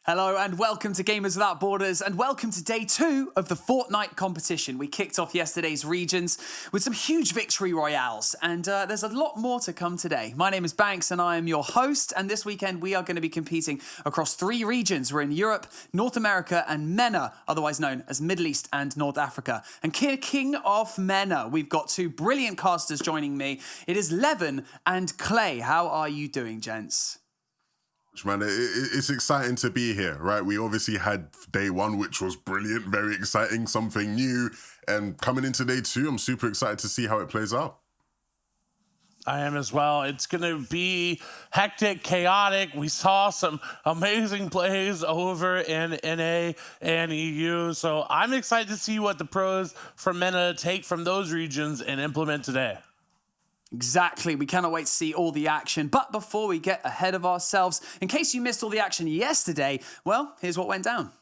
Hello and welcome to Gamers Without Borders and welcome to day 2 of the Fortnite competition. We kicked off yesterday's regions with some huge victory royales and there's a lot more to come today. My name is Banks and I am your host, and this weekend we are going to be competing across 3 regions. We're in Europe, North America and MENA, otherwise known as Middle East and North Africa. And king of MENA, we've got 2 brilliant casters joining me. It is Levin and Clay. How are you doing, gents? Man, it's exciting to be here, right? We obviously had day 1, which was brilliant, very exciting, something new. And coming into day 2, I'm super excited to see how it plays out. I am as well. It's going to be hectic, chaotic. We saw some amazing plays over in NA and EU. So I'm excited to see what the pros from MENA take from those regions and implement today. Exactly. We cannot wait to see all the action. But before we get ahead of ourselves, in case you missed all the action yesterday, well, here's what went down.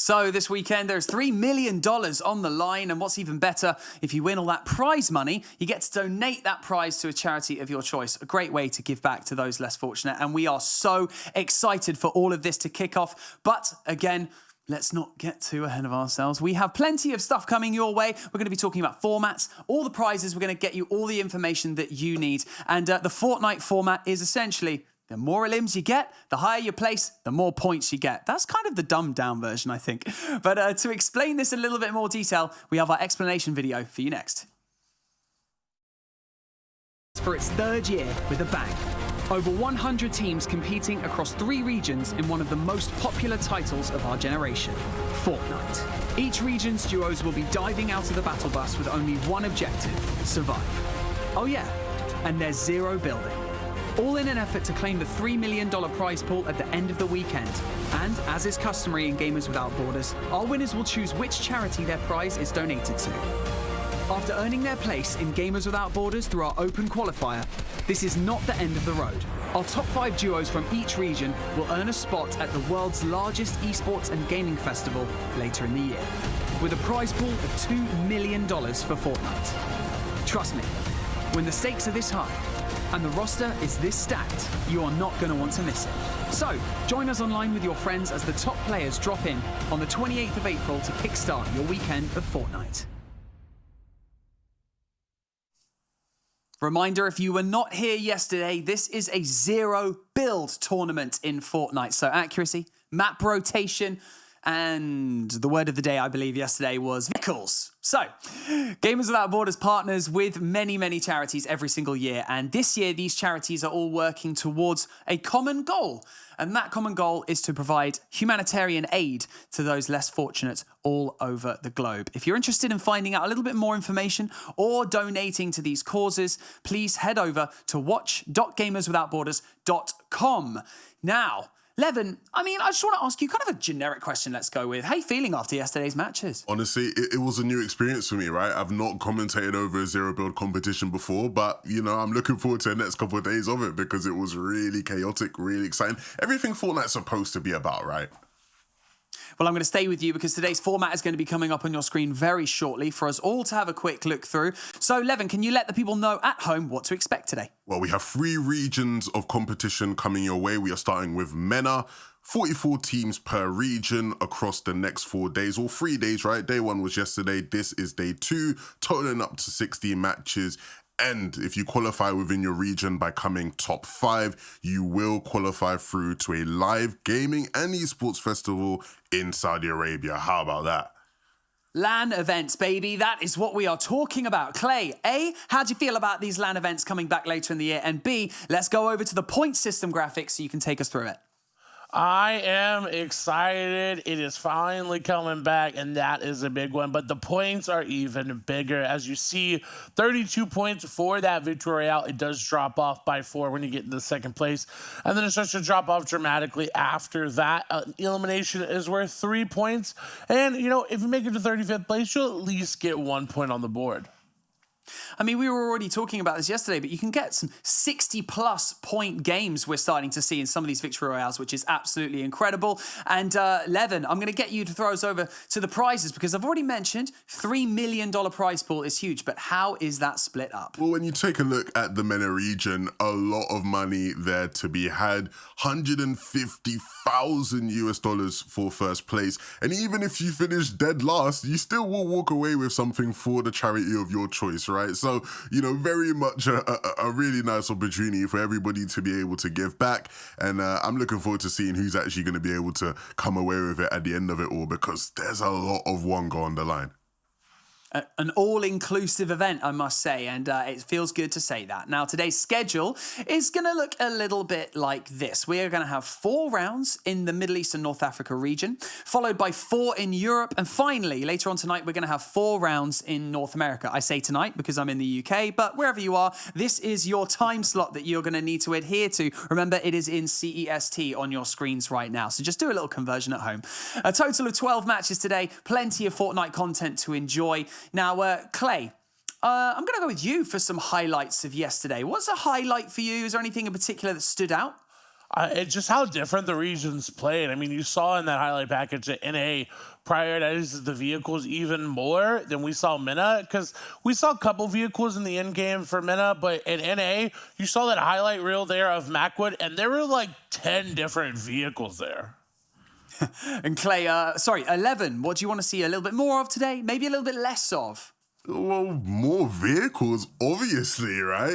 So this weekend, there's $3 million on the line. And what's even better, if you win all that prize money, you get to donate that prize to a charity of your choice. A great way to give back to those less fortunate. And we are so excited for all of this to kick off. But again, let's not get too ahead of ourselves. We have plenty of stuff coming your way. We're going to be talking about formats, all the prizes. We're going to get you all the information that you need. And the Fortnite format is essentially, the more limbs you get, the higher you place, the more points you get. That's kind of the dumbed down version, I think. But to explain this in a little bit more detail, we have our explanation video for you next. For its 3rd year with a bang. Over 100 teams competing across 3 regions in one of the most popular titles of our generation, Fortnite. Each region's duos will be diving out of the battle bus with only one objective: survive. Oh yeah, and there's 0 building. All in an effort to claim the $3 million prize pool at the end of the weekend. And as is customary in Gamers Without Borders, our winners will choose which charity their prize is donated to. After earning their place in Gamers Without Borders through our open qualifier, this is not the end of the road. Our top 5 duos from each region will earn a spot at the world's largest esports and gaming festival later in the year, with a prize pool of $2 million for Fortnite. Trust me, when the stakes are this high, and the roster is this stacked, you are not going to want to miss it. So, join us online with your friends as the top players drop in on the 28th of April to kickstart your weekend of Fortnite. Reminder, if you were not here yesterday, this is a zero build tournament in Fortnite. So accuracy, map rotation, and the word of the day, I believe, yesterday was vehicles. So, Gamers Without Borders partners with many, many charities every single year. And this year, these charities are all working towards a common goal. And that common goal is to provide humanitarian aid to those less fortunate all over the globe. If you're interested in finding out a little bit more information or donating to these causes, please head over to watch.gamerswithoutborders.com. Now, Levin, I just want to ask you kind of a generic question. Let's go with, how are you feeling after yesterday's matches? Honestly, it was a new experience for me, right? I've not commentated over a zero build competition before, but, I'm looking forward to the next couple of days of it because it was really chaotic, really exciting. Everything Fortnite's supposed to be about, right? Well, I'm going to stay with you because today's format is going to be coming up on your screen very shortly for us all to have a quick look through. So, Levin, can you let the people know at home what to expect today? Well, we have 3 regions of competition coming your way. We are starting with MENA, 44 teams per region across the next 4 days, or 3 days, right? Day 1 was yesterday. This is day 2, totaling up to 16 matches. And if you qualify within your region by coming top 5, you will qualify through to a live gaming and esports festival in Saudi Arabia. How about that? LAN events, baby. That is what we are talking about. Clay, A, how do you feel about these LAN events coming back later in the year? And B, let's go over to the point system graphics so you can take us through it. I am excited. It is finally coming back, and that is a big one. But the points are even bigger. As you see, 32 points for that Victory Royale. It does drop off by 4 when you get into second place. And then it starts to drop off dramatically after that. Elimination is worth 3 points. And, if you make it to 35th place, you'll at least get 1 point on the board. We were already talking about this yesterday, but you can get some 60-plus point games we're starting to see in some of these Victory Royales, which is absolutely incredible. And, Levin, I'm going to get you to throw us over to the prizes because I've already mentioned $3 million prize pool is huge, but how is that split up? Well, when you take a look at the MENA region, a lot of money there to be had, $150,000 for first place. And even if you finish dead last, you still will walk away with something for the charity of your choice, right? So, very much a really nice opportunity for everybody to be able to give back. And I'm looking forward to seeing who's actually going to be able to come away with it at the end of it all because there's a lot of one go on the line. An all-inclusive event, I must say, and it feels good to say that. Now, today's schedule is going to look a little bit like this. We are going to have 4 rounds in the Middle East and North Africa region, followed by 4 in Europe, and finally, later on tonight, we're going to have 4 rounds in North America. I say tonight because I'm in the UK, but wherever you are, this is your time slot that you're going to need to adhere to. Remember, it is in CEST on your screens right now, so just do a little conversion at home. A total of 12 matches today, plenty of Fortnite content to enjoy. Now, Clay, I'm going to go with you for some highlights of yesterday. What's a highlight for you? Is there anything in particular that stood out? It's just how different the regions played. You saw in that highlight package that NA prioritizes the vehicles even more than we saw MENA, because we saw a couple vehicles in the end game for MENA, but in NA, you saw that highlight reel there of Macwood, and there were like 10 different vehicles there. And Clay, 11, what do you want to see a little bit more of today? Maybe a little bit less of? Well, more vehicles, obviously, right?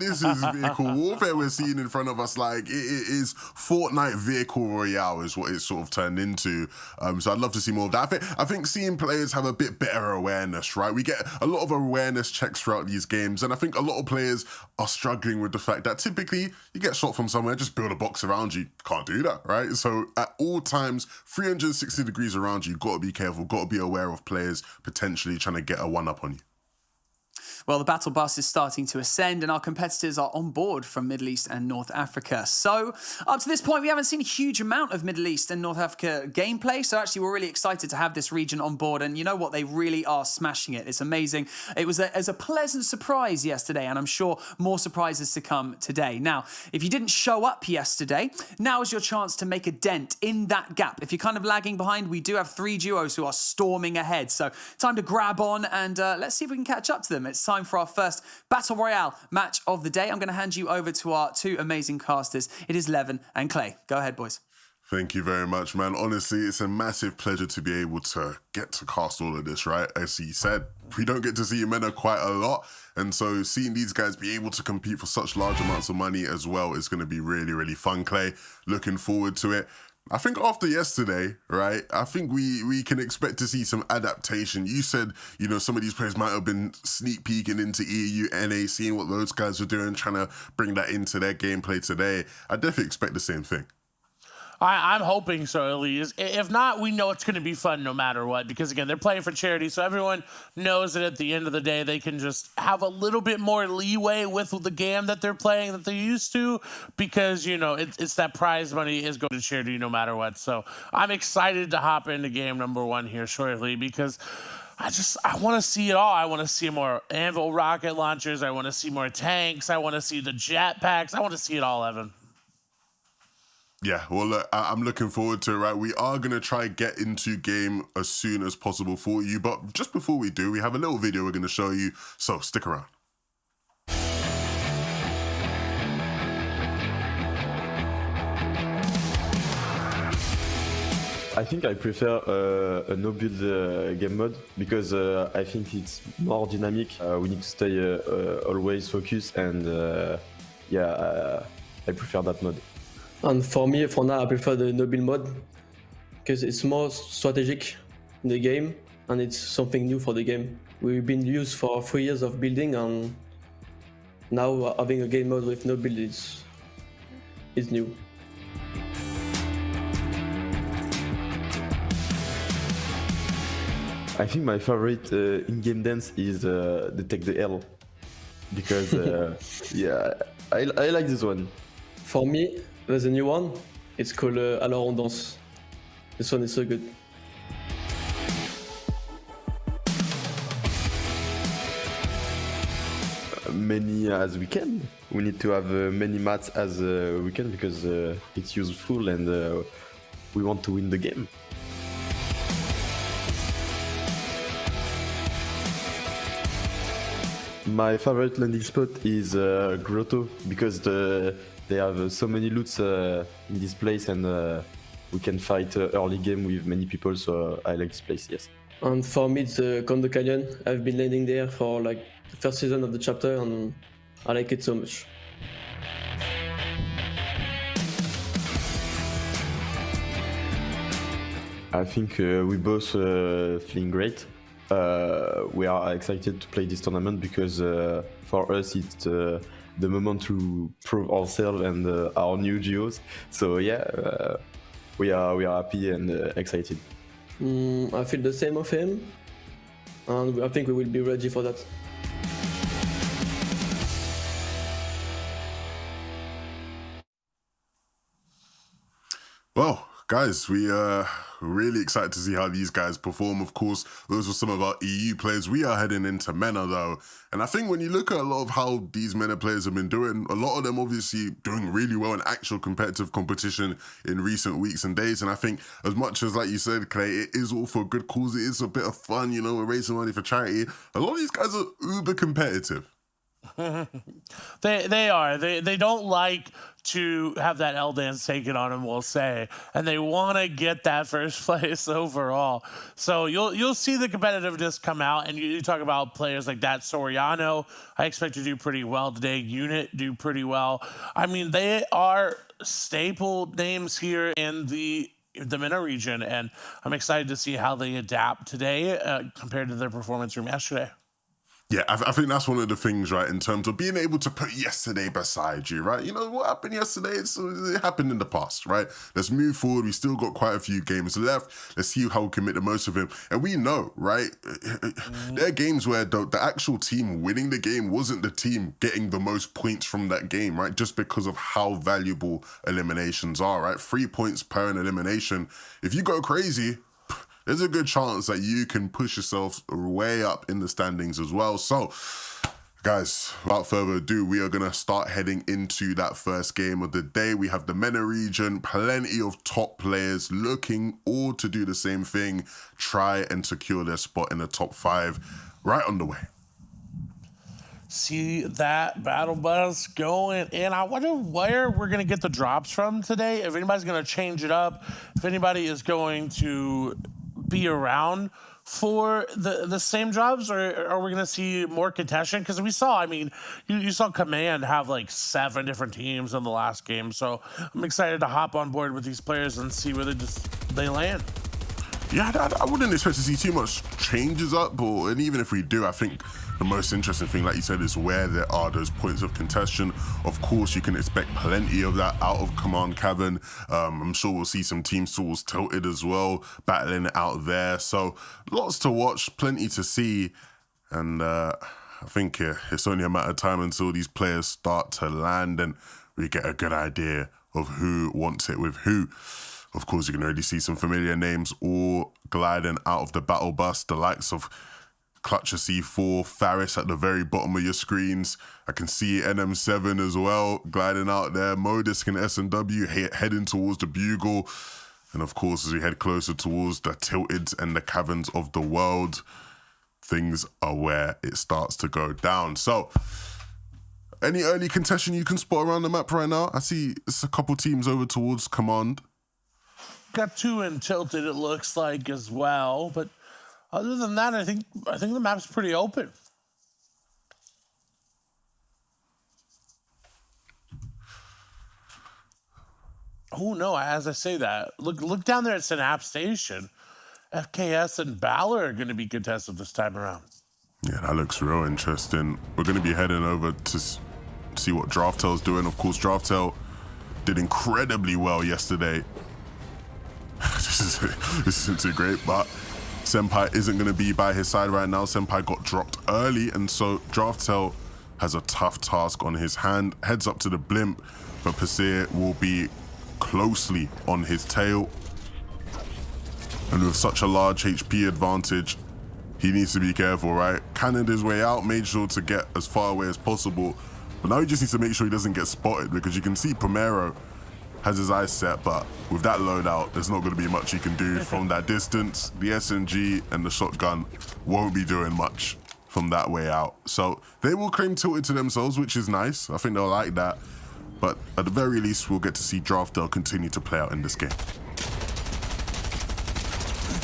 This is vehicle warfare we're seeing in front of us. Like, it is Fortnite Vehicle Royale is what it's sort of turned into. So I'd love to see more of that. I think seeing players have a bit better awareness, right? We get a lot of awareness checks throughout these games, and I think a lot of players are struggling with the fact that typically you get shot from somewhere, just build a box around you. Can't do that, right? So at all times, 360 degrees around you, got to be careful, got to be aware of players potentially trying to get a one-up on you. Well, the battle bus is starting to ascend and our competitors are on board from Middle East and North Africa. So up to this point, we haven't seen a huge amount of Middle East and North Africa gameplay. So actually, we're really excited to have this region on board. And you know what? They really are smashing it. It's amazing. It was a pleasant surprise yesterday, and I'm sure more surprises to come today. Now, if you didn't show up yesterday, now is your chance to make a dent in that gap. If you're kind of lagging behind, we do have 3 duos who are storming ahead. So time to grab on and let's see if we can catch up to them. It's time for our first Battle Royale match of the day. I'm going to hand you over to our 2 amazing casters. It is Levin and Clay. Go ahead, boys. Thank you very much, man. Honestly, it's a massive pleasure to be able to get to cast all of this, right? As he said, we don't get to see Mena quite a lot. And so seeing these guys be able to compete for such large amounts of money as well is going to be really, really fun, Clay. Looking forward to it. I think after yesterday, right, I think we can expect to see some adaptation. You said, you know, some of these players might have been sneak peeking into EU, NA, seeing what those guys are doing, trying to bring that into their gameplay today. I definitely expect the same thing. I'm hoping so, at least. If not, we know it's going to be fun no matter what, because, again, they're playing for charity, so everyone knows that at the end of the day, they can just have a little bit more leeway with the game that they're playing that they used to, because, you know, it's that prize money is going to charity no matter what. So I'm excited to hop into game number 1 here shortly, because I want to see it all. I want to see more Anvil rocket launchers. I want to see more tanks. I want to see the jetpacks. I want to see it all, Evan. Yeah, well, look, I'm looking forward to it, right? We are going to try get into game as soon as possible for you. But just before we do, we have a little video we're going to show you. So stick around. I think I prefer a no-build game mode because I think it's more dynamic. We need to stay always focused and I prefer that mode. And for me, for now, I prefer the no-build mode because it's more strategic in the game and it's something new for the game. We've been used for 3 years of building, and now having a game mode with no build is new. I think my favorite in-game dance is the Take the L because I like this one. For me, there's a new one. It's called Alors on danse. This one is so good. Many as we can. We need to have many mats as we can because it's useful and we want to win the game. My favorite landing spot is Grotto because they have so many loots in this place and we can fight early game with many people, so I like this place, yes. And for me, it's Condo Canyon. I've been landing there for like the first season of the chapter and I like it so much. I think we both feeling great. We are excited to play this tournament because for us it's the moment to prove ourselves and our new geos. So yeah, we are happy and excited. I feel the same of him, and I think we will be ready for that. Well, guys, we are really excited to see how these guys perform. Of course, those were some of our EU players. We are heading into MENA, though. And I think when you look at a lot of how these MENA players have been doing, a lot of them obviously doing really well in actual competitive competition in recent weeks and days. And I think as much as, like you said, Clay, it is all for a good cause. It is a bit of fun, you know, we're raising money for charity. A lot of these guys are uber competitive. They are. They don't like to have that L dance taken on them, we'll say, and they want to get that first place overall. So you'll see the competitiveness come out, and you talk about players like that. Soriano, I expect to do pretty well today. Unit do pretty well. I mean, they are staple names here in the MENA region, and I'm excited to see how they adapt today compared to their performance from yesterday. Yeah, I think that's one of the things, right, in terms of being able to put yesterday beside you, right? You know, what happened yesterday, it happened in the past, right? Let's move forward. We still got quite a few games left. Let's see how we can make the most of him. And we know, right, there are games where the actual team winning the game wasn't the team getting the most points from that game, right? Just because of how valuable eliminations are, right? 3 points per an elimination. If you go crazy, there's a good chance that you can push yourself way up in the standings as well. So, guys, without further ado, we are going to start heading into that first game of the day. We have the MENA region, plenty of top players looking all to do the same thing, try and secure their spot in the top 5 right on the way. see that battle bus going. And I wonder where we're going to get the drops from today. If anybody's going to change it up, if anybody is going to be around for the same drops, or are we going to see more contention? Because we saw, I mean, you saw Command have like 7 different teams in the last game. So I'm excited to hop on board with these players and see where they land. Yeah, I wouldn't expect to see too much changes up, and even if we do, I think the most interesting thing, like you said, is where there are those points of contention. Of course, you can expect plenty of that out of Command Cavern. I'm sure we'll see some teams towards Tilted as well, battling it out there. So lots to watch, plenty to see, and I think it's only a matter of time until these players start to land and we get a good idea of who wants it with who. Of course, you can already see some familiar names all gliding out of the battle bus, the likes of Clutcher C4, Faris at the very bottom of your screens. I can see NM7 as well, gliding out there. Modisk and S&W heading towards the Bugle. And of course, as we head closer towards the Tilted and the Caverns of the world, things are where it starts to go down. So, any early contention you can spot around the map right now? I see it's a couple teams over towards Command. Got 2 in Tilted, it looks like, as well. But other than that, I think the map's pretty open. Oh no! As I say that, look down there at Synapse Station. FKS and Balor are going to be contested this time around. Yeah, that looks real interesting. We're going to be heading over to see what Draftel's doing. Of course, Draftel did incredibly well yesterday. This isn't too great, but Senpai isn't going to be by his side right now. Senpai got dropped early, and so Draftel has a tough task on his hand. Heads up to the blimp, but Pasir will be closely on his tail. And with such a large HP advantage, he needs to be careful, right? Cannoned his way out, made sure to get as far away as possible. But now he just needs to make sure he doesn't get spotted, because you can see Primero has his eyes set, but with that loadout, there's not going to be much he can do from that distance. The SMG and the shotgun won't be doing much from that way out. So they will claim Tilted to themselves, which is nice. I think they'll like that. But at the very least, we'll get to see Draftel continue to play out in this game.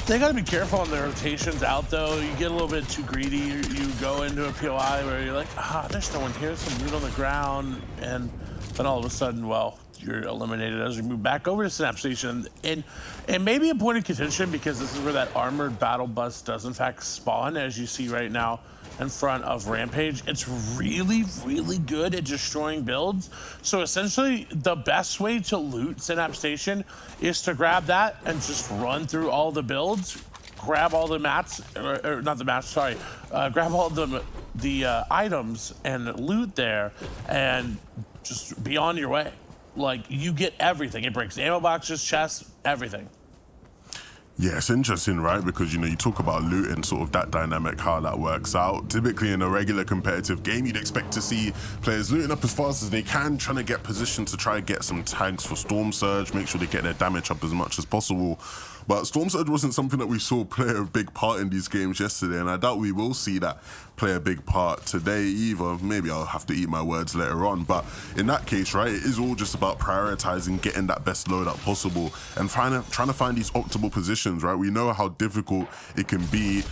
They got to be careful on their rotations out, though. You get a little bit too greedy. You go into a POI where you're like, there's no one here, some loot on the ground, and then all of a sudden, well, you're eliminated as we move back over to Synapse Station. And maybe a point of contention, because this is where that armored battle bus does in fact spawn, as you see right now in front of Rampage. It's really, really good at destroying builds. So essentially, the best way to loot Synapse Station is to grab that and just run through all the builds, grab all the mats, or not the mats, sorry, grab all the items and loot there, and just be on your way. Like, you get everything. It breaks ammo boxes, chests, everything. Yeah, it's interesting, right? Because, you talk about loot and sort of that dynamic, how that works out. Typically in a regular competitive game, you'd expect to see players looting up as fast as they can, trying to get positioned to try and get some tags for Storm Surge, make sure they get their damage up as much as possible. But Storm Surge wasn't something that we saw play a big part in these games yesterday, and I doubt we will see that play a big part today either. Maybe I'll have to eat my words later on, but in that case, right, it is all just about prioritizing getting that best loadout possible and trying to find these optimal positions, right? We know how difficult it can be.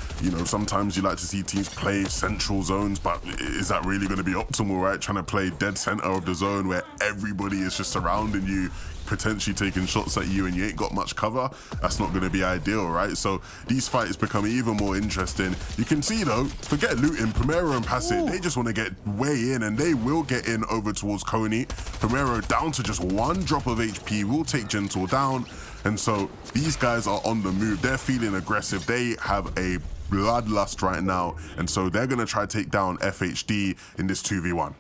Sometimes you like to see teams play central zones, but is that really going to be optimal, right? Trying to play dead center of the zone where everybody is just surrounding you, potentially taking shots at you, and you ain't got much cover. That's not going to be ideal, right? So these fights become even more interesting. You can see though, forget looting, Primero and Passive, they just want to get way in, and they will get in over towards Coney. Primero down to just 1 drop of HP, will take Gentle down, and so these guys are on the move. They're feeling aggressive. They have a bloodlust right now, and so they're going to try to take down FHD in this 2v1.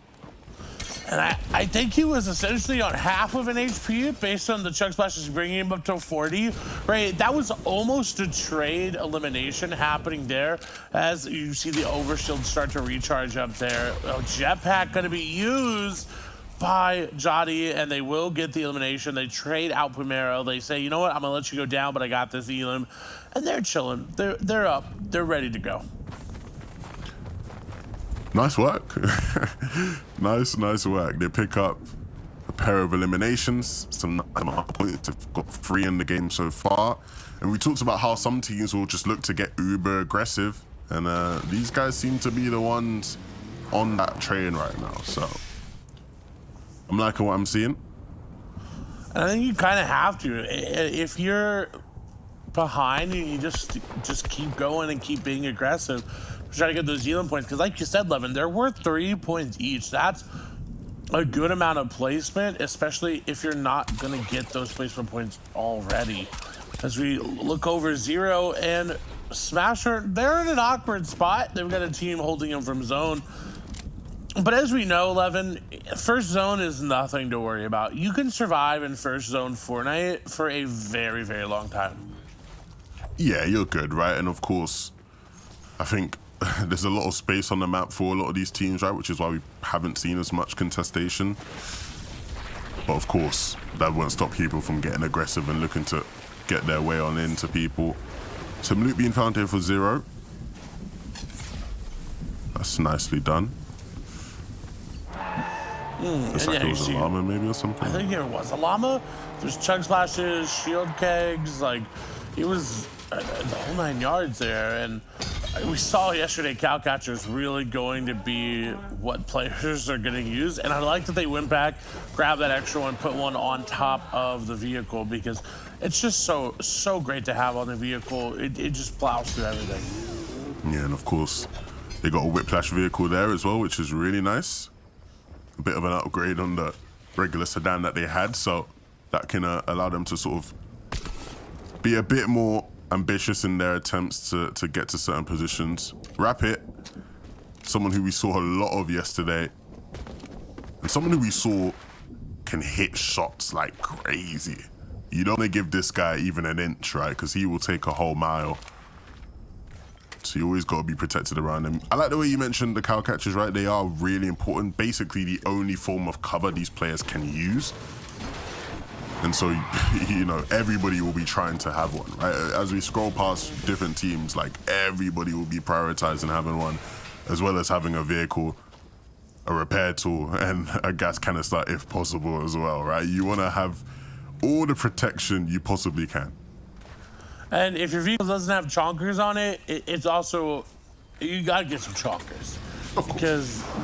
And I think he was essentially on half of an HP based on the Chug Splashes bringing him up to 40, right? That was almost a trade elimination happening there as you see the overshield start to recharge up there. Jetpack going to be used by Jody, and they will get the elimination. They trade out Primero. They say, you know what, I'm going to let you go down, but I got this Elim. And they're chilling. They're up. They're ready to go. Nice work. nice work. They pick up a pair of eliminations, some points. They've got 3 in the game so far. And we talked about how some teams will just look to get uber aggressive. And these guys seem to be the ones on that train right now. So I'm liking what I'm seeing. And I think you kind of have to. If you're behind, you just keep going and keep being aggressive. Try to get those Zealand points, because like you said, Levin, they're worth 3 points each. That's a good amount of placement, especially if you're not going to get those placement points already. As we look over Zero and Smasher, they're in an awkward spot. They've got a team holding them from zone. But as we know, Levin, first zone is nothing to worry about. You can survive in first zone Fortnite for a very, very long time. Yeah, you're good, right? And of course, I think there's a lot of space on the map for a lot of these teams, right? Which is why we haven't seen as much contestation. But of course, that won't stop people from getting aggressive and looking to get their way on into people. Some loot being found here for Zero. That's nicely done. Looks like it was a llama maybe or something. I think it was a llama. There's chug splashes, shield kegs, like it was the whole 9 yards there. And we saw yesterday Cowcatcher's really going to be what players are going to use. And I like that they went back, grabbed that extra one, put one on top of the vehicle, because it's just so great to have on the vehicle. It just plows through everything. Yeah, and of course, they got a whiplash vehicle there as well, which is really nice. A bit of an upgrade on the regular sedan that they had, so that can allow them to sort of be a bit more ambitious in their attempts to get to certain positions. Rapid, someone who we saw a lot of yesterday, and someone who we saw can hit shots like crazy. You don't want to give this guy even an inch, right? Because he will take a whole mile. So you always got to be protected around him. I like the way you mentioned the cow catchers, right? They are really important. Basically the only form of cover these players can use. And so, you know, everybody will be trying to have one, right? As we scroll past different teams, like everybody will be prioritizing having one, as well as having a vehicle, a repair tool, and a gas canister if possible as well, right? You want to have all the protection you possibly can. And if your vehicle doesn't have chonkers on it, it's also, you gotta get some chonkers.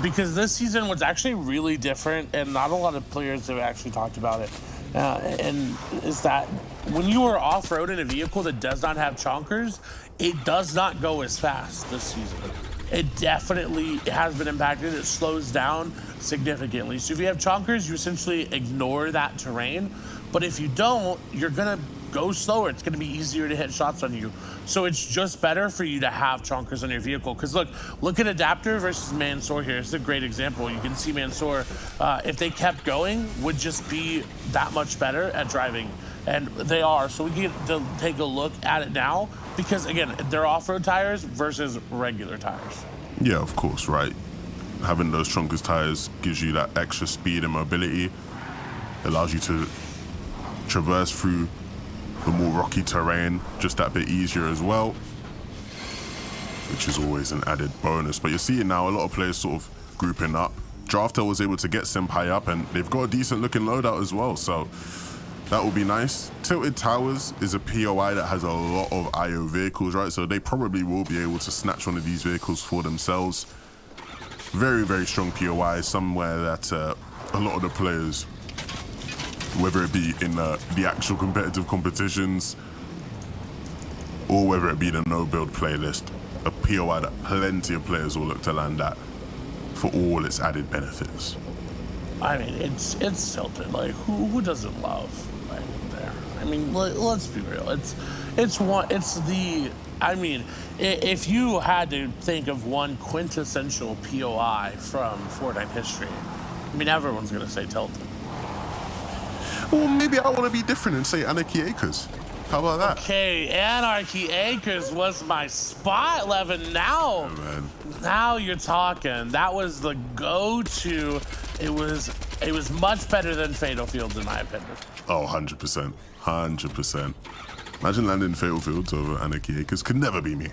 Because this season was actually really different, and not a lot of players have actually talked about it. And is that when you are off-roading a vehicle that does not have chonkers, it does not go as fast this season. It definitely has been impacted. It slows down significantly. So if you have chonkers, you essentially ignore that terrain. But if you don't, you're gonna go slower. It's gonna be easier to hit shots on you. So it's just better for you to have chonkers on your vehicle. Because look at Adapter versus Mansoor here. It's a great example. You can see Mansoor, if they kept going, would just be that much better at driving. And they are. So we get to take a look at it now. Because again, they're off-road tires versus regular tires. Yeah, of course, right? Having those chonkers tires gives you that extra speed and mobility. Allows you to traverse through the more rocky terrain just that bit easier as well, which is always an added bonus. But you're seeing now a lot of players sort of grouping up. Drafter was able to get Senpai up, and they've got a decent looking loadout as well, so that will be nice. Tilted Towers is a POI that has a lot of IO vehicles, right? So they probably will be able to snatch one of these vehicles for themselves. Very, very strong POI, somewhere that a lot of the players, whether it be in the actual competitive competitions or whether it be the no-build playlist, a POI that plenty of players will look to land at for all its added benefits. I mean, it's tilted. Like, who doesn't love right there? I mean, let's be real. I mean, if you had to think of one quintessential POI from Fortnite history, I mean, everyone's gonna say tilted. Well, maybe I want to be different and say Anarchy Acres. How about that? Okay, Anarchy Acres was my spot, Levin. Now, now you're talking. That was the go-to. It was much better than Fatal Fields, in my opinion. Oh, 100%. 100%. Imagine landing Fatal Fields over Anarchy Acres. Could never be me.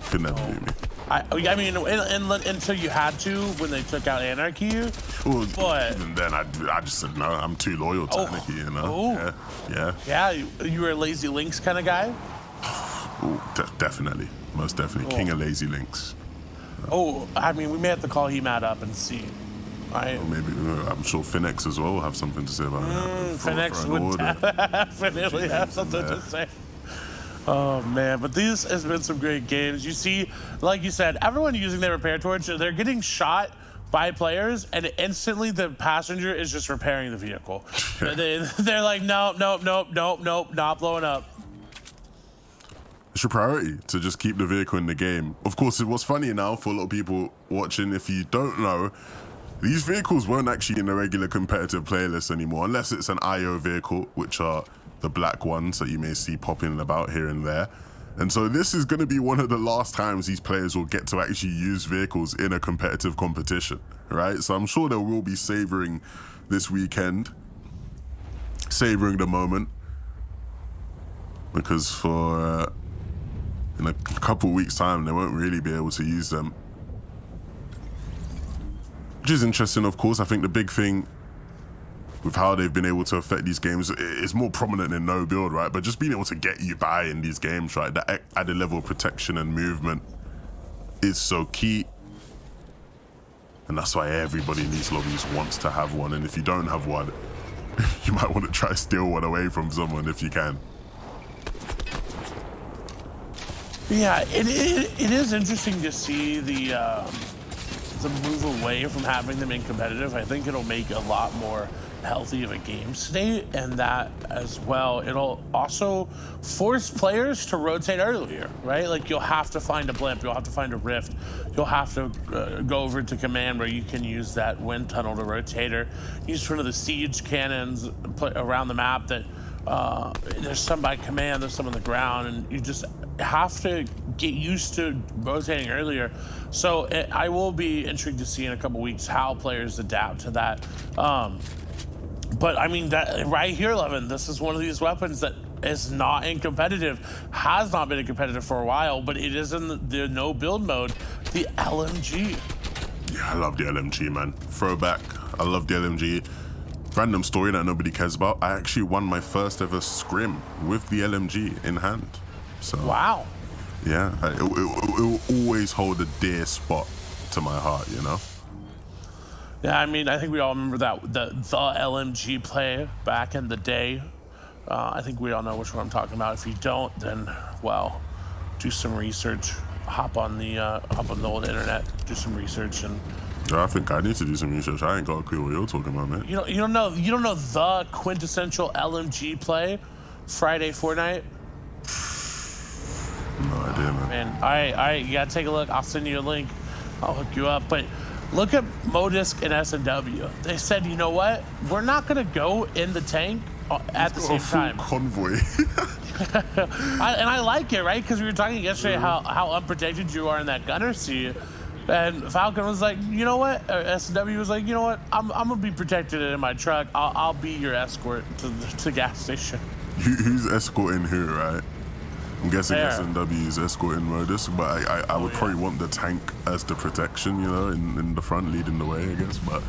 Could never be me. I mean, until you had to when they took out Anarchy. Well, But even then, I just said no. I'm too loyal to Anarchy, you know. Yeah, you were a Lazy Links kind of guy. Ooh, definitely, most definitely, king of lazy links. Oh, I mean, we may have to call Hemat up and see. Right? Or maybe I'm sure Finex as well will have something to say about that. Finex would definitely have something to say. Oh man, but these has been some great games. You see, like you said, everyone using their repair torch, they're getting shot by players, and instantly the passenger is just repairing the vehicle. They're like, nope, not blowing up. It's your priority to just keep the vehicle in the game. Of course, what's funny now for a lot of people watching, if you don't know, these vehicles weren't actually in the regular competitive playlist anymore, unless it's an IO vehicle, which are the black ones that you may see popping about here and there. And so this is going to be one of the last times these players will get to actually use vehicles in a competitive competition, right? So I'm sure they will be savoring this weekend, savoring the moment, because for in a couple of weeks' time, they won't really be able to use them. Which is interesting, of course. I think the big thing with how they've been able to affect these games is more prominent in no build, right? But just being able to get you by in these games, right? That added level of protection and movement is so key. And that's why everybody in these lobbies wants to have one. And if you don't have one, you might want to try to steal one away from someone if you can. Yeah, it is interesting to see the move away from having them in competitive. I think it'll make a lot more healthy of a game state, and that as well, it'll also force players to rotate earlier, right? Like you'll have to find a blimp, you'll have to find a rift, you'll have to go over to command where you can use that wind tunnel to rotator, use one of the siege cannons around the map that there's some by command, there's some on the ground, and you just have to get used to rotating earlier. So I will be intrigued to see in a couple weeks how players adapt to that. But I mean, that right here, Levin, this is one of these weapons that is not in competitive, has not been in competitive for a while, but it is in the no build mode, the LMG. Yeah, I love the LMG, man. Throwback. I love the LMG. Random story that nobody cares about. I actually won my first ever scrim with the LMG in hand. So wow. Yeah, it will always hold a dear spot to my heart, you know? Yeah, I mean, I think we all remember that the LMG play back in the day. I think we all know which one I'm talking about. If you don't, then, well, do some research. Hop on the old internet, do some research, and I think I need to do some research. I ain't got a clue what you're talking about, man. you don't know the quintessential LMG play, Friday Fortnite. No idea, man. Man, all right, you gotta take a look. I'll send you a link. I'll hook you up. But look at Modisk and S&W. They said, you know what? We're not gonna go in the tank at the same time. Convoy. And I like it, right? Because we were talking yesterday how unprotected you are in that gunner seat. And Falcon was like, you know what? S&W was like, you know what? I'm gonna be protected in my truck. I'll be your escort to the gas station. Who's escorting who, right? I'm guessing Fair. S&W is escorting Modisk, but I would probably want the tank as the protection, you know, in the front, leading the way, I guess. But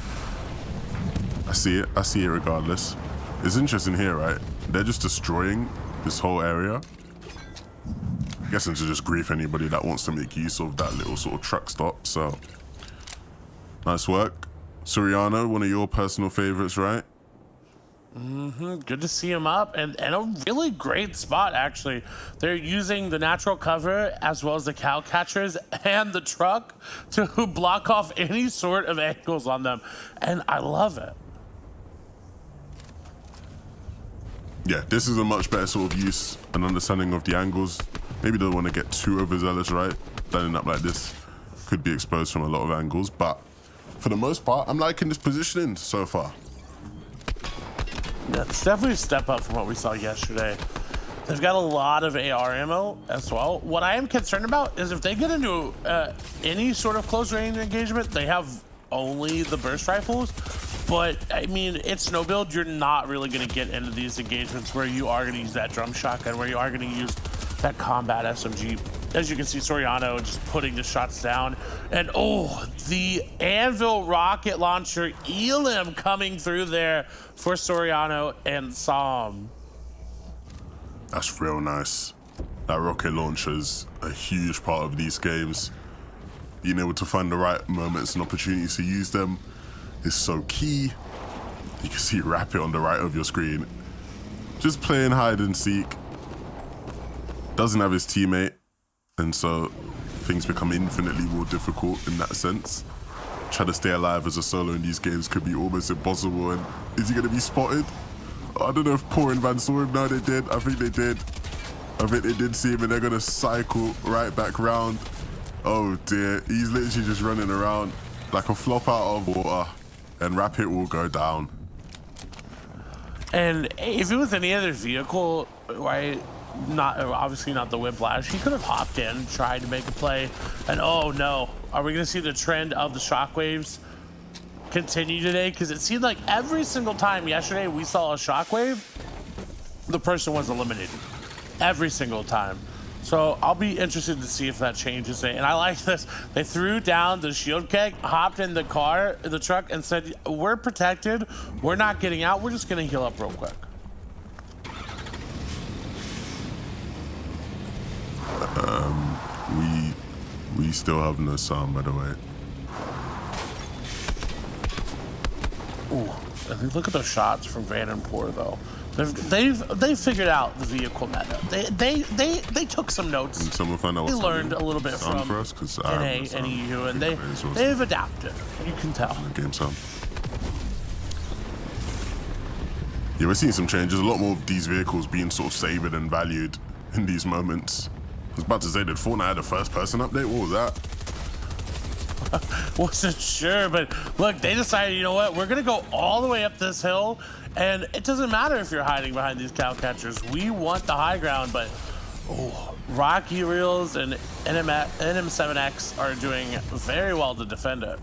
I see it regardless. It's interesting here, right? They're just destroying this whole area. I'm guessing to just grief anybody that wants to make use of that little sort of truck stop. So nice work. Soriano, one of your personal favorites, right? Good to see him up, and a really great spot, actually. They're using the natural cover as well as the cow catchers and the truck to block off any sort of angles on them, and I love it. Yeah, this is a much better sort of use and understanding of the angles. Maybe don't want to get too overzealous, right? Standing up like this could be exposed from a lot of angles, but for the most part, I'm liking this positioning so far. Yeah, it's definitely a step up from what we saw yesterday. They've got a lot of AR ammo as well. What I am concerned about is if they get into any sort of close range engagement, they have only the burst rifles. But, I mean, it's no build. You're not really going to get into these engagements where you are going to use that drum shotgun, where you are going to use that combat SMG. as you can see, Soriano just putting the shots down. And oh, the Anvil rocket launcher Elim coming through there for Soriano and Sam. That's real nice. That rocket launcher is a huge part of these games. Being able to find the right moments and opportunities to use them is so key. You can see Rapid on the right of your screen. Just playing hide and seek. Doesn't have his teammate, and so things become infinitely more difficult in that sense. Trying to stay alive as a solo in these games could be almost impossible. And is he going to be spotted? I don't know if Poor and Van saw him. No, they did. I think they did. I think they did see him, and they're going to cycle right back round. Oh dear, he's literally just running around like a flop out of water, and Rapid will go down. And if it was any other vehicle, right? Not obviously not the Whiplash. He could have hopped in, tried to make a play, and oh no, are we gonna see the trend of the shockwaves continue today? Because it seemed like every single time yesterday we saw a shockwave, the person was eliminated every single time. So I'll be interested to see if that changes it. And I like this. They threw down the shield keg, hopped in the car, the truck, and said, "We're protected. We're not getting out. We're just gonna heal up real quick." We still have no sound, by the way. Ooh, and look at those shots from Van and Poor though. They've figured out the vehicle meta. They took some notes. And someone found out They what's learned a little bit from for us, 'cause NA and EU, and they've adapted. You can tell. Game sound. Yeah, we're seeing some changes. A lot more of these vehicles being sort of savored and valued in these moments. I was about to say, did Fortnite had a first-person update? What was that? Wasn't sure, but look, they decided, you know what, we're gonna go all the way up this hill, and it doesn't matter if you're hiding behind these cow catchers. We want the high ground, but Rocky Reels and NM7X are doing very well to defend it.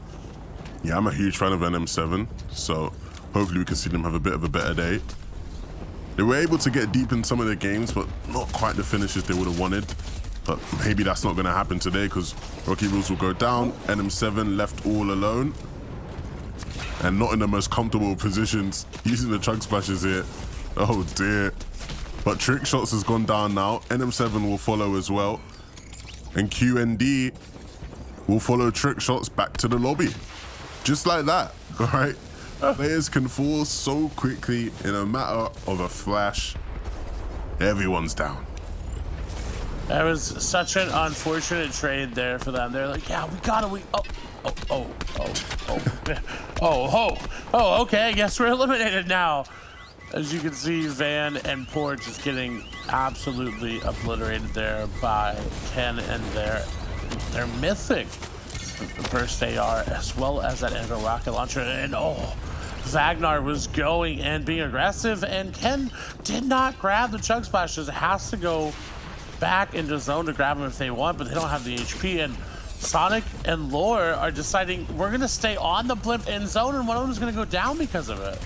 Yeah, I'm a huge fan of NM7, so hopefully we can see them have a bit of a better day. They were able to get deep in some of their games, but not quite the finishes they would have wanted. But maybe that's not going to happen today, because Rocky Rules will go down. NM7 left all alone. And not in the most comfortable positions. Using the chug splashes here. Oh dear. But Trick Shots has gone down now. NM7 will follow as well. And QND will follow Trick Shots back to the lobby. Just like that, all right? Players can fall so quickly in a matter of a flash. Everyone's down. That was such an unfortunate trade there for them. They're like, yeah, we gotta, okay, I guess we're eliminated now. As you can see, Van and Poor just getting absolutely obliterated there by Ken and their mythic burst AR, as well as that Anvil rocket launcher. And Vagnar was going and being aggressive, and Ken did not grab the chug splashes. It has to go back into zone to grab them if they want, but they don't have the HP. And Sonic and Lore are deciding we're gonna stay on the blimp in zone, and one of them is gonna go down because of it.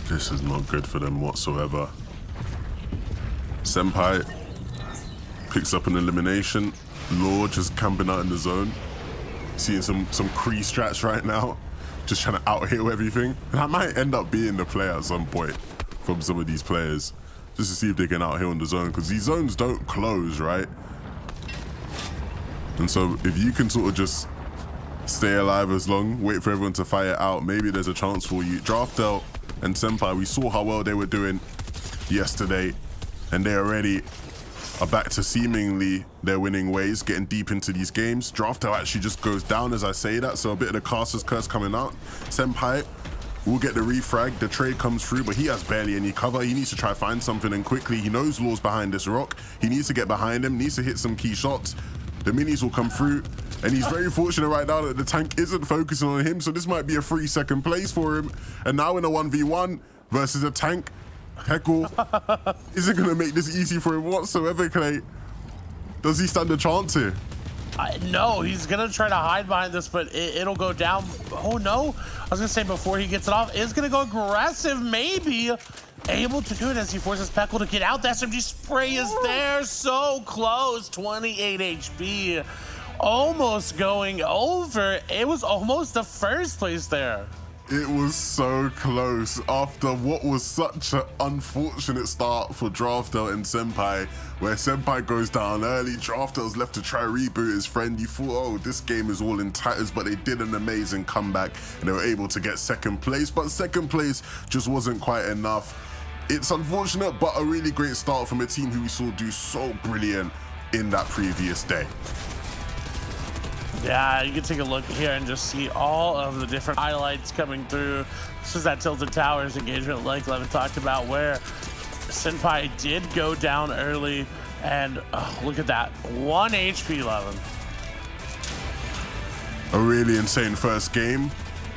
This is not good for them whatsoever. Senpai picks up an elimination. Lore just camping out in the zone. Seeing some Kree strats right now. Just trying to out-hit everything. And I might end up being the player at some point from some of these players. Just to see if they can out-hit on the zone. Because these zones don't close, right? And so if you can sort of just stay alive as long, wait for everyone to fire out, maybe there's a chance for you. Draftel and Senpai, we saw how well they were doing yesterday. And they already are back to seemingly their winning ways, getting deep into these games. Draftel actually just goes down as I say that, so a bit of the caster's curse coming out. Senpai will get the refrag, the trade comes through, but he has barely any cover. He needs to try find something, and quickly. He knows Law's behind this rock. He needs to get behind him, needs to hit some key shots. The minis will come through, and he's very fortunate right now that the tank isn't focusing on him, so this might be a free second place for him. And now in a 1v1 versus a tank, Heckle isn't going to make this easy for him whatsoever, Clay. Does he stand a chance here? No, he's going to try to hide behind this, but it'll go down. Oh, no. I was going to say before he gets it off, it's going to go aggressive, maybe. able to do it as he forces Peckle to get out. The SMG spray is there, so close. 28 HP, almost going over. It was almost the first place there. It was so close after what was such an unfortunate start for Draftel and Senpai, where Senpai goes down early. Draftel's left to try reboot his friend. You thought, oh, this game is all in tatters, but they did an amazing comeback and they were able to get second place, but second place just wasn't quite enough. It's unfortunate, but a really great start from a team who we saw do so brilliant in that previous day. Yeah, you can take a look here and just see all of the different highlights coming through. This is that Tilted Towers engagement like Levin talked about, where Senpai did go down early, and look at that, 1 HP, Levin. A really insane first game,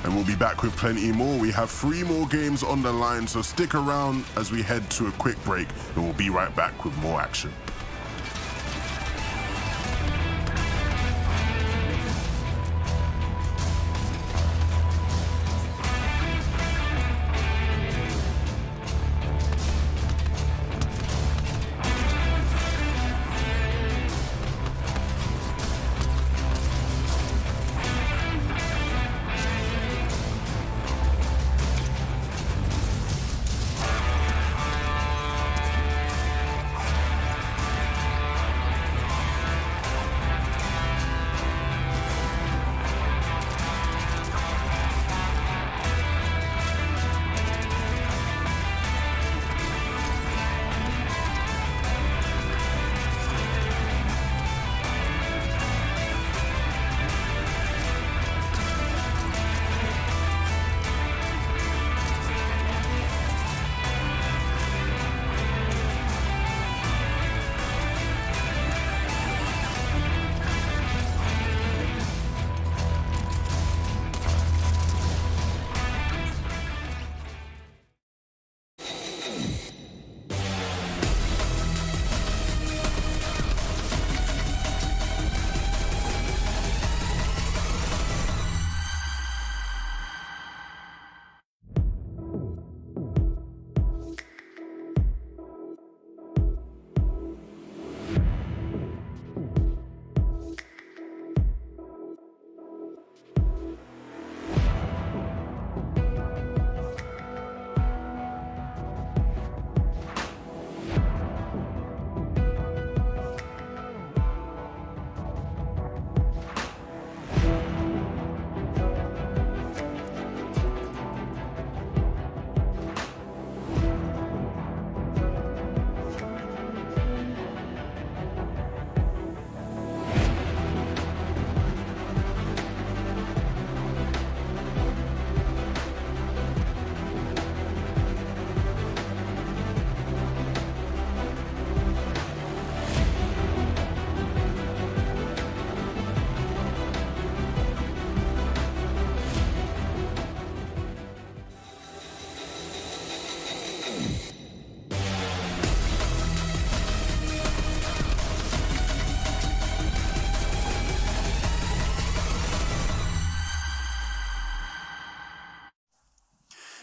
and we'll be back with plenty more. We have 3 more games on the line, so stick around as we head to a quick break, and we'll be right back with more action.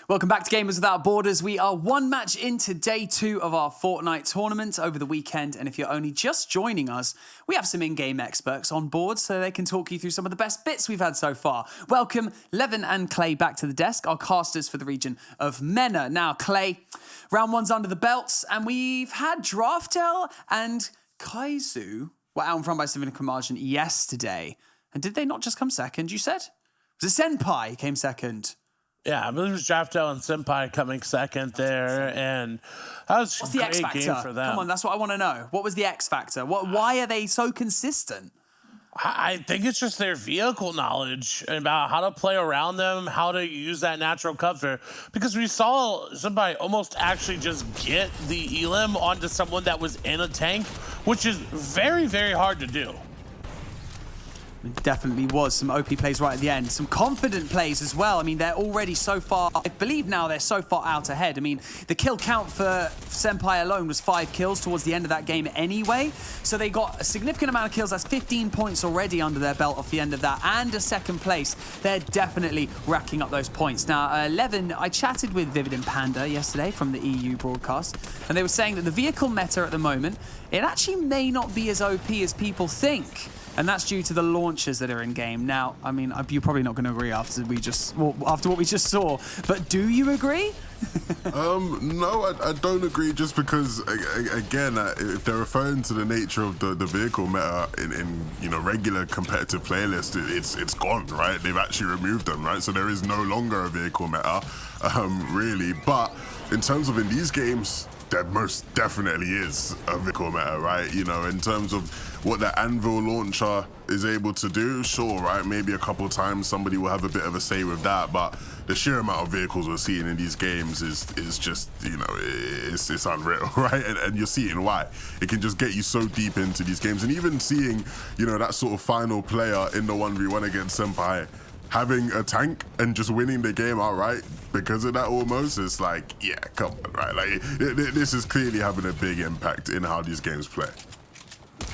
Welcome back to Gamers Without Borders. We are one match into day 2 of our Fortnite tournament over the weekend. And if you're only just joining us, we have some in-game experts on board so they can talk you through some of the best bits we've had so far. Welcome Levin and Clay back to the desk, our casters for the region of MENA. Now, Clay, round 1's under the belts, and we've had Draftel and Kaizu were out in front by a significant margin yesterday. And did they not just come second, you said? Was it Senpai came second? Yeah, I believe it was Draftel and Senpai coming second there, and that was What's a the X great factor? game for them. Come on, that's what I want to know. What was the X factor? Why are they so consistent? I think it's just their vehicle knowledge about how to play around them, how to use that natural cover. Because we saw somebody almost actually just get the elim onto someone that was in a tank, which is very, very hard to do. It definitely was some OP plays right at the end. Some confident plays as well. I mean, they're already so far, I believe now they're so far out ahead. I mean, the kill count for Senpai alone was 5 kills towards the end of that game anyway. So they got a significant amount of kills. That's 15 points already under their belt off the end of that. And a second place. They're definitely racking up those points. Now, 11, I chatted with Vivid and Panda yesterday from the EU broadcast. And they were saying that the vehicle meta at the moment, it actually may not be as OP as people think. And that's due to the launchers that are in game. Now, I mean, you're probably not going to agree after what we just saw, but do you agree? No, I don't agree. Just because, again, if they're referring to the nature of the vehicle meta in regular competitive playlist, it's gone, right? They've actually removed them, right? So there is no longer a vehicle meta, really. But in terms of in these games, there most definitely is a vehicle meta, right? You know, in terms of what the Anvil launcher is able to do, sure, right? Maybe a couple times somebody will have a bit of a say with that, but the sheer amount of vehicles we're seeing in these games is just, it's unreal, right? And you're seeing why. It can just get you so deep into these games. And even seeing, that sort of final player in the 1v1 against Senpai, having a tank and just winning the game outright because of that almost, it's like, yeah, come on, right? Like, this is clearly having a big impact in how these games play.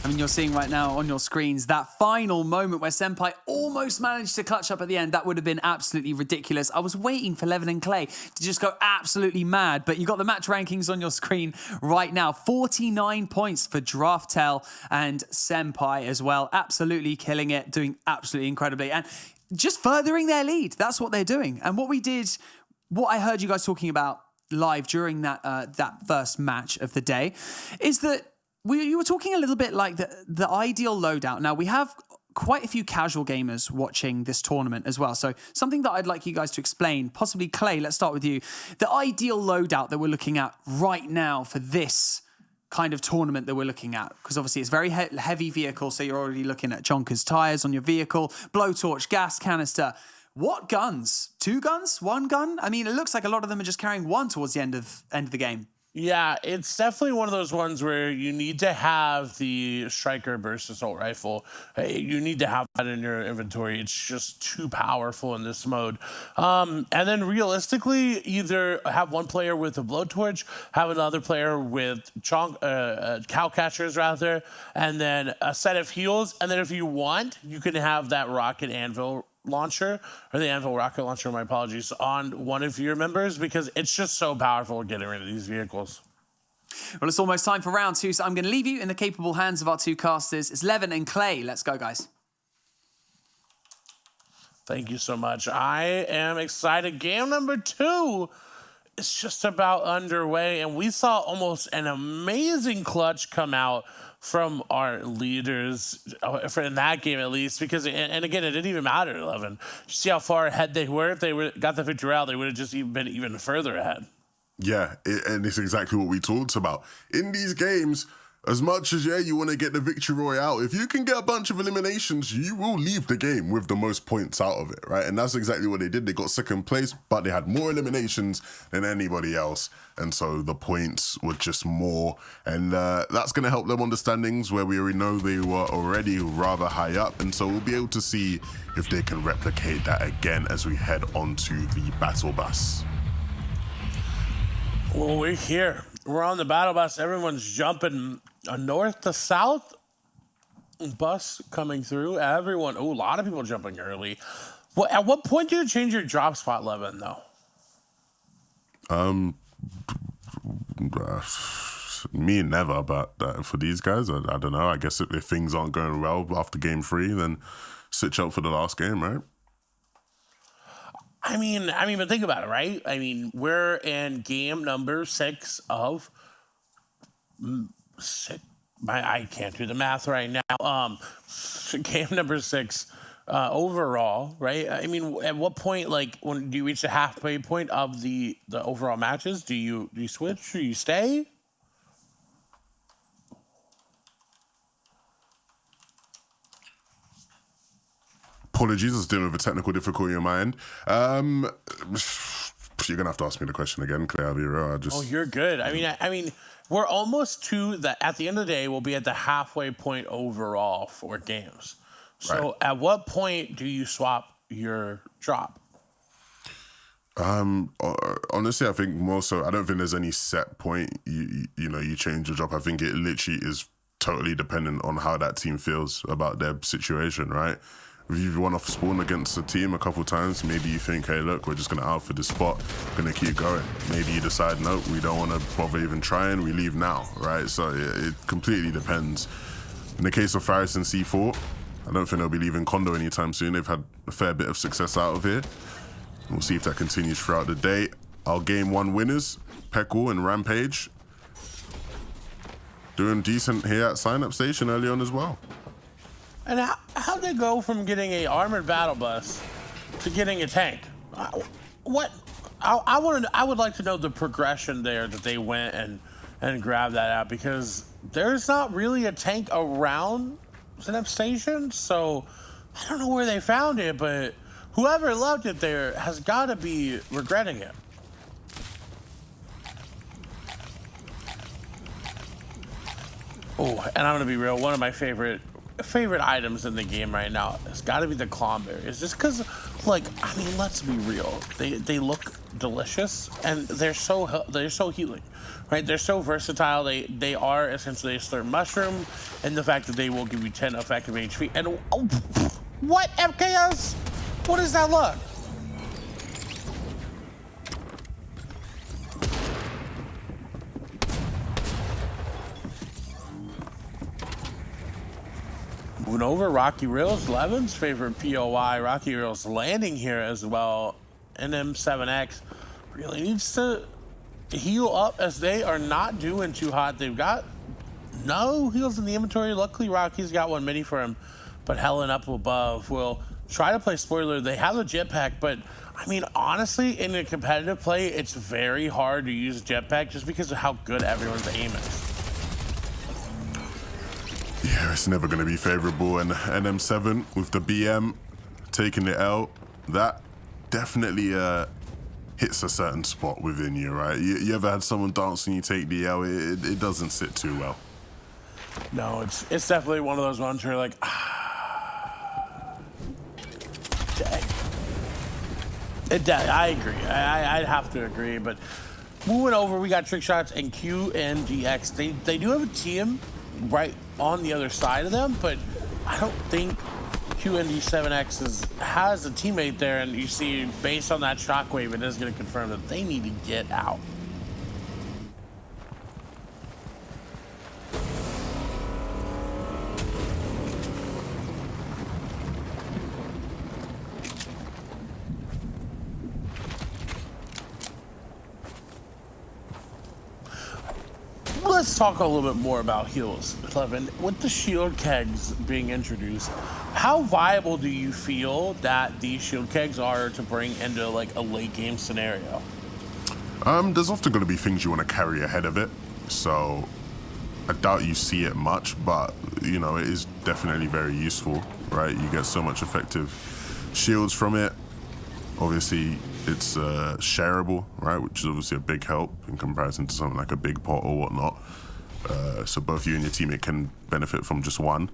I mean, you're seeing right now on your screens that final moment where Senpai almost managed to clutch up at the end. That would have been absolutely ridiculous. I was waiting for Levin and Clay to just go absolutely mad, but you got the match rankings on your screen right now. 49 points for Draftel and Senpai as well. Absolutely killing it, doing absolutely incredibly. And just furthering their lead. That's what they're doing. And what I heard you guys talking about live during that first match of the day is that you were talking a little bit like the ideal loadout. Now, we have quite a few casual gamers watching this tournament as well. So something that I'd like you guys to explain, possibly Clay, let's start with you. The ideal loadout that we're looking at right now for this kind of tournament that we're looking at, because obviously it's very heavy vehicle, so you're already looking at Jonkers tires on your vehicle, blowtorch, gas canister. What guns? 2 guns? 1 gun? I mean, it looks like a lot of them are just carrying 1 towards the end of the game. Yeah, it's definitely one of those ones where you need to have the striker burst assault rifle. You need to have that in your inventory. It's just too powerful in this mode. And then realistically, either have one player with a blowtorch, have another player with cow catchers rather, and then a set of heals. And then if you want, you can have that rocket anvil launcher, or the anvil rocket launcher, my apologies, on one of your members, because it's just so powerful getting rid of these vehicles. Well, it's almost time for round 2, so I'm going to leave you in the capable hands of our 2 casters. It's Levin and Clay. Let's go, guys. Thank you so much. I am excited. Game number 2 is just about underway, and we saw almost an amazing clutch come out from our leaders for in that game, at least, because and again, it didn't even matter. 11. You see how far ahead they were. If they got the victory out, they would have just been even further ahead. Yeah, and it's exactly what we talked about in these games. As much as, you want to get the victory royale, if you can get a bunch of eliminations, you will leave the game with the most points out of it, right? And that's exactly what they did. They got second place, but they had more eliminations than anybody else. And so the points were just more. And that's going to help them on the standings, where we already know they were already rather high up. And so we'll be able to see if they can replicate that again as we head onto the battle bus. Well, we're here. We're on the battle bus. Everyone's jumping north to south. Bus coming through. Everyone. Oh, a lot of people jumping early. Well, at what point do you change your drop spot, Levin, though? Me never, but for these guys, I don't know. I guess if things aren't going well after game 3, then switch out for the last game, right? I mean, but think about it, right? I mean, we're in game number 6 of 6. I can't do the math right now. Game number 6 overall, right? I mean, at what point, like, when do you reach the halfway point of the overall matches? Do you switch? Do you stay? Apologies, I was dealing with a technical difficulty on my end. You're gonna have to ask me the question again, Claire. I'll be real. Oh, you're good. I mean, we're almost to the. At the end of the day, we'll be at the halfway point overall for games. So at what point do you swap your drop? Honestly, I think more so. I don't think there's any set point. You change your drop. I think it literally is totally dependent on how that team feels about their situation, right? If you've won off spawn against a team a couple times, maybe you think, hey, look, we're just gonna out for this spot, gonna keep going. Maybe you decide, no, we don't want to bother even trying. We leave now, right? So it completely depends. In the case of Faris and C4, I don't think they'll be leaving Condo anytime soon. They've had a fair bit of success out of here. We'll see if that continues throughout the day. Our game one winners, Peckle and Rampage, doing decent here at sign-up station early on as well. And how'd they go from getting a armored battle bus to getting a tank? What? I would like to know the progression there that they went and grabbed that out, because there's not really a tank around sign-up station, so I don't know where they found it, but whoever left it there has got to be regretting it. Oh, and I'm gonna be real. One of my favorite items in the game right now has got to be the clomberries. Just because, like, I mean, let's be real. They look delicious and they're so healing, right? They're so versatile. They are essentially a slurp mushroom, and the fact that they will give you 10 effective HP. And what FKS? What does that look? Moving over, Rocky Rails, Levin's favorite POI. Rocky Rails landing here as well. NM7X really needs to heal up, as they are not doing too hot. They've got no heals in the inventory. Luckily, Rocky's got one mini for him, but Helen up above will try to play spoiler. They have a jetpack, but I mean, honestly, in a competitive play, it's very hard to use a jetpack just because of how good everyone's aim is. Yeah, it's never going to be favorable. And NM7 with the BM taking the L, that definitely hits a certain spot within you, right? You ever had someone dance and you take the L? It doesn't sit too well. No, it's definitely one of those ones where you're like, dang. I agree. I'd have to agree. But moving over, we got Trick Shots and QNDX. They do have a team right on the other side of them, but I don't think QND7X has a teammate there, and you see, based on that shockwave, it is going to confirm that they need to get out. Let's talk a little bit more about heals, Levin. With the shield kegs being introduced, how viable do you feel that these shield kegs are to bring into like a late game scenario? There's often going to be things you want to carry ahead of it, so I doubt you see it much, but you know, it is definitely very useful, right? You get so much effective shields from it. Obviously, it's shareable, right? Which is obviously a big help in comparison to something like a big pot or whatnot. So both you and your teammate can benefit from just one.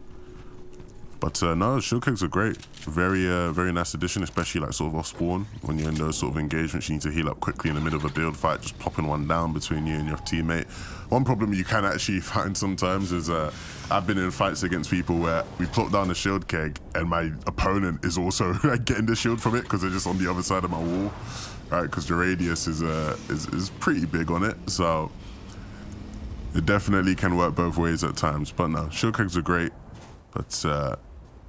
But no, shield kegs are great. Very nice addition, especially like sort of off spawn. When you're in those sort of engagements, you need to heal up quickly in the middle of a build fight, just popping one down between you and your teammate. One problem you can actually find sometimes is I've been in fights against people where we plop down the shield keg and my opponent is also like, getting the shield from it because they're just on the other side of my wall, right? Because the radius is pretty big on it, so it definitely can work both ways at times. But no, shield kegs are great, but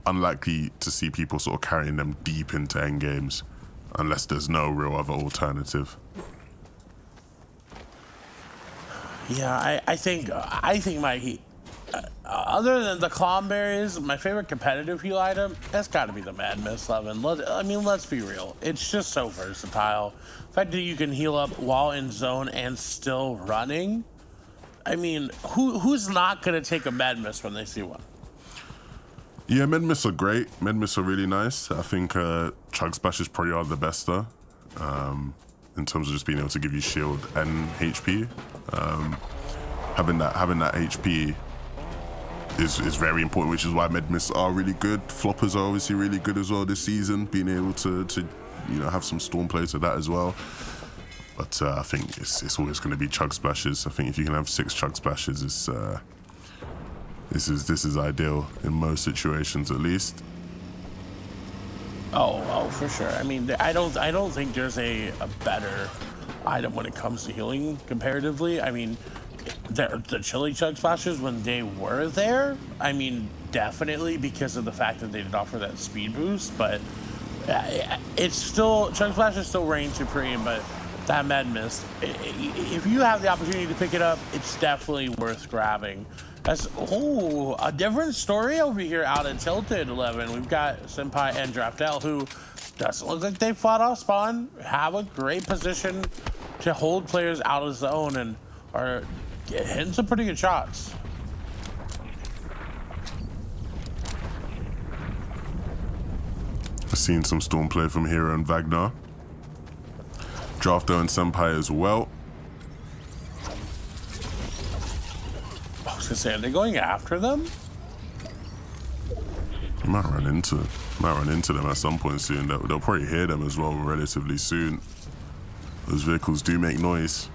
unlikely to see people sort of carrying them deep into end games unless there's no real other alternative. Yeah, I think my other than the clomberries, my favorite competitive heal item has got to be the Mad Mist, Levin. Let's be real. It's just so versatile. The fact that you can heal up while in zone and still running. I mean, who's not gonna take a Mad Mist when they see one? Yeah, med mists are great. Med mists are really nice. I think chug splashes probably are the best though, in terms of just being able to give you shield and HP. Having that HP is very important, which is why med mists are really good. Floppers are obviously really good as well this season, being able to have some storm play to that as well. But I think it's always going to be chug splashes. I think if you can have 6 chug splashes, this is ideal in most situations, at least. Oh, for sure. I mean, I don't think there's a better item when it comes to healing comparatively. I mean, the chili chug splashes when they were there, I mean, definitely because of the fact that they did offer that speed boost, but it's still, chug splashes still reign supreme, but that med mist, if you have the opportunity to pick it up, it's definitely worth grabbing. That's a different story over here out in Tilted 11. We've got Senpai and Draftel, who doesn't look like they fought off spawn, have a great position to hold players out of zone, and are hitting some pretty good shots. I've seen some storm play from Hero and Wagner. Drafter and Senpai as well. I was gonna say, are they going after them? You might run into them at some point soon. They'll probably hear them as well relatively soon. Those vehicles do make noise.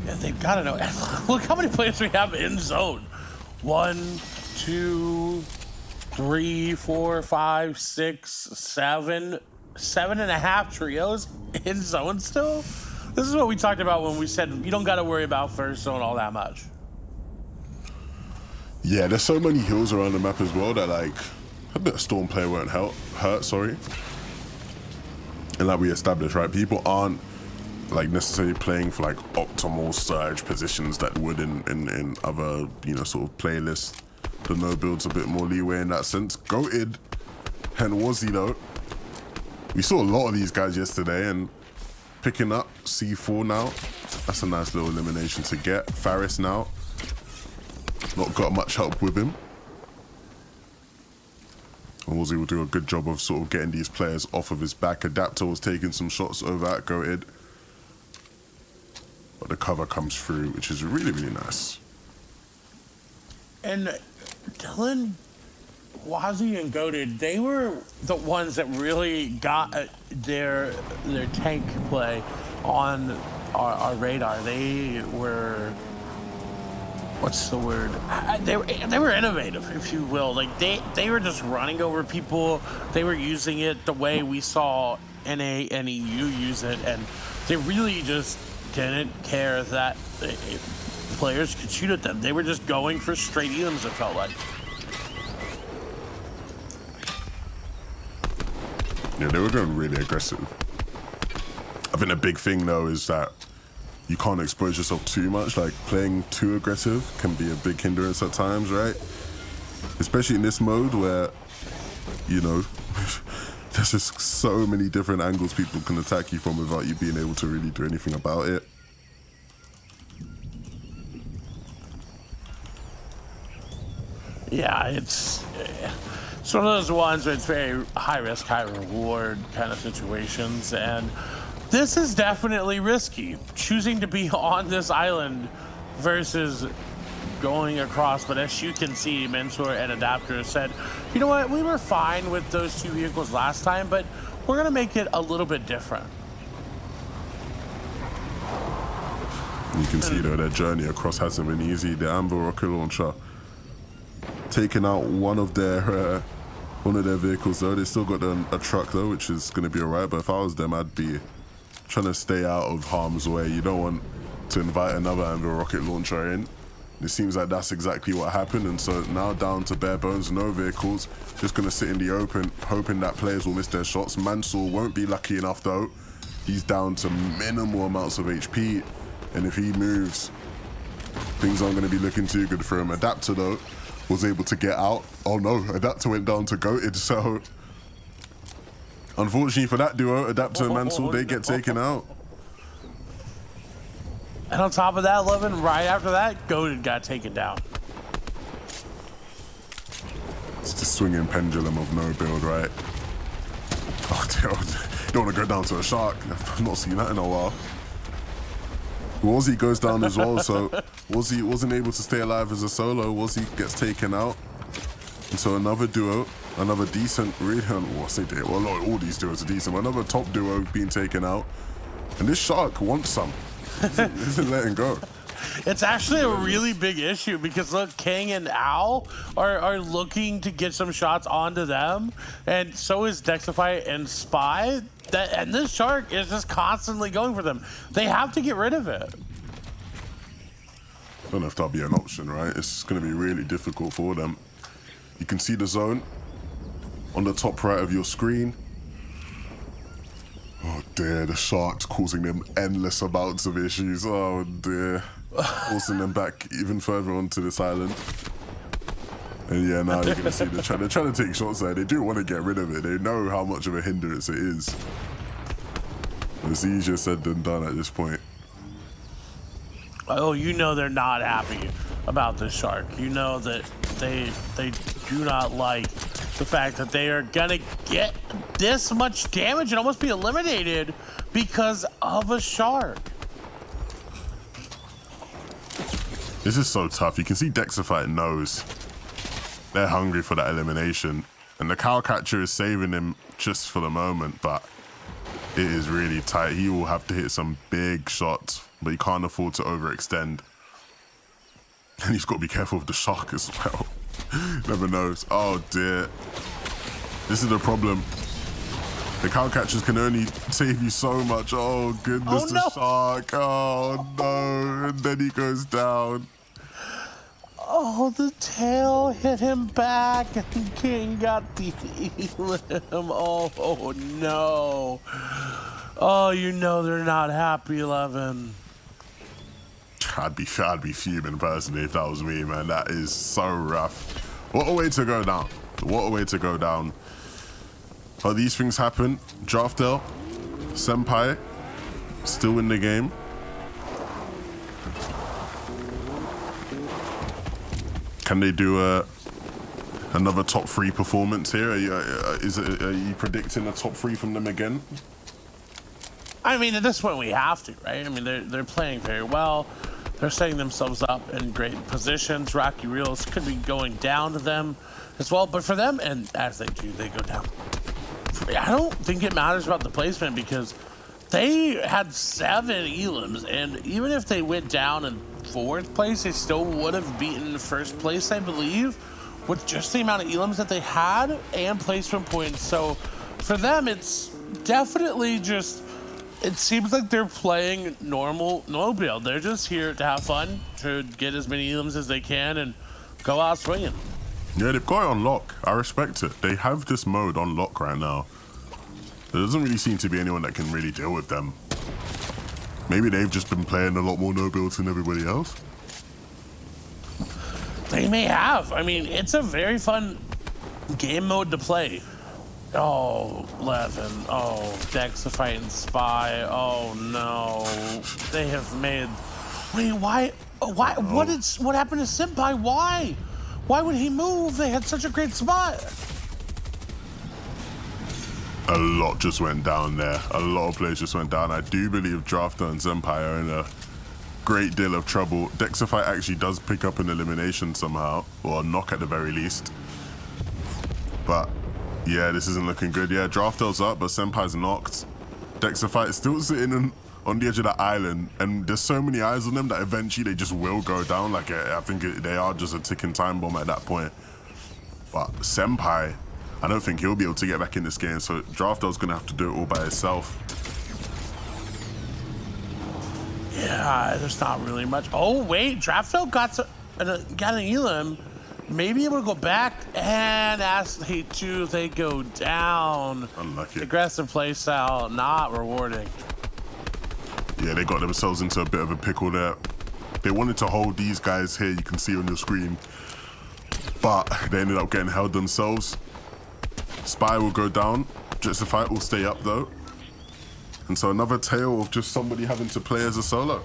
Yeah, they've got to know. Look how many players we have in zone. 1, 2, 3, 4, 5, 6, 7. 7.5 trios in zone still? This is what we talked about when we said you don't got to worry about first zone all that much. Yeah, there's so many hills around the map as well that, like, a bit of storm play won't hurt. And like we established, right, people aren't like necessarily playing for like optimal surge positions that would in other, sort of playlists. The no build's a bit more leeway in that sense. Goated and Wazzy though, we saw a lot of these guys yesterday, and picking up C4 now, that's a nice little elimination to get. Faris now, not got much help with him. And Wazzy will do a good job of sort of getting these players off of his back. Adapter was taking some shots over at Goated, but the cover comes through, which is really, really nice. And Dylan, Wazzy and Goated, they were the ones that really got their tank play on our radar. They were, what's the word? They were innovative, if you will. Like they were just running over people. They were using it the way we saw NA and EU use it, and they really just didn't care that players could shoot at them. They were just going for straight elims, it felt like. Yeah, they were going really aggressive. I think the big thing though is that you can't expose yourself too much. Like, playing too aggressive can be a big hindrance at times, right? Especially in this mode where, there's just so many different angles people can attack you from without you being able to really do anything about it. Yeah, it's one of those ones where it's very high risk, high reward kind of situations, and this is definitely risky, choosing to be on this island versus going across. But as you can see, Mentor and Adapter said, you know what, we were fine with those two vehicles last time, but we're gonna make it a little bit different. You can see though, their journey across hasn't been easy. The Amber rocket launcher taking out one of their vehicles though. They still got a truck though, which is gonna be alright, but if I was them, I'd be trying to stay out of harm's way. You don't want to invite another Amber rocket launcher in. It seems like that's exactly what happened, and so now down to bare bones, no vehicles, just gonna sit in the open, hoping that players will miss their shots. Mansour won't be lucky enough though. He's down to minimal amounts of HP, and if he moves, things aren't gonna be looking too good for him. Adapter though was able to get out. Oh no, Adapter went down to Goated, so unfortunately for that duo, Adapter and Mansell, they get taken out. And on top of that, Levin, right after that, Goated got taken down. It's the swinging pendulum of no build, right? Oh, dear. You don't want to go down to a shark. I've not seen that in a while. Wazzy goes down as well, so Wazzy wasn't able to stay alive as a solo. Wazzy gets taken out. And so another duo, another decent, really, well, I say duo, well, not all these duos are decent, but another top duo being taken out. And this shark wants some. Isn't letting go. It's actually a really big issue because look, King and Owl are looking to get some shots onto them, and so is Dexify and Spy. And this shark is just constantly going for them. They have to get rid of it. I don't know if that'll be an option, right? It's going to be really difficult for them. You can see the zone on the top right of your screen. Oh dear, the shark's causing them endless amounts of issues. Oh dear. Forcing them back even further onto this island. And yeah, now you're gonna see they're trying to take shots there. They do want to get rid of it. They know how much of a hindrance it is. But it's easier said than done at this point. Oh, you know they're not happy about this shark. You know that they do not like the fact that they are gonna get this much damage and almost be eliminated because of a shark. This is so tough. You can see Dexify knows they're hungry for that elimination. And the Cowcatcher is saving him just for the moment, but it is really tight. He will have to hit some big shots, but he can't afford to overextend. And he's got to be careful with the shark as well. Never knows. Oh dear. This is the problem. The Cowcatchers can only save you so much. Oh goodness, Oh, the no. shark. Oh no. And then he goes down. Oh, the tail hit him back and King got the elim. Oh no. Oh, you know they're not happy, 11. I'd be fuming personally if that was me, man. That is so rough. What a way to go down. What a way to go down. Oh, these things happen. Draftel, Senpai, still in the game. Can they do another top 3 performance here? Are you predicting a top 3 from them again? I mean, at this point we have to, right? I mean, they're playing very well. They're setting themselves up in great positions. Rocky Reels could be going down to them as well, but for them, and as they do, they go down. I don't think it matters about the placement because they had 7 elims, and even if they went down in 4th place, they still would have beaten 1st place, I believe, with just the amount of elims that they had and placement points. So for them, it's definitely just, it seems like they're playing normal build. They're just here to have fun, to get as many elims as they can and go out swinging. Yeah, they've got it on lock. I respect it. They have this mode on lock right now. There doesn't really seem to be anyone that can really deal with them. Maybe they've just been playing a lot more no builds than everybody else. They may have. I mean, it's a very fun game mode to play. Oh, 11. Oh, Dexify and Spy. Oh no. They have made. Wait, why? Why? What happened to Senpai? Why? Why would he move? They had such a great spot. A lot just went down there. A lot of players just went down. I do believe Drafter and Senpai are in a great deal of trouble. Dexify actually does pick up an elimination somehow, or a knock at the very least. But yeah, this isn't looking good. Yeah, Draftel's up, but Senpai's knocked. Dexify is still sitting on the edge of that island, and there's so many eyes on them that eventually they just will go down. Like, I think they are just a ticking time bomb at that point. But Senpai, I don't think he'll be able to get back in this game, so Draftel's gonna have to do it all by himself. Yeah, there's not really much. Oh wait, Draftel got an elim. Maybe able to go back, and as they do, they go down. Unlucky. Aggressive play style, not rewarding. Yeah, they got themselves into a bit of a pickle there. They wanted to hold these guys here, you can see on your screen, but they ended up getting held themselves. Spy will go down, Justify will stay up though. And so another tale of just somebody having to play as a solo.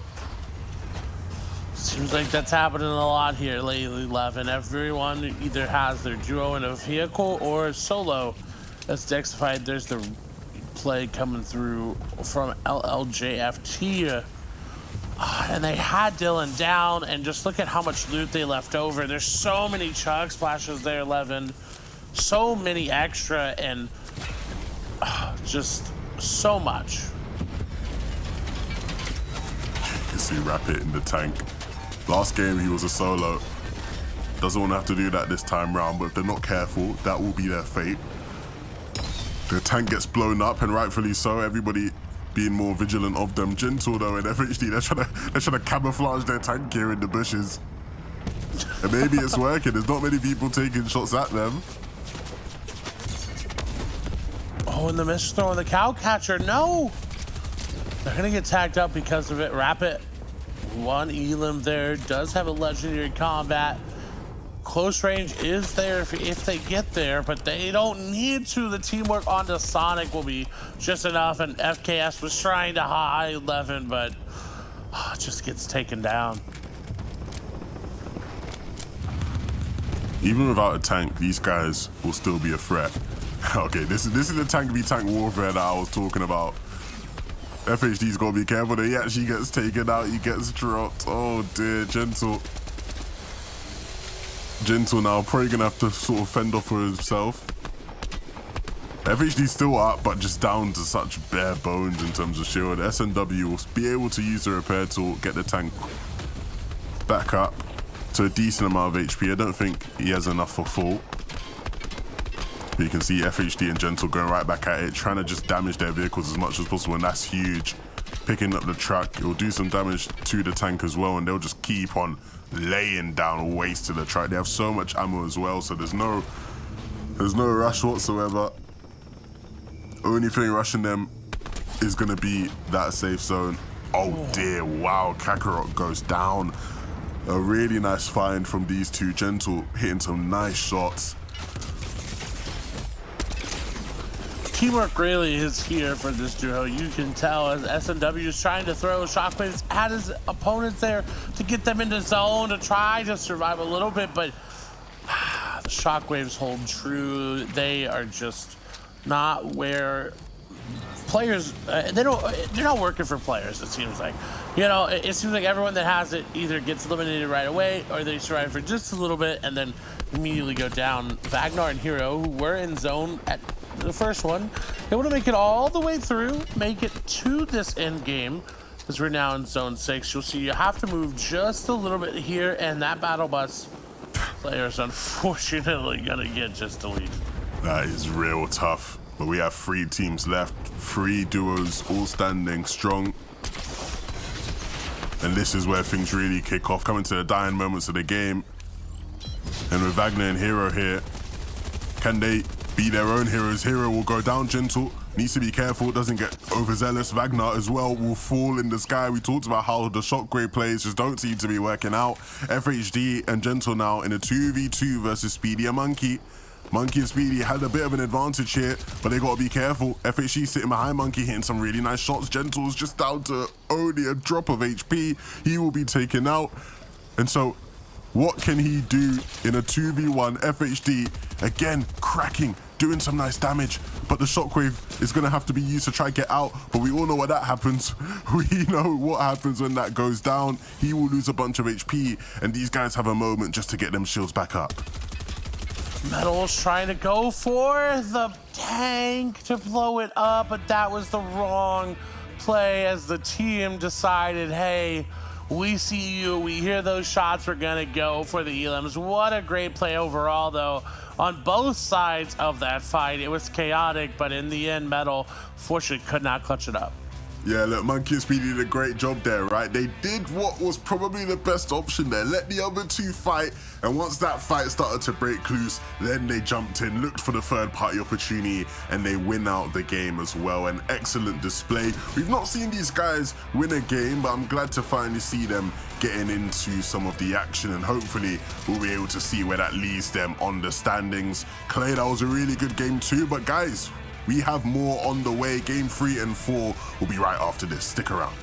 Seems like that's happening a lot here lately, 11. Everyone either has their duo in a vehicle or solo. That's Dexified. There's the play coming through from LLJFT. And they had Dylan down, and just look at how much loot they left over. There's so many chug splashes there, Levin. So many extra, and just so much. You can see Rapid in the tank. Last game, he was a solo. Doesn't want to have to do that this time round, but if they're not careful, that will be their fate. The tank gets blown up, and rightfully so. Everybody being more vigilant of them. Gentle though, and FHD, they're trying to camouflage their tank here in the bushes. And maybe it's working. There's not many people taking shots at them. Oh, and the miss throw on the cow catcher. No! They're gonna get tagged up because of it. Rapid, one Elim there, does have a legendary combat. Close range is there if they get there, but they don't need to. The teamwork onto Sonic will be just enough, and FKS was trying to high 11, but just gets taken down. Even without a tank, these guys will still be a threat. Okay, this is the tank v tank warfare that I was talking about. FHD's gotta be careful that he actually gets taken out, he gets dropped. Oh dear, Gentle now, probably gonna have to sort of fend off for himself. FHD's still up, but just down to such bare bones in terms of shield. SNW will be able to use the repair tool, get the tank back up to a decent amount of HP. I don't think he has enough for full. But you can see FHD and Gentle going right back at it, trying to just damage their vehicles as much as possible, and that's huge. Picking up the truck, it will do some damage to the tank as well, and they'll just keep on laying down waste to the truck. They have so much ammo as well, so there's no rush whatsoever. Only thing rushing them is gonna be that safe zone. Oh dear, wow, Kakarot goes down. A really nice find from these two. Gentle hitting some nice shots. Teamwork really is here for this duo. You can tell as SNW is trying to throw shockwaves at his opponents there to get them into zone to try to survive a little bit, but the shockwaves hold true. They are just not where players, they're not working for players, it seems like. You know, it seems like everyone that has it either gets eliminated right away or they survive for just a little bit and then immediately go down. Vagnar and Hero, who were in zone at the first one, able to make it all the way through, make it to this end game, because we're now in zone 6. You'll see you have to move just a little bit here, and that battle bus player is unfortunately gonna get just deleted. That is real tough. But we have 3 teams left, 3 duos all standing strong. And this is where things really kick off, coming to the dying moments of the game. And with Wagner and Hero here, can they be their own heroes? Hero will go down. Gentle needs to be careful, doesn't get overzealous. Wagner as well will fall in the sky. We talked about how the shockwave plays just don't seem to be working out. FHD and Gentle now in a 2v2 versus Speedy and Monkey. Monkey and Speedy had a bit of an advantage here, but they gotta be careful. FHD sitting behind Monkey, hitting some really nice shots. Gentle's just down to only a drop of HP. He will be taken out. And so, what can he do in a 2v1? FHD, again, cracking, doing some nice damage, but the shockwave is gonna have to be used to try to get out, but we all know what that happens. We know what happens when that goes down. He will lose a bunch of HP, and these guys have a moment just to get them shields back up. Metal's trying to go for the tank to blow it up, but that was the wrong play as the team decided, hey, we see you, we hear those shots, we're gonna go for the elims. What a great play overall, though, on both sides of that fight. It was chaotic, but in the end, Metal fortunately could not clutch it up. Yeah, look, Monkey and Speedy did a great job there, right? They did what was probably the best option there. Let the other 2 fight, and once that fight started to break loose, then they jumped in, looked for the third-party opportunity, and they win out the game as well. An excellent display. We've not seen these guys win a game, but I'm glad to finally see them getting into some of the action, and hopefully we'll be able to see where that leads them on the standings. Clay, that was a really good game too, but guys, we have more on the way. Game 3 and 4 will be right after this. Stick around.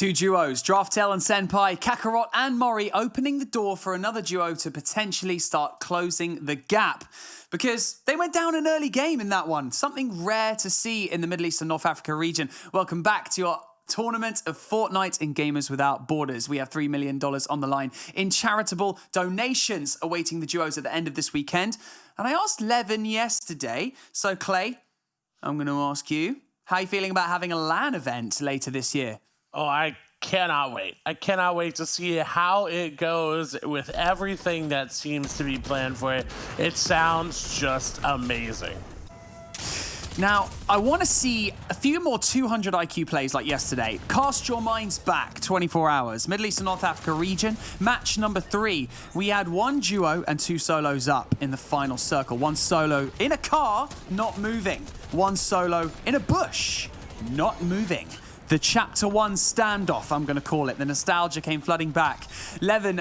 Two duos, Draftel and Senpai, Kakarot and Mori, opening the door for another duo to potentially start closing the gap. Because they went down an early game in that one. Something rare to see in the Middle East and North Africa region. Welcome back to your tournament of Fortnite in Gamers Without Borders. We have $3 million on the line in charitable donations awaiting the duos at the end of this weekend. And I asked Levin yesterday, so Clay, I'm going to ask you, how are you feeling about having a LAN event later this year? Oh, I cannot wait. I cannot wait to see how it goes with everything that seems to be planned for it. It sounds just amazing. Now, I want to see a few more 200 IQ plays like yesterday. Cast your minds back 24 hours. Middle East and North Africa region, match number 3. We had one duo and 2 solos up in the final circle. One solo in a car, not moving. One solo in a bush, not moving. The Chapter 1 standoff, I'm going to call it. The nostalgia came flooding back. Levin,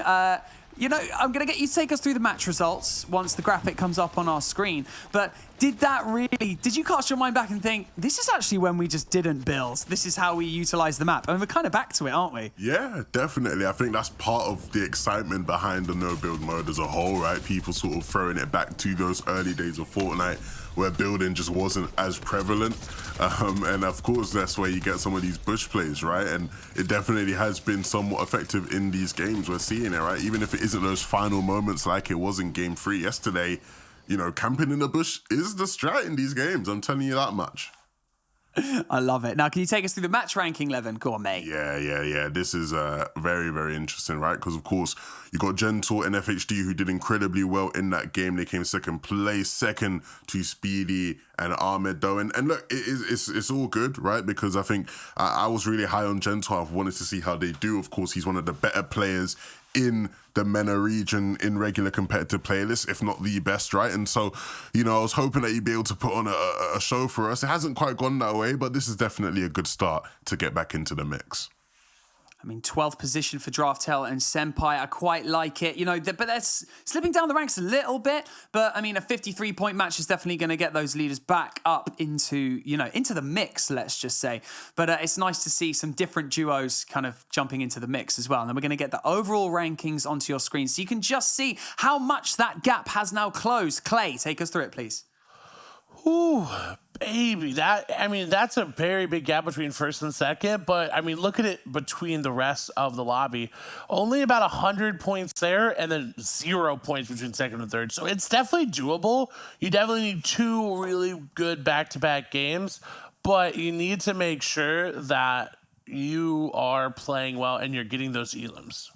you know, I'm going to get you to take us through the match results once the graphic comes up on our screen. But did you cast your mind back and think, this is actually when we just didn't build? This is how we utilize the map. And we're kind of back to it, aren't we? Yeah, definitely. I think that's part of the excitement behind the no-build mode as a whole, right? People sort of throwing it back to those early days of Fortnite where building just wasn't as prevalent. And of course, that's where you get some of these bush plays, right? And it definitely has been somewhat effective in these games. We're seeing it, right? Even if it isn't those final moments like it was in Game 3 yesterday, you know, camping in the bush is the strat in these games. I'm telling you that much. I love it. Now, can you take us through the match ranking, Levin? Go on, mate. Yeah. This is very, very interesting, right? Because, of course, you got Gentle and FHD who did incredibly well in that game. They came second place, second to Speedy and Ahmed, though. And look, it's all good, right? Because I think I was really high on Gentle. I wanted to see how they do. Of course, he's one of the better players in the MENA region in regular competitive playlists, if not the best, right? And so, you know, I was hoping that you'd be able to put on a show for us. It hasn't quite gone that way, but this is definitely a good start to get back into the mix. I mean, 12th position for Draftel and Senpai. I quite like it. You know, but they're slipping down the ranks a little bit. But, I mean, a 53-point match is definitely going to get those leaders back up into the mix, let's just say. But it's nice to see some different duos kind of jumping into the mix as well. And then we're going to get the overall rankings onto your screen so you can just see how much that gap has now closed. Clay, take us through it, please. Ooh, baby, that's a very big gap between first and second, but I mean, look at it between the rest of the lobby. Only about 100 points there and then 0 points between second and third. So it's definitely doable. You definitely need 2 really good back-to-back games, but you need to make sure that you are playing well and you're getting those elims.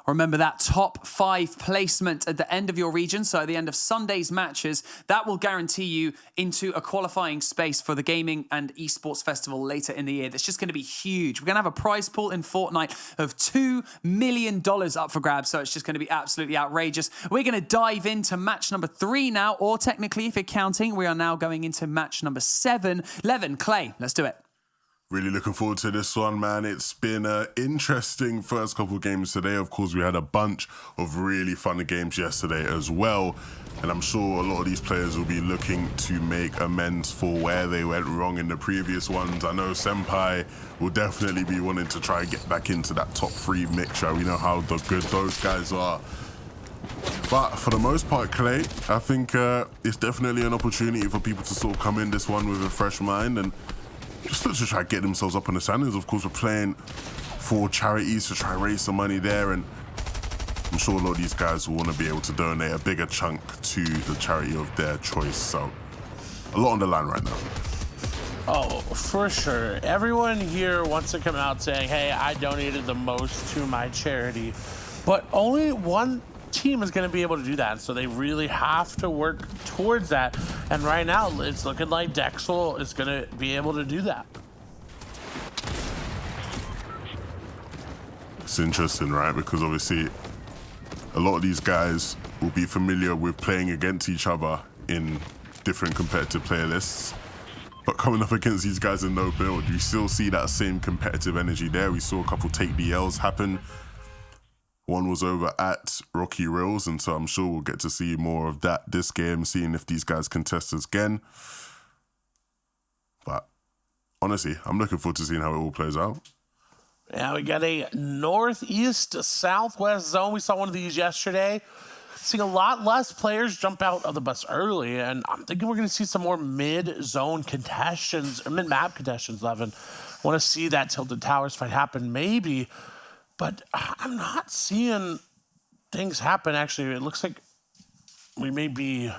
Remember that top 5 placement at the end of your region, so at the end of Sunday's matches, that will guarantee you into a qualifying space for the Gaming and Esports Festival later in the year. That's just going to be huge. We're going to have a prize pool in Fortnite of $2 million up for grabs, so it's just going to be absolutely outrageous. We're going to dive into match number 3 now, or technically, if you're counting, we are now going into match number 7. Levin, Clay, let's do it. Really looking forward to this one, man. It's been an interesting first couple of games today. Of course, we had a bunch of really fun games yesterday as well. And I'm sure a lot of these players will be looking to make amends for where they went wrong in the previous ones. I know Senpai will definitely be wanting to try and get back into that top 3 mixture. We know how good those guys are. But for the most part, Clay, I think it's definitely an opportunity for people to sort of come in this one with a fresh mind and just look to try to get themselves up on the standings. Of course, we're playing for charities to try and raise some money there, and I'm sure a lot of these guys will want to be able to donate a bigger chunk to the charity of their choice. So, a lot on the line right now. Oh, for sure. Everyone here wants to come out saying, hey, I donated the most to my charity, but only one team is going to be able to do that, so they really have to work towards that. And right now it's looking like Dexel is going to be able to do that. It's interesting, right? Because obviously a lot of these guys will be familiar with playing against each other in different competitive playlists, but coming up against these guys in no build, you still see that same competitive energy there. We saw a couple take DLs happen. One was over at Rocky Rills, and so I'm sure we'll get to see more of that this game, seeing if these guys can test us again. But honestly, I'm looking forward to seeing how it all plays out. Yeah, we got a northeast to southwest zone. We saw one of these yesterday. Seeing a lot less players jump out of the bus early, and I'm thinking we're going to see some more mid-zone contests, or mid-map contests, Levin. I want to see that Tilted Towers fight happen, maybe, but I'm not seeing things happen, actually. It looks like we may be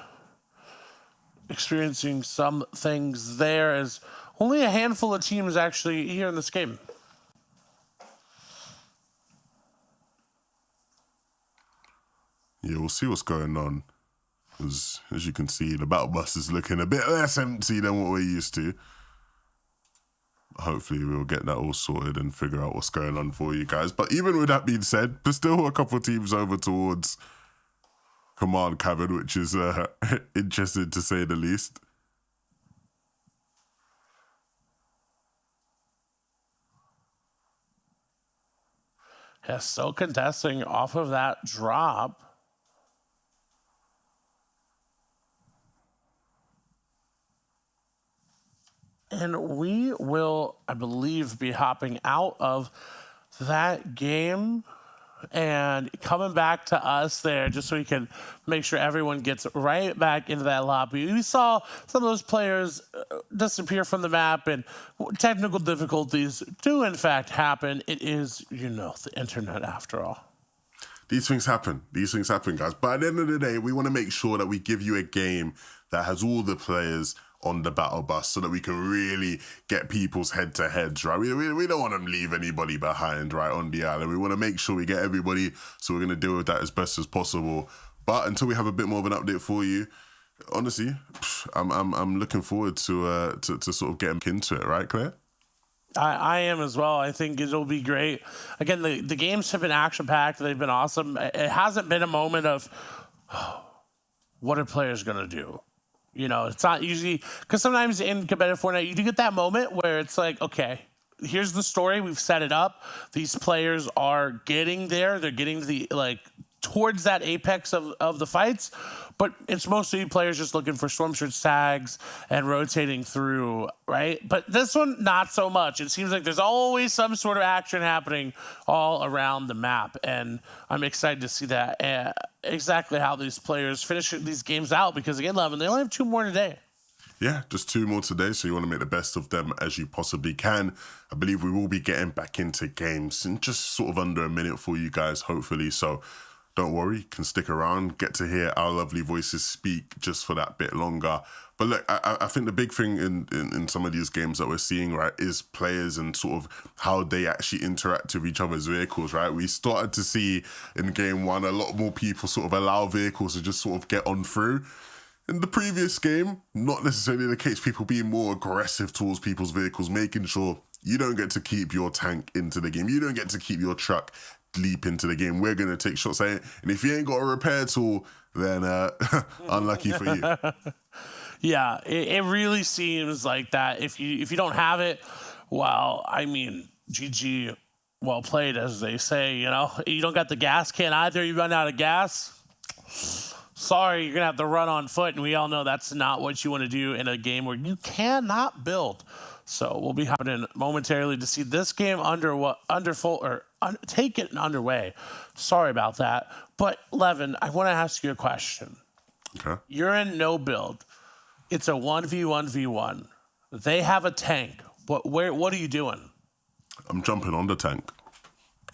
experiencing some things there, as only a handful of teams actually here in this game. Yeah, we'll see what's going on. As you can see, the battle bus is looking a bit less empty than what we're used to. Hopefully we'll get that all sorted and figure out what's going on for you guys. But even with that being said, there's still a couple of teams over towards Command Cavern, which is interesting to say the least. Yeah, still contesting off of that drop. And we will, I believe, be hopping out of that game and coming back to us there just so we can make sure everyone gets right back into that lobby. We saw some of those players disappear from the map, and technical difficulties do, in fact, happen. It is, the internet after all. These things happen. These things happen, guys. But at the end of the day, we want to make sure that we give you a game that has all the players on the battle bus so that we can really get people's head-to-heads, right? We don't want to leave anybody behind, right, on the island. We want to make sure we get everybody, so we're going to deal with that as best as possible. But until we have a bit more of an update for you, honestly, I'm looking forward to sort of getting into it, right, Claire? I am as well. I think it'll be great. Again, the games have been action-packed. They've been awesome. It hasn't been a moment of, what are players going to do? It's not usually, because sometimes in competitive Fortnite, you do get that moment where it's like, okay, here's the story. We've set it up. These players are getting there. They're getting to towards that apex of the fights. But it's mostly players just looking for Storm Surge tags and rotating through, right? But this one, not so much. It seems like there's always some sort of action happening all around the map. And I'm excited to see that, exactly how these players finish these games out. Because again, Levin, they only have 2 more today. Yeah, just 2 more today, so you want to make the best of them as you possibly can. I believe we will be getting back into games in just sort of under a minute for you guys, hopefully. So don't worry, you can stick around, get to hear our lovely voices speak just for that bit longer. But look, I think the big thing in some of these games that we're seeing, right, is players and sort of how they actually interact with each other's vehicles, right? We started to see in game 1 a lot more people sort of allow vehicles to just sort of get on through. In the previous game, not necessarily the case, people being more aggressive towards people's vehicles, making sure you don't get to keep your tank into the game. You don't get to keep your truck leap into the game. We're going to take shots at it. And if you ain't got a repair tool, then unlucky for you. Yeah, it really seems like that. If you don't have it, well, I mean, GG, well played, as they say. You don't got the gas can either. You run out of gas, sorry, you're going to have to run on foot. And we all know that's not what you want to do in a game where you cannot build. So we'll be happening momentarily to see this game take it underway. Sorry about that. But Levin, I want to ask you a question. Okay. You're in no build. It's a 1v1v1. They have a tank. What are you doing? I'm jumping on the tank.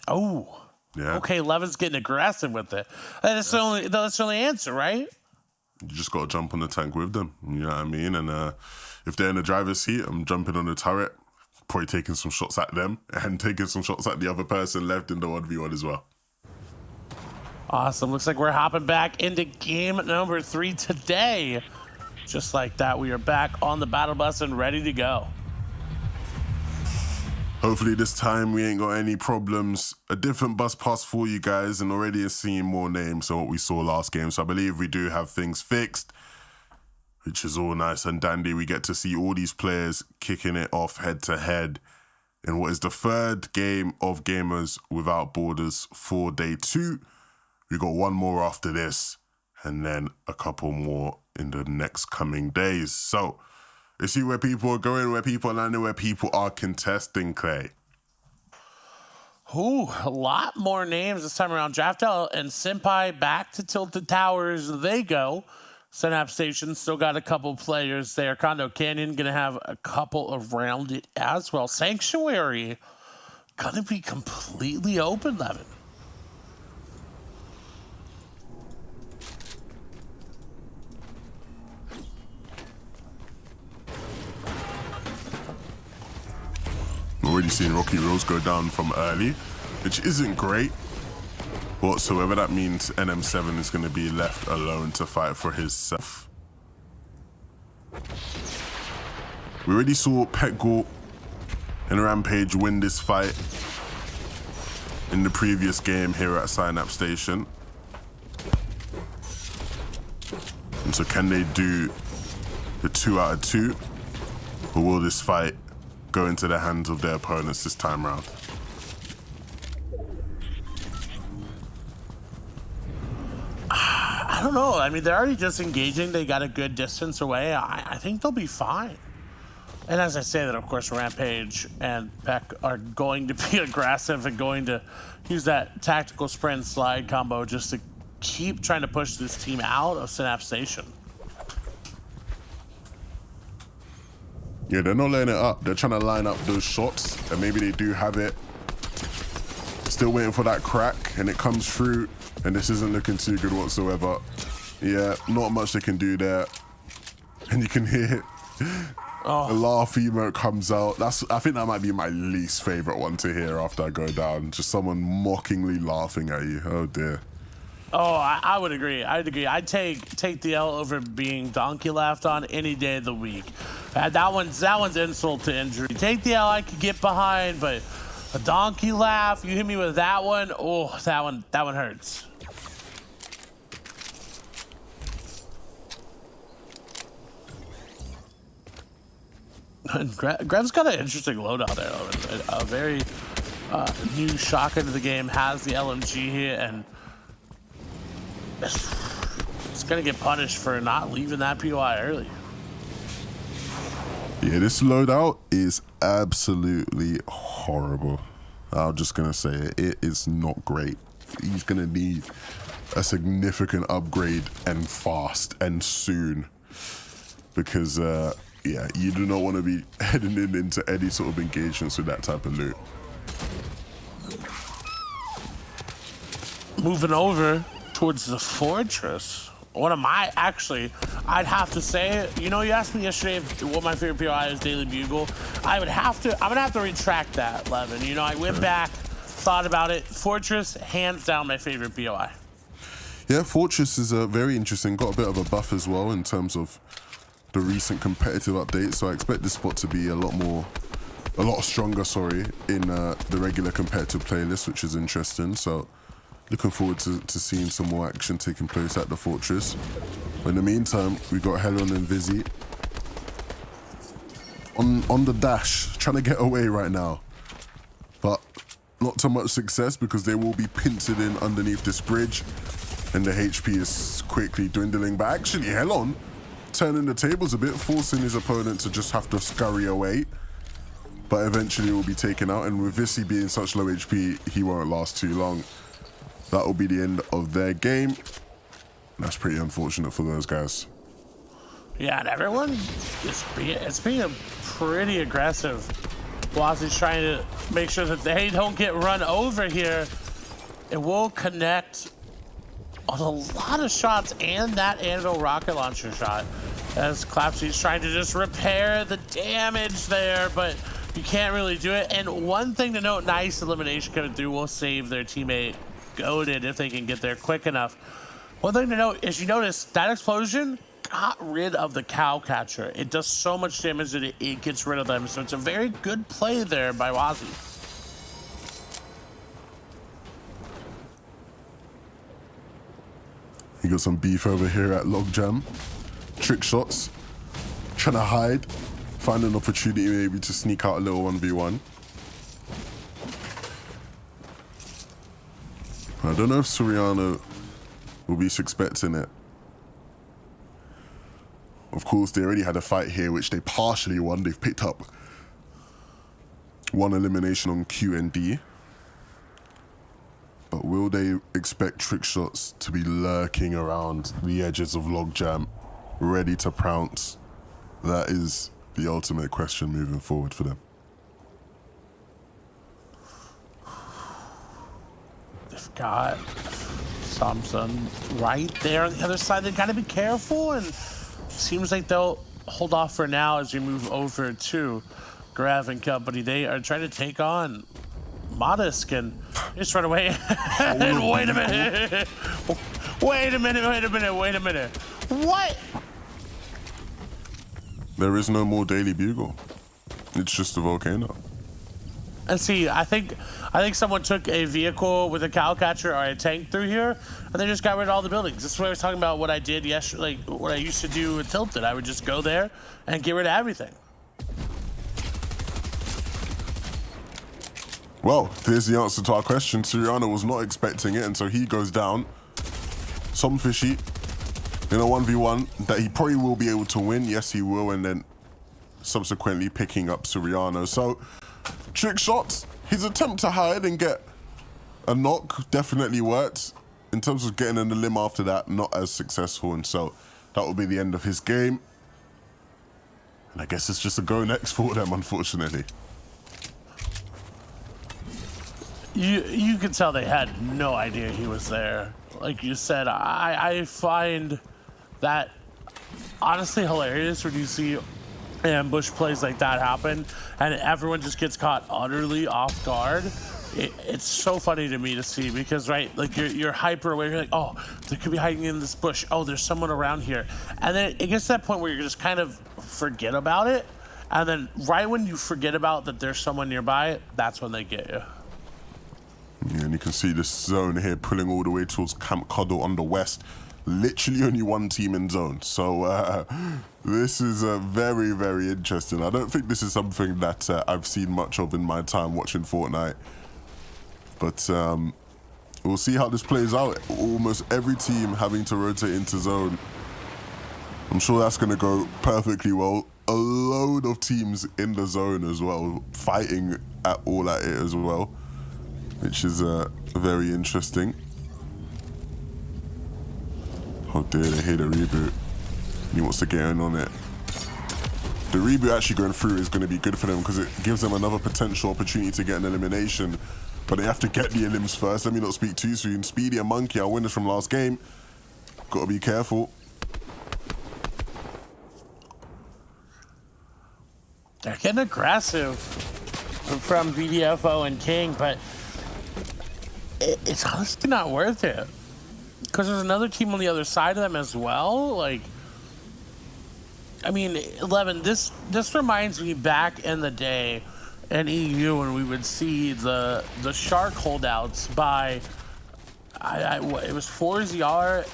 Oh. Yeah. Okay, Levin's getting aggressive with it. That's the only answer, right? You just got to jump on the tank with them. You know what I mean? And if they're in the driver's seat, I'm jumping on the turret, probably taking some shots at them and taking some shots at the other person left in the 1v1 as well. Awesome. Looks like we're hopping back into game number 3 today. Just like that, we are back on the battle bus and ready to go. Hopefully this time we ain't got any problems. A different bus pass for you guys, and already seeing more names than what we saw last game. So I believe we do have things fixed, which is all nice and dandy. We get to see all these players kicking it off head to head in what is the 3rd game of Gamers Without Borders for Day 2. We got 1 more after this, and then a couple more in the next coming days. So let's see where people are going, where people are landing, where people are contesting, Clay. Ooh, a lot more names this time around. Draftel and Senpai back to Tilted Towers. They go. Synapse Station still got a couple players there. Condo Canyon going to have a couple around it as well. Sanctuary going to be completely open, Levin. Already seen Rocky Rose go down from early, which isn't great whatsoever. That means NM7 is going to be left alone to fight for himself. We already saw Petgul and Rampage win this fight in the previous game here at Synapse Station. And so can they do the 2 out of 2? Or will this fight go into the hands of their opponents this time around? I don't know. I mean, they're already disengaging. They got a good distance away. I think they'll be fine. And as I say that, of course, Rampage and Peck are going to be aggressive and going to use that tactical sprint slide combo just to keep trying to push this team out of Synapse Station. Yeah, they're not letting it up. They're trying to line up those shots, and maybe they do have it. Still waiting for that crack, and it comes through, and this isn't looking too good whatsoever. Yeah, not much they can do there. And you can hear it. Oh. The laugh emote comes out. I think that might be my least favorite one to hear after I go down. Just someone mockingly laughing at you. Oh dear. Oh, I would agree. I'd take the L over being donkey laughed on any day of the week. That one's insult to injury. Take the L, I could get behind, but a donkey laugh, you hit me with that one. Oh, that one hurts. Grev's got an interesting loadout there. A very new shock into the game, has the LMG here, and it's gonna get punished for not leaving that POI early. Yeah, this loadout is absolutely horrible. I'm just gonna say it. It is not great. He's gonna need a significant upgrade and fast and soon, because yeah, you do not want to be heading into any sort of engagements with that type of loot. Moving over towards the fortress. One of my, I'd have to say, you know, you asked me yesterday what my favorite POI is, Daily Bugle. I'm gonna have to retract that, Levin. You know, I went back, thought about it. Fortress, hands down, my favorite POI. Yeah, Fortress is very interesting. Got a bit of a buff as well in terms of the recent competitive updates. So I expect this spot to be a lot stronger, in the regular competitive playlist, which is interesting. So looking forward to seeing some more action taking place at the Fortress. But in the meantime, we got Helen and Vizzy on the dash, trying to get away right now. But not so much success, because they will be pincered in underneath this bridge, and the HP is quickly dwindling. But actually, Helon turning the tables a bit, forcing his opponent to just have to scurry away. But eventually will be taken out, and with Vizzy being such low HP, he won't last too long. That will be the end of their game. That's pretty unfortunate for those guys. Yeah, and everyone is being pretty aggressive. Wazi's trying to make sure that they don't get run over here. It will connect on a lot of shots, and that Anvil rocket launcher shot, as Clapsy's trying to just repair the damage there, but you can't really do it. And one thing to note, nice elimination coming through will save their teammate Goaded if they can get there quick enough. One thing to note is, you notice that explosion got rid of the cow catcher. It does so much damage that it gets rid of them. So it's a very good play there by Wazi. You got some beef over here at Logjam. Trick shots. Trying to hide. Find an opportunity maybe to sneak out a little 1v1. I don't know if Soriano will be expecting it. Of course, they already had a fight here, which they partially won. They've picked up one elimination on Q and D. But will they expect trick shots to be lurking around the edges of logjam, ready to pounce? That is the ultimate question moving forward for them. They've got Samson right there on the other side. They got to be careful, and seems like they'll hold off for now as we move over to Grav and company. They are trying to take on Modest, and just run away. And wait a minute. Wait a minute. What? There is no more Daily Bugle. It's just a volcano. And see, I think someone took a vehicle with a cow catcher or a tank through here, and they just got rid of all the buildings. This is what I was talking about. What I did yesterday, like what I used to do with Tilted. I would just go there and get rid of everything. Well, there's the answer to our question. Siriano was not expecting it, and so he goes down. Some fishy in a 1v1 that he probably will be able to win. Yes, he will, and then subsequently picking up Siriano. So, trick shots. His attempt to hide and get a knock definitely worked. In terms of getting in the limb after that, not as successful, and so that will be the end of his game. And I guess it's just a go next for them, unfortunately. You can tell they had no idea he was there. Like you said, I find that honestly hilarious when you see ambush plays like that happen and everyone just gets caught utterly off guard. It's so funny to me to see because, right, like you're hyper aware. You're like, oh, they could be hiding in this bush. Oh, there's someone around here. And then it gets to that point where you just kind of forget about it. And then right when you forget about that there's someone nearby, that's when they get you. Yeah, and you can see this zone here pulling all the way towards Camp Cuddle on the west. Literally only one team in zone. So this is very, very interesting. I don't think this is something that I've seen much of in my time watching Fortnite. But we'll see how this plays out. Almost every team having to rotate into zone. I'm sure that's going to go perfectly well. A load of teams in the zone as well, fighting at all at it as well, which is very interesting. Oh dear, they hit a reboot. He wants to get in on it. The reboot actually going through is going to be good for them because it gives them another potential opportunity to get an elimination. But they have to get the elims first. Let me not speak too soon. Speedy and Monkey, our winners from last game. Got to be careful. They're getting aggressive from BDFO and King, but it's honestly not worth it. Because there's another team on the other side of them as well. Like, I mean, 11, this reminds me back in the day in EU when we would see the Shark holdouts by, it was 4ZR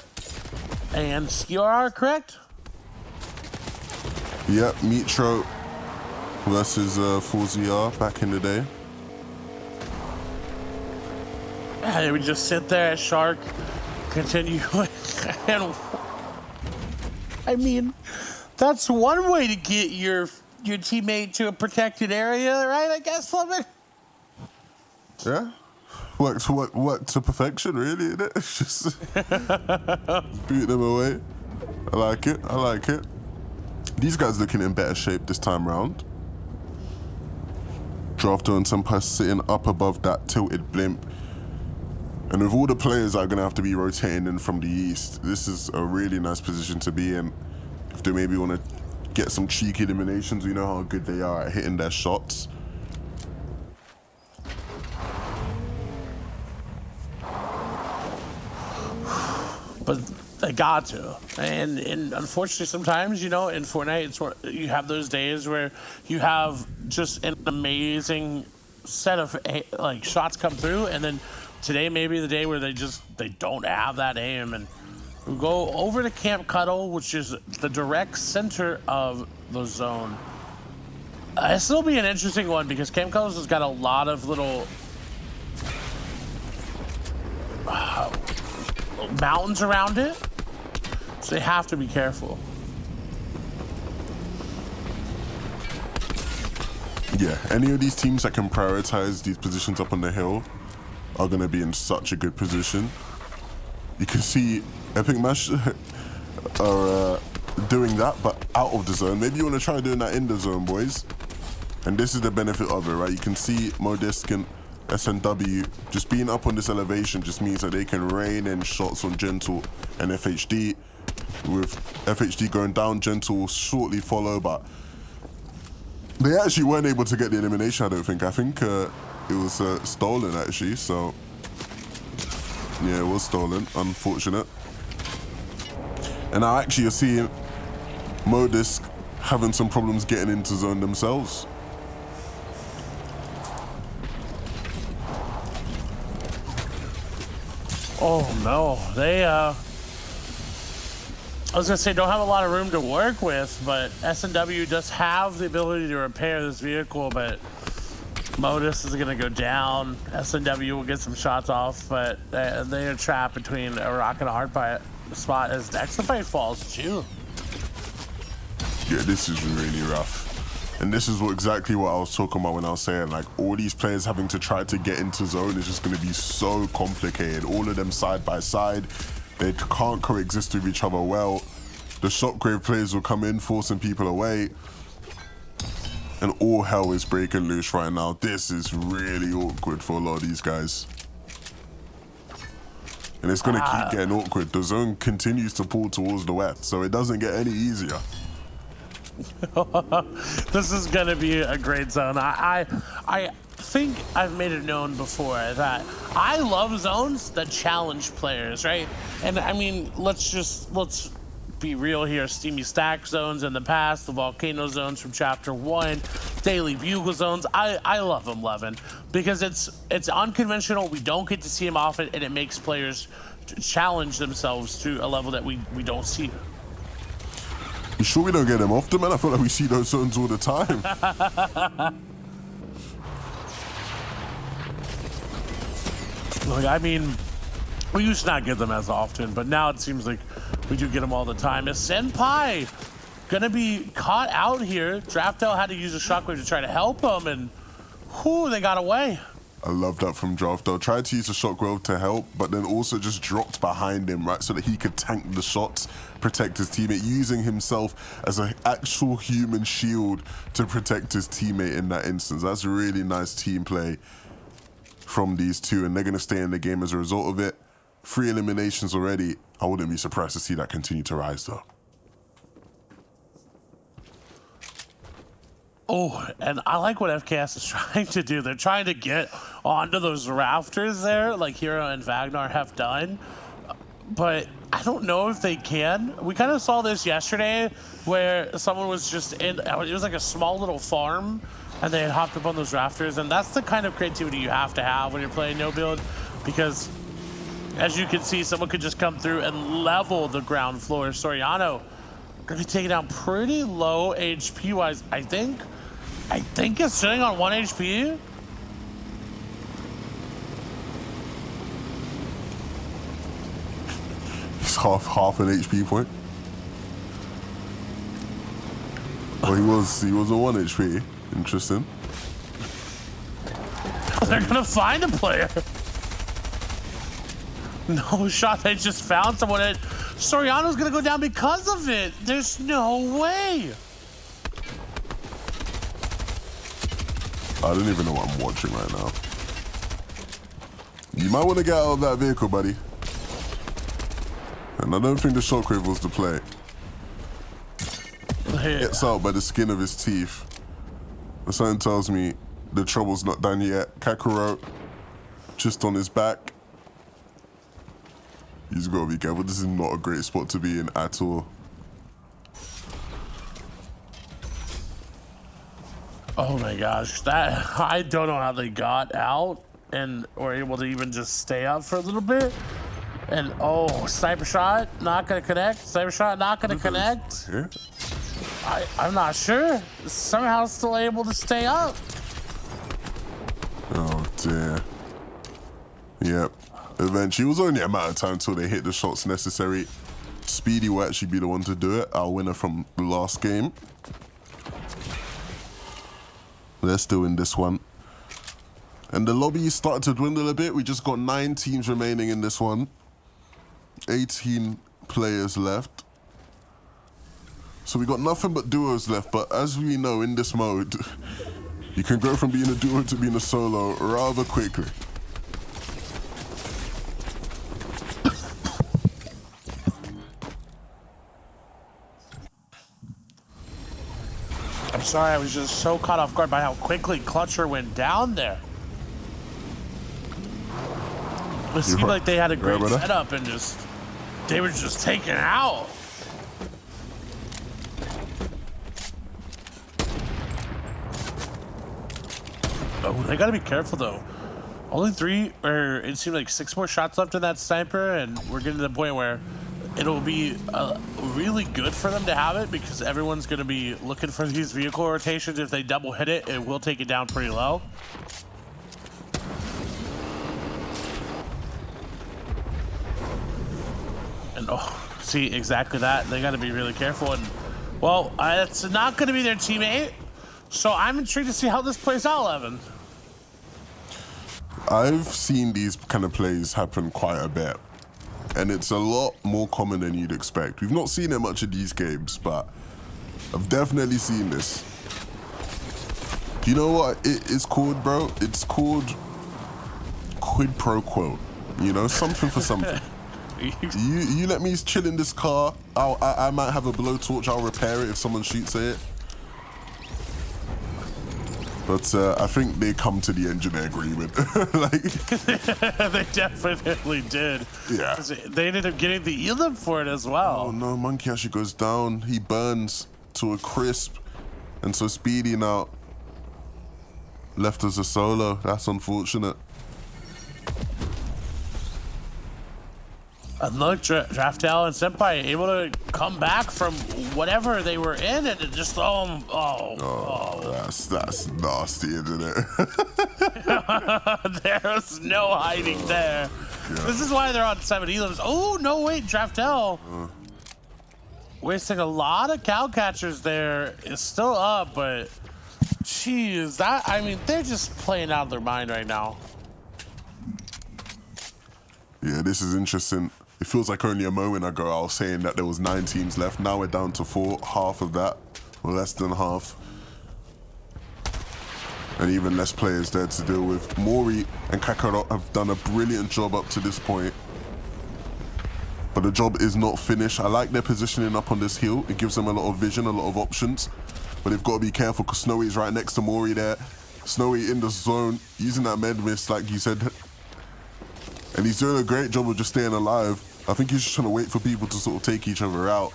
and CR, correct? Yep, Mitro versus 4ZR back in the day. Yeah, they would just sit there at Shark, continue, and I mean, that's one way to get your teammate to a protected area, right? I guess, Lemon? Yeah. Work to perfection, really, isn't it? It's just beat them away. I like it. These guys looking in better shape this time round. Drafter and Senpai sitting up above that tilted blimp. And with all the players that are going to have to be rotating in from the east, this is a really nice position to be in. If they maybe want to get some cheeky eliminations, we know how good they are at hitting their shots. But they got to. And unfortunately, sometimes, you know, in Fortnite, you have those days where you have just an amazing set of like shots come through, and then today may be the day where they don't have that aim. And we go over to Camp Cuddle, which is the direct center of the zone. This will be an interesting one because Camp Cuddle has got a lot of little mountains around it, so they have to be careful. Yeah, any of these teams that can prioritize these positions up on the hill are going to be in such a good position. You can see Epic Mash are doing that, but out of the zone. Maybe you want to try doing that in the zone, boys. And this is the benefit of it, right? You can see Modest and SNW just being up on this elevation just means that they can rain in shots on Gentle and FHD. With FHD going down, Gentle will shortly follow, but they actually weren't able to get the elimination, I don't think. I think it was stolen, actually, so yeah, it was stolen. Unfortunate. And now actually you're seeing Modest having some problems getting into zone themselves. Oh no, they I was gonna say don't have a lot of room to work with, but S&W does have the ability to repair this vehicle, but Modus is gonna go down. S&W will get some shots off, but they are trapped between a rock and a hard spot as Exafite falls too. Yeah, this is really rough. And this is exactly what I was talking about when I was saying, like, all these players having to try to get into zone is just going to be so complicated. All of them side by side, they can't coexist with each other well. The Shockwave players will come in, forcing people away. And all hell is breaking loose right now. This is really awkward for a lot of these guys. And it's going to keep getting awkward. The zone continues to pull towards the west, so it doesn't get any easier. This is gonna be a great zone. I think I've made it known before that I love zones that challenge players, right? And I mean, let's be real here. Steamy Stack zones in the past, the Volcano zones from Chapter 1, Daily Bugle zones. I love them, Levin, because it's unconventional. We don't get to see them often, and it makes players challenge themselves to a level that we don't see. You sure we don't get them often, man? I feel like we see those zones all the time. Look, I mean, we used to not get them as often, but now it seems like we do get them all the time. Is Senpai gonna be caught out here? Draftel had to use a shockwave to try to help him, and whoo, they got away. I love that from Draftel. Tried to use a shockwave to help, but then also just dropped behind him, right, so that he could tank the shots, protect his teammate, using himself as an actual human shield to protect his teammate in that instance. That's a really nice team play from these two, and they're going to stay in the game as a result of it. 3 eliminations already. I wouldn't be surprised to see that continue to rise, though. Oh, and I like what FKS is trying to do. They're trying to get onto those rafters there, like Hero and Vagnar have done. But I don't know if they can. We kind of saw this yesterday where someone was just in, it was like a small little farm, and they had hopped up on those rafters. And that's the kind of creativity you have to have when you're playing no build, because as you can see, someone could just come through and level the ground floor. Soriano gonna be taken down pretty low HP wise, I think it's sitting on 1 HP. He's half an HP point. Well, he was a 1 HP. Interesting. They're gonna find a player. No shot, they just found someone. Soriano's gonna go down because of it. There's no way. I don't even know what I'm watching right now. You might want to get out of that vehicle, buddy. And I don't think the shockwave was the play. Gets out by the skin of his teeth. But something tells me the trouble's not done yet. Kakuro, just on his back. He's got to be careful. This is not a great spot to be in at all. Oh my gosh, that I don't know how they got out and were able to even just stay up for a little bit. And oh, sniper shot not gonna connect. Sniper shot not gonna connect. Yeah. I'm not sure. Somehow still able to stay up. Oh dear. Yep. Eventually, it was only a matter of time until they hit the shots necessary. Speedy will actually be the one to do it. Our winner from the last game. They're still in this one. And the lobby started to dwindle a bit. We just got 9 teams remaining in this one. 18 players left. So we got nothing but duos left, but as we know in this mode, you can go from being a duo to being a solo rather quickly. I'm sorry, I was just so caught off guard by how quickly Clutcher went down there. It seemed like they had a great setup and they were just taken out. Oh, they gotta be careful though. Only 3, or it seemed like 6 more shots left in that sniper, and we're getting to the point where it'll be really good for them to have it because everyone's gonna be looking for these vehicle rotations. If they double hit it, it will take it down pretty low. And oh, see, exactly that. They gotta be really careful. And well, it's not gonna be their teammate. So I'm intrigued to see how this plays out, Evan. I've seen these kind of plays happen quite a bit, and it's a lot more common than you'd expect. We've not seen it much in these games, but I've definitely seen this. Do you know what it's called, bro? It's called quid pro quo. You know, something for something. You let me chill in this car. I might have a blowtorch. I'll repair it if someone shoots at it. But I think they come to the engineer agreement. Like, they definitely did. Yeah. They ended up getting the elim for it as well. Oh no, Monkey actually goes down. He burns to a crisp. And so Speedy now left as a solo. That's unfortunate. And look, Draftel and Senpai able to come back from whatever they were in and just throw them. That's nasty, isn't it? There's no hiding there. Yeah. This is why they're on 7 elims. Oh, no, wait, Draftel. Wasting a lot of cow catchers there. It's still up, but jeez, I mean, they're just playing out of their mind right now. Yeah, this is interesting. It feels like only a moment ago I was saying that there was 9 teams left. Now we're down to 4, half of that, or less than half. And even less players there to deal with. Mori and Kakarot have done a brilliant job up to this point. But the job is not finished. I like their positioning up on this hill. It gives them a lot of vision, a lot of options. But they've got to be careful because Snowy's right next to Mori there. Snowy in the zone, using that med mist like you said. And he's doing a great job of just staying alive. I think he's just trying to wait for people to sort of take each other out.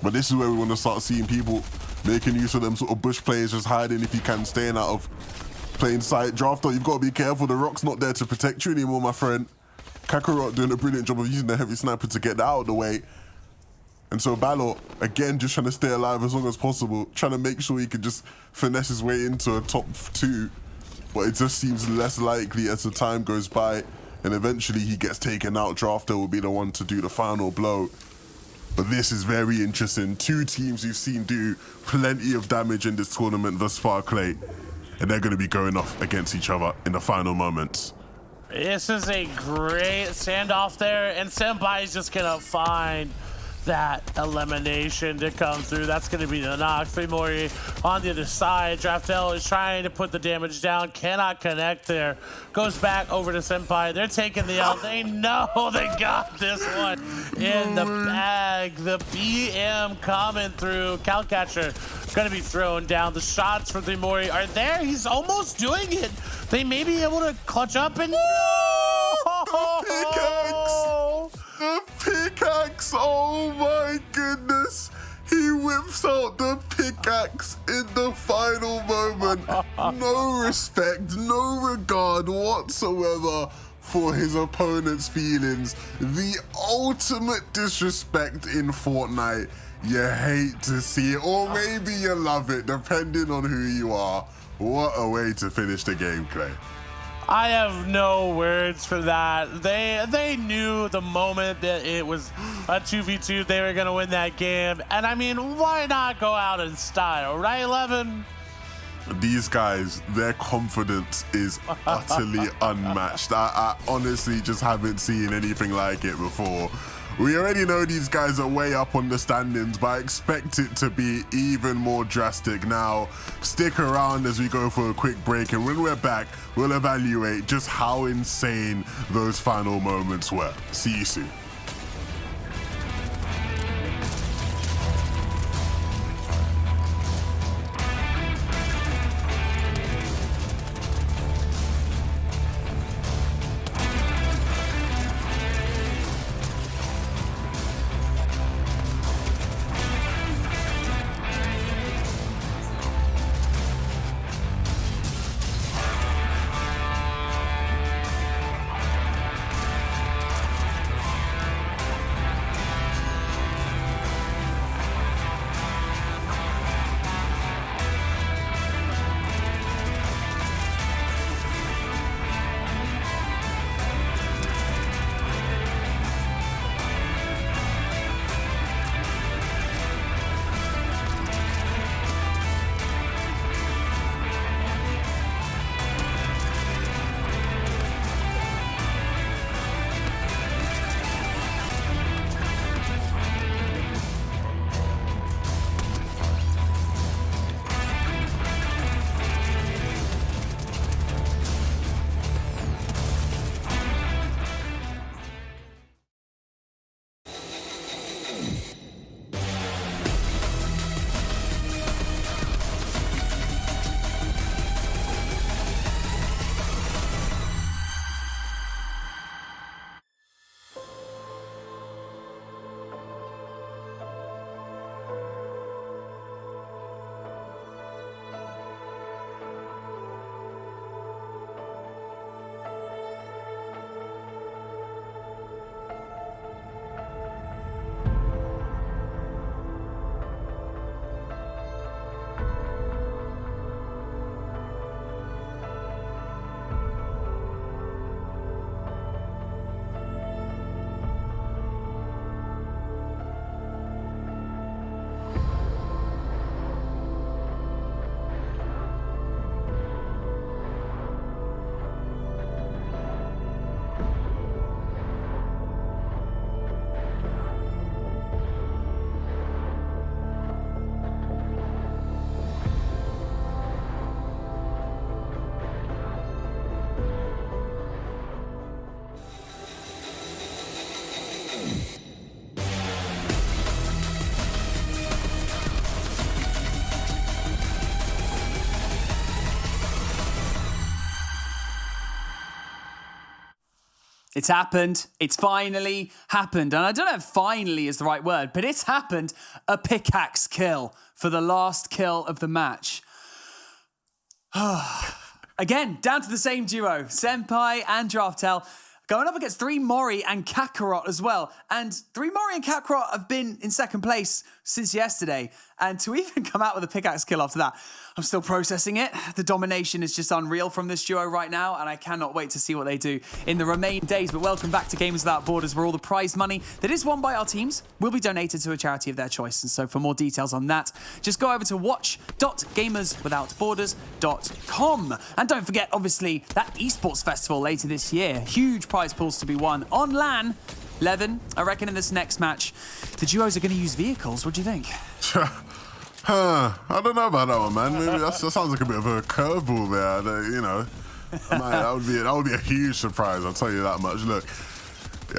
But this is where we want to start seeing people making use of them sort of bush players, just hiding if you can, staying out of plain sight. Drafter, you've got to be careful. The rock's not there to protect you anymore, my friend. Kakarot doing a brilliant job of using the heavy sniper to get that out of the way. And so Balor, again, just trying to stay alive as long as possible, trying to make sure he can just finesse his way into a top 2. But it just seems less likely as the time goes by. And eventually he gets taken out. Drafter will be the one to do the final blow. But this is very interesting. 2 teams you've seen do plenty of damage in this tournament thus far, Clay. And they're going to be going off against each other in the final moments. This is a great standoff there. And Senpai is just going to find that elimination to come through. That's going to be the knock. Mori on the other side. Draftel is trying to put the damage down. Cannot connect there. Goes back over to Senpai. They're taking the L. They know they got this one in the bag. The BM coming through. Cowcatcher going to be thrown down. The shots for Mori are there. He's almost doing it. They may be able to clutch up and... The pickaxe! The pickaxe! Oh my goodness! He whips out the pickaxe in the final moment. No respect, no regard whatsoever for his opponent's feelings. The ultimate disrespect in Fortnite. You hate to see it, or maybe you love it, depending on who you are. What a way to finish the game, Clay. I have no words for that. They knew the moment that it was a 2v2, they were going to win that game. And I mean, why not go out in style, right, Eleven? These guys, their confidence is utterly unmatched. I honestly just haven't seen anything like it before. We already know these guys are way up on the standings, but I expect it to be even more drastic now. Stick around as we go for a quick break, and when we're back, we'll evaluate just how insane those final moments were. See you soon. It's happened. It's finally happened. And I don't know if finally is the right word, but it's happened. A pickaxe kill for the last kill of the match. Again, down to the same duo, Senpai and Draftel, going up against 3 Mori and Kakarot as well. And 3 Mori and Kakarot have been in second place since yesterday. And to even come out with a pickaxe kill after that, I'm still processing it. The domination is just unreal from this duo right now, and I cannot wait to see what they do in the remaining days. But welcome back to Gamers Without Borders, where all the prize money that is won by our teams will be donated to a charity of their choice. And so for more details on that, just go over to watch.gamerswithoutborders.com. And don't forget, obviously, that esports festival later this year. Huge prize pools to be won on LAN. Levin, I reckon in this next match, the duos are going to use vehicles. What do you think? I don't know about that one, man. Maybe that sounds like a bit of a curveball there. You know, that would be a huge surprise. I'll tell you that much. Look,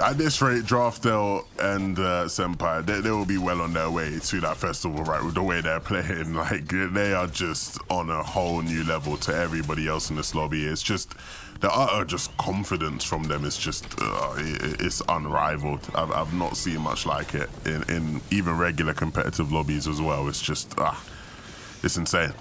at this rate, Draftel and Senpai, they will be well on their way to that festival, right? With the way they're playing, like they are just on a whole new level to everybody else in this lobby. It's just the utter just confidence from them is just it's unrivaled. I've not seen much like it in even regular competitive lobbies as well. It's just it's insane.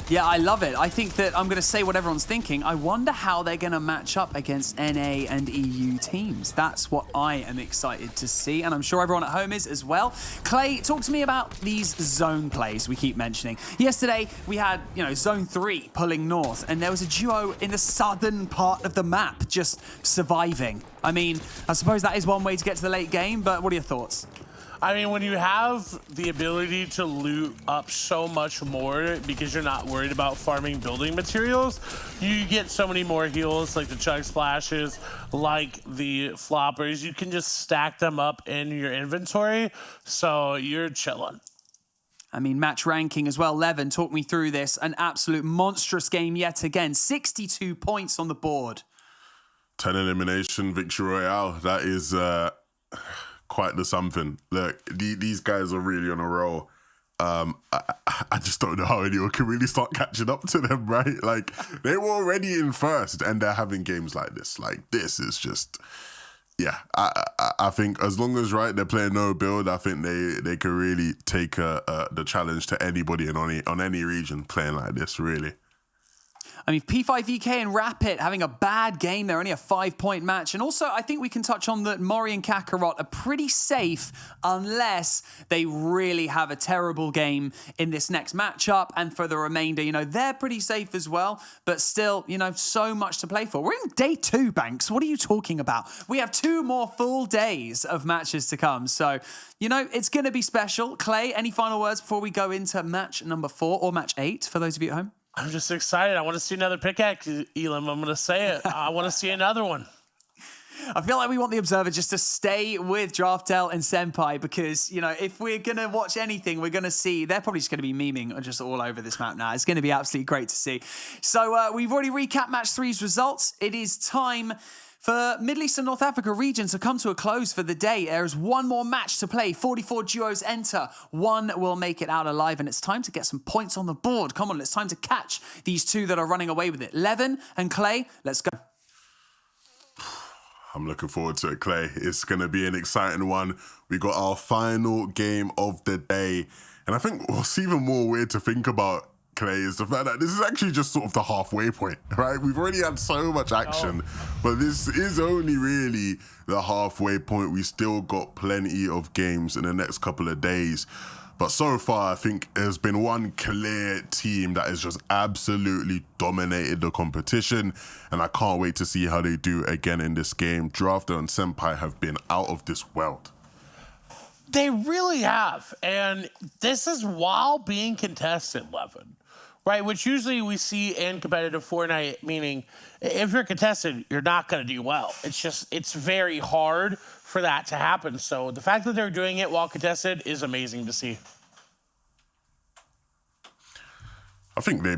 Yeah, I love it. I think that I'm going to say what everyone's thinking. I wonder how they're going to match up against NA and EU teams. That's what I am excited to see, and I'm sure everyone at home is as well. Clay, talk to me about these zone plays we keep mentioning. Yesterday, we had, Zone 3 pulling north, and there was a duo in the southern part of the map just surviving. I mean, I suppose that is one way to get to the late game, but what are your thoughts? I mean, when you have the ability to loot up so much more because you're not worried about farming building materials, you get so many more heals, like the chug splashes, like the floppers. You can just stack them up in your inventory, so you're chilling. I mean, match ranking as well. Levin, talk me through this. An absolute monstrous game yet again. 62 points on the board. 10 elimination victory royale. That is quite the something. Look, these guys are really on a roll. I just don't know how anyone can really start catching up to them, right? Like, they were already in first, and they're having games like this. Like, this is just... Yeah, I think as long as they're playing no build, I think they can really take the challenge to anybody and on any region playing like this, really. I mean, P5VK and Rapid having a bad game. They're only a 5-point match. And also, I think we can touch on that Mori and Kakarot are pretty safe unless they really have a terrible game in this next matchup. And for the remainder, they're pretty safe as well. But still, so much to play for. We're in day 2, Banks. What are you talking about? We have 2 more full days of matches to come. So, it's going to be special. Clay, any final words before we go into match number 4 or match 8 for those of you at home? I'm just excited. I want to see another pickaxe, Elam. I'm going to say it. I want to see another one. I feel like we want the observer just to stay with Draftel and Senpai because, if we're going to watch anything, we're going to see, they're probably just going to be memeing just all over this map now. It's going to be absolutely great to see. So we've already recapped Match 3's results. It is time for Middle East and North Africa region to come to a close for the day. There is one more match to play. 44 duos enter. One will make it out alive, and it's time to get some points on the board. Come on, it's time to catch these 2 that are running away with it. Levin and Clay, let's go. I'm looking forward to it, Clay. It's going to be an exciting one. We got our final game of the day. And I think what's even more weird to think about, Clay, is the fact that this is actually just sort of the halfway point, right? We've already had so much action, but this is only really the halfway point. We still got plenty of games in the next couple of days. But so far, I think there's been one clear team that has just absolutely dominated the competition, and I can't wait to see how they do again in this game. Drafter and Senpai have been out of this world. They really have, and this is while being contested, Levin. Right, which usually we see in competitive Fortnite, meaning if you're contested, you're not going to do well. It's very hard for that to happen. So the fact that they're doing it while contested is amazing to see. I think they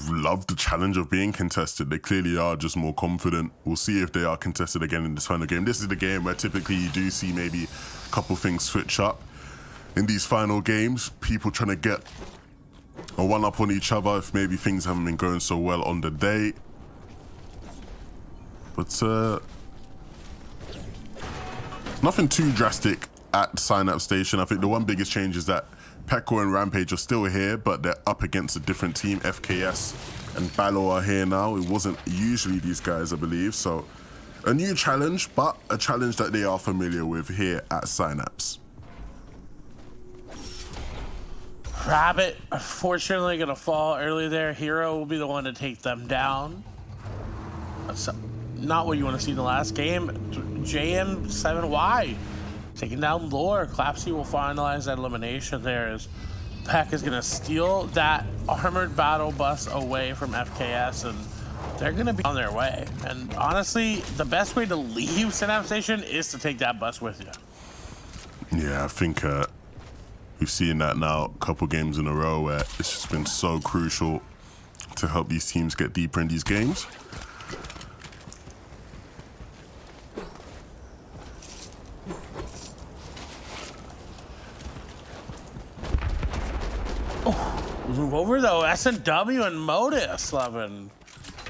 love the challenge of being contested. They clearly are just more confident. We'll see if they are contested again in this final game. This is the game where typically you do see maybe a couple things switch up. In these final games, people trying to get a one-up on each other if maybe things haven't been going so well on the day. But nothing too drastic at Synapse Station. I think the one biggest change is that Pekko and Rampage are still here, but they're up against a different team. FKS and Balor are here now. It wasn't usually these guys, I believe. So a new challenge, but a challenge that they are familiar with here at Synapse. Rabbit, unfortunately, going to fall early there. Hero will be the one to take them down. That's not what you want to see in the last game. JM7Y taking down Lore. Clapsy will finalize that elimination there as Peck is going to steal that armored battle bus away from FKS, and they're going to be on their way. And honestly, the best way to leave Synapse Station is to take that bus with you. Yeah, I think we've seen that now a couple games in a row where it's just been so crucial to help these teams get deeper in these games. Move over though, S&W and Modus, Levin.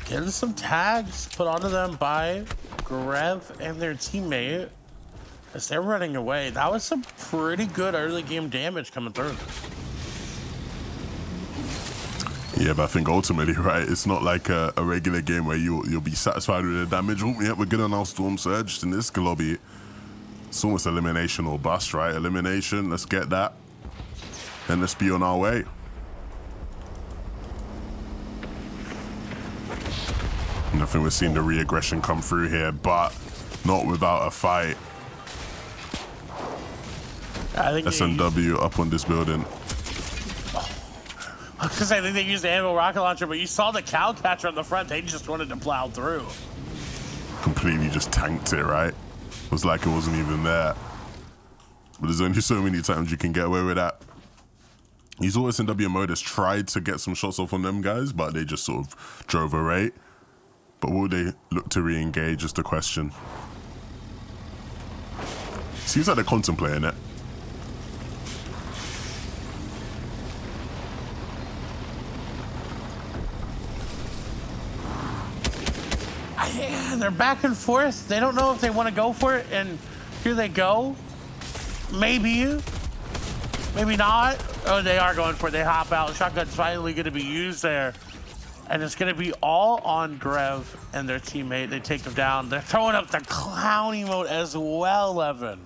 Getting some tags put onto them by Grev and their teammate as they're running away. That was some pretty good early game damage coming through. Yeah, but I think ultimately, right, it's not like a regular game where you'll be satisfied with the damage. Oh, yeah, we're good on our Storm Surge in this lobby. It's almost elimination or bust, right? Elimination, let's get that. And let's be on our way. And I think we're seeing the re-aggression come through here, but not without a fight. I think SNW up on this building. Because I think they used the anvil rocket launcher, but you saw the cow catcher on the front. They just wanted to plow through. Completely just tanked it, right? It was like it wasn't even there. But there's only so many times you can get away with that. You saw SNW Modus tried to get some shots off on them guys, but they just sort of drove a rate. But will they look to re-engage is the question. Seems like they're contemplating it. Yeah, they're back and forth. They don't know if they want to go for it, and here they go. Maybe. Maybe not. Oh, they are going for it. They hop out. Shotgun's finally going to be used there. And it's going to be all on Grev and their teammate. They take them down. They're throwing up the clown emote as well, Evan.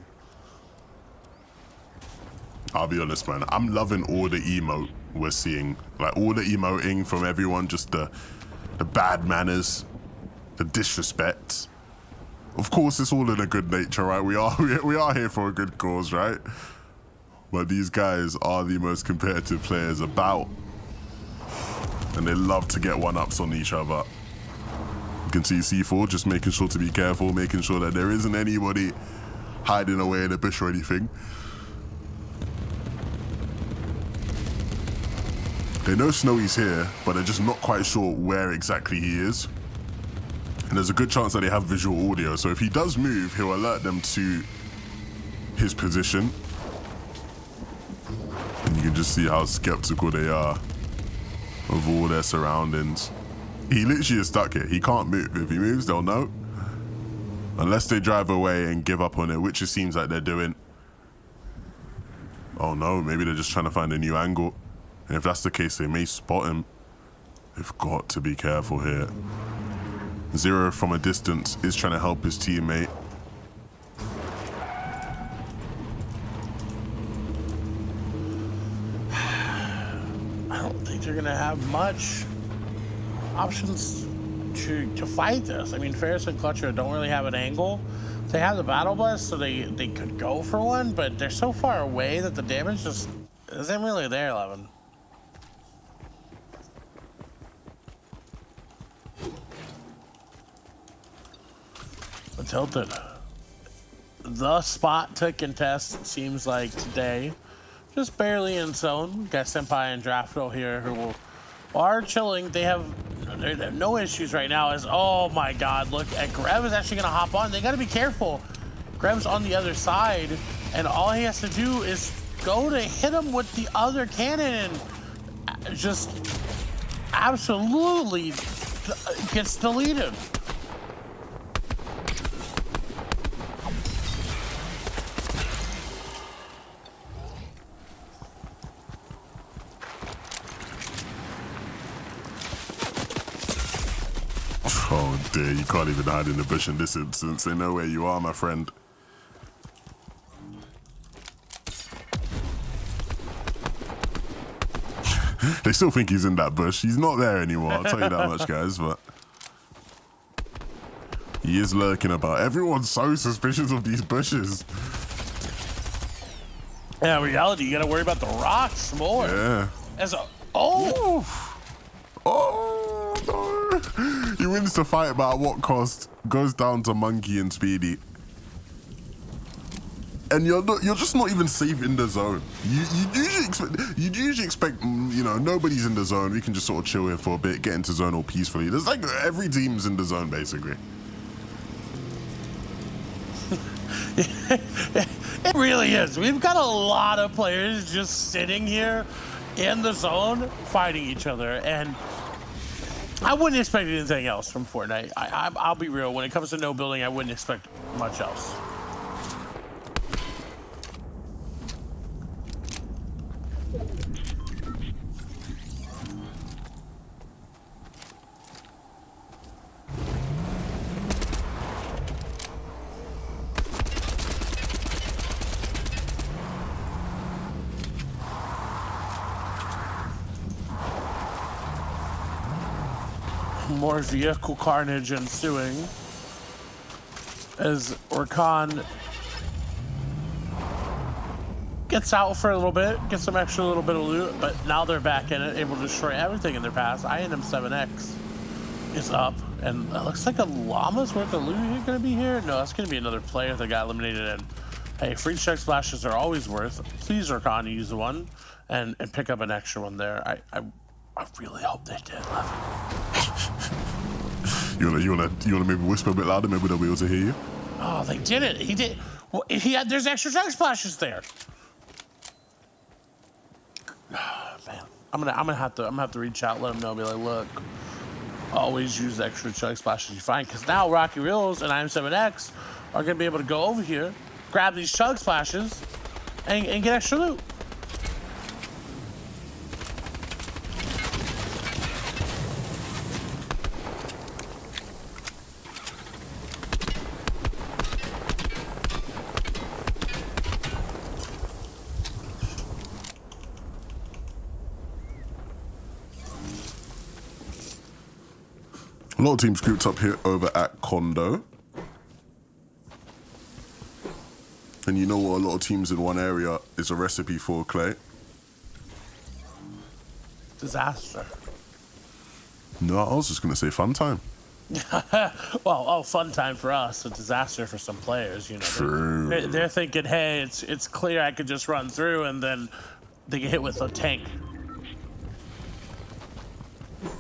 I'll be honest, man. I'm loving all the emote we're seeing. Like, all the emoting from everyone. Just the bad manners. The disrespect. Of course, it's all in a good nature, right? We are here for a good cause, right? But these guys are the most competitive players about. And they love to get one-ups on each other. You can see C4 just making sure to be careful, making sure that there isn't anybody hiding away in a bush or anything. They know Snowy's here, but they're just not quite sure where exactly he is. And there's a good chance that they have visual audio, so if he does move, he'll alert them to his position. And you can just see how skeptical they are of all their surroundings. He literally is stuck here. He can't move. If he moves, they'll know. Unless they drive away and give up on it, which it seems like they're doing. Oh no, maybe they're just trying to find a new angle. And if that's the case, they may spot him. They've got to be careful here. Zero from a distance is trying to help his teammate. I don't think they're gonna have much options to fight this. I mean, Ferris and Clutcher don't really have an angle. They have the battle bus, so they could go for one, but they're so far away that the damage just isn't really there, Levin. Tilted. The spot to contest seems like today. Just barely in zone. Got Senpai and Drafto here who are chilling. They have no issues right now. As oh my god, look at Grev is actually gonna hop on. They gotta be careful. Grev's on the other side, and all he has to do is go to hit him with the other cannon and just absolutely gets deleted. Oh dear, you can't even hide in the bush in this instance. They know where you are, my friend. They still think he's in that bush. He's not there anymore, I'll tell you that much, guys, but he is lurking about. Everyone's so suspicious of these bushes. Yeah, in reality, you gotta worry about the rocks more. Yeah. As a oh, oh no! He wins the fight, but at what cost? Goes down to Monkey and Speedy. And you're just not even safe in the zone. You'd usually expect, you know, nobody's in the zone. We can just sort of chill here for a bit, get into zone all peacefully. There's like every team's in the zone basically. it really is. We've got a lot of players just sitting here in the zone fighting each other, and I wouldn't expect anything else from Fortnite. I'll be real. When it comes to no building, I wouldn't expect much else. More vehicle carnage ensuing as Orkan gets out for a little bit, gets some extra little bit of loot, but now they're back in it, able to destroy everything in their path. INM7X is up, and it looks like a llama's worth of loot going to be here. No, that's going to be another player that got eliminated. And hey, free chug splashes are always worth. Please, Orkan, use one and pick up an extra one there. I really hope they did, Levin. You wanna maybe whisper a bit louder? Maybe they'll be able to hear you. Oh, they did it. He did. Well, there's extra chug splashes there. Oh, man, I'm gonna have to reach out, let them know, be like, look, always use the extra chug splashes you find, because now Rocky Reels and IM7X are gonna be able to go over here, grab these chug splashes, and get extra loot. A lot of teams grouped up here over at Condo. And you know what? A lot of teams in one area is a recipe for, Clay. Disaster. No, I was just going to say fun time. Well, fun time for us, a disaster for some players, you know. True. They're thinking, hey, it's clear I could just run through, and then they get hit with a tank.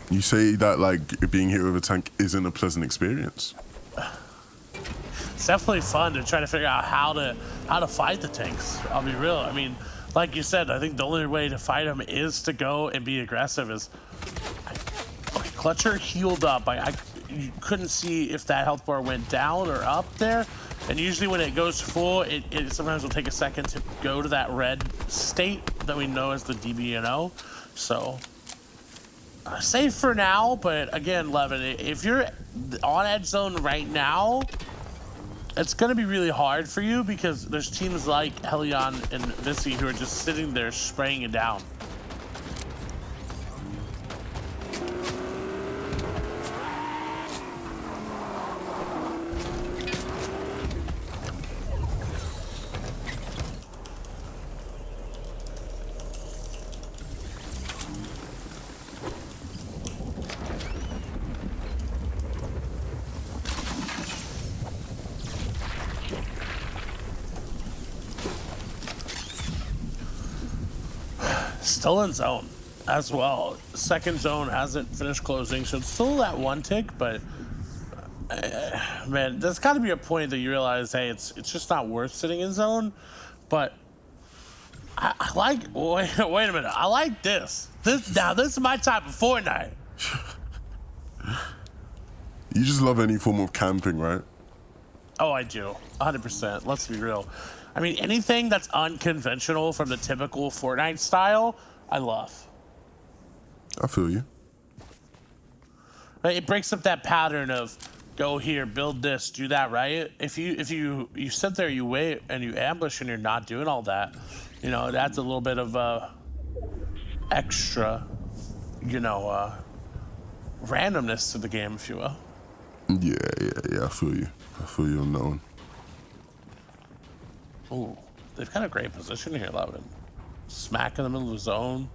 You say that like being hit with a tank isn't a pleasant experience. It's definitely fun to try to figure out how to fight the tanks. I'll be real. I mean, like you said, I think the only way to fight them is to go and be aggressive. Okay, Clutcher healed up. You couldn't see if that health bar went down or up there. And usually when it goes full, it sometimes will take a second to go to that red state that we know as the DBNO. So safe for now, but again, Levin, if you're on edge zone right now, it's going to be really hard for you because there's teams like Helion and Visi who are just sitting there spraying it down. Still in zone as well. Second zone hasn't finished closing, so it's still that one tick, but man, there's got to be a point that you realize, hey, it's just not worth sitting in zone. But I like, wait a minute, I like this. This is my type of Fortnite. You just love any form of camping, right? Oh, I do, 100%. Let's be real. I mean, anything that's unconventional from the typical Fortnite style, I love. I feel you. It breaks up that pattern of go here, build this, do that, right? If you sit there, you wait, and you ambush, and you're not doing all that, you know, that's a little bit of extra, you know, randomness to the game, if you will. Yeah. I feel you. On that one. Ooh, they've got a great position here, Levin. Smack in the middle of the zone.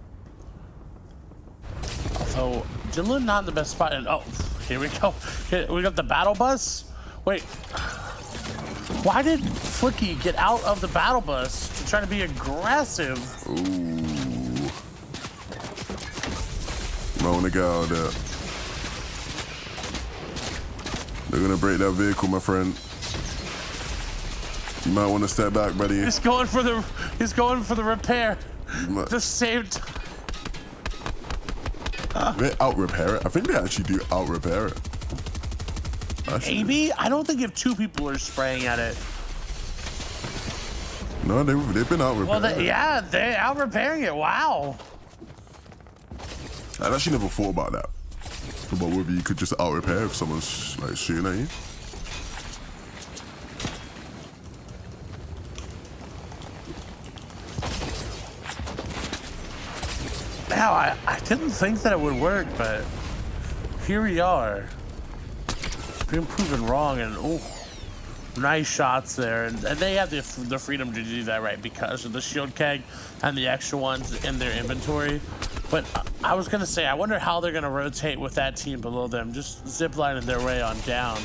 Although, Dylan not in the best spot. And, oh, here we go. Here, we got the battle bus. Wait. Why did Flicky get out of the battle bus to try to be aggressive? Ooh. I want to get out of there. They're going to break that vehicle, my friend. You might want to step back, buddy. He's going for the repair. The same time. They out-repair it. I think they actually do out-repair it. Maybe? I don't think if two people are spraying at it. No, they've been out-repairing it. Yeah, they're out-repairing it. Wow. I actually never thought about that. About whether you could just out-repair if someone's like shooting at you. Now, I didn't think that it would work, but here we are. Being proven wrong, and oh, Nice shots there, and they have the freedom to do that, right, because of the shield keg and the extra ones in their inventory. But I was gonna say, I wonder how they're gonna rotate with that team below them, just ziplining their way on down.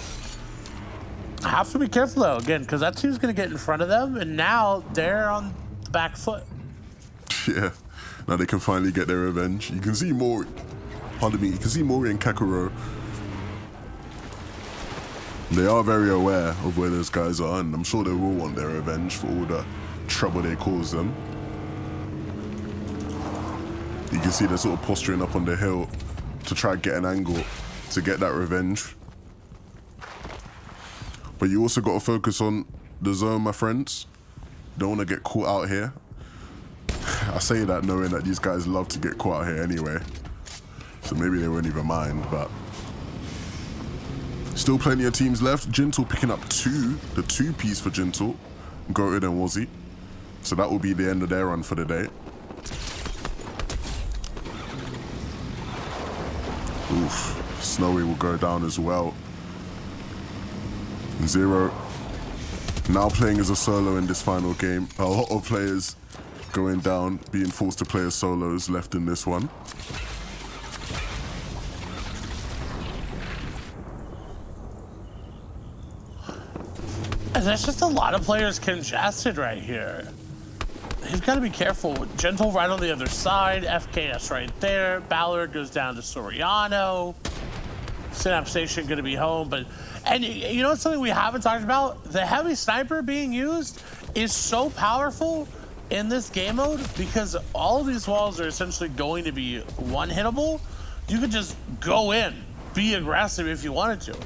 Have to be careful though, again, because that team's gonna get in front of them, and now they're on the back foot. Yeah, now they can finally get their revenge. You can see more, pardon me, you can see more in Kakarot. They are very aware of where those guys are, and I'm sure they will want their revenge for all the trouble they caused them. You can see they're sort of posturing up on the hill to try and get an angle to get that revenge. But you also got to focus on the zone, my friends. Don't want to get caught out here. I say that knowing that these guys love to get caught out here anyway. So maybe they won't even mind, but... Still plenty of teams left. Jintle picking up the two-piece for Jintle. Goated and Wazzy. So that will be the end of their run for the day. Oof. Snowy will go down as well. Zero. Now playing as a solo in this final game. A lot of players going down, being forced to play as solos left in this one. There's just a lot of players congested right here. You've got to be careful. Gentle right on the other side. FKS right there. Ballard goes down to Soriano. Synapse Station going to be home. And you know something we haven't talked about? The heavy sniper being used is so powerful in this game mode because all of these walls are essentially going to be one-hittable. You could just go in, be aggressive if you wanted to.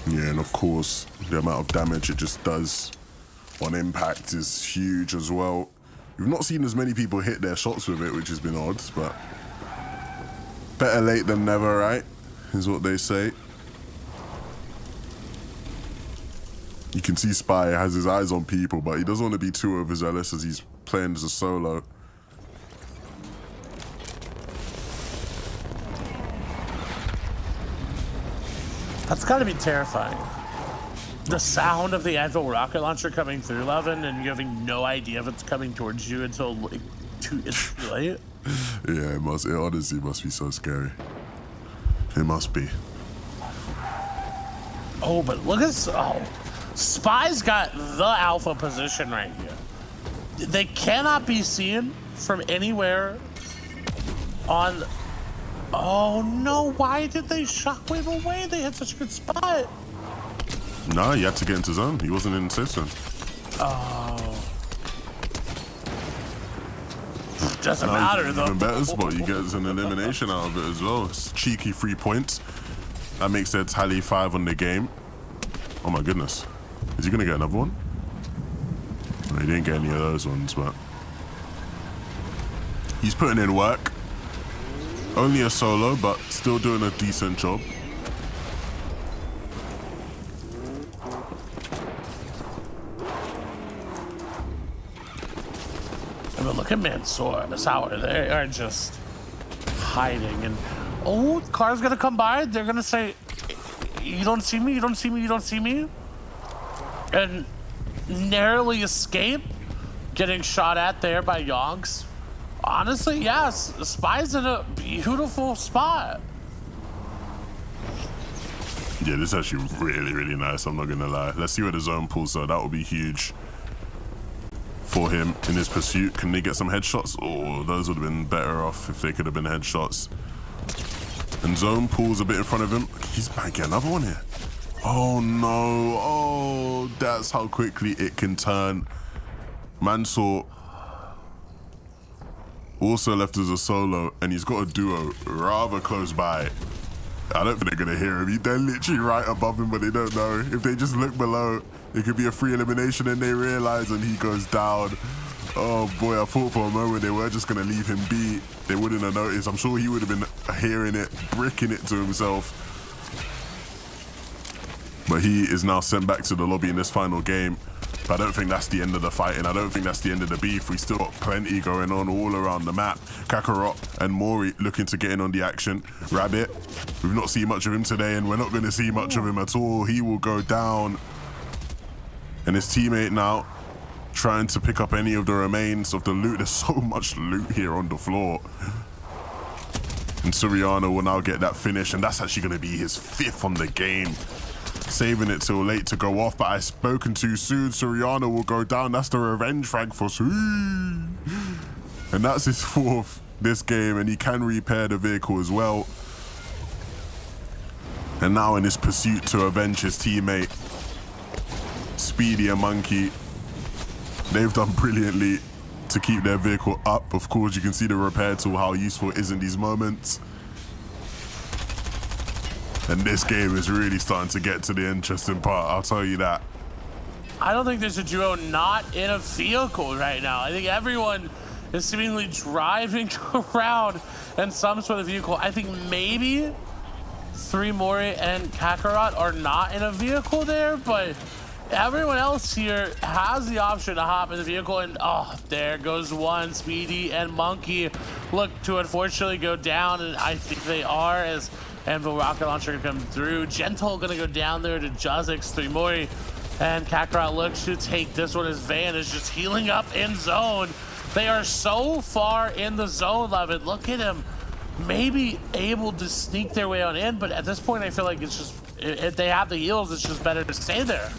Yeah, and of course, the amount of damage it just does on impact is huge as well. We've not seen as many people hit their shots with it, which has been odd, but better late than never, right? Is what they say. You can see Spy has his eyes on people, but he doesn't want to be too overzealous as he's playing as a solo. That's got to be terrifying. The sound of the Anvil rocket launcher coming through, Levin, and you having no idea if it's coming towards you until like it's too late. Yeah, it honestly must be so scary. It must be. Oh, but look at Spy's got the alpha position right here. They cannot be seen from anywhere on. Oh no, why did they shockwave away? They had such a good spot. Nah, he had to get into zone. He wasn't in system. Oh. Doesn't matter though. Even better spot. You get an elimination out of it as well. It's cheeky 3 points. That makes their tally 5 on the game. Oh my goodness. Is he gonna get another one? No, he didn't get any of those ones, but he's putting in work. Only a solo, but still doing a decent job. I mean, look at Mansoor and Sour. They are just hiding. And oh, car's gonna come by. They're gonna say, "You don't see me. You don't see me. You don't see me," and narrowly escape getting shot at there by Yonks. Honestly, yes, the Spy's in a beautiful spot. Yeah, this is actually really, really nice, I'm not gonna lie. Let's see where the zone pulls though. That would be huge for him in his pursuit. Can they get some headshots? Oh, those would have been better off if they could have been headshots. And zone pulls a bit in front of him. He's might get another one here. Oh no, oh, that's how quickly it can turn. Mansoor also left as a solo, and he's got a duo rather close by. I don't think they're gonna hear him. They're literally right above him, but they don't know. If they just look below, it could be a free elimination, and they realize, and he goes down. Oh boy, I thought for a moment they were just gonna leave him be. They wouldn't have noticed. I'm sure he would have been hearing it, bricking it to himself. But he is now sent back to the lobby in this final game. But I don't think that's the end of the fighting. I don't think that's the end of the beef. We still got plenty going on all around the map. Kakarot and Mori looking to get in on the action. Rabbit, we've not seen much of him today, and we're not going to see much of him at all. He will go down. And his teammate now trying to pick up any of the remains of the loot. There's so much loot here on the floor. And Suriano will now get that finish, and that's actually going to be his 5th on the game. Saving it till late to go off, but I've spoken too soon. Suriano will go down. That's the revenge frag for Sui. And that's his 4th this game, and he can repair the vehicle as well. And now in his pursuit to avenge his teammate, Speedy and Monkey, they've done brilliantly to keep their vehicle up. Of course, you can see the repair tool, how useful it is in these moments. And this game is really starting to get to the interesting part, I'll tell you that. I don't think there's a duo not in a vehicle right now. I think everyone is seemingly driving around in some sort of vehicle. I think maybe Mori and Kakarot are not in a vehicle there, but everyone else here has the option to hop in the vehicle, and oh, there goes one. Speedy and Monkey look to unfortunately go down, and I think they are, as Anvil rocket launcher gonna come through. Gentle gonna go down there to Jazix. Mori and Kakarot looks to take this one as Van is just healing up in zone. They are so far in the zone, Levin. Look at him. Maybe able to sneak their way on in, but at this point I feel like it's just, if they have the heals, it's just better to stay there.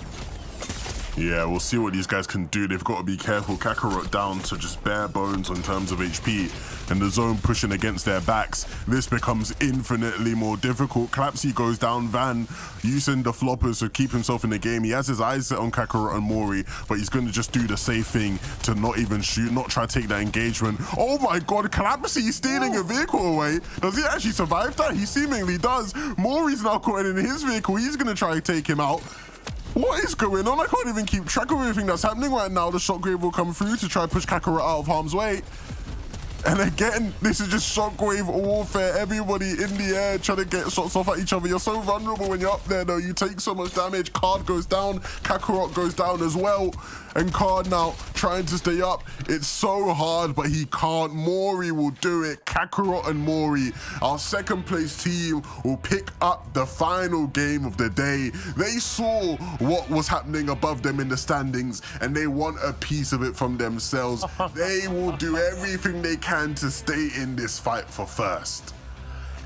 Yeah, we'll see what these guys can do. They've got to be careful. Kakarot down to just bare bones in terms of HP, and the zone pushing against their backs. This becomes infinitely more difficult. Clapsy goes down. Van using the floppers to keep himself in the game. He has his eyes set on Kakarot and Mori, but he's going to just do the safe thing to not even shoot, not try to take that engagement. Oh my god, Clapsy stealing a vehicle away. Does he actually survive that? He seemingly does. Mori's now caught in his vehicle. He's going to try to take him out. What is going on? I can't even keep track of everything that's happening right now. The shockwave will come through to try to push Kakarot out of harm's way. And again, this is just shockwave warfare. Everybody in the air trying to get shots off at each other. You're so vulnerable when you're up there, though. You take so much damage. Card goes down. Kakarot goes down as well. And Card now trying to stay up. It's so hard, but he can't. Mori will do it. Kakarot and Mori, our 2nd place team, will pick up the final game of the day. They saw what was happening above them in the standings, and they want a piece of it from themselves. They will do everything they can to stay in this fight for first.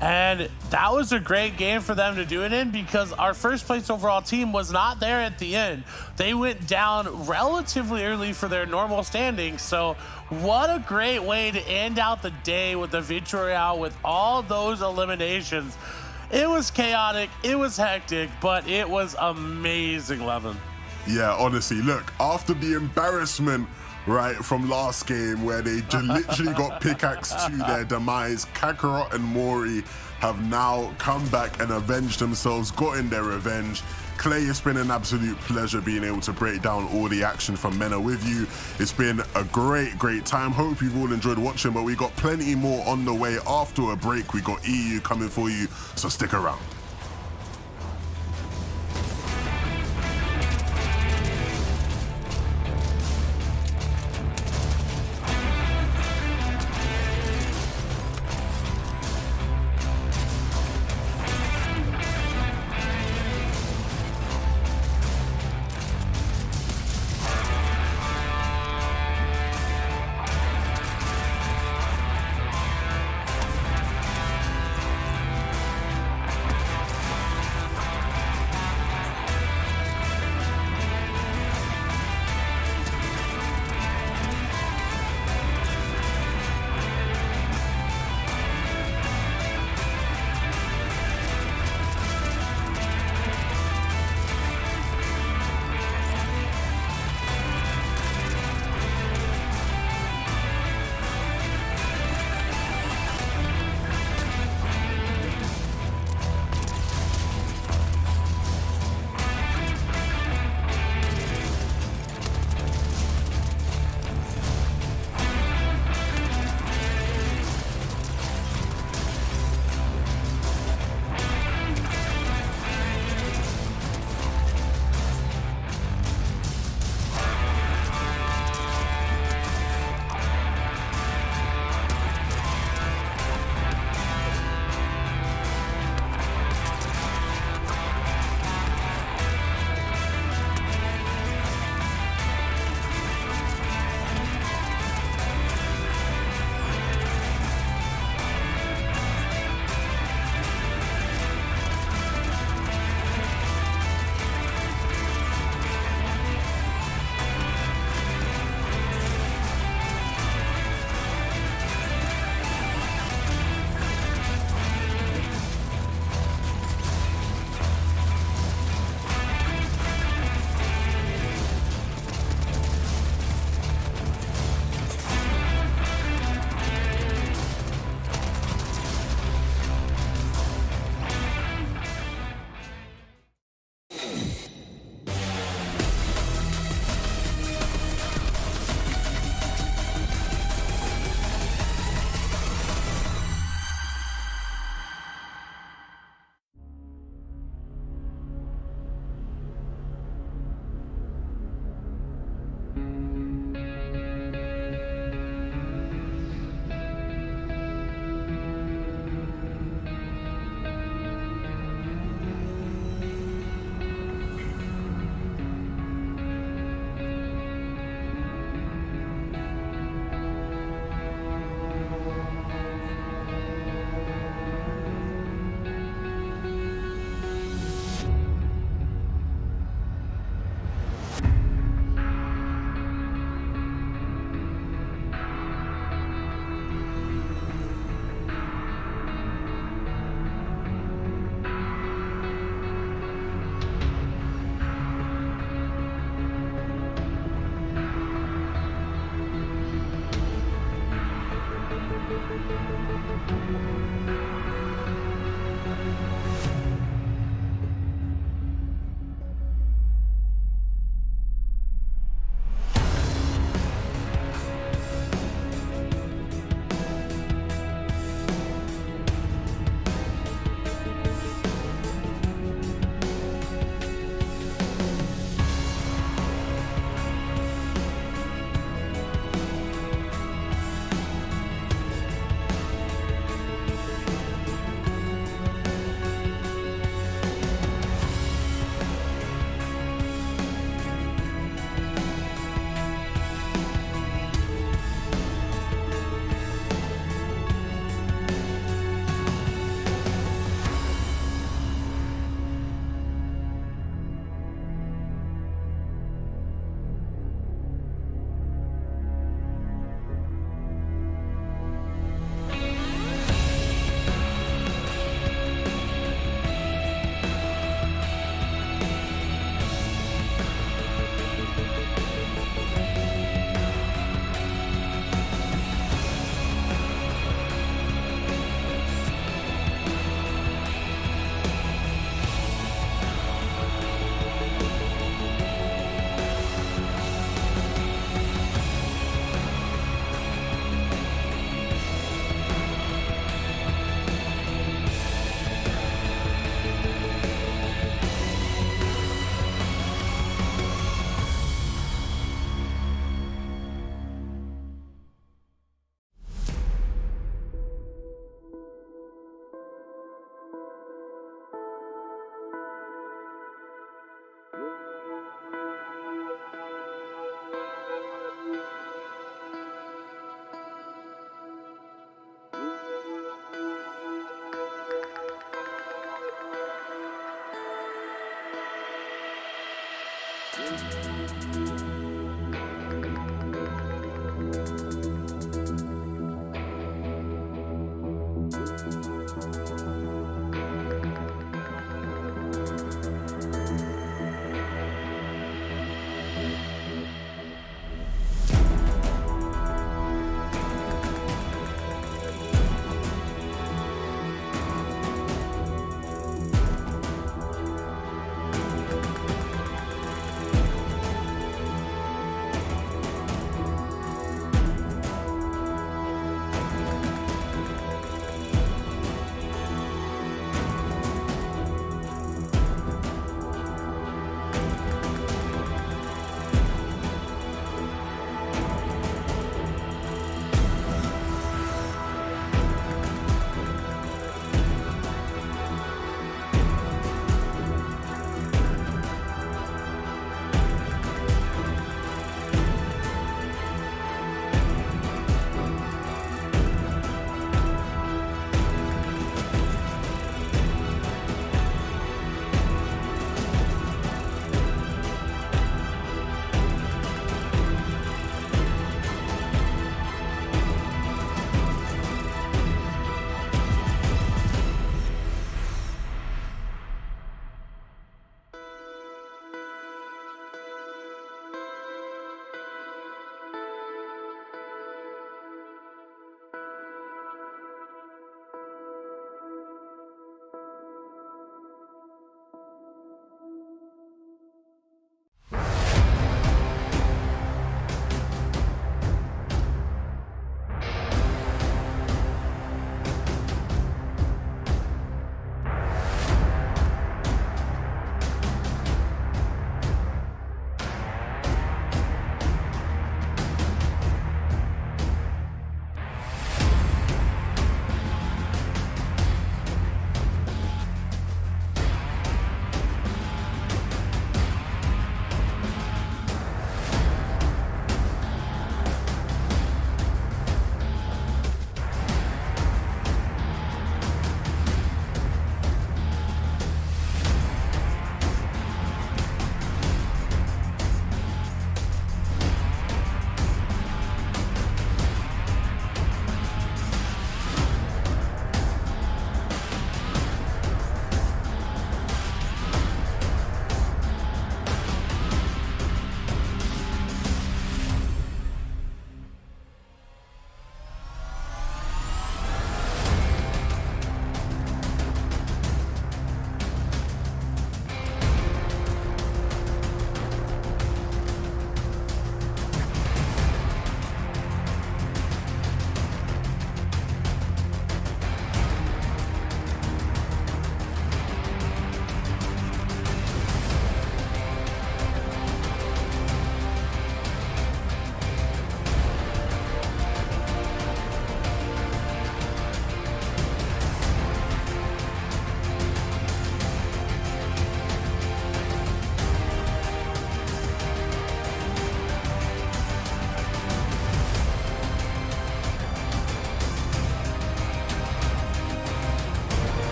And that was a great game for them to do it in, because our 1st place overall team was not there at the end. They went down relatively early for their normal standing. So what a great way to end out the day with the victory royale with all those eliminations. It was chaotic, it was hectic, but it was amazing, Levin. Yeah, honestly, look, after the embarrassment right from last game where they just literally got pickaxed to their demise, Kakarot and Mori have now come back and avenged themselves, gotten their revenge. Clay, it's been an absolute pleasure being able to break down all the action from Mena with you. It's been a great time. Hope you've all enjoyed watching, but we got plenty more on the way after a break. We got EU coming for you, so stick around.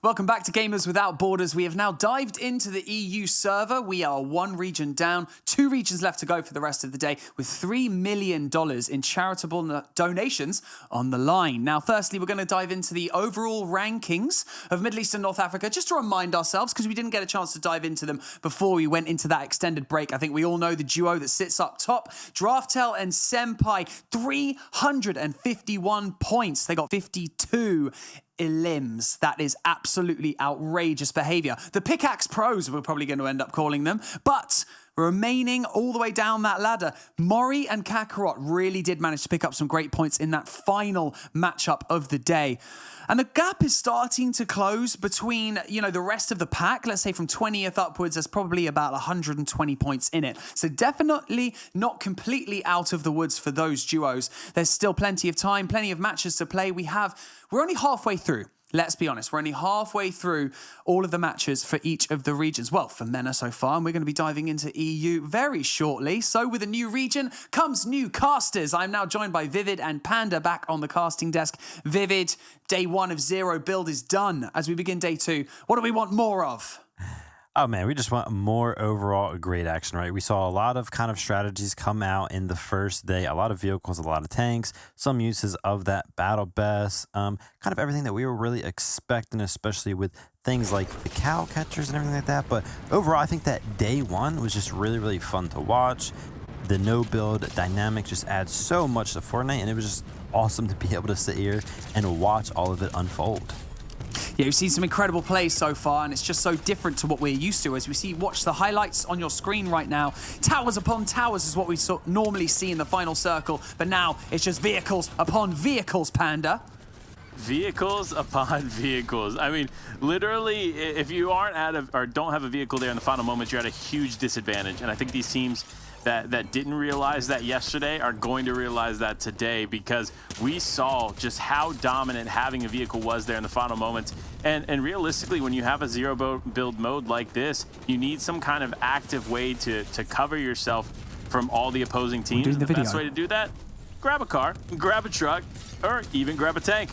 Welcome back to Gamers Without Borders. We have now dived into the EU server. We are one region down, 2 regions left to go for the rest of the day, with $3 million in charitable donations on the line. Now, firstly, we're going to dive into the overall rankings of Middle East and North Africa, just to remind ourselves, because we didn't get a chance to dive into them before we went into that extended break. I think we all know the duo that sits up top, Draftel and Senpai, 351 points. They got 52 elims. That is absolutely outrageous behavior. The Pickaxe Pros, we're probably going to end up calling them. But remaining all the way down that ladder, Mori and Kakarot really did manage to pick up some great points in that final matchup of the day. And the gap is starting to close between, the rest of the pack. Let's say from 20th upwards, there's probably about 120 points in it. So definitely not completely out of the woods for those duos. There's still plenty of time, plenty of matches to play. We're only halfway through. Let's be honest, we're only halfway through all of the matches for each of the regions. Well, for MENA so far, and we're going to be diving into EU very shortly. So with a new region comes new casters. I'm now joined by Vivid and Panda back on the casting desk. Vivid, day 1 of 0 build is done. As we begin day 2, what do we want more of? Oh man, we just want more overall great action, right? We saw a lot of kind of strategies come out in the first day, a lot of vehicles, a lot of tanks, some uses of that battle best, kind of everything that we were really expecting, especially with things like the cow catchers and everything like that. But overall, I think that day 1 was just really, really fun to watch. The no build dynamic just adds so much to Fortnite, and it was just awesome to be able to sit here and watch all of it unfold. Yeah, we've seen some incredible plays so far, and it's just so different to what we're used to. As we watch the highlights on your screen right now, towers upon towers is what we normally see in the final circle, but now it's just vehicles upon vehicles, Panda. Vehicles upon vehicles. I mean, literally, if you aren't or don't have a vehicle there in the final moments, you're at a huge disadvantage. And I think these teams that didn't realize that yesterday are going to realize that today, because we saw just how dominant having a vehicle was there in the final moments. And realistically, when you have a zero build mode like this, you need some kind of active way to cover yourself from all the opposing teams. The best way to do that, grab a car, grab a truck, or even grab a tank.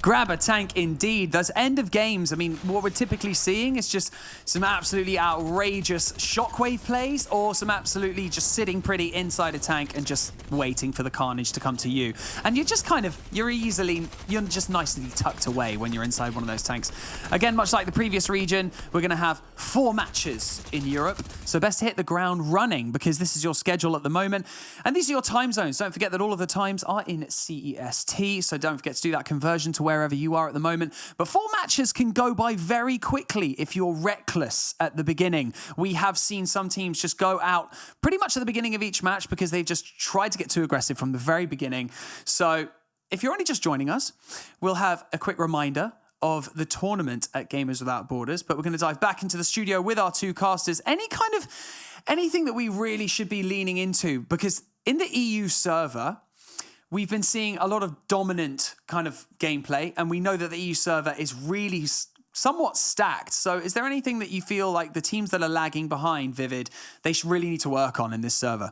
Grab a tank indeed. Those end of games, I mean, what we're typically seeing is just some absolutely outrageous shockwave plays, or some absolutely just sitting pretty inside a tank and just waiting for the carnage to come to you. And you're just you're just nicely tucked away when you're inside one of those tanks. Again, much like the previous region, we're going to have 4 matches in Europe. So best to hit the ground running, because this is your schedule at the moment. And these are your time zones. Don't forget that all of the times are in CEST. So don't forget to do that conversion to wherever you are at the moment. But 4 matches can go by very quickly if you're reckless at the beginning. We have seen some teams just go out pretty much at the beginning of each match because they've just tried to get too aggressive from the very beginning. So if you're only just joining us, we'll have a quick reminder of the tournament at Gamers Without Borders, but we're going to dive back into the studio with our 2 casters. Anything that we really should be leaning into, because in the EU server, we've been seeing a lot of dominant kind of gameplay, and we know that the EU server is really somewhat stacked. So is there anything that you feel like the teams that are lagging behind, Vivid, they should really need to work on in this server?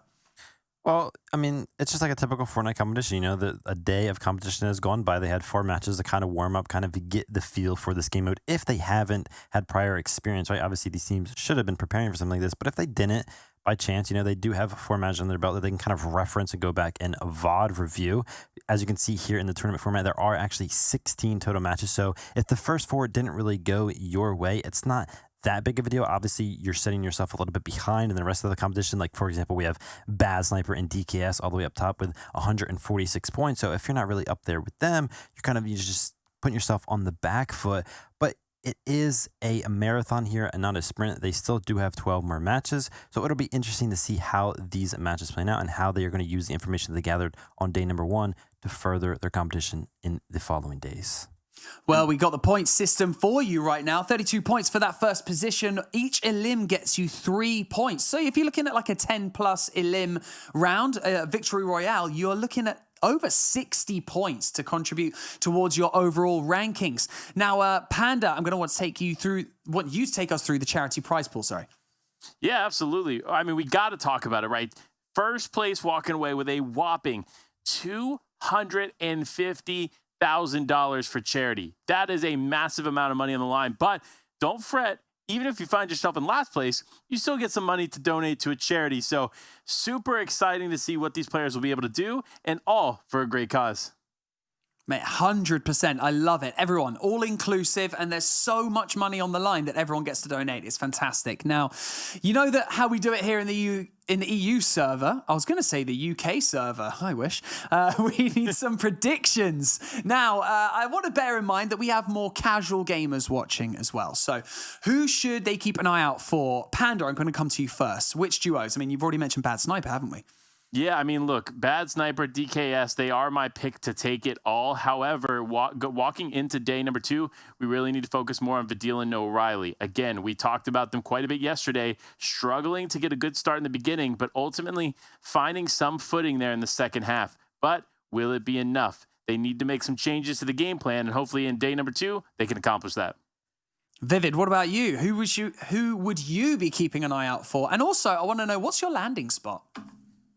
Well, I mean, it's just like a typical Fortnite competition. That a day of competition has gone by. They had 4 matches to kind of warm up, kind of get the feel for this game mode. If they haven't had prior experience, right? Obviously, these teams should have been preparing for something like this. But if they didn't, by chance, they do have 4 matches on their belt that they can kind of reference and go back and a VOD review. As you can see here in the tournament format, there are actually 16 total matches. So if the first 4 didn't really go your way, it's not that big of a deal. Obviously, you're setting yourself a little bit behind in the rest of the competition. Like, for example, we have Bad Sniper and DKS all the way up top with 146 points. So if you're not really up there with them, you're just putting yourself on the back foot. But it is a marathon here and not a sprint. They still do have 12 more matches. So it'll be interesting to see how these matches play out and how they are going to use the information they gathered on day number 1 to further their competition in the following days. Well, we got the point system for you right now. 32 points for that first position. Each elim gets you 3 points. So if you're looking at like a 10-plus elim round, Victory Royale, you're looking at over 60 points to contribute towards your overall rankings. Now, Panda, I'm going to want to take us through the charity prize pool, sorry. Yeah, absolutely. I mean, we got to talk about it, right? First place walking away with a whopping $250,000 $1,000 for charity. That is a massive amount of money on the line, but don't fret. Even if you find yourself in last place, you still get some money to donate to a charity. So super exciting to see what these players will be able to do, and all for a great cause. Mate, 100%. I love it. Everyone, all inclusive, and there's so much money on the line that everyone gets to donate. It's fantastic. Now, you know that how we do it here in the EU server. I was going to say the UK server. I wish. We need some predictions. Now, I want to bear in mind that we have more casual gamers watching as well. So who should they keep an eye out for? Panda, I'm going to come to you first. Which duos? I mean, you've already mentioned Bad Sniper, haven't we? Yeah, I mean, look, Bad Sniper, DKS, they are my pick to take it all. However, walking into day number 2, we really need to focus more on Vidil and O'Reilly. Again, we talked about them quite a bit yesterday, struggling to get a good start in the beginning, but ultimately finding some footing there in the second half. But will it be enough? They need to make some changes to the game plan, and hopefully in day number 2, they can accomplish that. Vivid, what about you? Who would you be keeping an eye out for? And also, I want to know, what's your landing spot?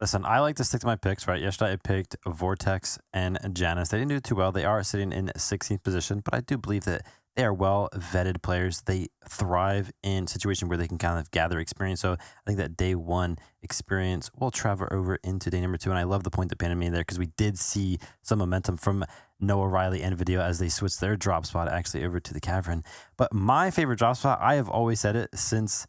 Listen, I like to stick to my picks, right? Yesterday I picked Vortex and Janus. They didn't do too well. They are sitting in 16th position, but I do believe that they are well-vetted players. They thrive in situations where they can kind of gather experience. So I think that day 1 experience will travel over into day number 2. And I love the point that Panda made there, because we did see some momentum from Noah Riley and Vidil as they switched their drop spot actually over to the Cavern. But my favorite drop spot, I have always said it since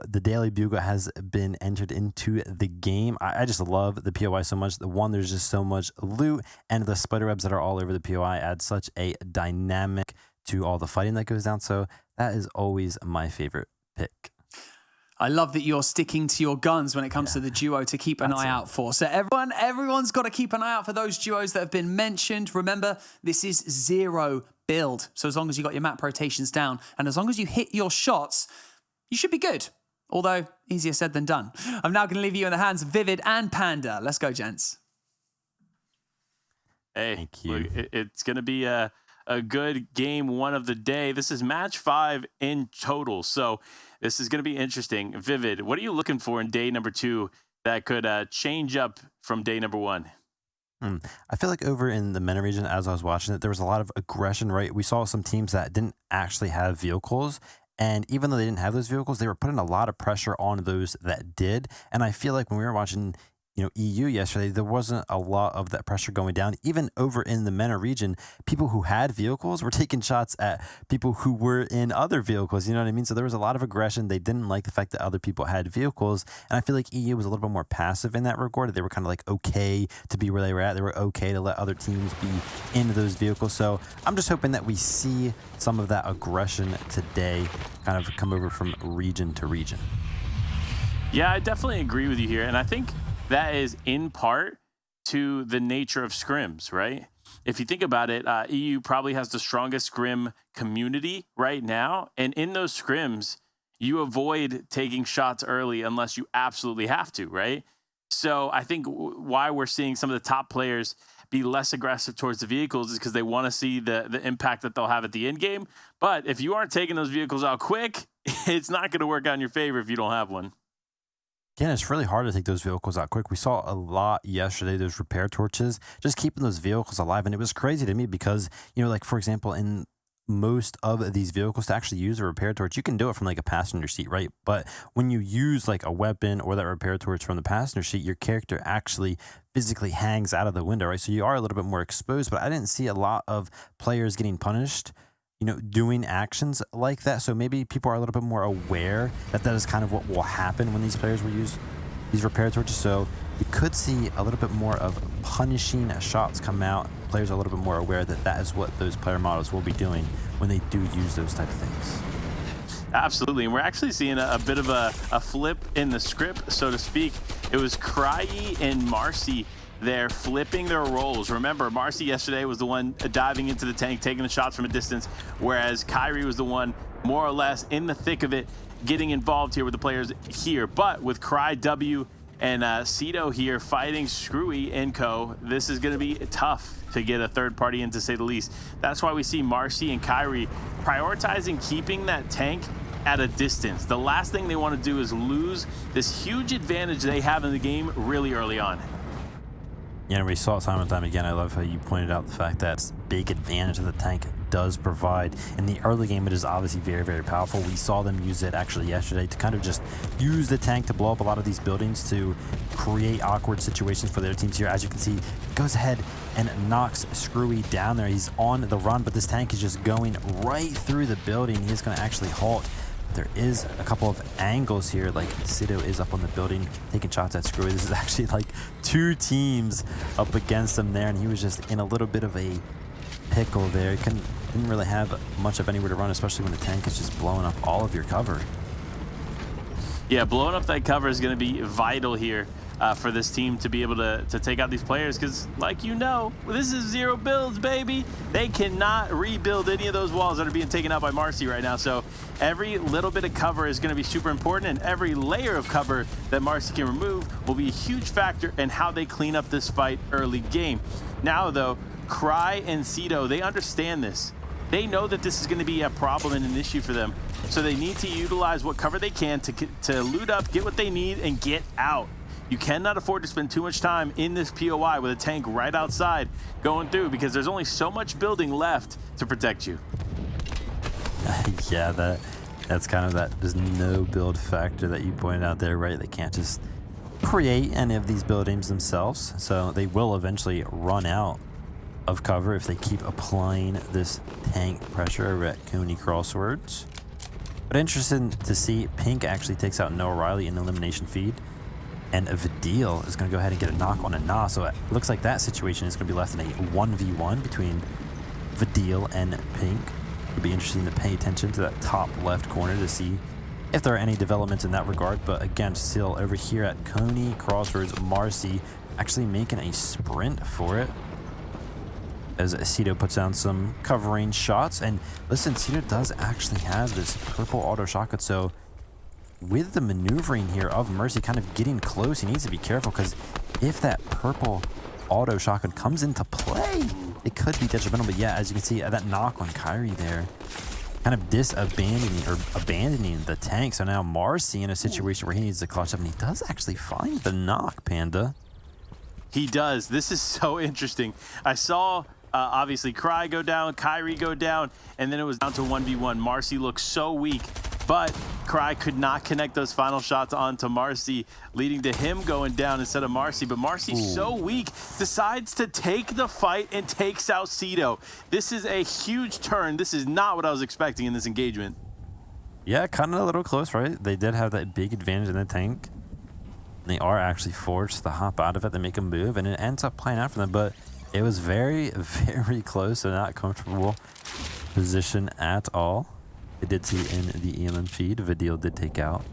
the Daily Bugle has been entered into the game. I just love the POI so much. There's just so much loot, and the spider webs that are all over the POI add such a dynamic to all the fighting that goes down. So that is always my favorite pick. I love that you're sticking to your guns when it comes to the duo to keep an eye out for. So everyone's got to keep an eye out for those duos that have been mentioned. Remember, this is 0 build. So as long as you got your map rotations down, and as long as you hit your shots, you should be good. Although, easier said than done. I'm now going to leave you in the hands of Vivid and Panda. Let's go, gents. Hey, thank you. Look, it's going to be a good game 1 of the day. This is match 5 in total, so this is going to be interesting. Vivid, what are you looking for in day number 2 that could change up from day number 1? I feel like over in the MENA region, as I was watching it, there was a lot of aggression, right? We saw some teams that didn't actually have vehicles. And even though they didn't have those vehicles, they were putting a lot of pressure on those that did. And I feel like when we were watching, EU yesterday, there wasn't a lot of that pressure going down. Even over in the MENA region, people who had vehicles were taking shots at people who were in other vehicles. You know what I mean? So there was a lot of aggression. They didn't like the fact that other people had vehicles. And I feel like EU was a little bit more passive in that regard. They were kind of like okay to be where they were at. They were okay to let other teams be in those vehicles. So I'm just hoping that we see some of that aggression today kind of come over from region to region. Yeah, I definitely agree with you here. And I think that is in part to the nature of scrims, right? If you think about it, EU probably has the strongest scrim community right now. And in those scrims, you avoid taking shots early unless you absolutely have to, right? So I think why we're seeing some of the top players be less aggressive towards the vehicles is because they want to see the impact that they'll have at the end game. But if you aren't taking those vehicles out quick, it's not going to work out in your favor if you don't have one. Again, it's really hard to take those vehicles out quick. We saw a lot yesterday, those repair torches, just keeping those vehicles alive. And it was crazy to me because, like, for example, in most of these vehicles to actually use a repair torch, you can do it from like a passenger seat, right? But when you use like a weapon or that repair torch from the passenger seat, your character actually physically hangs out of the window, right? So you are a little bit more exposed, but I didn't see a lot of players getting punished, doing actions like that. So maybe people are a little bit more aware that that is kind of what will happen when these players will use these repair torches. So you could see a little bit more of punishing shots come out. Players are a little bit more aware that that is what those player models will be doing when they do use those type of things. Absolutely, and we're actually seeing a bit of a flip in the script, so to speak. It was Crye and Marcy there flipping their roles. Remember, Marcy yesterday was the one diving into the tank, taking the shots from a distance, whereas Kyrie was the one more or less in the thick of it, getting involved here with the players here. But with Crye, W, and Cito here fighting Screwy and co, this is going to be tough to get a third party in, to say the least. That's why we see Marcy and Kyrie prioritizing keeping that tank at a distance. The last thing they want to do is lose this huge advantage they have in the game really early on. Yeah, and we saw it time and time again. I love how you pointed out the fact that big advantage that the tank does provide. In the early game, it is obviously very, very powerful. We saw them use it actually yesterday to kind of just use the tank to blow up a lot of these buildings to create awkward situations for their teams here. As you can see, goes ahead and knocks Screwy down there. He's on the run, but this tank is just going right through the building. He's going to actually halt. There is a couple of angles here, like Sido is up on the building taking shots at Screwy. This is actually like 2 teams up against him there, and he was just in a little bit of a pickle there. He didn't really have much of anywhere to run, especially when the tank is just blowing up all of your cover. Yeah, blowing up that cover is going to be vital here for this team to be able to take out these players, because like this is 0 builds, baby. They cannot rebuild any of those walls that are being taken out by Marcy right now. So every little bit of cover is going to be super important, and every layer of cover that Marcy can remove will be a huge factor in how they clean up this fight early game. Now though, Cry and Cedo, they understand this. They know that this is going to be a problem and an issue for them. So they need to utilize what cover they can to loot up, get what they need, and get out. You cannot afford to spend too much time in this POI with a tank right outside going through, because there's only so much building left to protect you. Yeah, that's kind of that there's no build factor that you pointed out there, right? They can't just create any of these buildings themselves, so they will eventually run out of cover if they keep applying this tank pressure over at Coney Crosswords. But interesting to see, Pink actually takes out Noah Riley in the elimination feed, and Vidil is going to go ahead and get a knock on a Na. So it looks like that situation is going to be left in a 1v1 between Vidil and Pink. It'll be interesting to pay attention to that top left corner to see if there are any developments in that regard. But again, still over here at Coney Crosswords, Marcy actually making a sprint for it, as Cedo puts down some covering shots. And listen, Cedo does actually have this purple auto shotgun, so with the maneuvering here of Mercy kind of getting close, he needs to be careful, because if that purple auto shotgun comes into play, it could be detrimental. But yeah, as you can see, that knock on Kyrie there, kind of abandoning the tank. So now Marcy in a situation where he needs to clutch up, and he does actually find the knock, Panda. He does. This is so interesting. I saw obviously Cry go down, Kyrie go down, and then it was down to 1v1. Marcy looks so weak, but Cry could not connect those final shots onto Marcy, leading to him going down instead of Marcy. But Marcy's so weak, decides to take the fight and takes out Cedo. This is a huge turn. This is not what I was expecting in this engagement. Yeah, kind of a little close, right? They did have that big advantage in the tank. They are actually forced to hop out of it. They make a move, and it ends up playing out for them. But it was very, very close, and not comfortable position at all. I did see in the ELM feed, Vidil did take out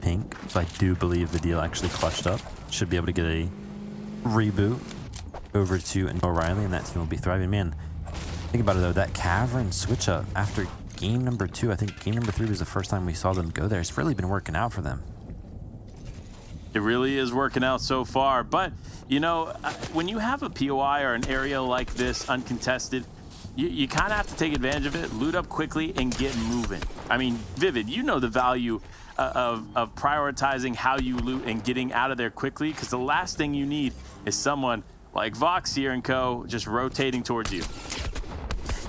Pink. So I do believe Vidil actually clutched up. Should be able to get a reboot over to O'Reilly, and that team will be thriving. Man, think about it though, that Cavern switch up after game number 2, I think game number 3 was the first time we saw them go there. It's really been working out for them. It really is working out so far. But, when you have a POI or an area like this uncontested, you kind of have to take advantage of it, loot up quickly, and get moving. I mean, Vivid, you know the value of prioritizing how you loot and getting out of there quickly, because the last thing you need is someone like Vox here and co just rotating towards you.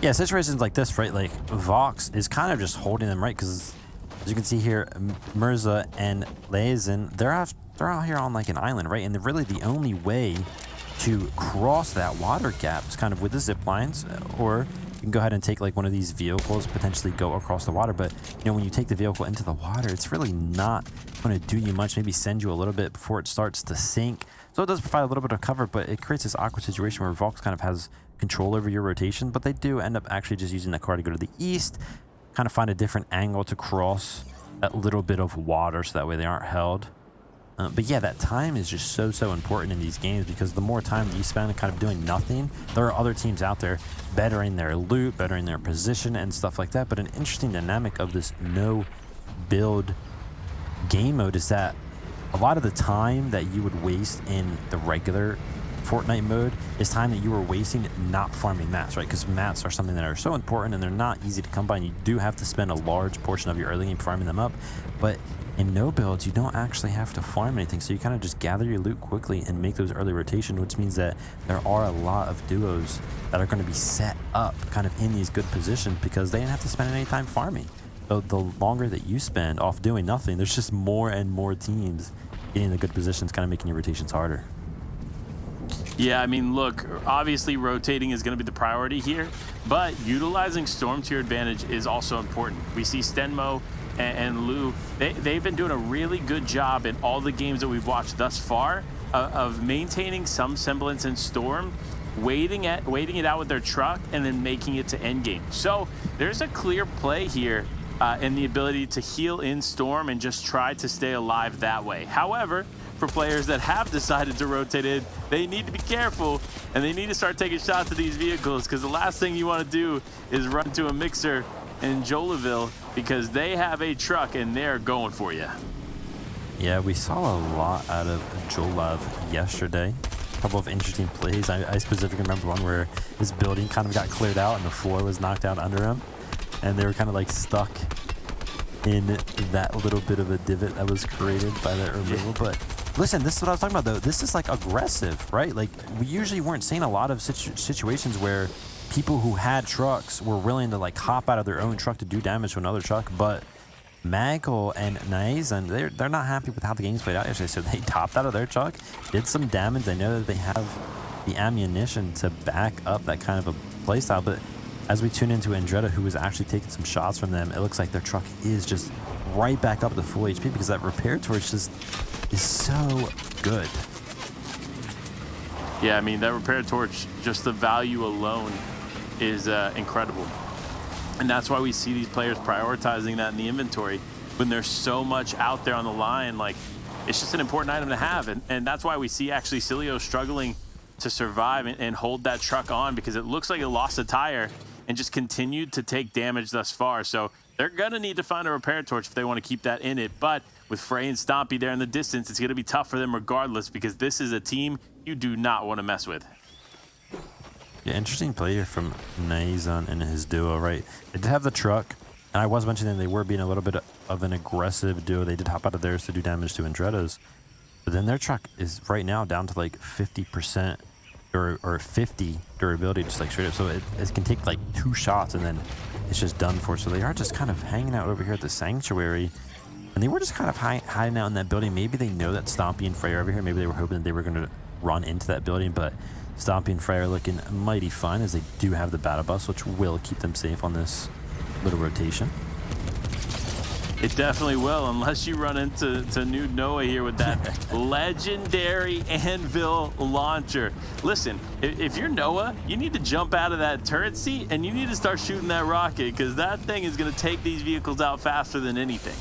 Yeah, situations like this, right? Like Vox is kind of just holding them, right? Because as you can see here, Mirza and Lazen, they're out here on like an island, right? And really the only way to cross that water gap is kind of with the zip lines, or you can go ahead and take like one of these vehicles, potentially go across the water. But when you take the vehicle into the water, it's really not going to do you much, maybe send you a little bit before it starts to sink. So it does provide a little bit of cover, but it creates this awkward situation where Vox kind of has control over your rotation, but they do end up actually just using that car to go to the east, kind of find a different angle to cross that little bit of water, so that way they aren't held. But yeah, that time is just so important in these games, because the more time that you spend kind of doing nothing, there are other teams out there bettering their loot, bettering their position and stuff like that. But an interesting dynamic of this no build game mode is that a lot of the time that you would waste in the regular Fortnite mode is time that you were wasting not farming mats, right? Because mats are something that are so important and they're not easy to come by, and you do have to spend a large portion of your early game farming them up. But In no builds, you don't actually have to farm anything, so you kind of just gather your loot quickly and make those early rotations, which means that there are a lot of duos that are going to be set up kind of in these good positions because they didn't have to spend any time farming. So the longer that you spend off doing nothing, there's just more and more teams getting in the good positions, kind of making your rotations harder. Yeah, I mean, look, obviously rotating is going to be the priority here, but utilizing Storm to your advantage is also important. We see Stenmo and Lou, they've been doing a really good job in all the games that we've watched thus far of maintaining some semblance in Storm, waiting it out with their truck, and then making it to endgame. So there's a clear play here in the ability to heal in Storm and just try to stay alive that way. However, for players that have decided to rotate in, they need to be careful and they need to start taking shots at these vehicles, because the last thing you want to do is run to a mixer in Jolaville because they have a truck and they're going for you. Yeah, we saw a lot out of Jolav yesterday. A couple of interesting plays. I specifically remember one where his building kind of got cleared out and the floor was knocked out under him, and they were kind of like stuck in that little bit of a divot that was created by that removal. But listen, this is what I was talking about though. This is like aggressive, right? Like we usually weren't seeing a lot of situations where people who had trucks were willing to like hop out of their own truck to do damage to another truck. But Magel and Naizan, they're not happy with how the game's played out yesterday, so they topped out of their truck, did some damage. They know that they have the ammunition to back up that kind of a playstyle, but as we tune into Andretta, who was actually taking some shots from them, it looks like their truck is just right back up to full HP because that repair torch just is so good. Yeah, I mean, that repair torch, just the value alone is incredible. And that's why we see these players prioritizing that in the inventory when there's so much out there on the line. Like, it's just an important item to have. And that's why we see actually Cilio struggling to survive and hold that truck on, because it looks like it lost a tire and just continued to take damage thus far. So they're going to need to find a repair torch if they want to keep that in it. But with Frey and Stompy there in the distance, it's going to be tough for them regardless, because this is a team you do not want to mess with. Yeah, interesting play here from Naizan and his duo, right? They did have the truck, and I was mentioning they were being a little bit of an aggressive duo. They did hop out of theirs to do damage to Andretta's, but then their truck is right now down to like 50% or 50 durability, just like straight up. So it can take like 2 shots and then it's just done for. So they are just kind of hanging out over here at the sanctuary, and they were just kind of hiding out in that building. Maybe they know that Stompy and Frey are over here. Maybe they were hoping that they were going to run into that building, but Stompy and Frey are looking mighty fine as they do have the battle bus, which will keep them safe on this little rotation. It definitely will, unless you run into Nude Noah here with that legendary Anvil launcher. Listen, if you're Noah, you need to jump out of that turret seat and you need to start shooting that rocket, because that thing is going to take these vehicles out faster than anything.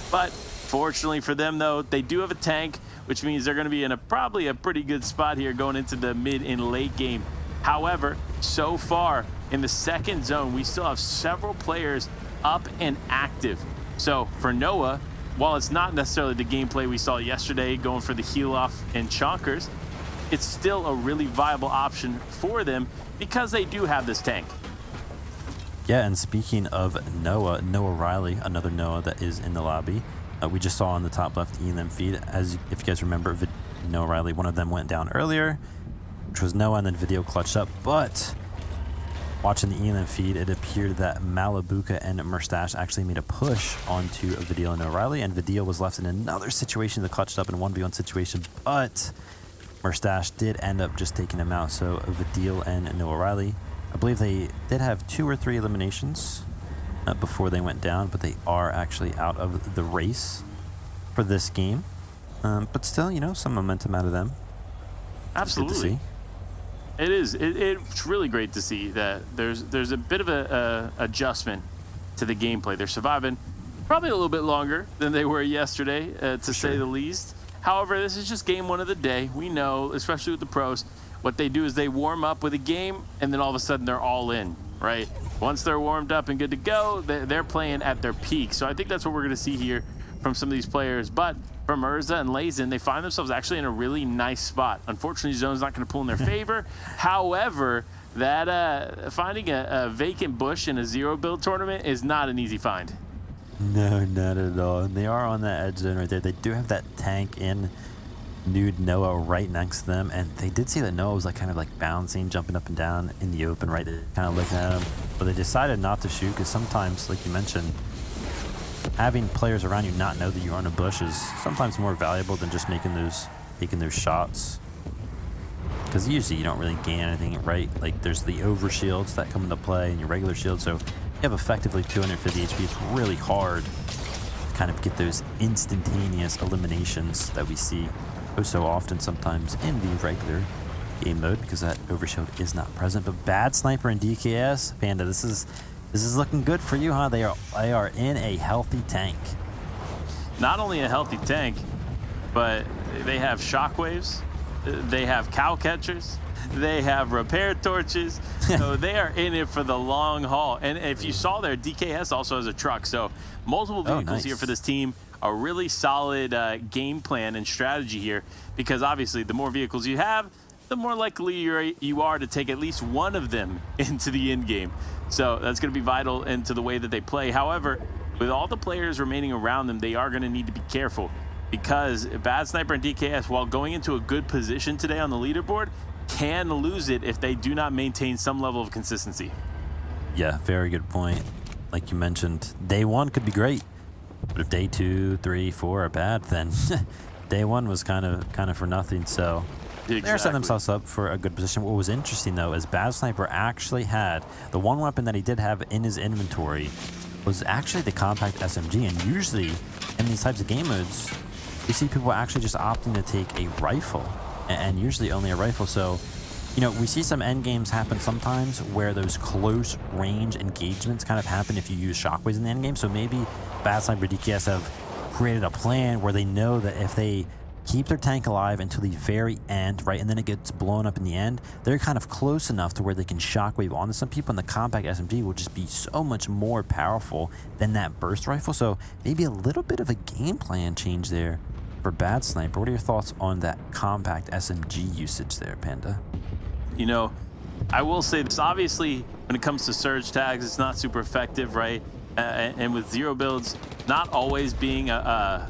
But fortunately for them, though, they do have a tank, which means they're going to be in probably a pretty good spot here going into the mid and late game. However, so far in the second zone, we still have several players up and active. So for Noah, while it's not necessarily the gameplay we saw yesterday going for the heal off and chonkers, it's still a really viable option for them because they do have this tank. Yeah, and speaking of Noah Riley, another Noah that is in the lobby, we just saw on the top left ELM feed, as if you guys remember, Noah Riley, one of them went down earlier, which was Noah, and then Video clutched up. But watching the ELM feed, it appeared that Malibuka and Murstache actually made a push onto Vidil and O'Reilly, and Vidil was left in another situation that clutched up in a 1v1 situation, but Murstache did end up just taking him out. So Vidil and Noah Riley, I believe they did have 2 or 3 eliminations before they went down, but they are actually out of the race for this game. But still, you know, some momentum out of them. Absolutely. It is. It's really great to see that there's a bit of a adjustment to the gameplay. They're surviving probably a little bit longer than they were yesterday, to say the least. However, this is just game 1 of the day. We know, especially with the pros, what they do is they warm up with a game, and then all of a sudden they're all in, right? Once they're warmed up and good to go, they're playing at their peak. So I think that's what we're going to see here from some of these players. But from Urza and Lazen, they find themselves actually in a really nice spot. Unfortunately, zone's not going to pull in their favor. However, that finding a vacant bush in a 0 build tournament is not an easy find. No, not at all. And they are on that edge zone right there. They do have that tank in nude Noah right next to them, and they did see that Noah was like kind of like bouncing, jumping up and down in the open, right? They're kind of looking at him, but they decided not to shoot because sometimes, like you mentioned, having players around you not know that you're on a bush is sometimes more valuable than just taking those shots. Because usually you don't really gain anything, right? Like there's the over shields that come into play and your regular shields, so you have effectively 250 HP. It's really hard to kind of get those instantaneous eliminations that we see so often sometimes in the regular game mode because that overshield is not present. But Bad Sniper and DKS, Panda, this is looking good for you, huh? They are in a healthy tank. Not only a healthy tank, but they have shockwaves, they have cow catchers, they have repair torches, so they are in it for the long haul. And if you saw there, DKS also has a truck, so multiple vehicles here for this team. A really solid game plan and strategy here, because obviously the more vehicles you have, the more likely you are to take at least one of them into the end game. So that's going to be vital into the way that they play. However, with all the players remaining around them, they are going to need to be careful, because Bad Sniper and DKS, while going into a good position today on the leaderboard, can lose it if they do not maintain some level of consistency. Yeah, very good point. Like you mentioned, day one could be great. But if day 2, 3, 4 are bad, then day one was kind of for nothing. So they're setting themselves up for a good position. What was interesting though is Bad Sniper actually had the one weapon that he did have in his inventory was actually the compact SMG. And usually in these types of game modes, you see people actually just opting to take a rifle, and usually only a rifle. So, you know, we see some end games happen sometimes where those close range engagements kind of happen if you use shockwaves in the end game. So maybe Bad Sniper DKS have created a plan where they know that if they keep their tank alive until the very end, right, and then it gets blown up in the end, they're kind of close enough to where they can shockwave onto some people, and the compact SMG will just be so much more powerful than that burst rifle. So maybe a little bit of a game plan change there for Bad Sniper. What are your thoughts on that compact SMG usage there, Panda? You know, I will say this, obviously, when it comes to surge tags, it's not super effective, right? And with zero builds not always being a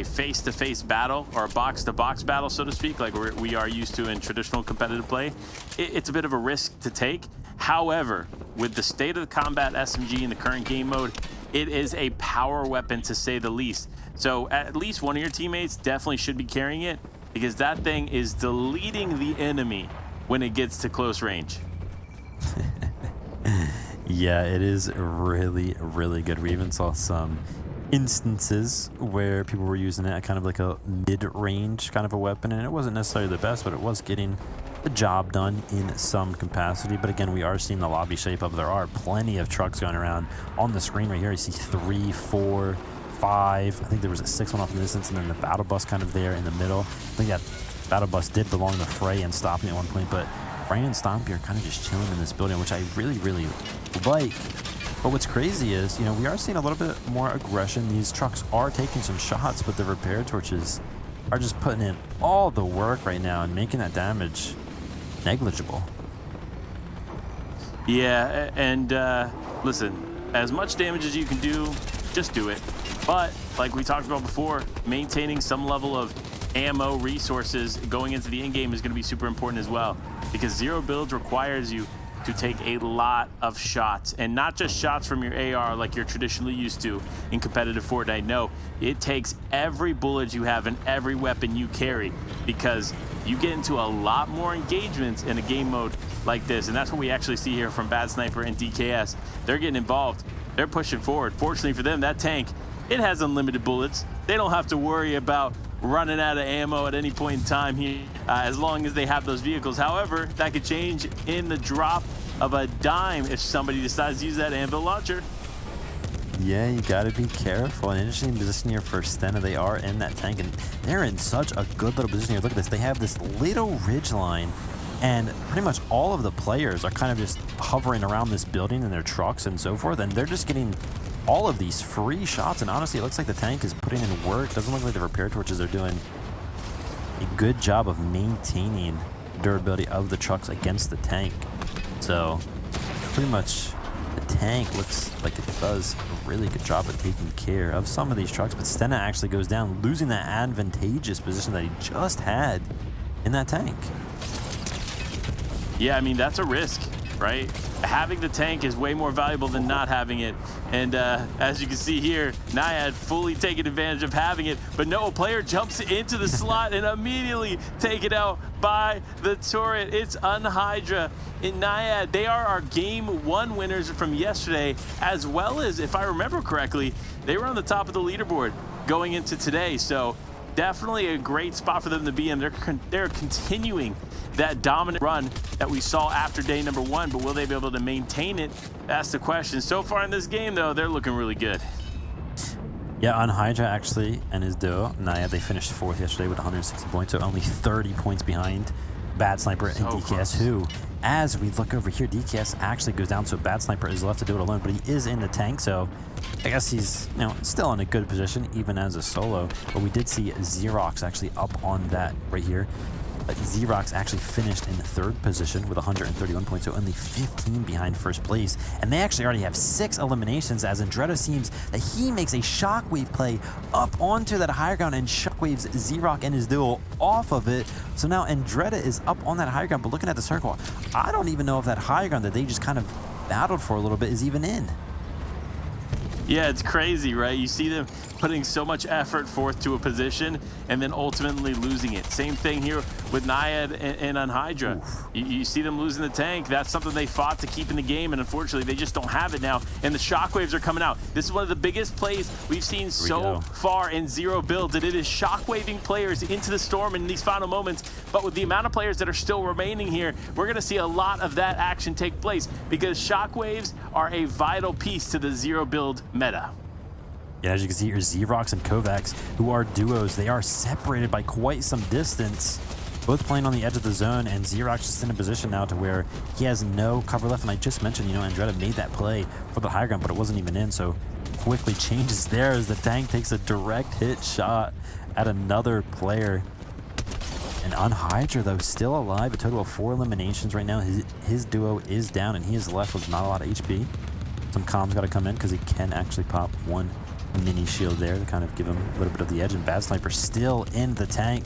face-to-face battle or a box-to-box battle, so to speak, like we are used to in traditional competitive play, it's a bit of a risk to take. However, with the state of the combat SMG in the current game mode, it is a power weapon to say the least. So at least one of your teammates definitely should be carrying it, because that thing is deleting the enemy when it gets to close range. Yeah, it is really, really good. We even saw some instances where people were using it kind of like a mid-range kind of a weapon, and it wasn't necessarily the best, but it was getting the job done in some capacity. But again, we are seeing the lobby shape up. There are plenty of trucks going around on the screen right here. You see 3, 4, 5. I think there was a 6th one off in the distance, and then the battle bus kind of there in the middle. I think that battle bus did belong to Frey and Stompy at one point, but Frey and Stompy are kind of just chilling in this building, which I really, really like. But what's crazy is, you know, we are seeing a little bit more aggression. These trucks are taking some shots, but the repair torches are just putting in all the work right now and making that damage negligible. Yeah, and listen, as much damage as you can do, just do it. But like we talked about before, maintaining some level of ammo resources going into the end game is going to be super important as well, because zero builds requires you to take a lot of shots, and not just shots from your AR like you're traditionally used to in competitive Fortnite. No, it takes every bullet you have and every weapon you carry, because you get into a lot more engagements in a game mode like this, and that's what we actually see here from Bad Sniper and DKS. They're getting involved. They're pushing forward. Fortunately for them, that tank, it has unlimited bullets. They don't have to worry about running out of ammo at any point in time here, as long as they have those vehicles. However, that could change in the drop of a dime if somebody decides to use that anvil launcher. Yeah, you got to be careful. An interesting position here for Stena. They are in that tank, and they're in such a good little position here. Look at this. They have this little ridge line, and pretty much all of the players are kind of just hovering around this building in their trucks and so forth, and they're just getting all of these free shots. And honestly, it looks like the tank is putting in work. Doesn't look like the repair torches are doing a good job of maintaining durability of the trucks against the tank. So pretty much the tank looks like it does a really good job at taking care of some of these trucks, but Stenna actually goes down, losing that advantageous position that he just had in that tank. Yeah, I mean, that's a risk, right? Having the tank is way more valuable than not having it. And as you can see here, Naiad fully taking advantage of having it, but no, a player jumps into the slot and immediately taken out by the turret. It's Unhydra and Naiad. They are our game 1 winners from yesterday, as well as, if I remember correctly, they were on the top of the leaderboard going into today. So definitely a great spot for them to be in. They're continuing that dominant run that we saw after day number 1, but will they be able to maintain it? That's the question. So far in this game, though, they're looking really good. Yeah, Unhydra actually and his duo, Naiad, they finished 4th yesterday with 160 points, so only 30 points behind Bad Sniper and DKS, close. who, as we look over here, DKS actually goes down, so Bad Sniper is left to do it alone, but he is in the tank, so I guess he's, you know, still in a good position, even as a solo. But we did see Xerox actually up on that right here. But Xerox actually finished in 3rd position with 131 points, so only 15 behind 1st place. And they actually already have 6 eliminations, as Andretta seems that he makes a Shockwave play up onto that higher ground and Shockwaves Xerox and his duo off of it. So now Andretta is up on that higher ground, but looking at the circle, I don't even know if that higher ground that they just kind of battled for a little bit is even in. Yeah, it's crazy, right? You see them putting so much effort forth to a position and then ultimately losing it. Same thing here with Naiad and Unhydra. You see them losing the tank. That's something they fought to keep in the game, and unfortunately, they just don't have it now. And the Shockwaves are coming out. This is one of the biggest plays we've seen so far in Zero builds, and it is shockwaving players into the storm in these final moments. But with the amount of players that are still remaining here, we're going to see a lot of that action take place because Shockwaves are a vital piece to the Zero build meta. Yeah, as you can see here, Xerox and Kovacs, who are duos, they are separated by quite some distance, both playing on the edge of the zone, and Xerox is in a position now to where he has no cover left. And I just mentioned, you know, Andretta made that play for the high ground, but it wasn't even in, so quickly changes there as the tank takes a direct hit shot at another player. And Unhydra, though, still alive, a total of 4 eliminations right now. His duo is down, and he is left with not a lot of HP. Some comms got to come in because he can actually pop 1 mini shield there to kind of give him a little bit of the edge. And Bad Sniper still in the tank,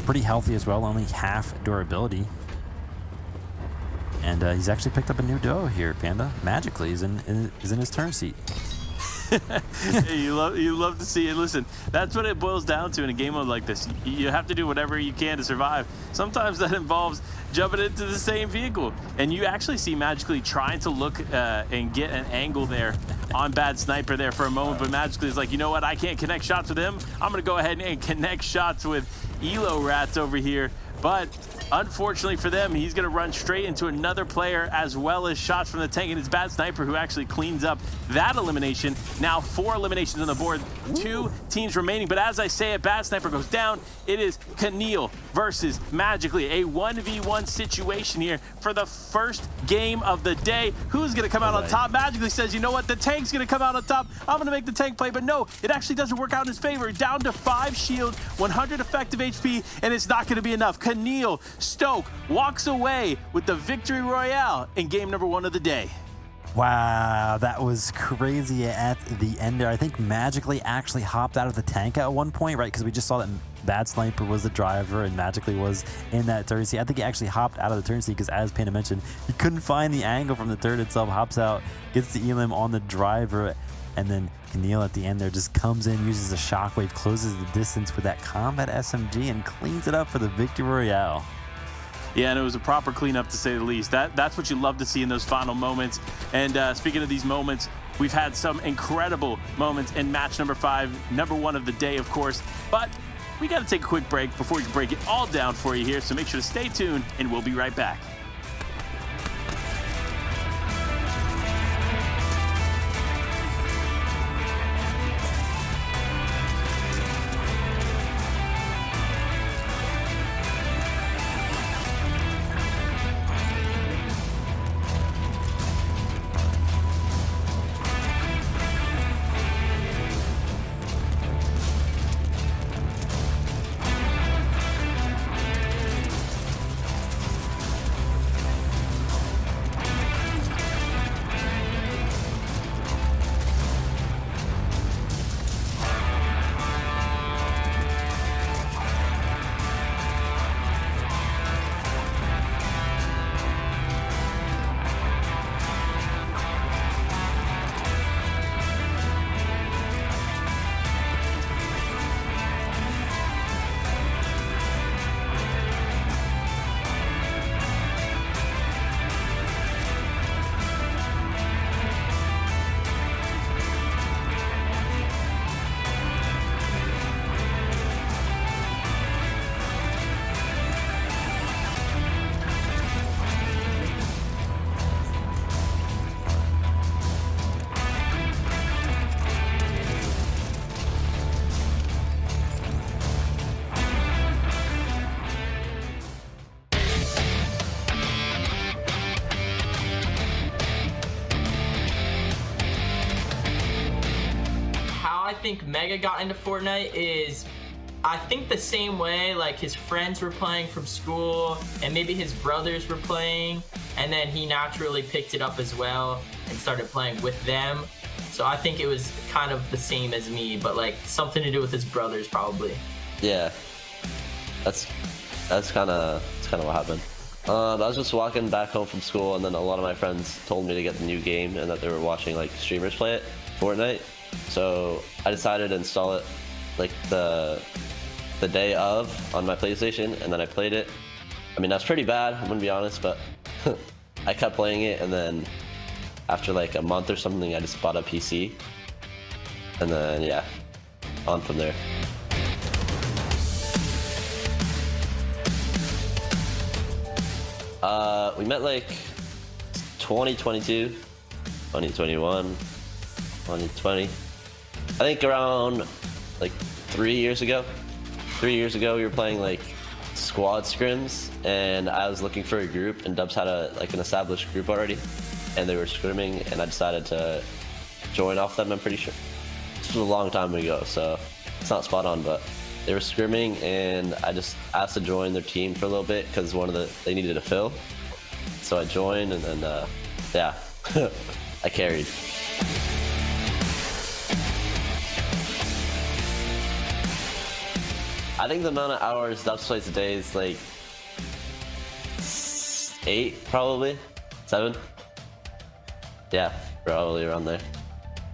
pretty healthy as well, only half durability. And he's actually picked up a new duo here, Panda. Magically, is in his turn seat. Hey, you love to see it. Listen, that's what it boils down to in a game mode like this. You have to do whatever you can to survive. Sometimes that involves jumping into the same vehicle, and you actually see Magically trying to look and get an angle there on Bad Sniper there for a moment, but Magically is like, you know what, I can't connect shots with him. I'm gonna go ahead and connect shots with Elo Rats over here. But unfortunately for them, he's going to run straight into another player as well as shots from the tank. And it's Bad Sniper who actually cleans up that elimination. Now 4 eliminations on the board, 2 teams remaining. But as I say it, Bad Sniper goes down. It is Keneal versus Magically. A 1v1 situation here for the first game of the day. Who's going to come out on top? Magically says, you know what, the tank's going to come out on top. I'm going to make the tank play. But no, it actually doesn't work out in his favor. Down to 5 shield, 100 effective HP, and it's not going to be enough. Keneal Stoke walks away with the victory royale in game number 1 of the day. Wow, that was crazy at the end there. I think Magically actually hopped out of the tank at one point, right? Because we just saw that Bad Sniper was the driver and Magically was in that turret seat. I think he actually hopped out of the turret seat because, as Panda mentioned, he couldn't find the angle from the turret itself, hops out, gets the elim on the driver, and then Keneal at the end there just comes in, uses a shockwave, closes the distance with that combat SMG, and cleans it up for the victory royale. Yeah, and it was a proper cleanup to say the least. That's what you love to see in those final moments. And speaking of these moments, we've had some incredible moments in match number 5, number 1 of the day, of course. But we got to take a quick break before we can break it all down for you here. So make sure to stay tuned, and we'll be right back. think Mega got into Fortnite is, I think the same way, like his friends were playing from school and maybe his brothers were playing, and then he naturally picked it up as well and started playing with them. So I think it was kind of the same as me, but like something to do with his brothers probably. Yeah, that's kind of what happened. I was just walking back home from school, and then a lot of my friends told me to get the new game and that they were watching like streamers play it, Fortnite. So I decided to install it like the day of on my PlayStation, and then I played it. I mean, that's pretty bad, I'm gonna be honest, but I kept playing it, and then after like a month or something, I just bought a PC, and then yeah, on from there. We met like 2022, 2021, 2020. I think around like 3 years ago. 3 years ago, we were playing like squad scrims, and I was looking for a group, and Dubs had an established group already, and they were scrimming, and I decided to join off them. I'm pretty sure this was a long time ago, so it's not spot on, but they were scrimming, and I just asked to join their team for a little bit because they needed a fill, so I joined, and then yeah, I carried. I think the amount of hours Dubs plays a day is like 8, probably 7. Yeah, probably around there.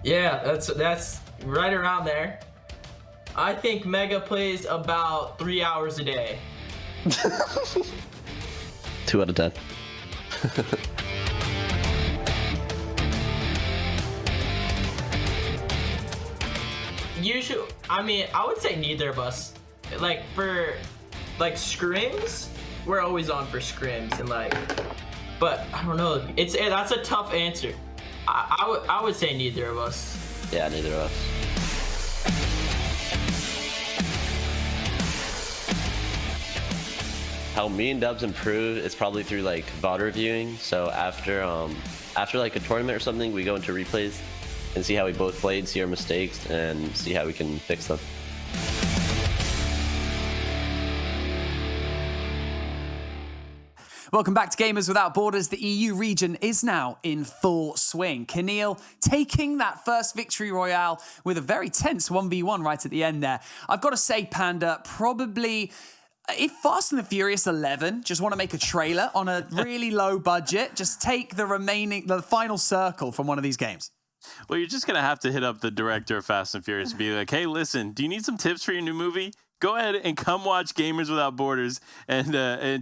Yeah, that's right around there. I think Mega plays about 3 hours a day. 2 out of 10. Usually, I mean, I would say neither of us. Like for like scrims, we're always on for scrims, and like, but I don't know. That's a tough answer. I would say neither of us. Yeah, neither of us. How me and Dubs improve is probably through like VOD reviewing. So after like a tournament or something, we go into replays and see how we both played, see our mistakes, and see how we can fix them. Welcome back to Gamers Without Borders. The EU region is now in full swing. Keneal taking that first victory royale with a very tense 1v1 right at the end there. I've got to say, Panda, probably if Fast and the Furious 11 just want to make a trailer on a really low budget, just take the final circle from one of these games. Well, you're just going to have to hit up the director of Fast and Furious and be like, hey, listen, do you need some tips for your new movie? Go ahead and come watch Gamers Without Borders and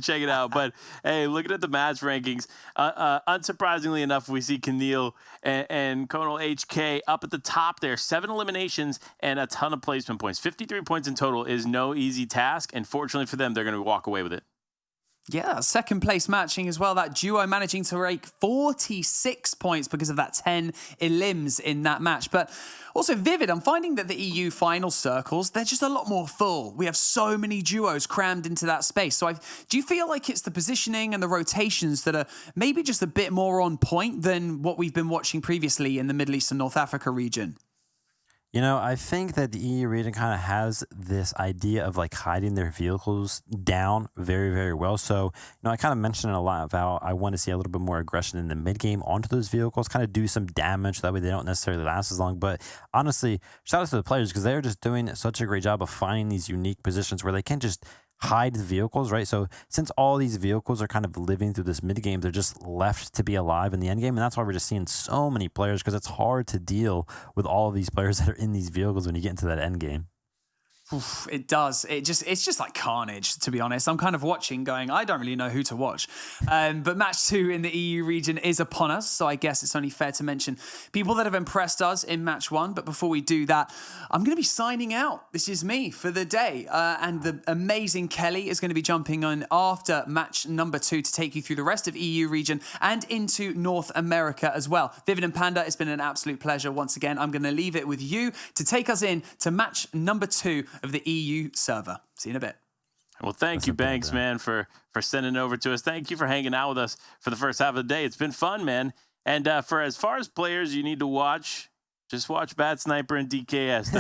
check it out. But, hey, looking at the match rankings, unsurprisingly enough, we see Keneal and Conal HK up at the top there. 7 eliminations and a ton of placement points. 53 points in total is no easy task, and fortunately for them, they're going to walk away with it. Yeah, second place matching as well. That duo managing to rake 46 points because of that 10 elims in that match. But also, Vivid, I'm finding that the EU final circles, they're just a lot more full. We have so many duos crammed into that space. So do you feel like it's the positioning and the rotations that are maybe just a bit more on point than what we've been watching previously in the Middle East and North Africa region? You know, I think that the EU region kind of has this idea of like hiding their vehicles down very, very well. So, I kind of mentioned it a lot about I want to see a little bit more aggression in the mid game onto those vehicles, kind of do some damage. That way they don't necessarily last as long. But honestly, shout out to the players because they're just doing such a great job of finding these unique positions where they can just hide the vehicles, right? So since all these vehicles are kind of living through this mid game, they're just left to be alive in the end game, and that's why we're just seeing so many players because it's hard to deal with all of these players that are in these vehicles when you get into that end game. Oof, it does. It's just like carnage, to be honest. I'm kind of watching going, I don't really know who to watch. But match 2 in the EU region is upon us, so I guess it's only fair to mention people that have impressed us in match 1. But before we do that, I'm going to be signing out. This is me for the day. And the amazing Kelly is going to be jumping on after match number 2 to take you through the rest of EU region and into North America as well. Vivid and Panda, it's been an absolute pleasure once again. I'm going to leave it with you to take us in to match number 2 of the EU server. See you in a bit. Well, thank you, Banks, man, for sending it over to us. Thank you for hanging out with us for the first half of the day. It's been fun, man. And for as far as players you need to watch, Just watch Bad Sniper and DKS.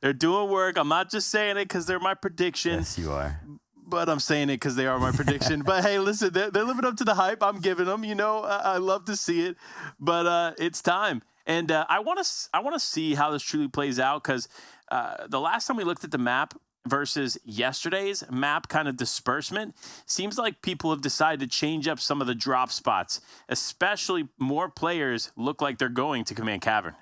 They're doing work. I'm not just saying it because they're my prediction. Yes, you are. But I'm saying it because they are my prediction. But hey, listen, they're living up to the hype I'm giving them. You know, I love to see it. But it's time. And I want to see how this truly plays out, because the last time we looked at the map versus yesterday's map kind of disbursement, seems like people have decided to change up some of the drop spots, especially more players look like they're going to Command Cavern.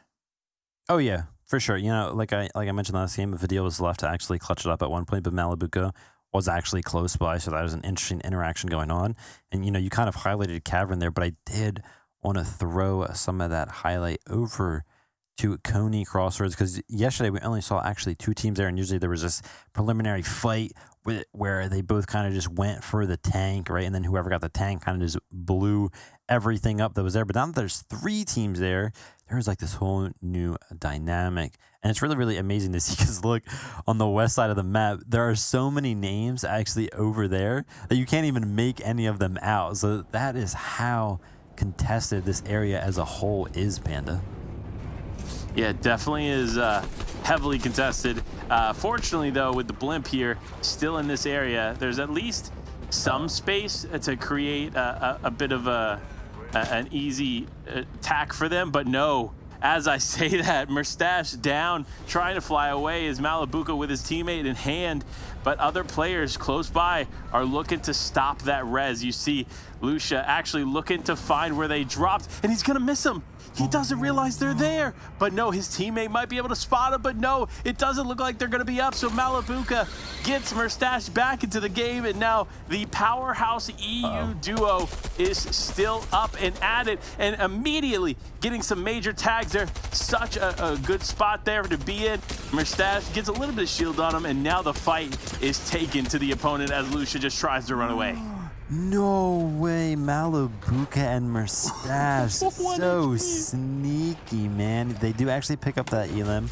Oh yeah, for sure. You know, like I mentioned last game, Vidal was left to actually clutch it up at one point, but Malibuca was actually close by, so that was an interesting interaction going on. And you know, you kind of highlighted Cavern there, but I did want to throw some of that highlight over to Coney Crossroads, because yesterday we only saw actually two teams there, and usually there was this preliminary fight where they both kind of just went for the tank, right? And then whoever got the tank kind of just blew everything up that was there. But now that there's three teams there, there's like this whole new dynamic. And it's really, really amazing to see, because look, on the west side of the map, there are so many names actually over there that you can't even make any of them out. So that is how contested this area as a whole is, Panda. Yeah, it definitely is heavily contested. Fortunately, though, with the blimp here still in this area, there's at least some space to create a bit of an easy attack for them. But no, as I say that, Mustache down, trying to fly away is Malibuca with his teammate in hand. But other players close by are looking to stop that res. You see Lucia actually looking to find where they dropped, and he's going to miss them. He doesn't realize they're there. But no, his teammate might be able to spot him, but no, it doesn't look like they're going to be up. So Malibuca gets Mustache back into the game, and now the powerhouse EU duo is still up and at it, and immediately getting some major tags there. Such a good spot there to be in. Mustache gets a little bit of shield on him, and now the fight is taken to the opponent as Lucia just tries to run away. No way, Malibuca and Mustache. So sneaky, man. They do actually pick up that elim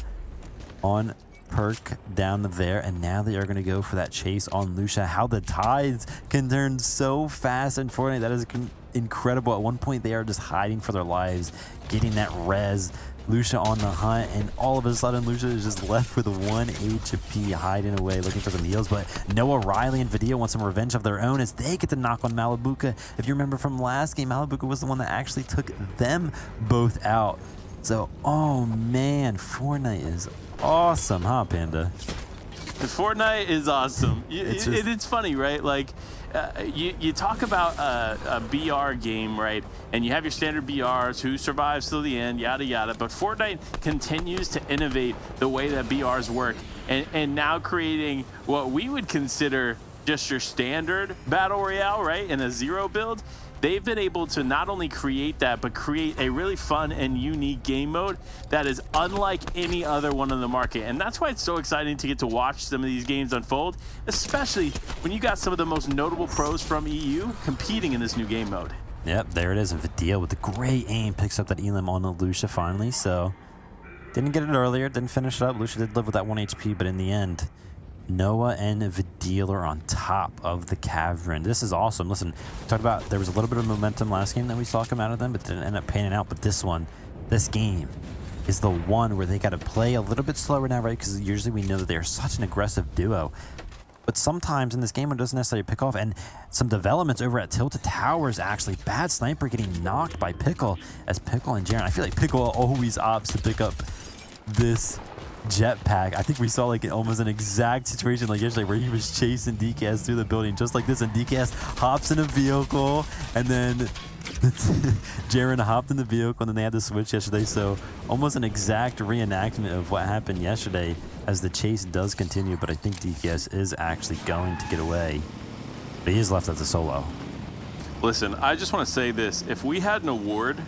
on Perk down there, and now they are going to go for that chase on Lucia. How the tides can turn so fast in Fortnite. That is incredible. At one point, they are just hiding for their lives, getting that res. Lucia on the hunt, and all of a sudden Lucia is just left with 1 HP, hiding away, looking for some heals. But Noah, Riley, and Vidal want some revenge of their own as they get to knock on Malibuca. If you remember from last game, Malibuca was the one that actually took them both out. So, oh man, Fortnite is awesome, huh, Panda? Fortnite is awesome. It's funny, right? Like, you talk about a BR game, right? And you have your standard BRs, who survives till the end, yada, yada. But Fortnite continues to innovate the way that BRs work, and now creating what we would consider just your standard battle royale, right? In a zero build. They've been able to not only create that, but create a really fun and unique game mode that is unlike any other one on the market. And that's why it's so exciting to get to watch some of these games unfold, especially when you got some of the most notable pros from EU competing in this new game mode. Yep, there it is. Vidal with the great aim picks up that elim on Lucia finally. So didn't get it earlier, didn't finish it up. Lucia did live with that 1 HP, but in the end, Noah and Vidal are on top of the Cavern. This is awesome. Listen, we talked about there was a little bit of momentum last game that we saw come out of them, but didn't end up panning out. But this game is the one where they got to play a little bit slower now, right? Because usually we know that they are such an aggressive duo. But sometimes in this game, it doesn't necessarily pick off. And some developments over at Tilted Towers, actually. Bad Sniper getting knocked by Pickle, as Pickle and Jaren. I feel like Pickle always opts to pick up this jetpack. I think we saw like almost an exact situation like yesterday where he was chasing DKS through the building just like this, and DKS hops in a vehicle, and then Jaren hopped in the vehicle, and then they had to switch yesterday. So almost an exact reenactment of what happened yesterday as the chase does continue. But I think DKS is actually going to get away, but he is left as a solo. Listen, I just want to say this. If we had an award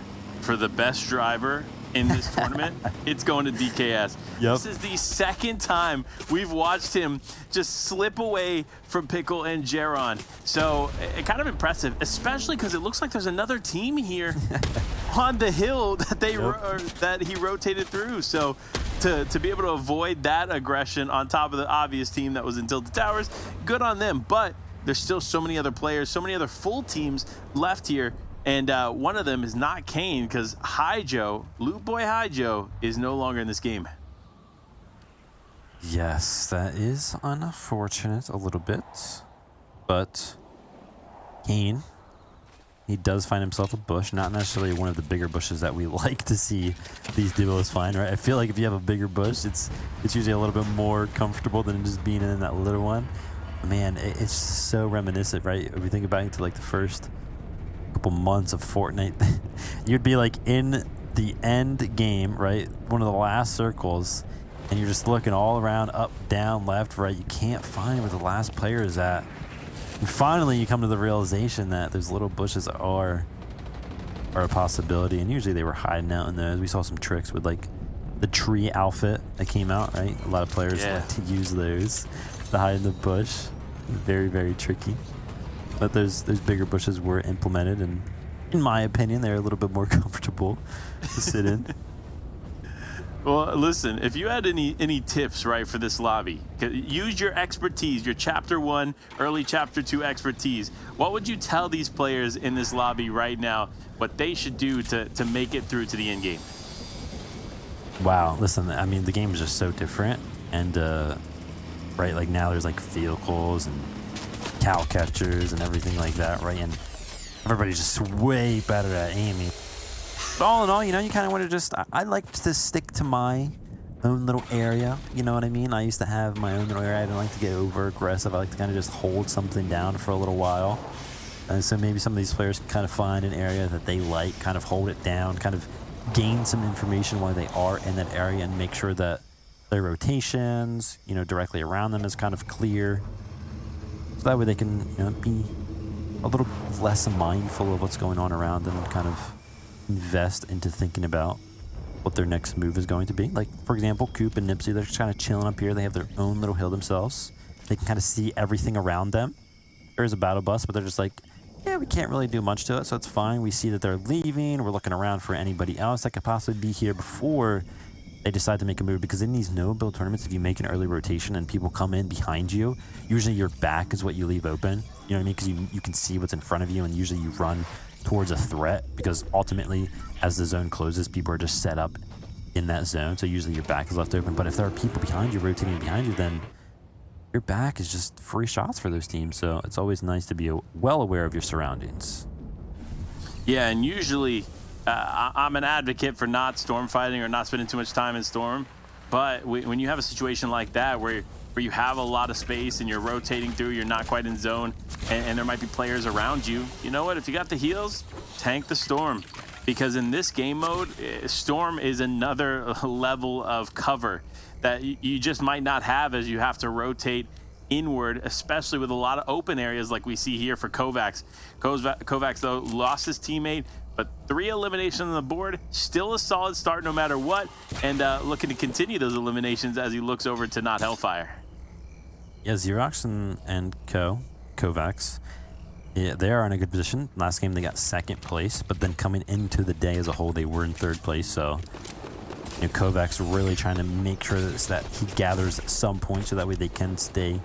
for the best driver in this tournament, it's going to DKS. Yep. This is the second time we've watched him just slip away from Pickle and Jaron. So kind of impressive, especially because it looks like there's another team here on the hill that that he rotated through. So to be able to avoid that aggression on top of the obvious team that was in Tilted Towers, good on them. But there's still so many other players, so many other full teams left here. And one of them is not Kane, because Hijo, Loot Boy Hijo, is no longer in this game. Yes, that is unfortunate a little bit. But Kane, he does find himself a bush, not necessarily one of the bigger bushes that we like to see these duos find, right? I feel like if you have a bigger bush, it's usually a little bit more comfortable than just being in that little one. Man, it's so reminiscent, right? If you think about it, to like the first couple months of Fortnite, you'd be like in the end game, right? One of the last circles, and you're just looking all around, up, down, left, right. You can't find where the last player is at. And finally, you come to the realization that those little bushes are a possibility. And usually they were hiding out in those. We saw some tricks with like the tree outfit that came out, right? A lot of players like to use those to hide in the bush. Very, very tricky. But those bigger bushes were implemented, and in my opinion, they're a little bit more comfortable to sit in. Well, listen, if you had any tips, right, for this lobby, use your expertise, your Chapter 1, early Chapter 2 expertise. What would you tell these players in this lobby right now, what they should do to make it through to the end game? Wow, listen, I mean, the game is just so different. And, right, like now there's like vehicles and cow catchers and everything like that, right? And everybody's just way better at aiming. But all in all, you know, you kind of want to just, I like to stick to my own little area. You know what I mean? I used to have my own little area. I didn't like to get over aggressive. I like to kind of just hold something down for a little while. And so maybe some of these players can kind of find an area that they like, kind of hold it down, kind of gain some information while they are in that area, and make sure that their rotations, you know, directly around them is kind of clear. So that way they can, you know, be a little less mindful of what's going on around them and kind of invest into thinking about what their next move is going to be. Like, for example, Coop and Nipsey, they're just kind of chilling up here. They have their own little hill themselves. They can kind of see everything around them. There is a battle bus, but they're just like, yeah, we can't really do much to it, so it's fine. We see that they're leaving. We're looking around for anybody else that could possibly be here before they decide to make a move. Because in these no-build tournaments, if you make an early rotation and people come in behind you, usually your back is what you leave open. You know what I mean? Because you can see what's in front of you, and usually you run towards a threat, because ultimately, as the zone closes, people are just set up in that zone. So usually your back is left open. But if there are people behind you, rotating behind you, then your back is just free shots for those teams. So it's always nice to be well aware of your surroundings. Yeah, and usually I'm an advocate for not storm fighting or not spending too much time in storm. But when you have a situation like that where you have a lot of space and you're rotating through, you're not quite in zone, and there might be players around you, you know what? If you got the heals, tank the storm. Because in this game mode, storm is another level of cover that you just might not have as you have to rotate inward, especially with a lot of open areas like we see here for Kovacs. Kovacs, though, lost his teammate, but 3 eliminations on the board, still a solid start no matter what, and looking to continue those eliminations as he looks over to not Hellfire. Yeah, Xerox and Kovacs, yeah, they are in a good position. Last game they got 2nd place, but then coming into the day as a whole, they were in 3rd place. So, you know, Kovacs really trying to make sure that he gathers some points so that way they can stay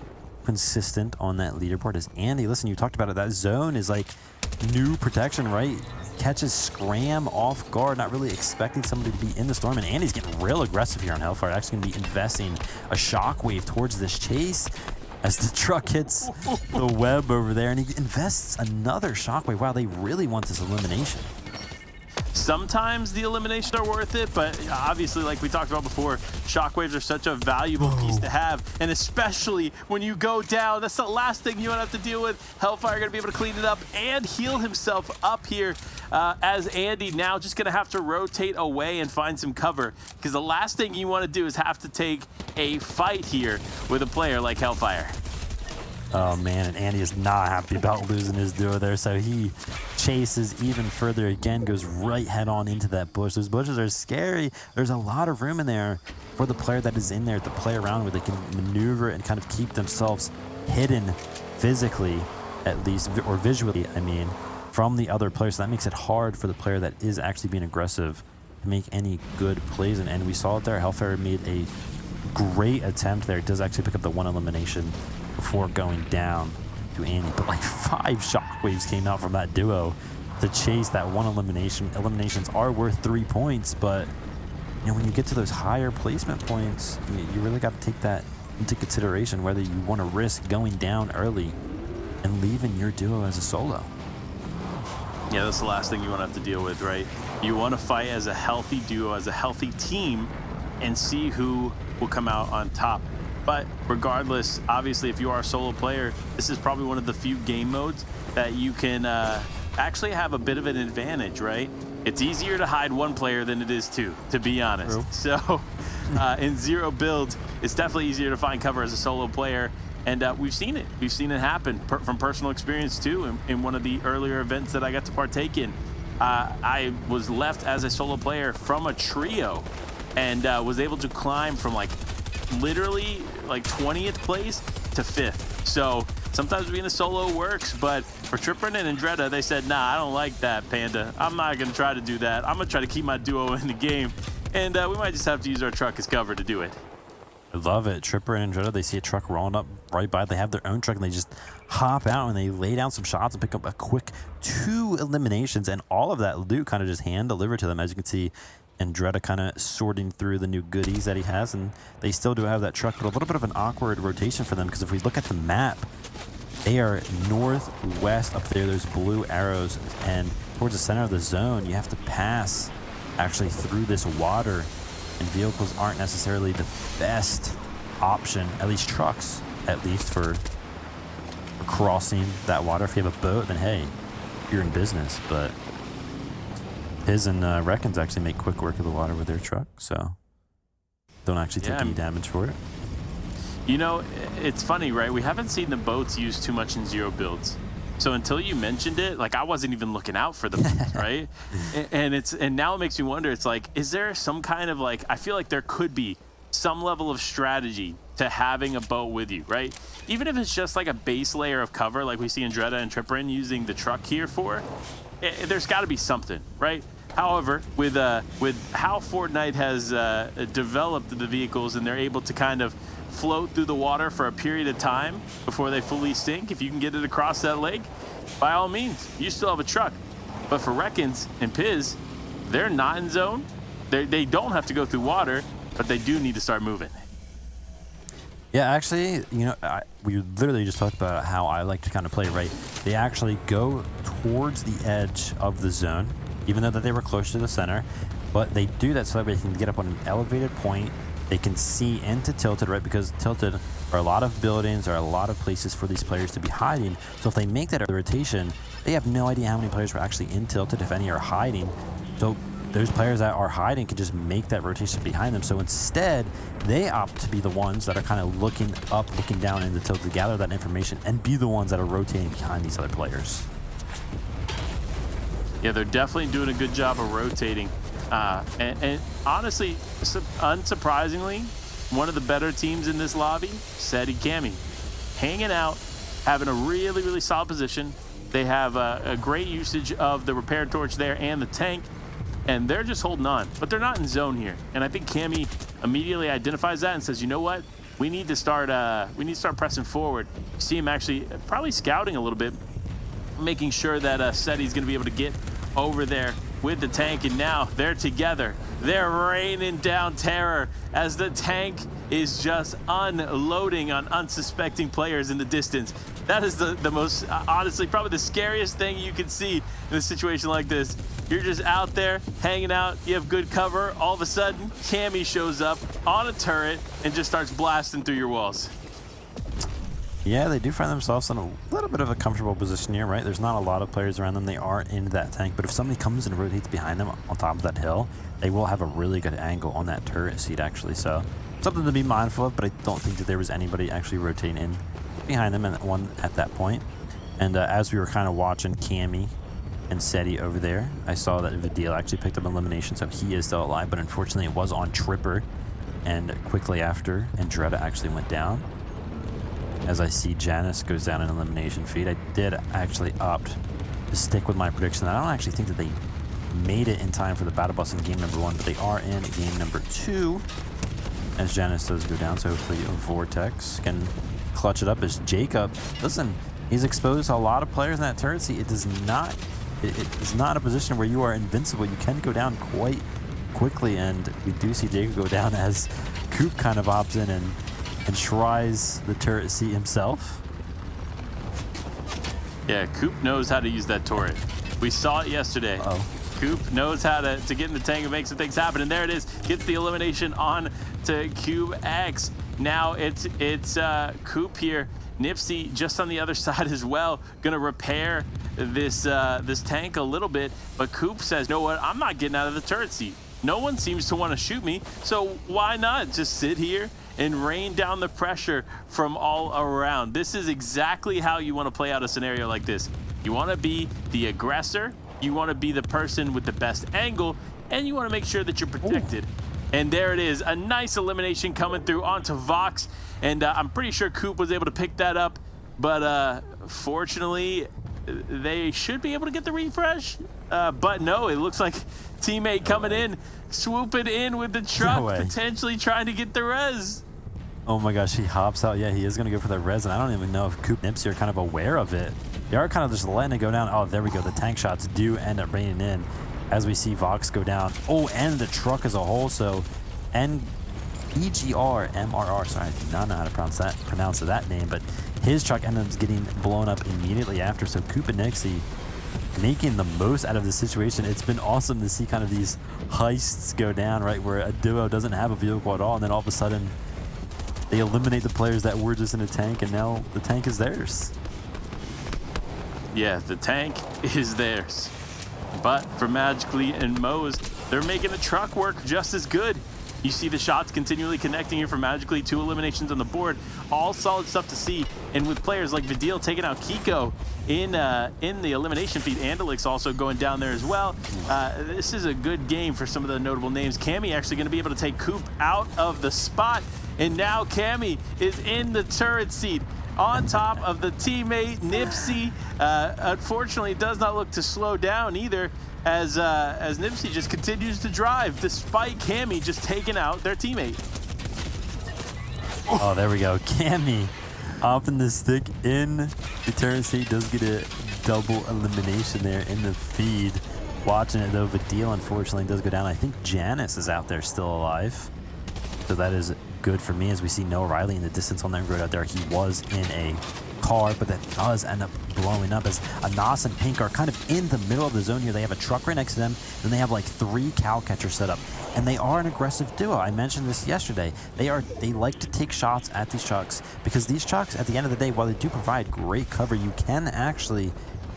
consistent on that leaderboard. As Andy, listen, you talked about it. That zone is like new protection, right? Catches Scram off guard, not really expecting somebody to be in the storm. And Andy's getting real aggressive here on Hellfire. Actually going to be investing a shockwave towards this chase as the truck hits the web over there. And he invests another shockwave. Wow, they really want this elimination. Sometimes the eliminations are worth it, but obviously, like we talked about before, shockwaves are such a valuable piece to have, and especially when you go down, that's the last thing you want to have to deal with. Hellfire going to be able to clean it up and heal himself up here, as Andy now just going to have to rotate away and find some cover, because the last thing you want to do is have to take a fight here with a player like Hellfire. Oh man, and Andy is not happy about losing his duo there, so he chases even further again, goes right head on into that bush. Those bushes are scary. There's a lot of room in there for the player that is in there to play around where they can maneuver and kind of keep themselves hidden physically, at least, or visually, I mean, from the other players. So that makes it hard for the player that is actually being aggressive to make any good plays. And we saw it there. Hellfire made a great attempt there. It does actually pick up the 1 elimination before going down to Andy, but like 5 shockwaves came out from that duo. to chase that one elimination. Eliminations are worth 3 points, but you know, when you get to those higher placement points, you really got to take that into consideration, whether you want to risk going down early and leaving your duo as a solo. Yeah, that's the last thing you want to have to deal with, right? You want to fight as a healthy duo, as a healthy team, and see who will come out on top. But regardless, obviously, if you are a solo player, this is probably one of the few game modes that you can actually have a bit of an advantage, right? It's easier to hide one player than it is two, to be honest. True. So in zero builds, it's definitely easier to find cover as a solo player. And we've seen it. We've seen it happen from personal experience, too, in one of the earlier events that I got to partake in. I was left as a solo player from a trio and was able to climb from, like, literally, like, 20th place to 5th. So sometimes being a solo works, but for Trippin and Andretta, they said, nah, I don't like that, Panda. I'm not going to try to do that. I'm going to try to keep my duo in the game. And we might just have to use our truck as cover to do it. I love it. Tripper and Andretta, they see a truck rolling up right by. They have their own truck, and they just hop out, and they lay down some shots and pick up a quick 2 eliminations, and all of that loot kind of just hand-delivered to them. As you can see, Andretta kind of sorting through the new goodies that he has, and they still do have that truck, but a little bit of an awkward rotation for them, because if we look at the map, they are northwest up there, those blue arrows, and towards the center of the zone, you have to pass actually through this water, and vehicles aren't necessarily the best option, at least trucks, at least for crossing that water. If you have a boat, then hey, you're in business. But Piz and Reckons actually make quick work of the water with their truck, so don't actually take any damage for it. You know, it's funny, right? We haven't seen the boats used too much in zero builds. So until you mentioned it, like I wasn't even looking out for the boats, right? And now it makes me wonder, it's like, is there some kind of like, I feel like there could be some level of strategy to having a boat with you, right? Even if it's just like a base layer of cover, like we see Andretta and Tripperin using the truck here for, there's got to be something, right? However, with how Fortnite has developed the vehicles and they're able to kind of float through the water for a period of time before they fully sink, if you can get it across that lake, by all means, you still have a truck. But for Reckons and Piz, they're not in zone. They don't have to go through water, but they do need to start moving. Yeah, actually, you know, we literally just talked about how I like to kind of play, right? They actually go towards the edge of the zone, even though that they were close to the center, but they do that so that they can get up on an elevated point. They can see into Tilted, right? Because Tilted are a lot of buildings, are a lot of places for these players to be hiding. So if they make that rotation, they have no idea how many players are actually in Tilted, if any are hiding. So those players that are hiding can just make that rotation behind them. So instead, they opt to be the ones that are kind of looking up, looking down into Tilted to gather that information and be the ones that are rotating behind these other players. Yeah, they're definitely doing a good job of rotating. And honestly, unsurprisingly, one of the better teams in this lobby, Seti Cami, hanging out, having a really, really solid position. They have a great usage of the repair torch there and the tank, and they're just holding on. But they're not in zone here, and I think Cami immediately identifies that and says, you know what? We need to start pressing forward. You see him actually probably scouting a little bit, making sure that Seti's going to be able to get over there with the tank, and now they're together. They're raining down terror as the tank is just unloading on unsuspecting players in the distance. That is the most, honestly, probably the scariest thing you can see in a situation like this. You're just out there hanging out, you have good cover, all of a sudden, Cami shows up on a turret and just starts blasting through your walls. Yeah, they do find themselves in a little bit of a comfortable position here, right? There's not a lot of players around them. They are in that tank, but if somebody comes and rotates behind them on top of that hill, they will have a really good angle on that turret seat, actually. So something to be mindful of, but I don't think that there was anybody actually rotating in behind them at that point. And as we were kind of watching Cami and Seti over there, I saw that Vidil actually picked up an elimination, so he is still alive, but unfortunately it was on Tripper, and quickly after, Andretta actually went down. As I see Janice goes down in elimination feed, I did actually opt to stick with my prediction. I don't actually think that they made it in time for the battle bus in game number 1, but they are in game number 2 as Janice does go down. So hopefully Vortex can clutch it up as Jacob. Listen, he's exposed a lot of players in that turret seat. It does not it is not a position where you are invincible. You can go down quite quickly, and we do see Jacob go down as Coop kind of opts in and tries the turret seat himself. Yeah, Coop knows how to use that turret. We saw it yesterday. Coop knows how to get in the tank and make some things happen, and there it is. Gets the elimination on to Cube X. Now it's Coop here. Nipsey just on the other side as well, gonna repair this this tank a little bit, but Coop says, "You know what? I'm not getting out of the turret seat. No one seems to want to shoot me, so why not just sit here and rain down the pressure from all around?" This is exactly how you want to play out a scenario like this. You want to be the aggressor, you want to be the person with the best angle, and you want to make sure that you're protected. Ooh. And there it is, a nice elimination coming through onto Vox, and I'm pretty sure Coop was able to pick that up, but fortunately, they should be able to get the refresh, but no, it looks like teammate coming in, swooping in with the truck, potentially trying to get the res. Oh my gosh, he hops out. Yeah, he is going to go for the res, and I don't even know if Coop and Nipsey are kind of aware of it. They are kind of just letting it go down. Oh, there we go. The tank shots do end up raining in as we see Vox go down. Oh, and the truck as a whole. So, and EGR, MRR, sorry, I do not know how to pronounce that name, but his truck ended up getting blown up immediately after. So Coop and Nipsey making the most out of the situation. It's been awesome to see kind of these heists go down, right, where a duo doesn't have a vehicle at all, and then all of a sudden they eliminate the players that were just in a tank, and now the tank is theirs. Yeah, the tank is theirs. But for Magically and Moze, they're making the truck work just as good. You see the shots continually connecting here for Magically, 2 eliminations on the board. All solid stuff to see. And with players like Vidil taking out Kiko in the elimination feed, Andalix also going down there as well. This is a good game for some of the notable names. Cammy actually going to be able to take Coop out of the spot. And now Cammy is in the turret seat on top of the teammate Nipsey. Unfortunately, it does not look to slow down either, as Nipsey just continues to drive despite Cammy just taking out their teammate. Oh, there we go. Cammy opping the stick in the turret seat, does get a double elimination there in the feed. Watching it though, Vidil unfortunately does go down. I think Janice is out there still alive, so that is good for me as we see Noah Riley in the distance on that road out there. He was in a car, but that does end up blowing up as Anas and Pink are kind of in the middle of the zone here. They have a truck right next to them, and they have like 3 cow catchers set up, and they are an aggressive duo. I mentioned this yesterday. They like to take shots at these trucks because these trucks, at the end of the day, while they do provide great cover, you can actually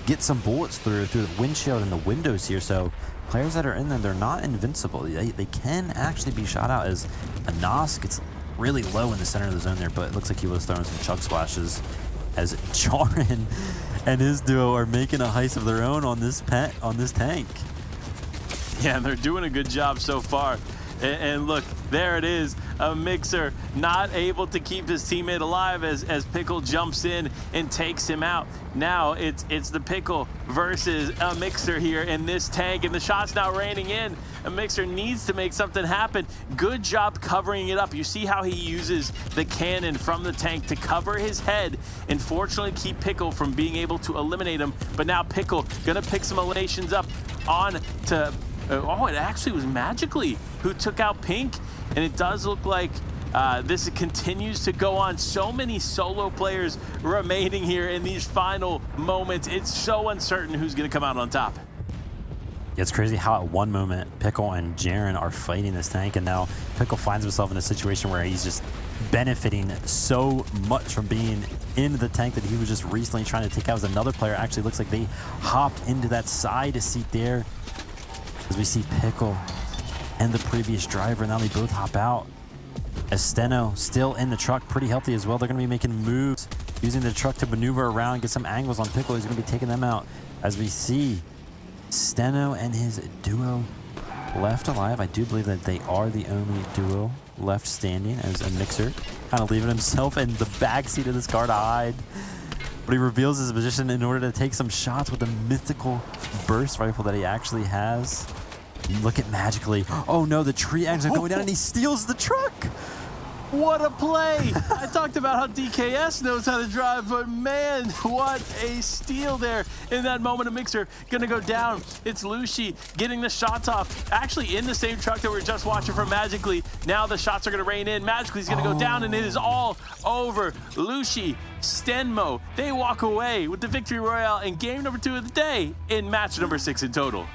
get some bullets through the windshield and the windows here. So players that are in them, they're not invincible. They can actually be shot out, as Anas gets really low in the center of the zone there, but it looks like he was throwing some chug splashes as Jarin and his duo are making a heist of their own on this tank. Yeah, they're doing a good job so far. And look, there it is, a Mixer not able to keep his teammate alive as Pickle jumps in and takes him out. Now it's the Pickle versus a Mixer here in this tank, and the shot's now raining in. A Mixer needs to make something happen. Good job covering it up. You see how he uses the cannon from the tank to cover his head and fortunately keep Pickle from being able to eliminate him. But now Pickle gonna pick some eliminations up on to oh, it actually was Magically who took out Pink, and it does look like this continues to go on. So many solo players remaining here in these final moments. It's so uncertain who's going to come out on top. Yeah, it's crazy how at one moment Pickle and Jaren are fighting this tank, and now Pickle finds himself in a situation where he's just benefiting so much from being in the tank that he was just recently trying to take out. As another player actually looks like they hopped into that side seat there, as we see Pickle and the previous driver. Now they both hop out. As Steno still in the truck, pretty healthy as well. They're going to be making moves, using the truck to maneuver around, get some angles on Pickle. He's going to be taking them out. As we see Steno and his duo left alive. I do believe that they are the only duo left standing, as a Mixer kind of leaving himself in the backseat of this car to hide. But he reveals his position in order to take some shots with the mythical burst rifle that he actually has. Look at Magically. Oh no, the tree ends up going down and he steals the truck. What a play! I talked about how DKS knows how to drive, but man, what a steal there in that moment of Mixer. Gonna go down. It's Lucy getting the shots off. Actually in the same truck that we were just watching from Magically. Now the shots are gonna rain in. Magically's gonna go down, and it is all over. Lucy, Stenmo, they walk away with the victory royale in game number 2 of the day in match number 6 in total.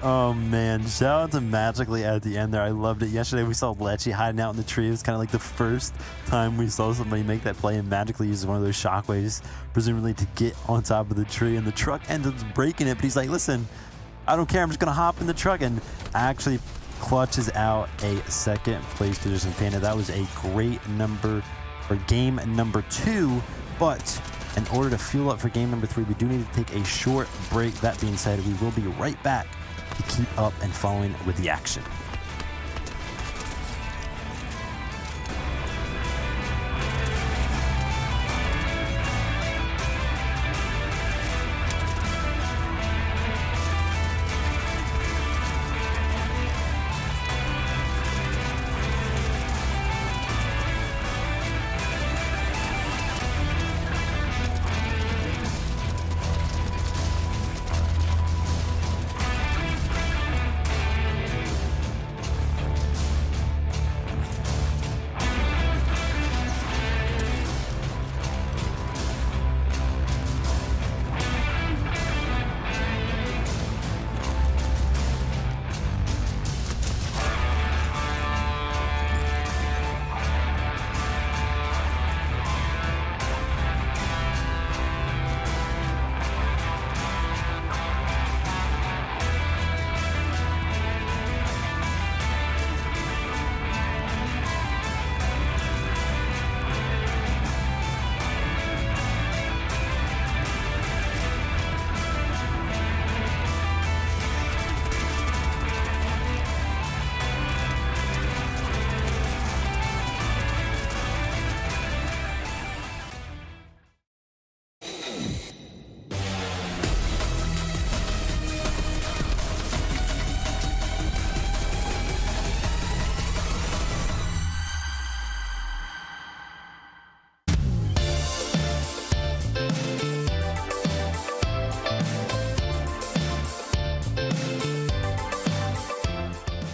Oh man, shout out to Magically at the end there. I loved it. Yesterday we saw Lecce hiding out in the tree. It was kind of like the first time we saw somebody make that play, and Magically uses one of those shockwaves, presumably to get on top of the tree, and the truck ends up breaking it, but he's like, listen, I don't care, I'm just gonna hop in the truck, and actually clutches out a second place position. Panda, that was a great game number 2, but in order to fuel up for game number 3, we do need to take a short break. That being said, we will be right back to keep up and following with the action.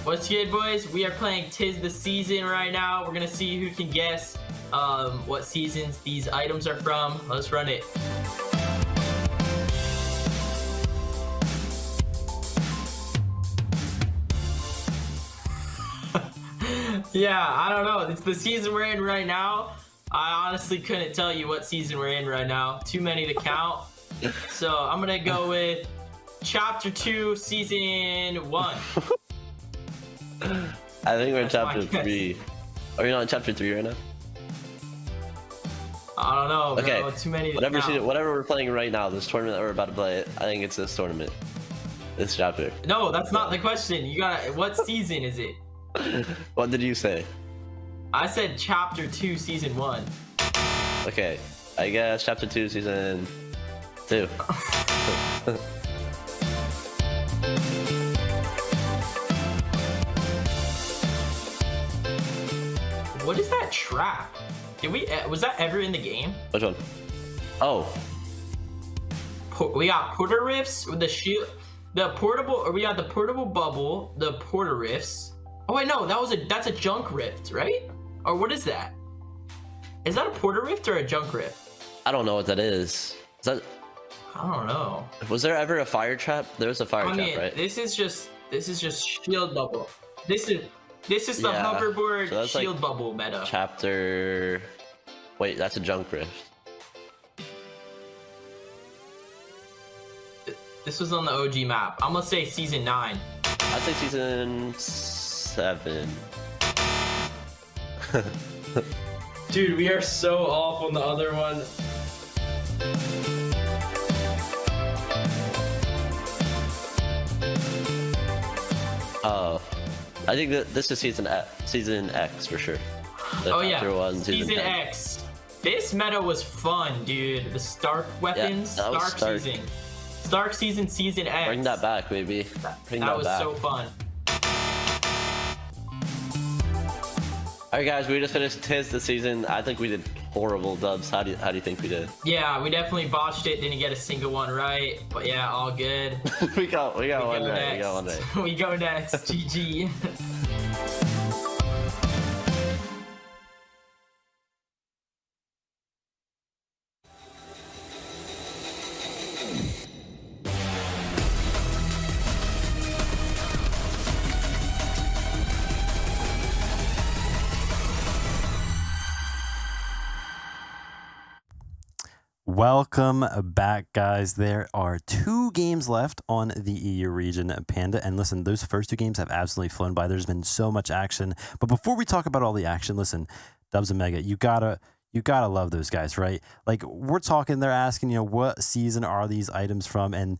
What's good, boys? We are playing Tis the Season right now. We're gonna see who can guess what seasons these items are from. Let's run it. Yeah, I don't know. It's the season we're in right now. I honestly couldn't tell you what season we're in right now. Too many to count. So I'm gonna go with Chapter 2, Season 1. I think we're in Chapter 3. Are we not in Chapter 3 right now? I don't know, bro. Okay. Too many to Whatever, count. whatever we're playing right now, this tournament that we're about to play, I think it's this tournament. This chapter. No, that's not the question. You gotta. What season is it? What did you say? I said Chapter 2, Season 1. Okay, I guess Chapter 2, Season 2. What is that trap? Did we? Was that ever in the game? Which one? Oh, We got porter rifts with the shield, the portable. Or we got the portable bubble, the porter rifts. Oh wait, no, that's a junk rift, right? Or what is that? Is that a porter rift or a junk rift? I don't know what that is. Is that? I don't know. Was there ever a fire trap? There was a fire trap, right? This is just shield bubble. This is the Yeah, hoverboard so that's shield like bubble meta. Chapter. Wait, that's a junk rift. This was on the OG map. I'm gonna say Season 9. I'd say Season 7. Dude, we are so off on the other one. I think that this is Season X for sure. The Oh yeah, Chapter 1, Season 10. X. This meta was fun, dude. The Stark weapons, that was Stark. Season. Stark Season, Season X. Bring that back, baby. Bring That that was back. so fun. All right, guys, we just finished tis this season. I think we did horrible, Dubs. How do you think we did? Yeah, we definitely botched it. Didn't get a single one right. But yeah, all good. we got one right. Next. We got one right. We go next. GG. Welcome back, guys. There are 2 games left on the EU region, Panda. And listen, those first 2 games have absolutely flown by. There's been so much action. But before we talk about all the action, listen, Dubs and Mega, you gotta love those guys, right? Like, we're talking, they're asking, what season are these items from? And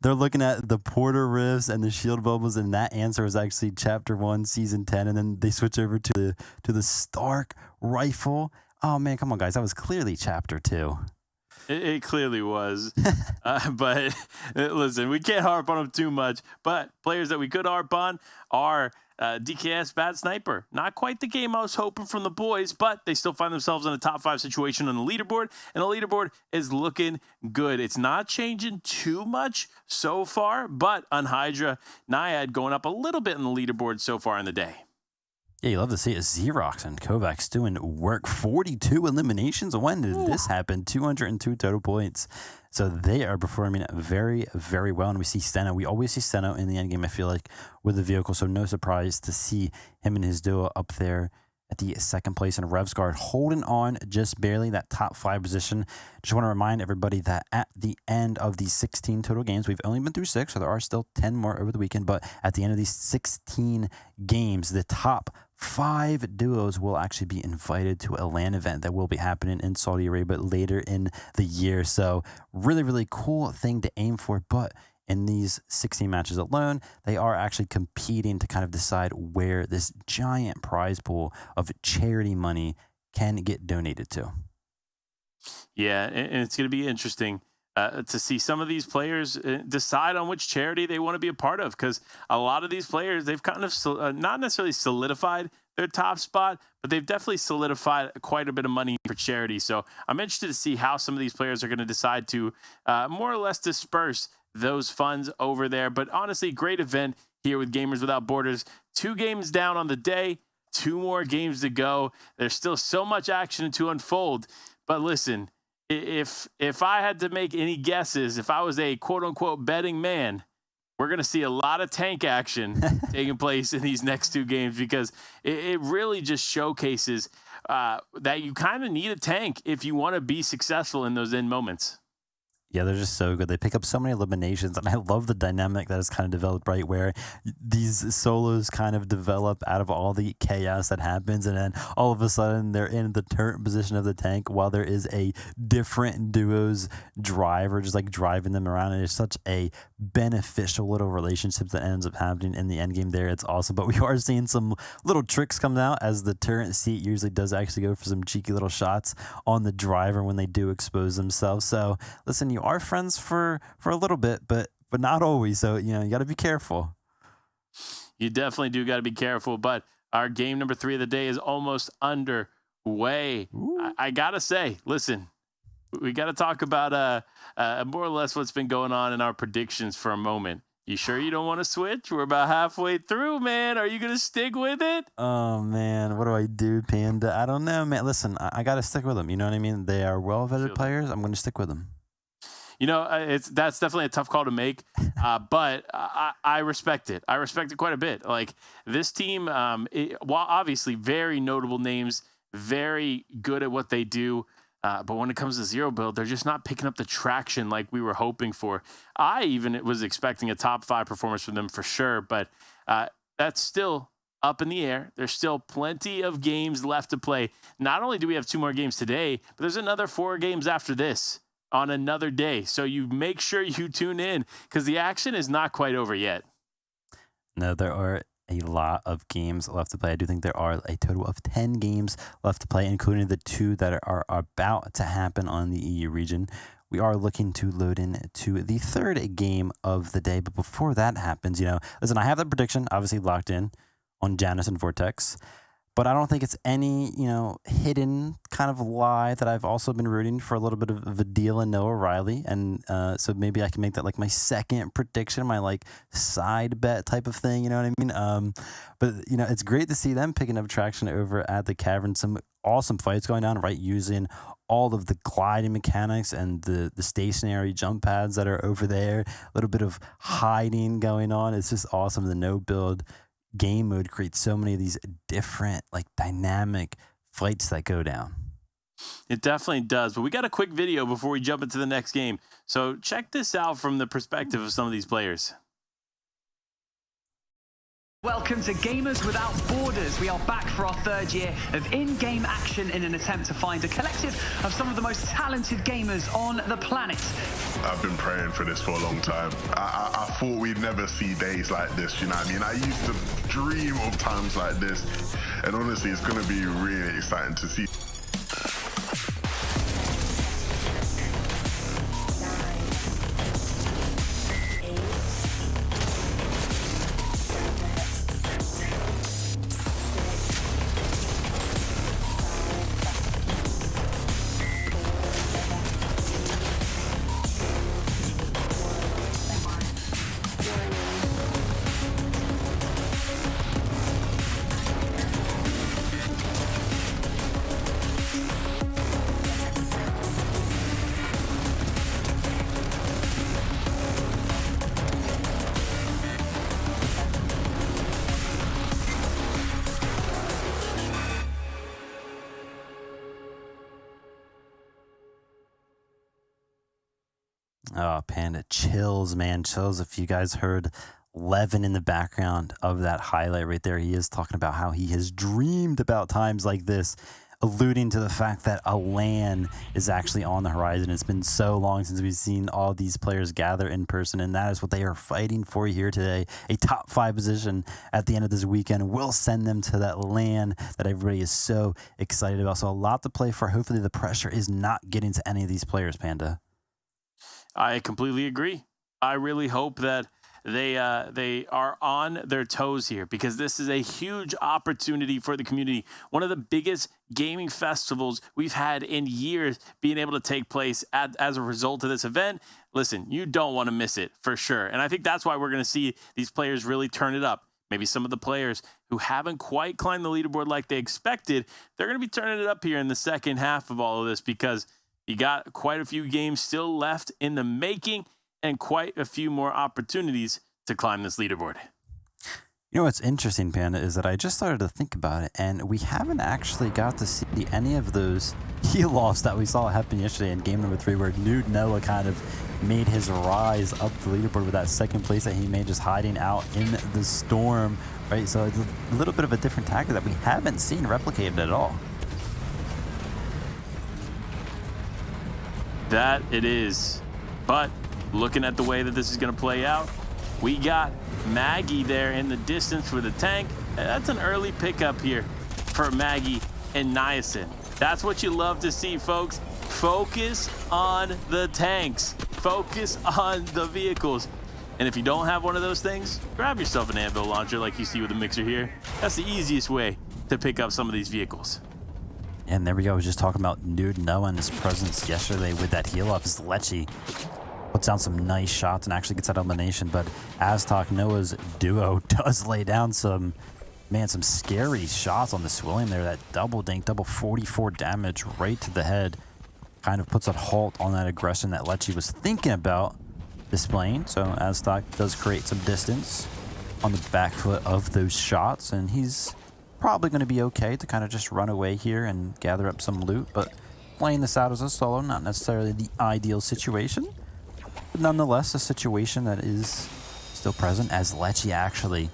they're looking at the Porter Rifts and the Shield Bubbles, and that answer was actually Chapter 1, Season 10. And then they switch over to the Stark Rifle. Oh, man, come on, guys. That was clearly Chapter 2. It clearly was. But listen, we can't harp on them too much. But players that we could harp on are DKS Bad Sniper. Not quite the game I was hoping from the boys, but they still find themselves in a top 5 situation on the leaderboard. And the leaderboard is looking good. It's not changing too much so far, but Unhydra, Naiad going up a little bit in the leaderboard so far in the day. Yeah, you love to see it. Xerox and Kovacs doing work. 42 eliminations. When did this happen? 202 total points. So they are performing very, very well. And we see Steno. We always see Steno in the end game, I feel like, with the vehicle. So no surprise to see him and his duo up there at the second place, and Revsguard holding on just barely that top 5 position. Just want to remind everybody that at the end of these 16 total games, we've only been through 6, so there are still 10 more over the weekend, but at the end of these 16 games, the top 5 duos will actually be invited to a LAN event that will be happening in Saudi Arabia later in the year. So really, really cool thing to aim for, but in these 16 matches alone, they are actually competing to kind of decide where this giant prize pool of charity money can get donated to. Yeah, and it's going to be interesting to see some of these players decide on which charity they want to be a part of, because a lot of these players, they've kind of not necessarily solidified their top spot, but they've definitely solidified quite a bit of money for charity. So I'm interested to see how some of these players are going to decide to more or less disperse those funds over there. But honestly, great event here with Gamers Without Borders. 2 games down on the day, 2 more games to go. There's still so much action to unfold. But listen, if I had to make any guesses, if I was a quote-unquote betting man, we're going to see a lot of tank action taking place in these next 2 games, because it really just showcases that you kind of need a tank if you want to be successful in those end moments. Yeah, they're just so good. They pick up so many eliminations, and I love the dynamic that is kind of developed, right, where these solos kind of develop out of all the chaos that happens, and then all of a sudden they're in the turret position of the tank while there is a different duo's driver just like driving them around, and it's such a beneficial little relationship that ends up happening in the end game there. It's awesome, but we are seeing some little tricks come out, as the turret seat usually does actually go for some cheeky little shots on the driver when they do expose themselves. So listen, you are friends for a little bit, but not always. So, you got to be careful. You definitely do got to be careful. But our game number 3 of the day is almost underway. I got to say, listen, we got to talk about more or less what's been going on in our predictions for a moment. You sure you don't want to switch? We're about halfway through, man. Are you going to stick with it? Oh, man. What do I do, Panda? I don't know, man. Listen, I got to stick with them. You know what I mean? They are well-vetted players. I'm going to stick with them. That's definitely a tough call to make, but I respect it. I respect it quite a bit. Like, this team, while obviously very notable names, very good at what they do, but when it comes to zero build, they're just not picking up the traction like we were hoping for. I even was expecting a top 5 performance from them for sure, but that's still up in the air. There's still plenty of games left to play. Not only do we have 2 more games today, but there's another 4 games after this on another day. So you make sure you tune in, because the action is not quite over yet. No, there are a lot of games left to play. I do think there are a total of 10 games left to play, including the 2 that are about to happen on the EU region. We are looking to load in to the 3rd game of the day. But before that happens, listen, I have the prediction obviously locked in on Janus and Vortex. But I don't think it's any, hidden kind of lie that I've also been rooting for a little bit of a deal in Noah Riley. And so maybe I can make that like my second prediction, my like side bet type of thing. You know what I mean? But, it's great to see them picking up traction over at the Cavern. Some awesome fights going on, right? Using all of the gliding mechanics and the stationary jump pads that are over there. A little bit of hiding going on. It's just awesome. The no build game mode creates so many of these different, like, dynamic fights that go down. It definitely does. But we got a quick video before we jump into the next game. So check this out from the perspective of some of these players. Welcome to Gamers Without Borders. We are back for our third year of in-game action in an attempt to find a collective of some of the most talented gamers on the planet. I've been praying for this for a long time. I thought we'd never see days like this, you know what I mean? I used to dream of times like this, and honestly, it's going to be really exciting to see. Oh, Panda, chills, man, chills. If you guys heard Levin in the background of that highlight right there, he is talking about how he has dreamed about times like this, alluding to the fact that a LAN is actually on the horizon. It's been so long since we've seen all these players gather in person, and that is what they are fighting for here today. A top 5 position at the end of this weekend will send them to that LAN that everybody is so excited about. So a lot to play for. Hopefully the pressure is not getting to any of these players, Panda. I completely agree. I really hope that they are on their toes here, because this is a huge opportunity for the community. One of the biggest gaming festivals we've had in years being able to take place as a result of this event. Listen, you don't want to miss it for sure. And I think that's why we're going to see these players really turn it up. Maybe some of the players who haven't quite climbed the leaderboard like they expected, they're going to be turning it up here in the second half of all of this, because you got quite a few games still left in the making and quite a few more opportunities to climb this leaderboard. You know what's interesting, Panda, is that I just started to think about it, and we haven't actually got to see any of those heal-offs that we saw happen yesterday in game number 3, where Nude Noah kind of made his rise up the leaderboard with that second place that he made just hiding out in the storm, right? So it's a little bit of a different tactic that we haven't seen replicated at all. That it is. But looking at the way that this is going to play out, we got Maggie there in the distance for the tank. That's an early pickup here for Maggie and Niacin. That's what you love to see, folks. Focus on the tanks. Focus on the vehicles. And if you don't have one of those things, grab yourself an anvil launcher like you see with the mixer here. That's the easiest way to pick up some of these vehicles. And there we go. I was just talking about Nude Noah and his presence yesterday with that heal up. As Lecce puts down some nice shots and actually gets that elimination. But Aztok Noah's duo does lay down some scary shots on the Swilliam there. That double dink, double 44 damage right to the head. Kind of puts a halt on that aggression that Lecce was thinking about displaying. So Aztok does create some distance on the back foot of those shots. And he's probably going to be okay to kind of just run away here and gather up some loot, but playing this out as a solo, not necessarily the ideal situation, but nonetheless a situation that is still present, as Lecce actually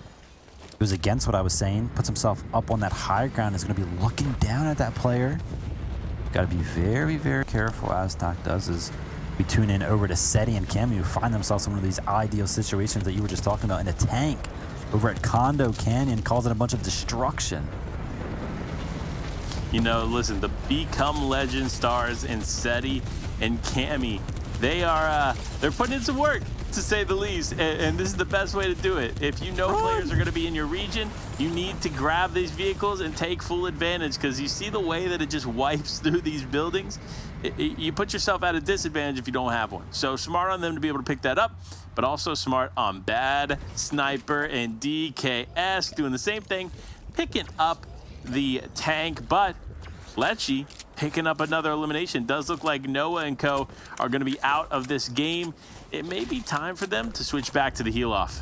goes against what I was saying, puts himself up on that high ground, is going to be looking down at that player. Got to be very, very careful, as Doc does, as we tune in over to Seti and Camu, find themselves in one of these ideal situations that you were just talking about in a tank over at Condo Canyon, causing a bunch of destruction. You know, listen, the Become Legend stars in Seti and Cammy, they're putting in some work. to say the least. And this is the best way to do it. If you know players are going to be in your region, you need to grab these vehicles and take full advantage, because you see the way that it just wipes through these buildings. You put yourself at a disadvantage if you don't have one. So smart on them to be able to pick that up, but also smart on Bad, Sniper, and DKS doing the same thing, picking up the tank, but Lecce picking up another elimination. Does look like Noah and co are going to be out of this game. It may be time for them to switch back to the heal off.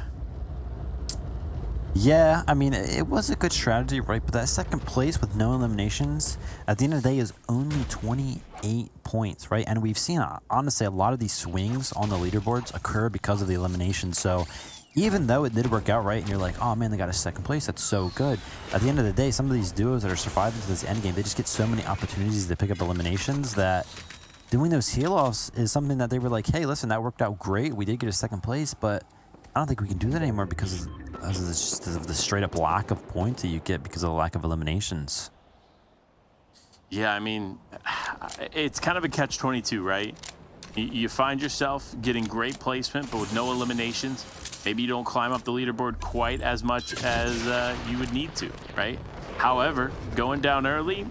Yeah, I mean, it was a good strategy, right? But that second place with no eliminations, at the end of the day, is only 28 points, right? And we've seen, honestly, a lot of these swings on the leaderboards occur because of the elimination. So even though it did work out, right, and you're like, oh man, they got a second place, that's so good. At the end of the day, some of these duos that are surviving to this end game, they just get so many opportunities to pick up eliminations that doing those heal-offs is something that they were like, hey, listen, that worked out great. We did get a second place, but I don't think we can do that anymore because of the straight-up lack of points that you get because of the lack of eliminations. Yeah, I mean, it's kind of a catch-22, right? You find yourself getting great placement, but with no eliminations, maybe you don't climb up the leaderboard quite as much as you would need to, right? However, going down early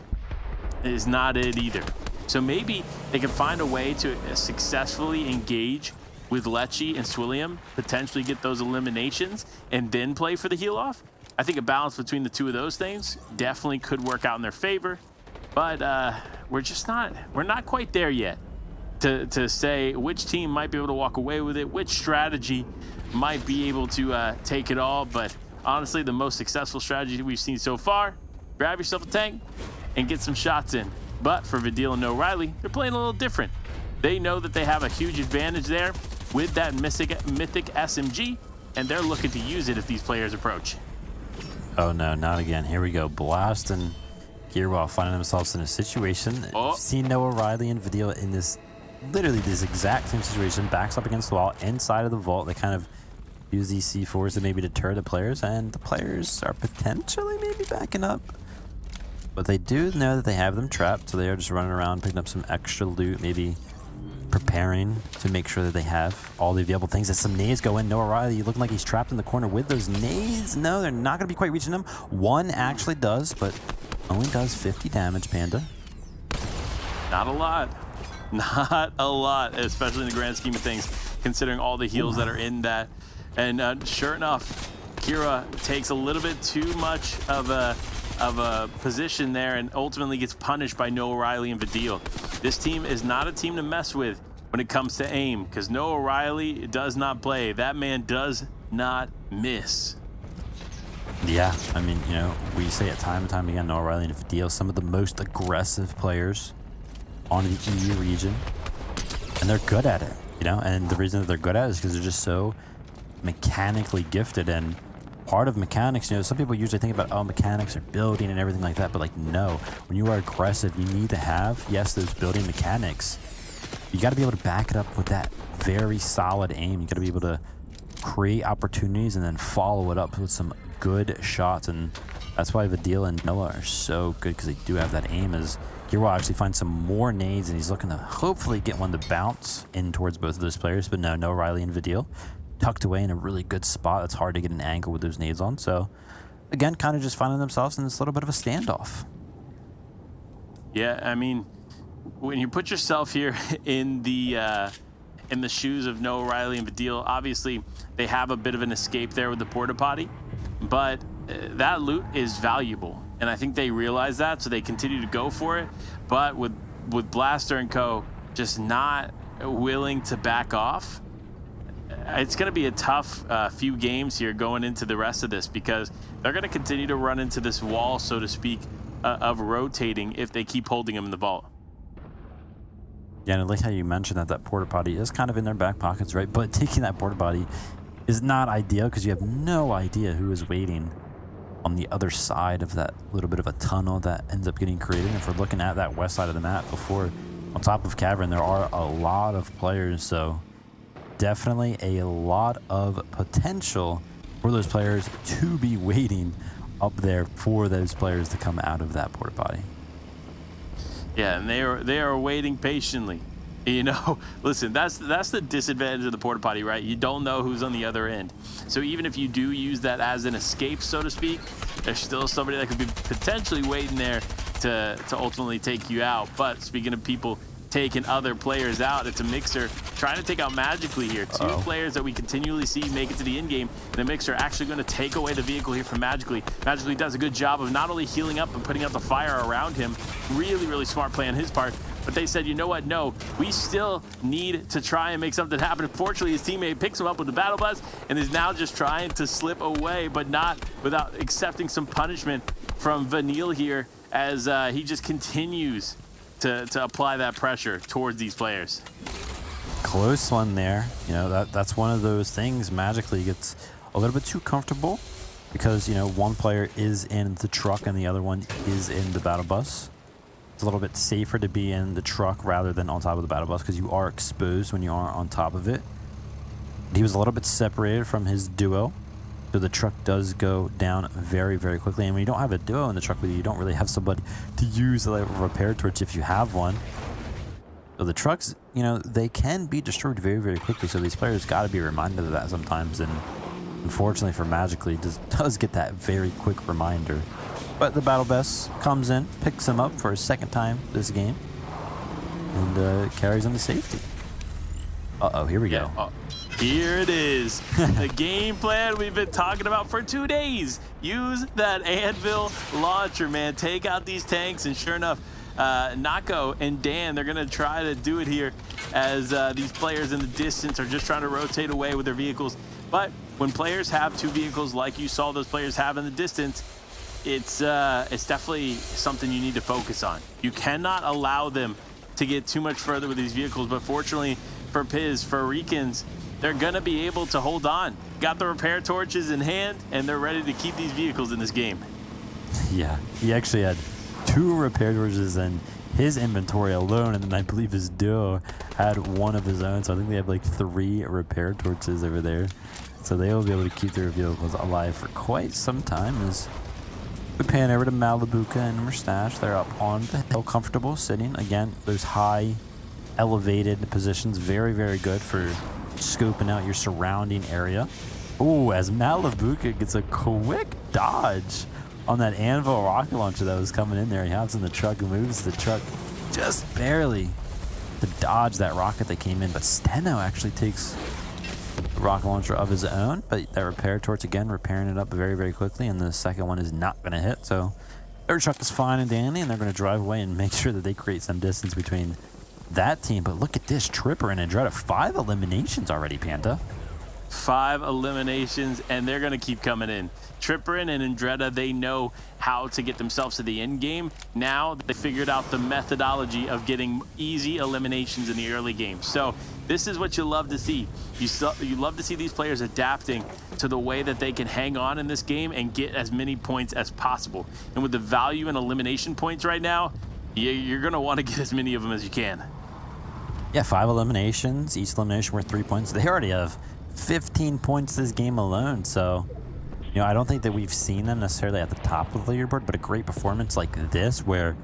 is not it either. So maybe they can find a way to successfully engage with Lecce and Swilliam, potentially get those eliminations, and then play for the heal off. I think a balance between the two of those things definitely could work out in their favor, but we're not quite there yet to say which team might be able to walk away with it, which strategy might be able to take it all. But honestly, the most successful strategy we've seen so far, grab yourself a tank and get some shots in. But for Vidil and O'Reilly, they're playing a little different. They know that they have a huge advantage there with that mythic SMG, and they're looking to use it if these players approach. Oh no, not again. Here we go. Blast and Gearwall finding themselves in a situation. See Noah Riley and Vidil in literally this exact same situation, backs up against the wall, inside of the vault. They kind of use these C4s to maybe deter the players, and the players are potentially maybe backing up. But they do know that they have them trapped, so they are just running around, picking up some extra loot, maybe preparing to make sure that they have all the available things. As some nades go in, Noah Riley looking like he's trapped in the corner with those nades. No, they're not going to be quite reaching him. One actually does, but only does 50 damage, Panda. Not a lot. Not a lot, especially in the grand scheme of things, considering all the heals that are in that. And sure enough, Kira takes a little bit too much of a position there and ultimately gets punished by Noah Riley and Vidil. This team is not a team to mess with when it comes to aim, because Noah Riley does not play. That man does not miss. Yeah, I mean, you know, we say it time and time again, Noah Riley and Vidil, some of the most aggressive players on the EU region, and they're good at it, you know, and the reason that they're good at it is because they're just so mechanically gifted. And part of mechanics, you know, some people usually think about, oh, mechanics are building and everything like that, but like, no, when you are aggressive, you need to have, yes, those building mechanics. You got to be able to back it up with that very solid aim. You got to be able to create opportunities and then follow it up with some good shots, and that's why Vidil and Noah are so good, because they do have that aim. As Gearwall actually finds some more nades, and he's looking to hopefully get one to bounce in towards both of those players, but no, Riley and Vidil tucked away in a really good spot. It's hard to get an angle with those nades on. So again, kind of just finding themselves in this little bit of a standoff. Yeah, I mean, when you put yourself here in the shoes of Noah Riley and Vidil, obviously they have a bit of an escape there with the porta potty, but that loot is valuable, and I think they realize that, so they continue to go for it. But with Blaster and co just not willing to back off, it's going to be a tough few games here going into the rest of this, because they're going to continue to run into this wall, so to speak, of rotating if they keep holding them in the vault. Yeah, and I like how you mentioned that porta potty is kind of in their back pockets, right? But taking that porta potty is not ideal, because you have no idea who is waiting on the other side of that little bit of a tunnel that ends up getting created. If we're looking at that west side of the map before, on top of Cavern, there are a lot of players, so definitely a lot of potential for those players to be waiting up there for those players to come out of that porta potty. Yeah, and they are waiting patiently. You know, listen, that's the disadvantage of the porta potty, right? You don't know who's on the other end. So even if you do use that as an escape, so to speak, there's still somebody that could be potentially waiting there to ultimately take you out. But speaking of people taking other players out, it's a Mixer trying to take out Magically here. Two players that we continually see make it to the end game. And the Mixer actually going to take away the vehicle here from Magically. Magically does a good job of not only healing up and putting out the fire around him. Really smart play on his part. But they said, you know what? No, we still need to try and make something happen. Unfortunately, his teammate picks him up with the battle bus and is now just trying to slip away, but not without accepting some punishment from Vanille here as he just continues to apply that pressure towards these players. Close one there. You know, that's one of those things. Magically gets a little bit too comfortable because, you know, one player is in the truck and the other one is in the battle bus. It's a little bit safer to be in the truck rather than on top of the battle bus because you are exposed when you are on top of it. He was a little bit separated from his duo, so the truck does go down very quickly. And when you don't have a duo in the truck with you, you don't really have somebody to use a repair torch if you have one. So the trucks, you know, they can be destroyed very quickly. So these players got to be reminded of that sometimes. And unfortunately for Magically, it does get that very quick reminder. But the battle bus comes in, picks him up for a second time this game, and carries him to safety. Here we go. Here it is. The game plan we've been talking about for 2 days. Use that anvil launcher, man. Take out these tanks, and sure enough, Nako and Dan, they're going to try to do it here as these players in the distance are just trying to rotate away with their vehicles. But when players have two vehicles like you saw those players have in the distance, it's definitely something you need to focus on. You cannot allow them to get too much further with these vehicles, but fortunately for Piz, for Ricans, they're gonna be able to hold on. Got the repair torches in hand, and they're ready to keep these vehicles in this game. Yeah, he actually had 2 repair torches in his inventory alone, and then I believe his duo had one of his own, so I think they have like 3 repair torches over there. So they will be able to keep their vehicles alive for quite some time. As we pan over to Malibuca and Mustache, they're up on the hill, comfortable sitting. Again, those high elevated positions, very good for scoping out your surrounding area. Ooh, as Malibuca gets a quick dodge on that anvil rocket launcher that was coming in there. He hops in the truck and moves the truck just barely to dodge that rocket that came in. But Steno actually takes the rocket launcher of his own, but that repair torch again, repairing it up very quickly, and the second one is not going to hit. So their truck is fine and dandy, and they're going to drive away and make sure that they create some distance between that team. But look at this, Tripper and Andretta, 5 eliminations already, Panda. 5 eliminations, and they're going to keep coming in. Tripperin and Andretta, they know how to get themselves to the end game. Now they figured out the methodology of getting easy eliminations in the early game. So this is what you love to see. You love to see these players adapting to the way that they can hang on in this game and get as many points as possible. And with the value in elimination points right now, you're going to want to get as many of them as you can. Yeah, 5 eliminations, each elimination worth 3 points. They already have 15 points this game alone, so you know, I don't think that we've seen them necessarily at the top of the leaderboard, but a great performance like this where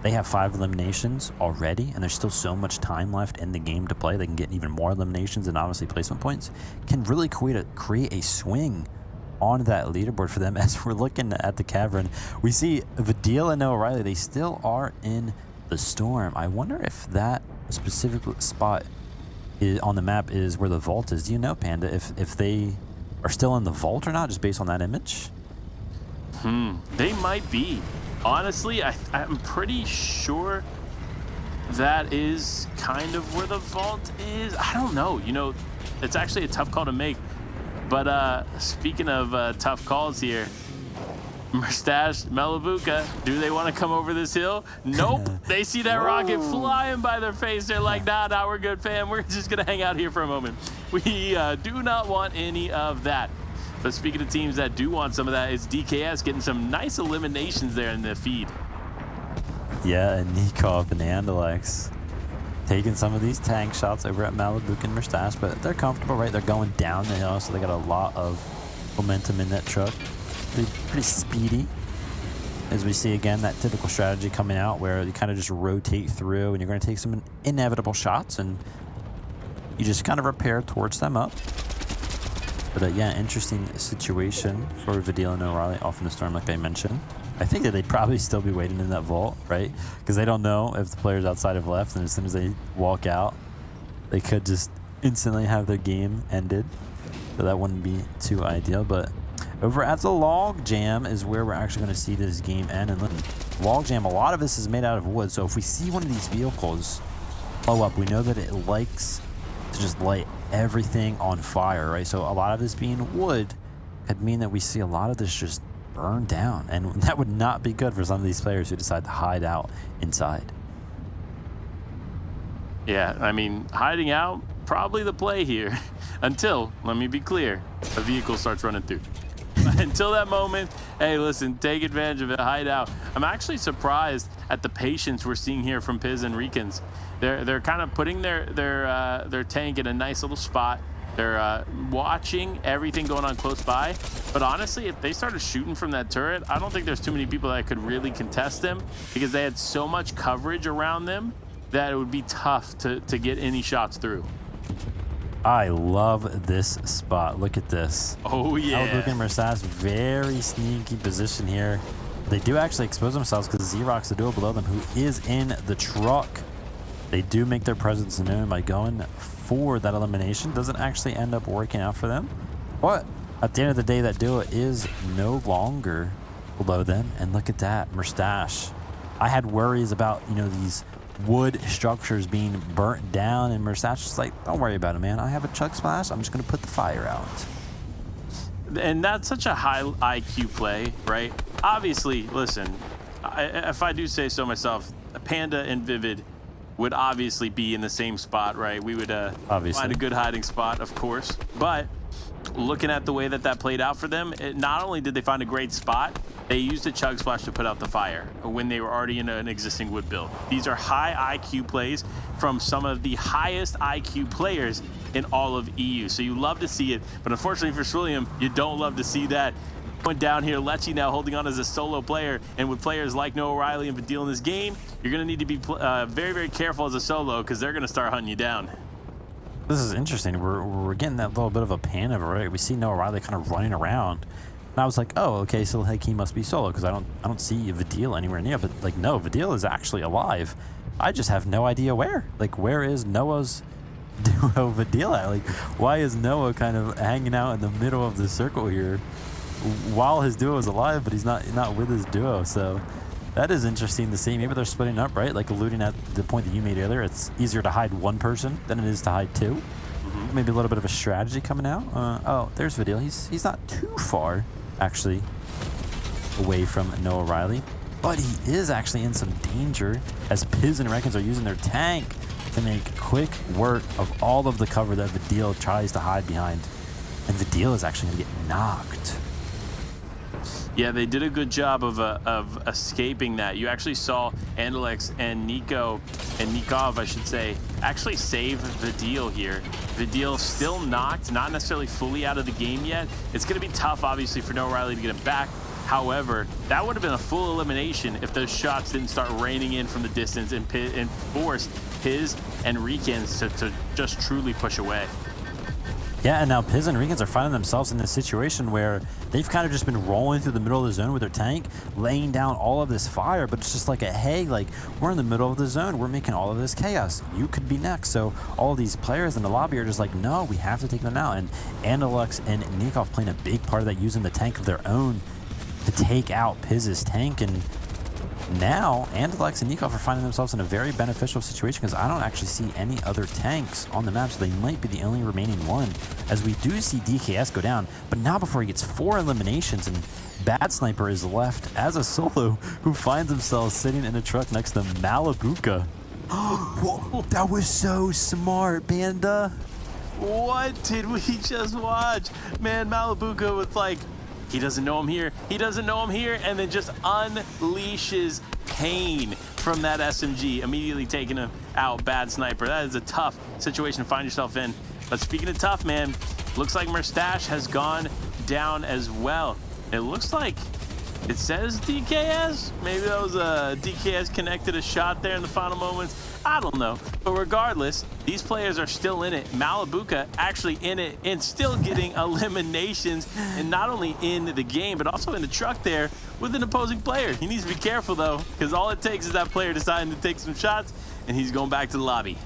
they have 5 eliminations already and there's still so much time left in the game to play. They can get even more eliminations and obviously placement points can really create a swing on that leaderboard for them. As we're looking at the cavern, we see Vidil and Noah Riley, they still are in the storm. I wonder if that specific spot on the map is where the vault is. Do you know, Panda, if they are still in the vault or not, just based on that image? They might be. Honestly, I'm pretty sure that is kind of where the vault is. I don't know. You know, it's actually a tough call to make. But speaking of tough calls here, Mustache, Malibuca, do they want to come over this hill? Nope. They see that rocket flying by their face. They're like, nah, we're good, fam. We're just going to hang out here for a moment. We do not want any of that. But speaking of teams that do want some of that, it's DKS getting some nice eliminations there in the feed. Yeah, and Nikov and Andalex taking some of these tank shots over at Malibuca and Mustache, but they're comfortable, right? They're going down the hill, so they got a lot of momentum in that truck. Pretty speedy. as we see again that typical strategy coming out where you kind of just rotate through and you're going to take some inevitable shots and you just kind of repair towards them up. But yeah, interesting situation for Vidil and O'Reilly off in the storm, like I mentioned. I think that they'd probably still be waiting in that vault, right? Because they don't know if the players outside have left, and as soon as they walk out, they could just instantly have their game ended. So that wouldn't be too ideal. But over at the log jam is where we're actually going to see this game end. And look, log jam, a lot of this is made out of wood. So if we see one of these vehicles blow up, we know that it likes to just light everything on fire, right? So a lot of this being wood could mean that we see a lot of this just burn down, and that would not be good for some of these players who decide to hide out inside. Yeah, I mean, hiding out, probably the play here until, let me be clear, a vehicle starts running through. Until that moment, hey, listen, take advantage of it, hide out. I'm actually surprised at the patience we're seeing here from Piz and Rikens. They're kind of putting their tank in a nice little spot. They're watching everything going on close by. But honestly, if they started shooting from that turret, I don't think there's too many people that could really contest them because they had so much coverage around them that it would be tough to get any shots through. I love this spot. Look at this. Oh, yeah. Outlook and Mersass, very sneaky position here. They do actually expose themselves because Xerox, the duo below them, who is in the truck. They do make their presence known by going for that elimination. Doesn't actually end up working out for them. But at the end of the day, that duo is no longer below them. And look at that, Merstash. I had worries about, you know, these wood structures being burnt down, and Merstash is like, don't worry about it, man. I have a chug splash. I'm just going to put the fire out. And that's such a high IQ play, right? Obviously, listen, if I do say so myself, Panda and Vivid would obviously be in the same spot, right? We would find a good hiding spot, of course. But looking at the way that played out for them, not only did they find a great spot, they used a chug splash to put out the fire when they were already in an existing wood build. These are high IQ plays from some of the highest IQ players in all of EU. So you love to see it, but unfortunately for Swilliam, you don't love to see that. Going down here, Lecce now holding on as a solo player, and with players like Noah O'Reilly and Vidil in this game, you're going to need to be very, very careful as a solo because they're going to start hunting you down. This is interesting. We're getting that little bit of a pan of it, right? We see Noah O'Reilly kind of running around. And I was like, oh, okay, so like he must be solo because I don't see Vidil anywhere near. But like, no, Vidil is actually alive. I just have no idea where. Like, where is Noah's duo Vidil at? Like, why is Noah kind of hanging out in the middle of the circle here while his duo is alive, but he's not with his duo? So that is interesting to see. Maybe they're splitting up, right? Like alluding at the point that you made earlier, it's easier to hide one person than it is to hide two. Mm-hmm. Maybe a little bit of a strategy coming out. Oh, there's Vidil. He's not too far, actually, away from Noah O'Reilly, but he is actually in some danger as Piz and Reckons are using their tank to make quick work of all of the cover that Vidil tries to hide behind. And Vidil is actually going to get knocked. Yeah, they did a good job of escaping that. You actually saw Andalex and Nico, and Nikov, I should say, actually save Vidil here. Vidil still knocked, not necessarily fully out of the game yet. It's going to be tough, obviously, for Noah O'Reilly to get him back. However, that would have been a full elimination if those shots didn't start raining in from the distance and forced Piz and Rikens to just truly push away. Yeah, and now Piz and Rikens are finding themselves in this situation where they've kind of just been rolling through the middle of the zone with their tank, laying down all of this fire, but it's just like hey, like, we're in the middle of the zone. We're making all of this chaos. You could be next. So all of these players in the lobby are just like, no, we have to take them out. And Andalux and Nikov playing a big part of that, using the tank of their own to take out Piz's tank. And now Andalux and Nikov are finding themselves in a very beneficial situation because I don't actually see any other tanks on the map, so they might be the only remaining one, as we do see DKS go down, but now before he gets 4 eliminations, and Bad Sniper is left as a solo who finds himself sitting in a truck next to Malabuka. Whoa, that was so smart, Panda. What did we just watch? Man, Malabuka was like, he doesn't know I'm here. He doesn't know I'm here. And then just unleashes pain from that SMG, immediately taking him out. Bad Sniper. That is a tough situation to find yourself in. But speaking of tough, man, looks like Merstash has gone down as well. It looks like It says DKS. Maybe that was a DKS connected a shot there in the final moments. I don't know. But regardless, these players are still in it. Malabuka actually in it and still getting eliminations, and not only in the game, but also in the truck there with an opposing player. He needs to be careful though, because all it takes is that player deciding to take some shots, and he's going back to the lobby.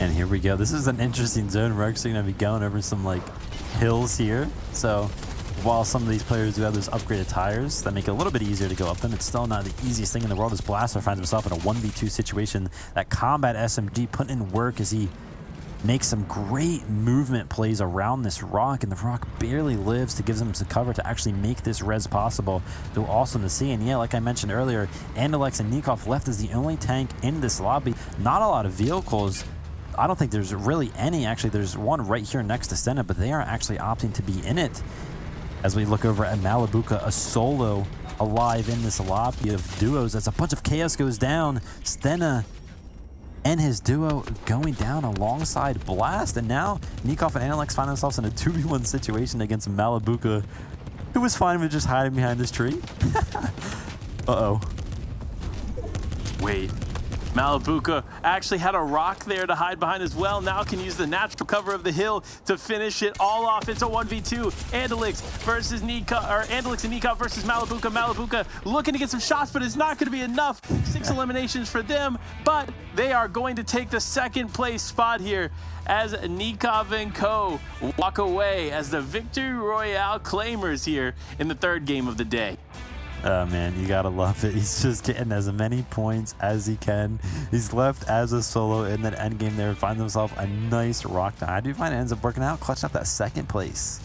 And here we go. This is an interesting zone. We're actually going to be going over some like hills here. So while some of these players do have those upgraded tires that make it a little bit easier to go up them, it's still not the easiest thing in the world as Blaster finds himself in a 1v2 situation. That combat SMG putting in work as he makes some great movement plays around this rock, and the rock barely lives to give him some cover to actually make this res possible. Though awesome to see. And yeah, like I mentioned earlier, Andalex and Nikov left as the only tank in this lobby. Not a lot of vehicles. I don't think there's really any. Actually, there's one right here next to Stena, but they are actually opting to be in it. As we look over at Malabuka, a solo alive in this lobby of duos as a bunch of chaos goes down. Stena and his duo going down alongside Blast, and now Nikov and Andalex find themselves in a 2v1 situation against Malabuka, who was fine with just hiding behind this tree. Uh-oh. Wait. Malabuka actually had a rock there to hide behind as well. Now can use the natural cover of the hill to finish it all off. It's a 1v2. Andalex versus Nikov, or Andalex and Nikov versus Malabuka. Malabuka looking to get some shots, but it's not going to be enough. 6 eliminations for them, but they are going to take the second place spot here as Nikov and co walk away as the Victory Royale claimers here in the third game of the day. Oh man, you gotta love it. He's just getting as many points as he can. He's left as a solo in that end game there, finds himself a nice rock. I do find it ends up working out, clutching up that second place.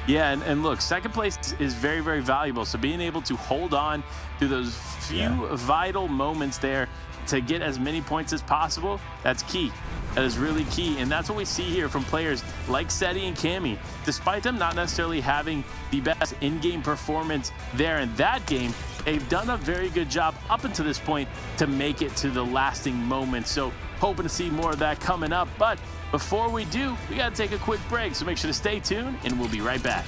Yeah, and look, second place is very, very valuable. So being able to hold on to those few vital moments there to get as many points as possible, that's key. That is really key, and that's what we see here from players like Seti and Cammy. Despite them not necessarily having the best in-game performance there in that game, they've done a very good job up until this point to make it to the lasting moment. So hoping to see more of that coming up. But before we do, we got to take a quick break, so make sure to stay tuned, and we'll be right back.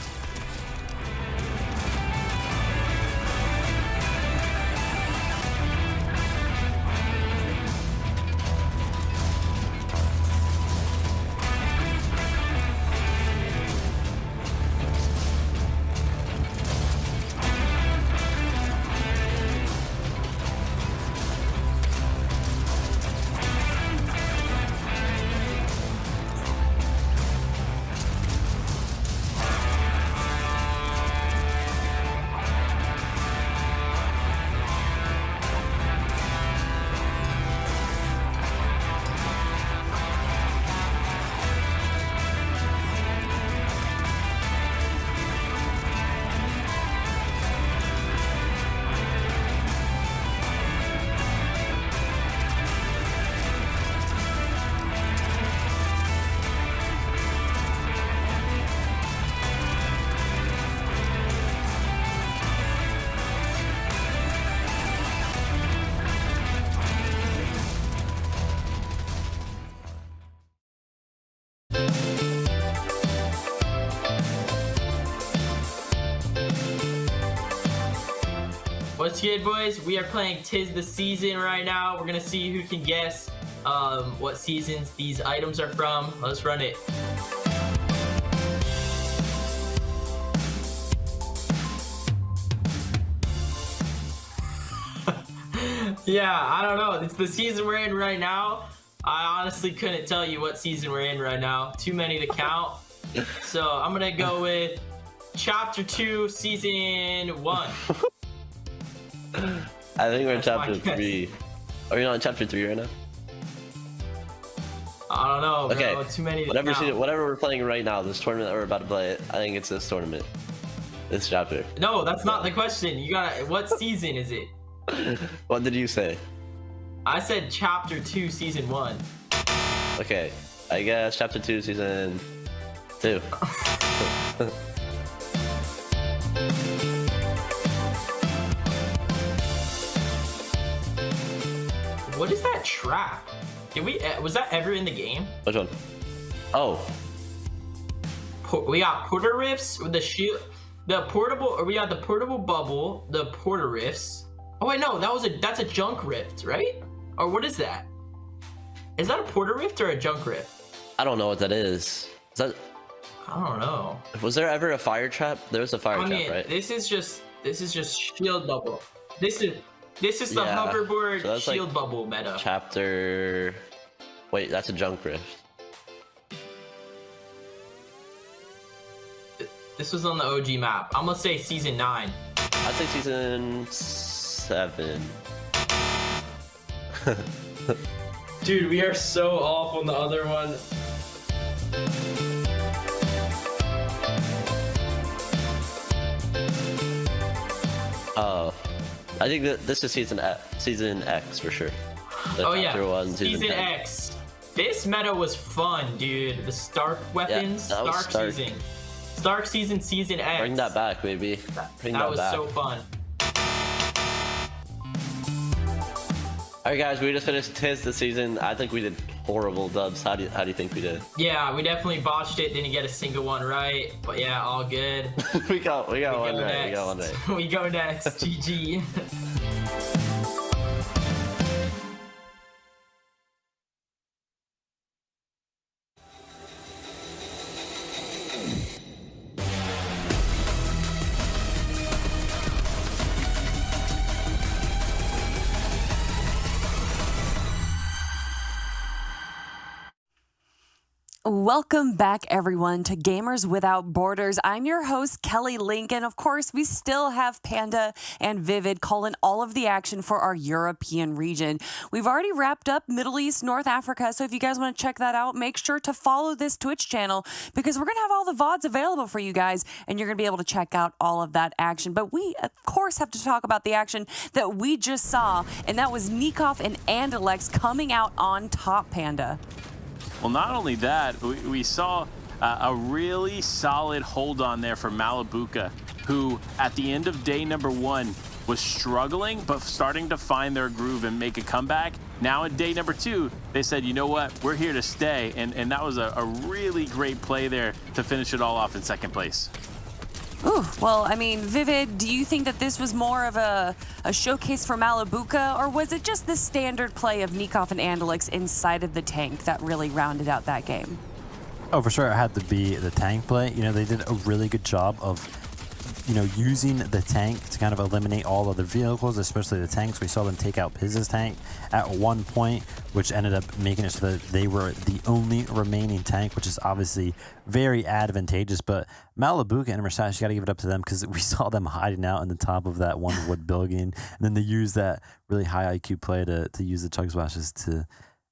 What's good, boys? We are playing Tis the Season right now. We're gonna see who can guess what seasons these items are from. Let's run it. Yeah, I don't know. It's the season we're in right now. I honestly couldn't tell you what season we're in right now. Too many to count. So I'm gonna go with Chapter 2, Season 1. I think we're in Chapter 3. Are we not in Chapter 3 right now? I don't know, bro. Okay. Too many to count. Whatever we're playing right now, this tournament that we're about to play, I think it's this tournament. This chapter. No, that's not the question. You gotta. What season is it? What did you say? I said Chapter 2, Season 1. Okay. I guess Chapter 2, Season 2. What is that trap? Did we? Was that ever in the game? Which one? Oh. We got Porter Rifts with the shield. the portable, or we got the portable bubble, the porter rifts. Oh wait, no, that's a junk rift, right? Or what is that? Is that a porter rift or a junk rift? I don't know what that is. Is that? I don't know. Was there ever a fire trap? There was a fire trap, right? This is just shield bubble. This is the hoverboard so shield like bubble meta. Chapter. Wait, that's a junk rift. This was on the OG map. I'm gonna say season 9. I'd say season 7. Dude, we are so off on the other one. I think that this is season X for sure. Oh yeah, chapter 1, season 10. X. This meta was fun, dude. The Stark weapons, that was Stark season. Stark season X. Bring that back, baby. Bring that was back. so fun. Alright guys, we just finished tis the season. I think we did horrible, Dubs. How do you think we did? Yeah, we definitely botched it. Didn't get a single one right. But yeah, all good. we got one right. Next. We got one right. We go next. GG. Welcome back, everyone, to Gamers Without Borders. I'm your host, Kelly Lincoln. Of course, we still have Panda and Vivid calling all of the action for our European region. We've already wrapped up Middle East, North Africa, so if you guys want to check that out, make sure to follow this Twitch channel because we're going to have all the VODs available for you guys, and you're going to be able to check out all of that action. But we, of course, have to talk about the action that we just saw, and that was Nikov and Andalex coming out on top, Panda. Well, not only that, we saw a really solid hold on there for Malabuka, who at the end of day number 1 was struggling, but starting to find their groove and make a comeback. Now at day number 2, they said, you know what, we're here to stay. And that was a really great play there to finish it all off in second place. Ooh, well, I mean, Vivid, do you think that this was more of a showcase for Malabuka, or was it just the standard play of Nikov and Andalex inside of the tank that really rounded out that game? Oh, for sure, it had to be the tank play. You know, they did a really good job of, using the tank to kind of eliminate all other vehicles, especially the tanks. We saw them take out Piz's tank at one point, which ended up making it so that they were the only remaining tank, which is obviously very advantageous. But Malabuka and Mercedes, you got to give it up to them because we saw them hiding out in the top of that one wood building, and then they used that really high IQ play to use the chug splashes to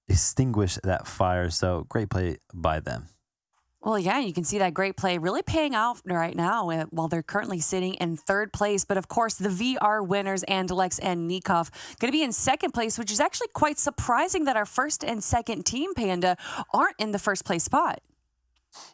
extinguish that fire. So great play by them. Well, yeah, you can see that great play really paying off right now while they're currently sitting in third place. But of course, the VR winners, Andalex and Nikov, going to be in second place, which is actually quite surprising that our first and second team, Panda, aren't in the first place spot.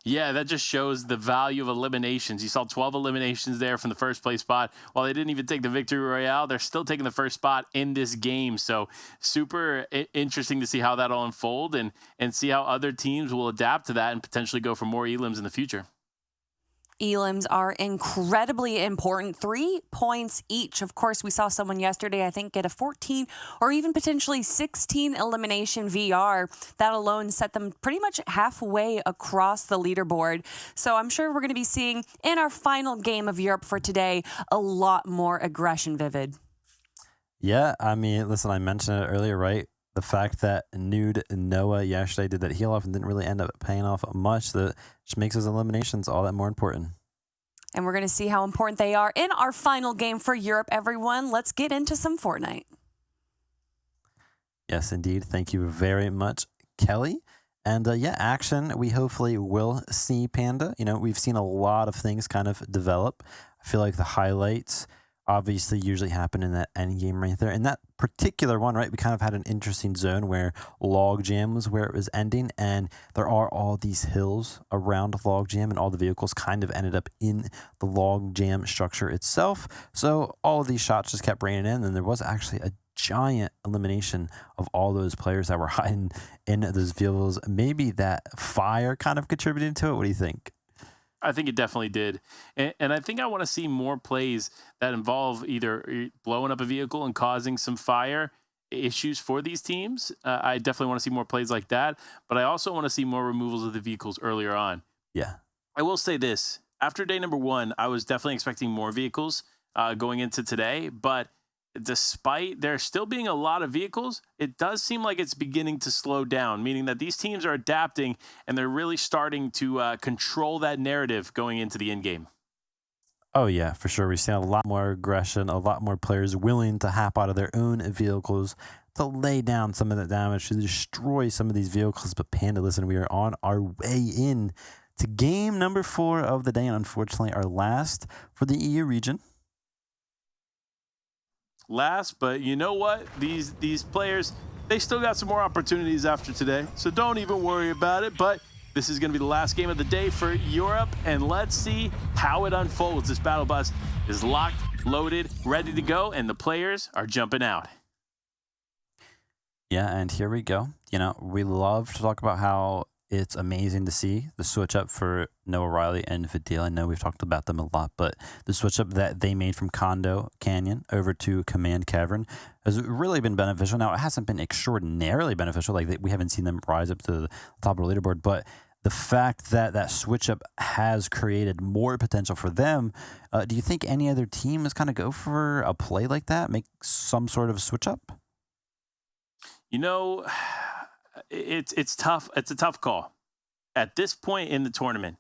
Yeah, that just shows the value of eliminations. You saw 12 eliminations there from the first place spot. While they didn't even take the victory royale, they're still taking the first spot in this game. So super interesting to see how that'll unfold and see how other teams will adapt to that and potentially go for more elims in the future. Elims are incredibly important. 3 points each. Of course, we saw someone yesterday, I think, get a 14 or even potentially 16 elimination VR. That alone set them pretty much halfway across the leaderboard. So I'm sure we're going to be seeing in our final game of Europe for today a lot more aggression, Vivid. Yeah, I mean, listen, I mentioned it earlier, right? The fact that Nude Noah yesterday did that heal off and didn't really end up paying off much, that just makes those eliminations all that more important. And we're going to see how important they are in our final game for Europe, everyone. Let's get into some Fortnite. Yes, indeed. Thank you very much, Kelly. And yeah, action we hopefully will see, Panda. We've seen a lot of things kind of develop. I feel like the highlights obviously usually happen in that end game right there. In that particular one, right, we kind of had an interesting zone where Logjam was where it was ending, and there are all these hills around Logjam, and all the vehicles kind of ended up in the Logjam structure itself. So all of these shots just kept raining in, and there was actually a giant elimination of all those players that were hiding in those vehicles. Maybe that fire kind of contributed to it. What do you think? I think it definitely did. And I think I want to see more plays that involve either blowing up a vehicle and causing some fire issues for these teams. I definitely want to see more plays like that, but I also want to see more removals of the vehicles earlier on. Yeah. I will say this. After day number 1, I was definitely expecting more vehicles going into today, but despite there still being a lot of vehicles, it does seem like it's beginning to slow down, meaning that these teams are adapting and they're really starting to control that narrative going into the end game. Oh, yeah, for sure. We've seen a lot more aggression, a lot more players willing to hop out of their own vehicles to lay down some of that damage, to destroy some of these vehicles. But Panda, listen, we are on our way in to game number 4 of the day, and unfortunately our last for the EU region. Last, but you know what? These players, they still got some more opportunities after today, so don't even worry about it. But this is going to be the last game of the day for Europe, and let's see how it unfolds. This battle bus is locked, loaded, ready to go, and the players are jumping out. Yeah, and here we go. You know, we love to talk about how it's amazing to see the switch up for Noah Riley and Vidil. I know we've talked about them a lot, but the switch up that they made from Condo Canyon over to Command Cavern has really been beneficial. Now, it hasn't been extraordinarily beneficial. Like, we haven't seen them rise up to the top of the leaderboard, but the fact that that switch up has created more potential for them, do you think any other team is kind of go for a play like that, make some sort of switch up? You know, it's tough. It's a tough call. At this point in the tournament,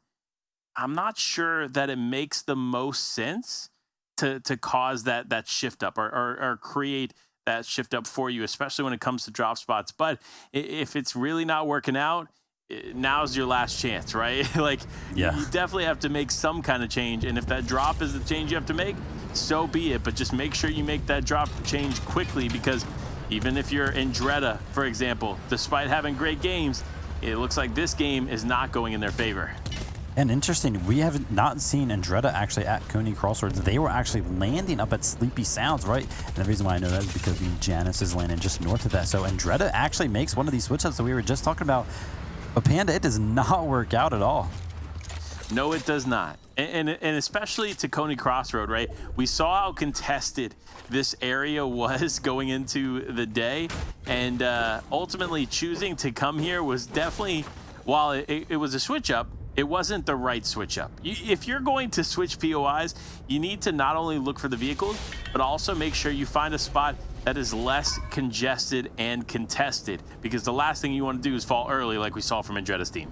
I'm not sure that it makes the most sense to cause that shift up or create that shift up for you, especially when it comes to drop spots. But if it's really not working out, now's your last chance, right? Like, yeah, you definitely have to make some kind of change. And if that drop is the change you have to make, so be it. But just make sure you make that drop change quickly, because even if you're in Dreda, for example, despite having great games, it looks like this game is not going in their favor. And interesting, we have not seen Andretta actually at Coney Crossroads. They were actually landing up at Sleepy Sounds, right? And the reason why I know that is because Janice is landing just north of that. So Andretta actually makes one of these switch ups that we were just talking about. But Panda, it does not work out at all. No, it does not. And especially to Coney Crossroad, right? We saw how contested this area was going into the day. And ultimately choosing to come here was definitely, while it was a switch up, it wasn't the right switch up. If you're going to switch POIs, you need to not only look for the vehicles, but also make sure you find a spot that is less congested and contested, because the last thing you want to do is fall early like we saw from Andretta's team.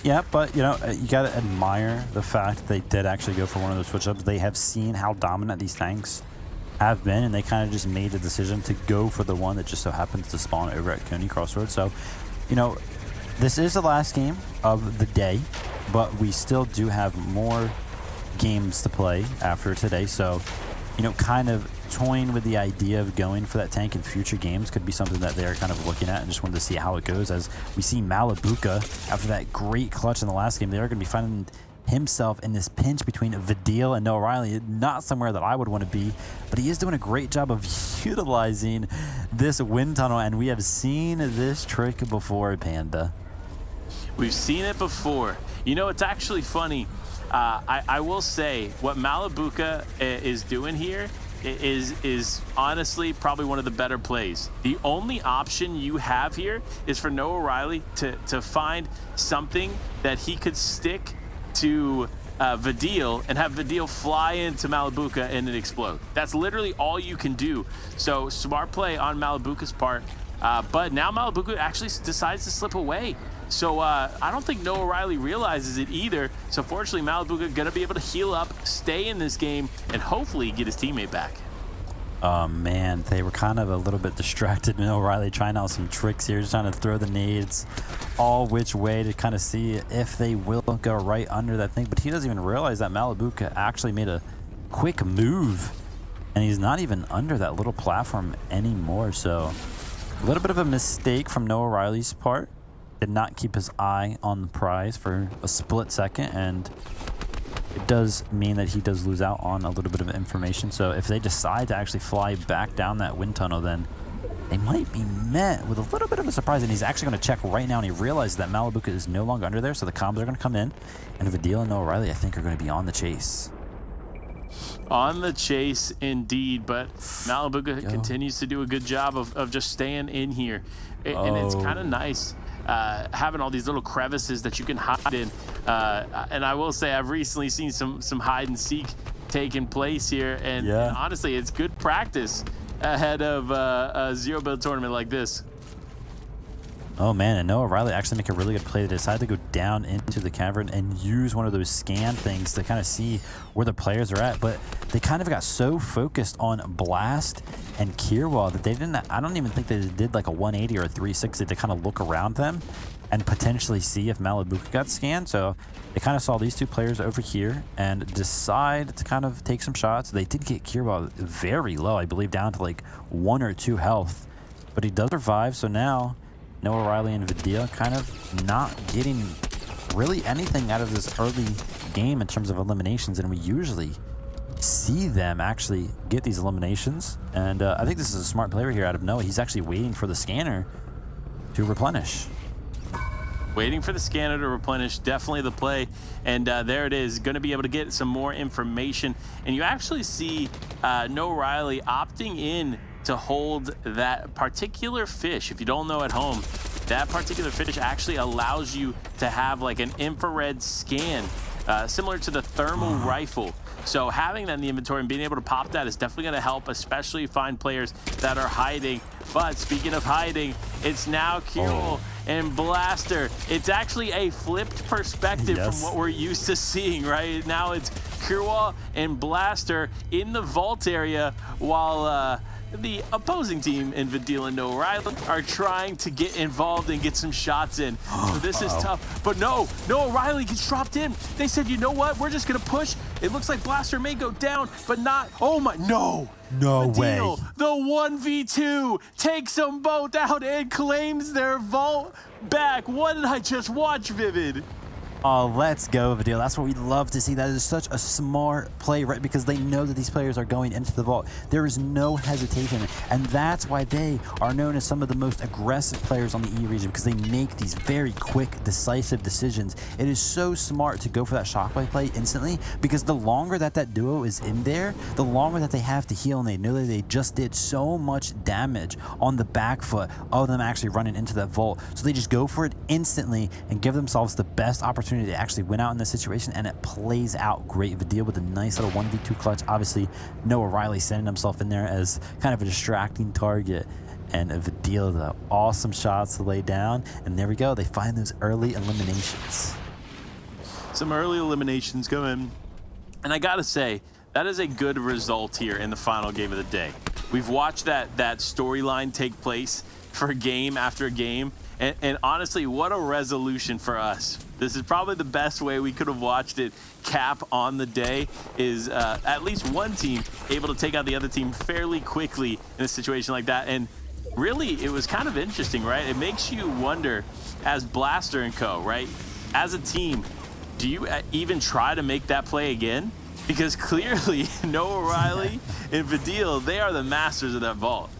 Yeah, but, you know, you got to admire the fact that they did actually go for one of those switch-ups. They have seen how dominant these tanks have been, and they kind of just made the decision to go for the one that just so happens to spawn over at Coney Crossroads. So, you know, this is the last game of the day, but we still do have more games to play after today. So, you know, kind of toying with the idea of going for that tank in future games could be something that they're kind of looking at, and just wanted to see how it goes. As we see Malibuca, after that great clutch in the last game, they're going to be finding himself in this pinch between Vidil and Noah Riley. Not somewhere that I would want to be, but he is doing a great job of utilizing this wind tunnel, and we have seen this trick before, Panda. We've seen it before. You know, it's actually funny. I will say what Malibuca is doing here is honestly probably one of the better plays. The only option you have here is for Noah Riley to find something that he could stick to Vidil and have Vidil fly into Malibuca and it explode. That's literally all you can do. So smart play on Malibuca's part. But now Malibuca actually decides to slip away. So I don't think Noah Riley realizes it either. So fortunately, Malibuca going to be able to heal up, stay in this game, and hopefully get his teammate back. Oh, man, they were kind of a little bit distracted. Noah Riley trying out some tricks here, just trying to throw the nades all which way to kind of see if they will go right under that thing. But he doesn't even realize that Malibuca actually made a quick move, and he's not even under that little platform anymore. So a little bit of a mistake from Noah Riley's part. Did not keep his eye on the prize for a split second, and it does mean that he does lose out on a little bit of information. So if they decide to actually fly back down that wind tunnel, then they might be met with a little bit of a surprise, and he's actually going to check right now, and he realizes that Malibuca is no longer under there, so the comms are going to come in, and Vidil and Noah Riley, I think, are going to be on the chase. On the chase, indeed, but Malibuca continues to do a good job of just staying in here. And it's kind of nice having all these little crevices that you can hide in. And I will say I've recently seen some hide and seek taking place here, and honestly, it's good practice ahead of a zero build tournament like this. Oh man, and Noah Riley actually make a really good play. They decided to go down into the cavern and use one of those scan things to kind of see where the players are at, but they kind of got so focused on Blast and Kirwa that they didn't, I don't even think they did like a 180 or a 360 to kind of look around them and potentially see if Malibuca got scanned. So they kind of saw these two players over here and decide to kind of take some shots. They did get Kirwa very low, I believe down to like 1 or 2 health, but he does survive. So now Noah Riley and Vidil kind of not getting really anything out of this early game in terms of eliminations, and we usually see them actually get these eliminations. And I think this is a smart player here out of Noah. He's actually waiting for the scanner to replenish. Waiting for the scanner to replenish, definitely the play. And there it is, going to be able to get some more information. And you actually see Noah Riley opting in to hold that particular fish. If you don't know at home, that particular fish actually allows you to have like an infrared scan, similar to the thermal rifle. So having that in the inventory and being able to pop that is definitely going to help, especially find players that are hiding. But speaking of hiding, it's now Kirill and Blaster. It's actually a flipped perspective from what we're used to seeing, right? Now it's Kirwa and Blaster in the vault area, while the opposing team in Vidil and Noah Riley are trying to get involved and get some shots in. So this is tough. But no, Noah Riley gets dropped in. They said, you know what? We're just going to push. It looks like Blaster may go down, but not. Oh my, no. No way. The 1v2 takes them both out and claims their vault back. What did I just watch, Vivid? Oh, let's go, Vidil. That's what we love to see. That is such a smart play, right? Because they know that these players are going into the vault. There is no hesitation, and that's why they are known as some of the most aggressive players on the E region, because they make these very quick, decisive decisions. It is so smart to go for that shockwave play instantly, because the longer that duo is in there, the longer that they have to heal, and they know that they just did so much damage on the back foot of them actually running into that vault. So they just go for it instantly and give themselves the best opportunity to actually win out in this situation, and it plays out great. Vidil with a nice little 1v2 clutch. Obviously, Noah Riley sending himself in there as kind of a distracting target, and Vidil the awesome shots to lay down, and there we go. They find those early eliminations. Some early eliminations go in, and I gotta say, that is a good result here in the final game of the day. We've watched that storyline take place for game after game, and honestly, what a resolution for us. This is probably the best way we could have watched it cap on the day, is at least one team able to take out the other team fairly quickly in a situation like that. And really, it was kind of interesting, right? It makes you wonder, as Blaster and co, right? As a team, do you even try to make that play again? Because clearly, Noah Riley and Vidil, they are the masters of that vault.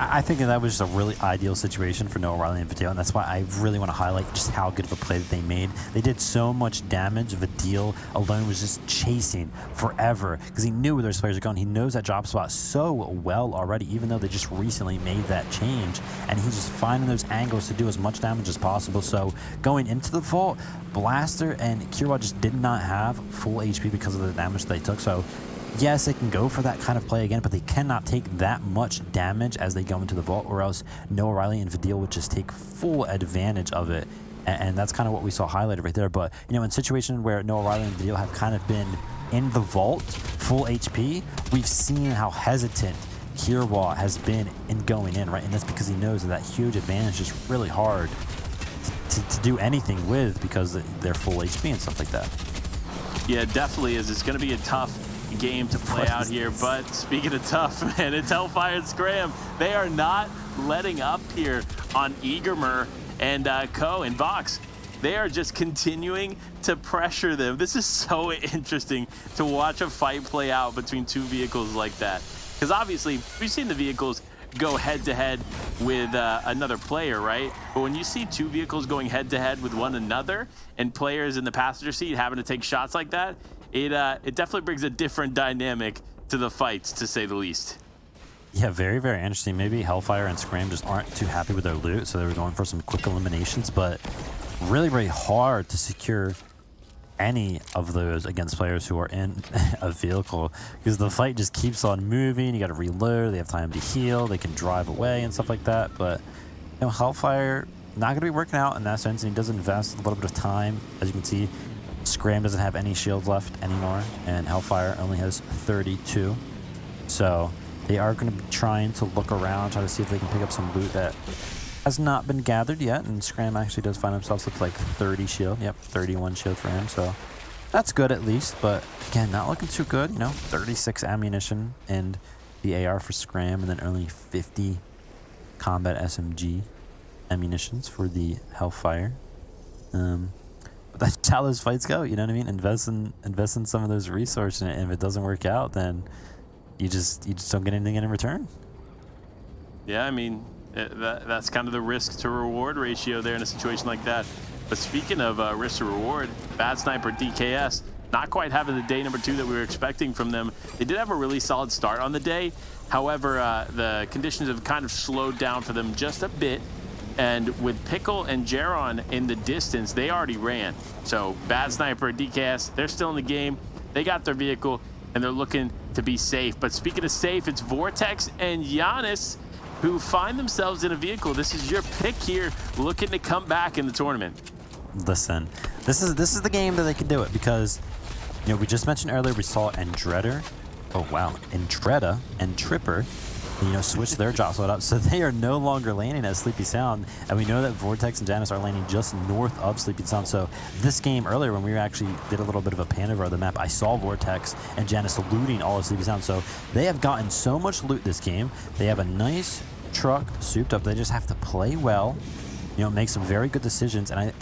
I think that was just a really ideal situation for Noah Riley and Vidil, and that's why I really want to highlight just how good of a play that they made. They did so much damage. Vidil alone was just chasing forever because he knew where those players are going. He knows that drop spot so well already, even though they just recently made that change, and he's just finding those angles to do as much damage as possible. So going into the vault, Blaster and Kirwa just did not have full HP because of the damage they took. So yes, they can go for that kind of play again, but they cannot take that much damage as they go into the vault, or else Noah Riley and Vidil would just take full advantage of it. And that's kind of what we saw highlighted right there. But, you know, in situations where Noah Riley and Vidil have kind of been in the vault, full HP, we've seen how hesitant Kirwa has been in going in, right? And that's because he knows that huge advantage is really hard to do anything with, because they're full HP and stuff like that. Yeah, it definitely is. It's going to be a tough game to play out here, but speaking of tough, man, it's Hellfire and Scram. They are not letting up here on Eagermer and Co and Vox. They are just continuing to pressure them. This is so interesting to watch a fight play out between two vehicles like that, because obviously we've seen the vehicles go head-to-head with another player, right? But when you see two vehicles going head-to-head with one another and players in the passenger seat having to take shots like that, it definitely brings a different dynamic to the fights, to say the least. Yeah, very, very interesting. Maybe Hellfire and Scram just aren't too happy with their loot, so they were going for some quick eliminations, but really, really hard to secure any of those against players who are in a vehicle, because the fight just keeps on moving. You got to reload, they have time to heal, they can drive away and stuff like that. But you know, Hellfire not going to be working out in that sense, and he does invest a little bit of time. As you can see, Scram doesn't have any shields left anymore, and Hellfire only has 32. So they are going to be trying to look around, try to see if they can pick up some loot that has not been gathered yet. And Scram actually does find himself with like 30 shield. Yep, 31 shield for him. So that's good at least. But again, not looking too good. You know, 36 ammunition and the AR for Scram, and then only 50 combat SMG ammunitions for the Hellfire. But that's how those fights go. You know what I mean? Invest in some of those resources, and if it doesn't work out, then you just don't get anything in return. Yeah, I mean, that's kind of the risk to reward ratio there in a situation like that. But speaking of risk to reward, Bad Sniper DKS not quite having the day number 2 that we were expecting from them. They did have a really solid start on the day. However, the conditions have kind of slowed down for them just a bit. And with Pickle and Jaron in the distance, they already ran. So Bad Sniper, DKS, they're still in the game. They got their vehicle, and they're looking to be safe. But speaking of safe, it's Vortex and Giannis who find themselves in a vehicle. This is your pick here, looking to come back in the tournament. Listen, this is the game that they can do it, because you know, we just mentioned earlier we saw Andretta. Oh wow, Andretta and Tripper, you know, switch their job slot up, so they are no longer landing at Sleepy Sound, and we know that Vortex and Janice are landing just north of Sleepy Sound. So this game earlier, when we actually did a little bit of a pan over of the map, I saw Vortex and Janice looting all of Sleepy Sound. So they have gotten so much loot this game. They have a nice truck souped up. They just have to play well, you know, make some very good decisions, and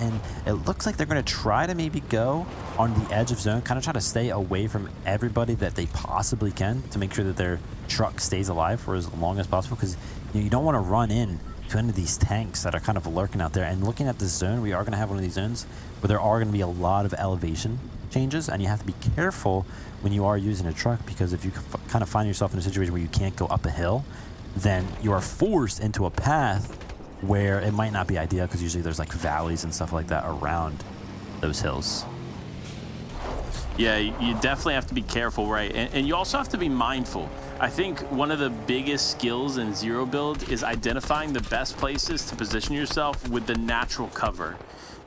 it looks like they're going to try to maybe go on the edge of zone, kind of try to stay away from everybody that they possibly can to make sure that their truck stays alive for as long as possible, because you don't want to run in to any of these tanks that are kind of lurking out there. And looking at this zone, we are going to have one of these zones where there are going to be a lot of elevation changes, and you have to be careful when you are using a truck, because if you kind of find yourself in a situation where you can't go up a hill, then you are forced into a path where it might not be ideal, because usually there's like valleys and stuff like that around those hills. Yeah, you definitely have to be careful, right? And you also have to be mindful. I think one of the biggest skills in Zero Build is identifying the best places to position yourself with the natural cover.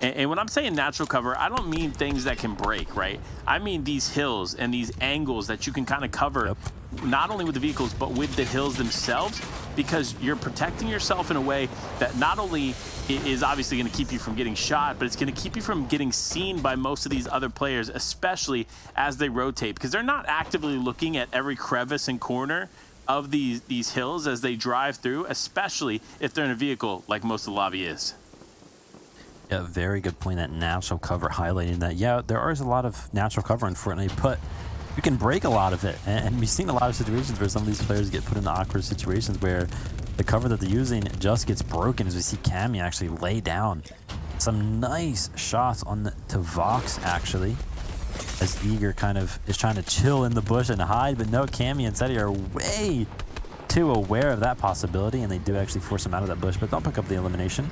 And when I'm saying natural cover, I don't mean things that can break, right? I mean these hills and these angles that you can kind of cover, not only with the vehicles, but with the hills themselves, because you're protecting yourself in a way that not only is obviously going to keep you from getting shot, but it's going to keep you from getting seen by most of these other players, especially as they rotate, because they're not actively looking at every crevice and corner of these hills as they drive through, especially if they're in a vehicle like most of the lobby is. Yeah, very good point, that natural cover, highlighting that. Yeah, there is a lot of natural cover in Fortnite, but you can break a lot of it. And we've seen a lot of situations where some of these players get put into awkward situations where the cover that they're using just gets broken, as we see Cammy actually lay down some nice shots to Vox, actually, as Eager kind of is trying to chill in the bush and hide. But no, Cammy and Seti are way too aware of that possibility, and they do actually force him out of that bush, but don't pick up the elimination.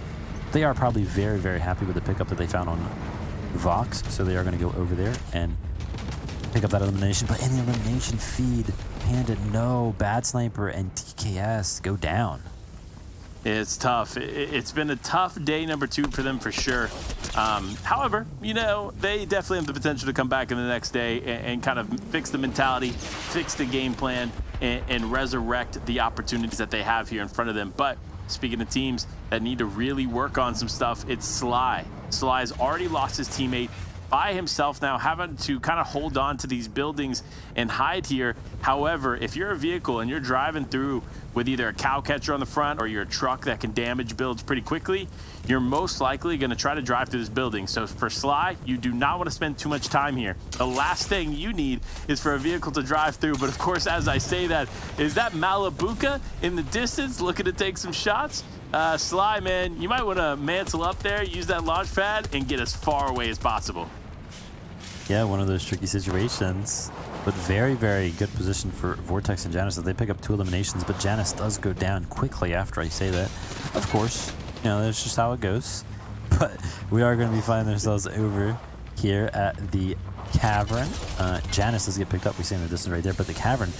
They are probably very, very happy with the pickup that they found on Vox, so they are going to go over there and pick up that elimination. But in the elimination feed, Panda, no, Bad Sniper and DKS go down. It's tough. It's been a tough day number 2 for them for sure. However, you know, they definitely have the potential to come back in the next day and kind of fix the mentality, fix the game plan, and resurrect the opportunities that they have here in front of them. But speaking of teams that need to really work on some stuff, it's Sly. Sly's already lost his teammate by himself now, having to kind of hold on to these buildings and hide here. However, if you're a vehicle and you're driving through with either a cow catcher on the front or you're a truck that can damage builds pretty quickly, you're most likely going to try to drive through this building. So for Sly, you do not want to spend too much time here. The last thing you need is for a vehicle to drive through. But of course, as I say that, is that Malibuca in the distance looking to take some shots? Sly, man, you might want to mantle up there, use that launch pad, and get as far away as possible. Yeah, one of those tricky situations, but very, very good position for Vortex and Janus as they pick up 2 eliminations, but Janus does go down quickly after I say that. Of course, you know, that's just how it goes. But we are going to be finding ourselves over here at the cavern. Janus does get picked up, we see in the distance right there, but the cavern,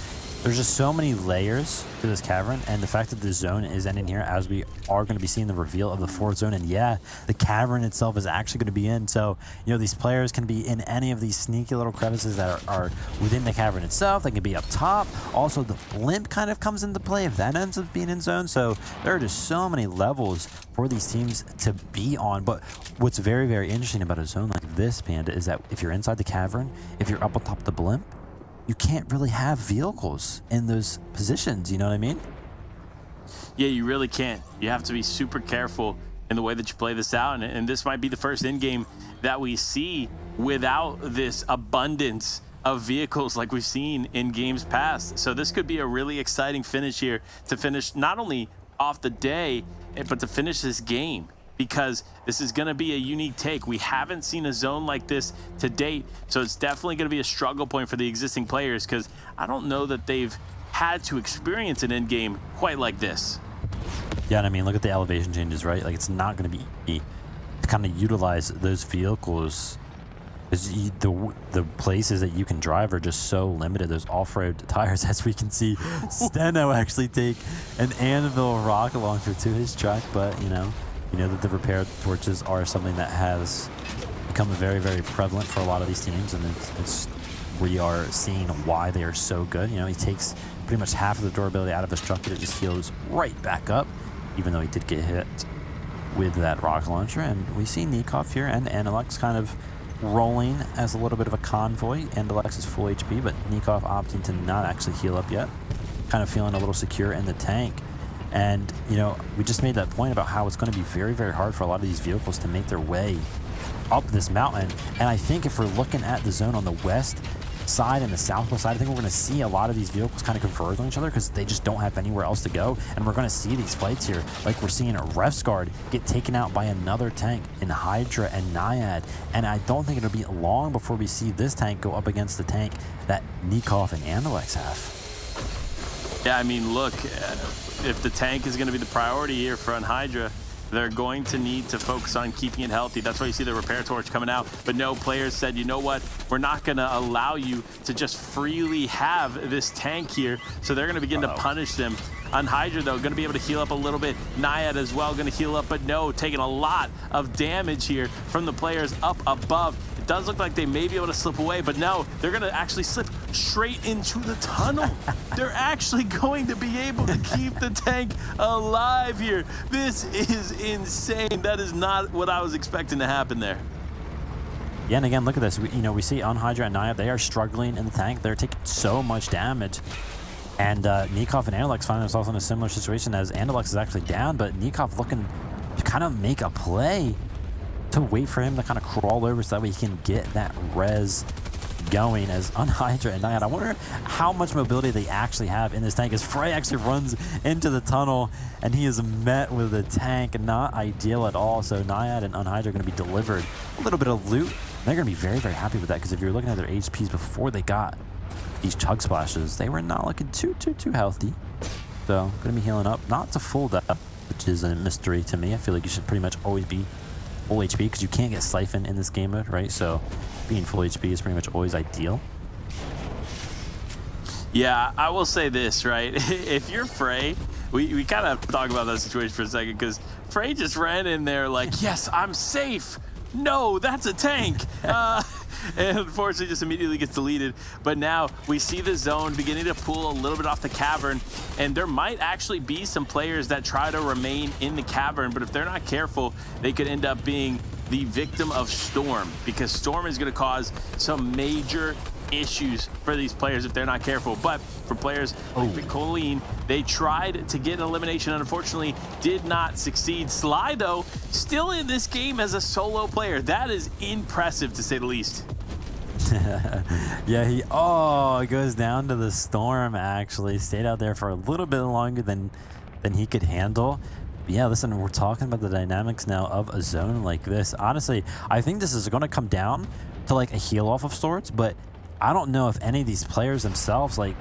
there's just so many layers to this cavern, and the fact that the zone is ending here as we are going to be seeing the reveal of the 4th zone, and yeah, the cavern itself is actually going to be in, so, you know, these players can be in any of these sneaky little crevices that are within the cavern itself. They can be up top. Also, the blimp kind of comes into play if that ends up being in zone, so there are just so many levels for these teams to be on. But what's very, very interesting about a zone like this, Panda, is that if you're inside the cavern, if you're up on top of the blimp, you can't really have vehicles in those positions, you know what I mean? Yeah, you really can't. You have to be super careful in the way that you play this out, and this might be the first in-game that we see without this abundance of vehicles like we've seen in games past. So this could be a really exciting finish here to finish not only off the day, but to finish this game, because this is going to be a unique take. We haven't seen a zone like this to date, so it's definitely going to be a struggle point for the existing players, because I don't know that they've had to experience an end game quite like this. Yeah, and I mean, look at the elevation changes, right? Like, it's not going to be easy to kind of utilize those vehicles. The places that you can drive are just so limited. There's off-road tires, as we can see. Steno actually take an Anvil rocket launcher to his truck, but you know that the repair torches are something that has become very, very prevalent for a lot of these teams, and we are seeing why they are so good. You know, he takes pretty much half of the durability out of his truck, but it just heals right back up, even though he did get hit with that rocket launcher. And we see Nikov here and Analex kind of rolling as a little bit of a convoy. Analex is full HP, but Nikov opting to not actually heal up yet, kind of feeling a little secure in the tank. And, you know, we just made that point about how it's going to be very, very hard for a lot of these vehicles to make their way up this mountain. And I think if we're looking at the zone on the west side and the southwest side, I think we're going to see a lot of these vehicles kind of converge on each other because they just don't have anywhere else to go. And we're going to see these fights here, like we're seeing a Refsguard get taken out by another tank in Hydra and Naiad. And I don't think it'll be long before we see this tank go up against the tank that Nikov and Analex have. Yeah, I mean, look, if the tank is going to be the priority here for Hydra, they're going to need to focus on keeping it healthy. That's why you see the repair torch coming out. But no, players said, you know what? We're not going to allow you to just freely have this tank here. So they're going to begin to punish them. On Hydra, though, going to be able to heal up a little bit. Naiad as well, going to heal up. But no, taking a lot of damage here from the players up above. It does look like they may be able to slip away, but no, they're going to actually slip straight into the tunnel. They're actually going to be able to keep the tank alive here. This is insane. That is not what I was expecting to happen there. Yeah, and again, look at this. We see on Hydra and Naiad, they are struggling in the tank. They're taking so much damage. And Nikov and Analex find themselves in a similar situation as Analex is actually down, but Nikov looking to kind of make a play to wait for him to kind of crawl over so that way he can get that res going as on Hydra and Naiad. I wonder how much mobility they actually have in this tank as Frey actually runs into the tunnel and he is met with a tank. Not ideal at all. So Naiad and Unhydra are going to be delivered a little bit of loot. They're going to be very, very happy with that because if you're looking at their HPs before they got these chug splashes, they were not looking too healthy. So going to be healing up, not to full death, which is a mystery to me. I feel like you should pretty much always be full HP because you can't get siphoned in this game mode, right? So being full HP is pretty much always ideal. Yeah, I will say this, right? If you're Frey, we kind of talk about that situation for a second because Frey just ran in there like, yes, I'm safe. No, that's a tank. And unfortunately just immediately gets deleted. But now we see the zone beginning to pull a little bit off the cavern, and there might actually be some players that try to remain in the cavern, but if they're not careful, they could end up being the victim of Storm, because Storm is going to cause some major issues for these players if they're not careful. But for players like Colleen, they tried to get an elimination and unfortunately did not succeed. Sly, though, still in this game as a solo player. That is impressive, to say the least. Yeah, he goes down to the Storm, actually. Stayed out there for a little bit longer than he could handle. But yeah, listen, we're talking about the dynamics now of a zone like this. Honestly, I think this is going to come down to like a heal off of sorts, but I don't know if any of these players themselves like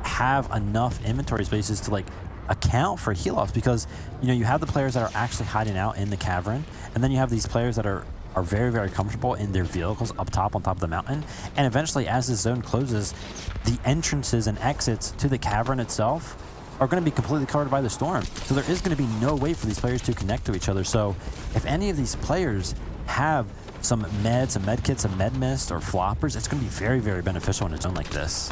have enough inventory spaces to like account for heal offs, because you know you have the players that are actually hiding out in the cavern, and then you have these players that are very, very comfortable in their vehicles on top of the mountain. And eventually, as this zone closes, the entrances and exits to the cavern itself are going to be completely covered by the Storm. So there is going to be no way for these players to connect to each other. So if any of these players have some meds, some med kits, some med mist, or floppers, it's going to be very, very beneficial in a zone like this.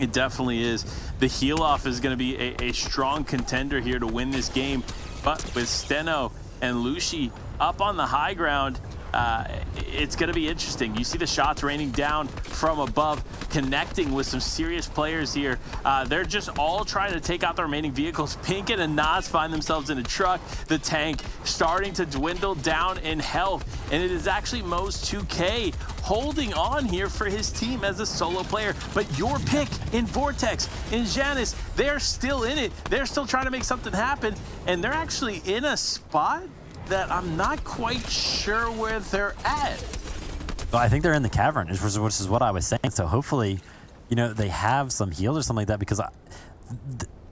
It definitely is. The heal off is going to be a strong contender here to win this game. But with Steno and Lucy up on the high ground, it's going to be interesting. You see the shots raining down from above, connecting with some serious players here. They're just all trying to take out the remaining vehicles. Pinkett and Nas find themselves in a truck. The tank starting to dwindle down in health. And it is actually Mo's 2K holding on here for his team as a solo player. But your pick in Vortex, in Janice, they're still in it. They're still trying to make something happen. And they're actually in a spot that I'm not quite sure where they're at. Well, I think they're in the cavern, which is what I was saying. So hopefully, you know, they have some heals or something like that, because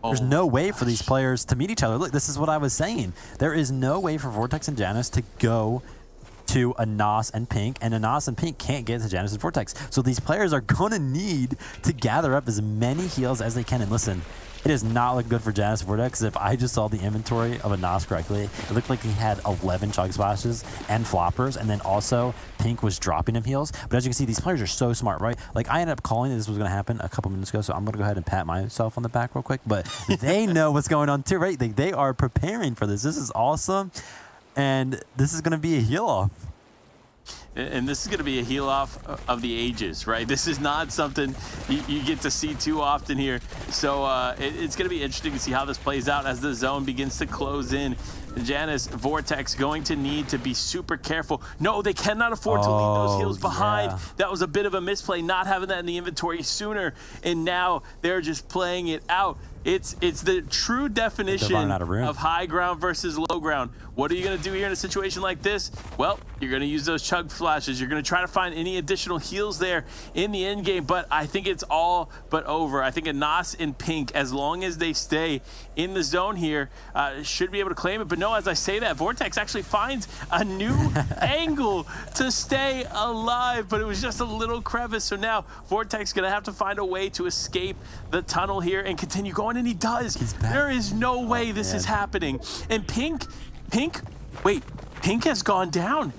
there's no way for these players to meet each other. Look, this is what I was saying. There is no way for Vortex and Janice to go to a Nas and Pink, and a Nas and Pink can't get to Janice and Vortex. So these players are going to need to gather up as many heals as they can. And listen, it is not looking good for Janice and Vortex. If I just saw the inventory of a Nas correctly, it looked like he had 11 chug splashes and floppers, and then also Pink was dropping him heals. But as you can see, these players are so smart, right? Like, I ended up calling that this was going to happen a couple minutes ago, so I'm going to go ahead and pat myself on the back real quick. But they know what's going on too, right? They are preparing for this. This is awesome, and this is going to be a heal off. And this is going to be a heal off of the ages, right? This is not something you get to see too often here. So it's going to be interesting to see how this plays out as the zone begins to close in. Janice, Vortex going to need to be super careful. No, they cannot afford to leave those heals behind. Yeah. That was a bit of a misplay, not having that in the inventory sooner. And now they're just playing it out. It's the true definition of high ground versus low ground. What are you going to do here in a situation like this? Well, you're going to use those chug flashes. You're going to try to find any additional heals there in the end game, but I think it's all but over. I think a Nas and Pink, as long as they stay in the zone here, should be able to claim it. But no, as I say that, Vortex actually finds a new angle to stay alive, but it was just a little crevice. So now Vortex going to have to find a way to escape the tunnel here and continue going, and he does. There is no way this is happening. And Pink, wait, Pink has gone down.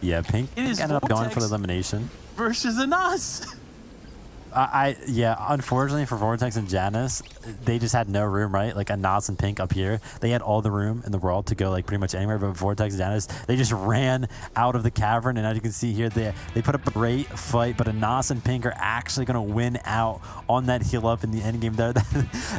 Yeah, Pink ended up going for the elimination. Versus the Nas. Yeah, unfortunately for Vortex and Janice, they just had no room, right? Like a Nas and Pink up here, they had all the room in the world to go like pretty much anywhere. But Vortex and Janice, they just ran out of the cavern, and as you can see here, they put up a great fight. But a Nas and Pink are actually going to win out on that heal up in the end game there.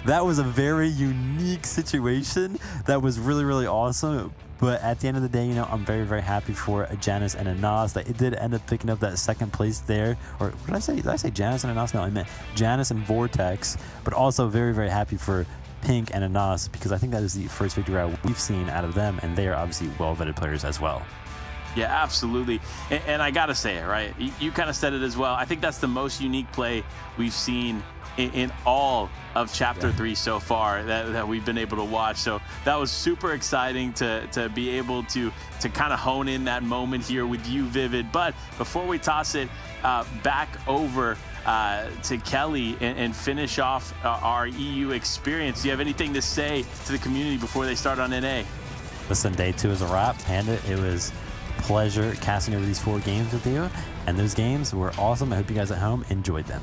That was a very unique situation. That was really, really awesome. But at the end of the day, you know, I'm very, very happy for a Janice and a Nas that it did end up picking up that second place there. Or what did I say? Did I say Janice and a Nas? No, I meant Janice and Vortex. But also very, very happy for Pink and a Nas, because I think that is the first victory round we've seen out of them, and they are obviously well-vetted players as well. Yeah, absolutely. And I got to say it, right? You kind of said it as well. I think that's the most unique play we've seen in all of Chapter 3 so far that we've been able to watch. So that was super exciting to be able to kind of hone in that moment here with you, Vivid. But before we toss it back over to Kelly and finish off our EU experience, do you have anything to say to the community before they start on NA? Listen, Day 2 is a wrap, and it was a pleasure casting over these 4 games with you. And those games were awesome. I hope you guys at home enjoyed them.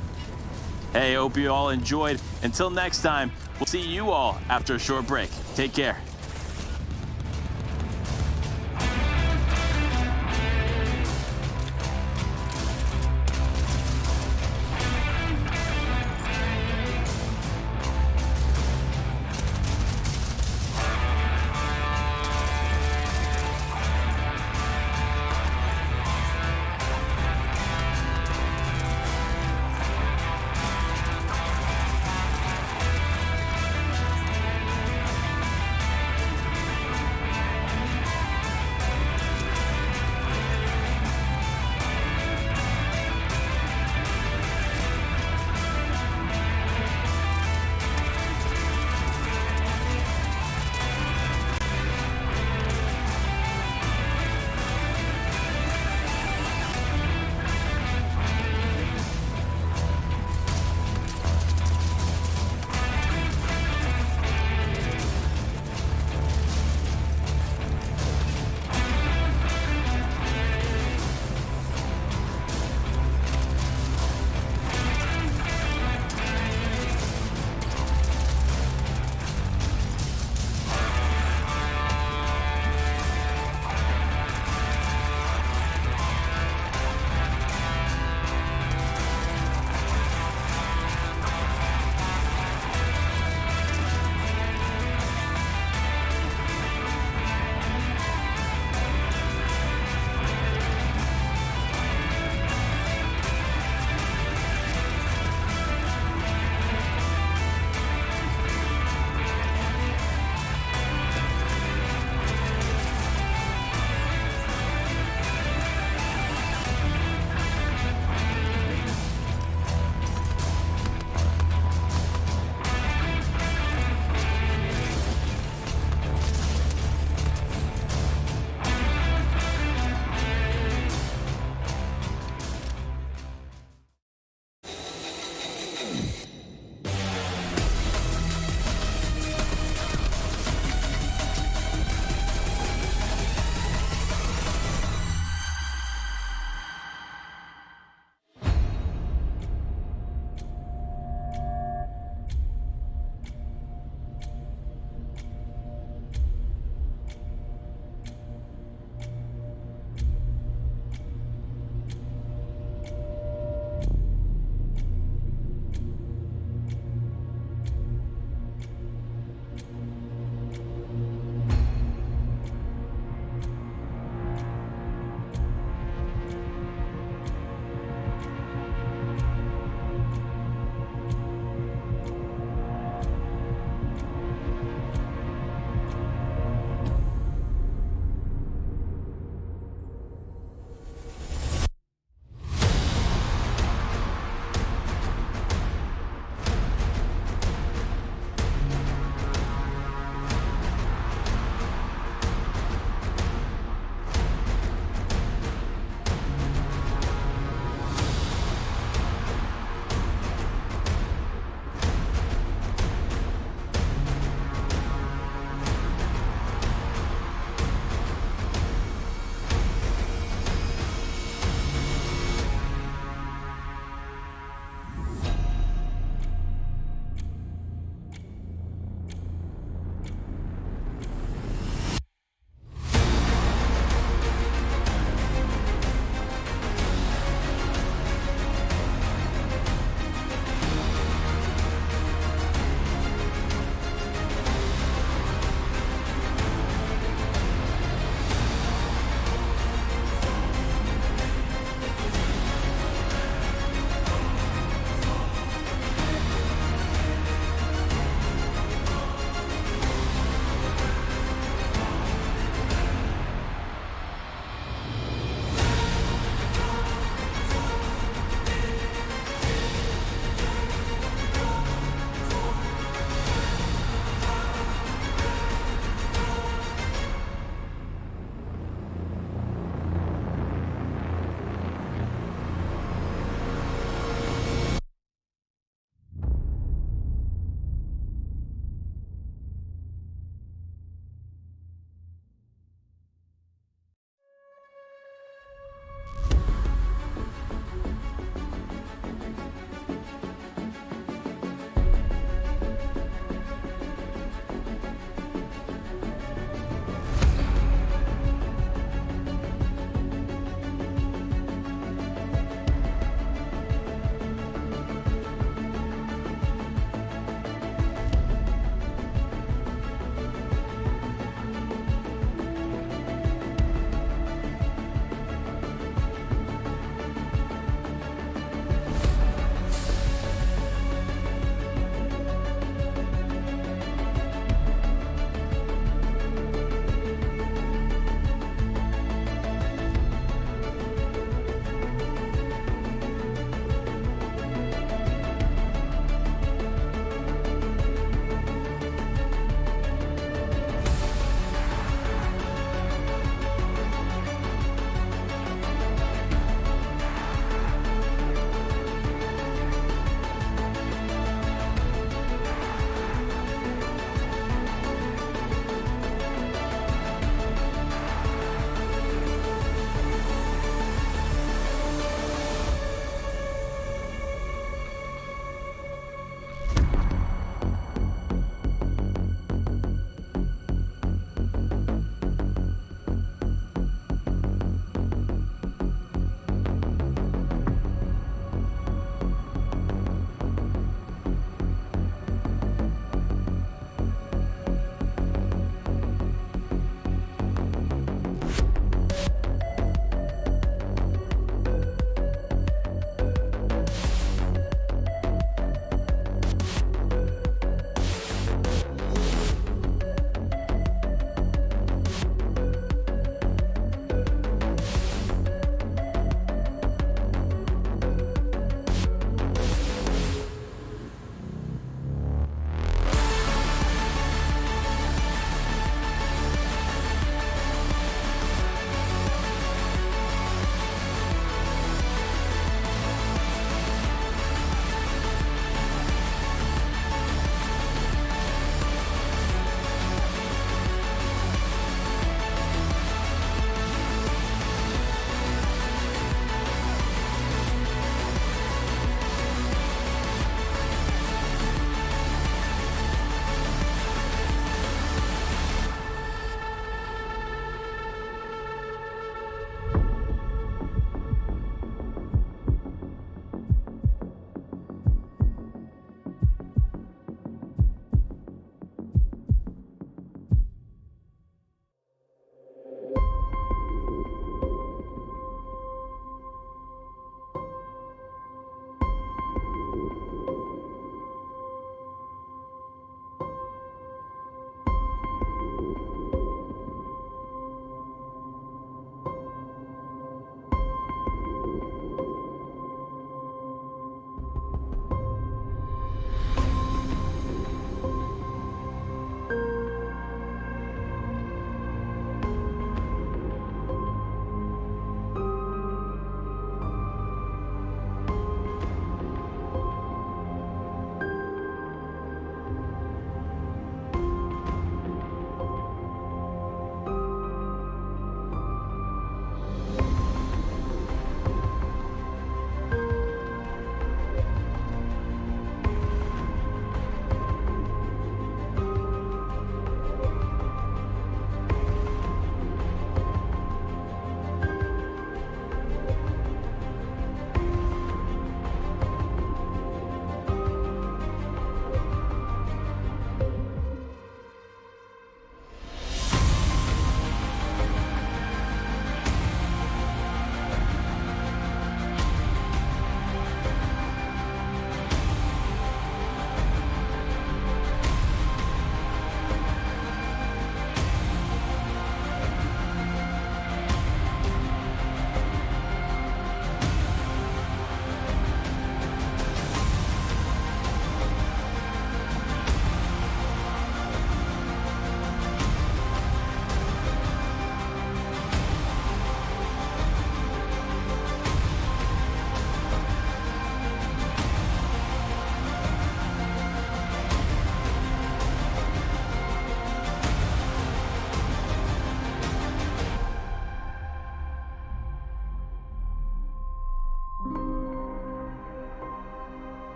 Hey, hope you all enjoyed. Until next time, we'll see you all after a short break. Take care.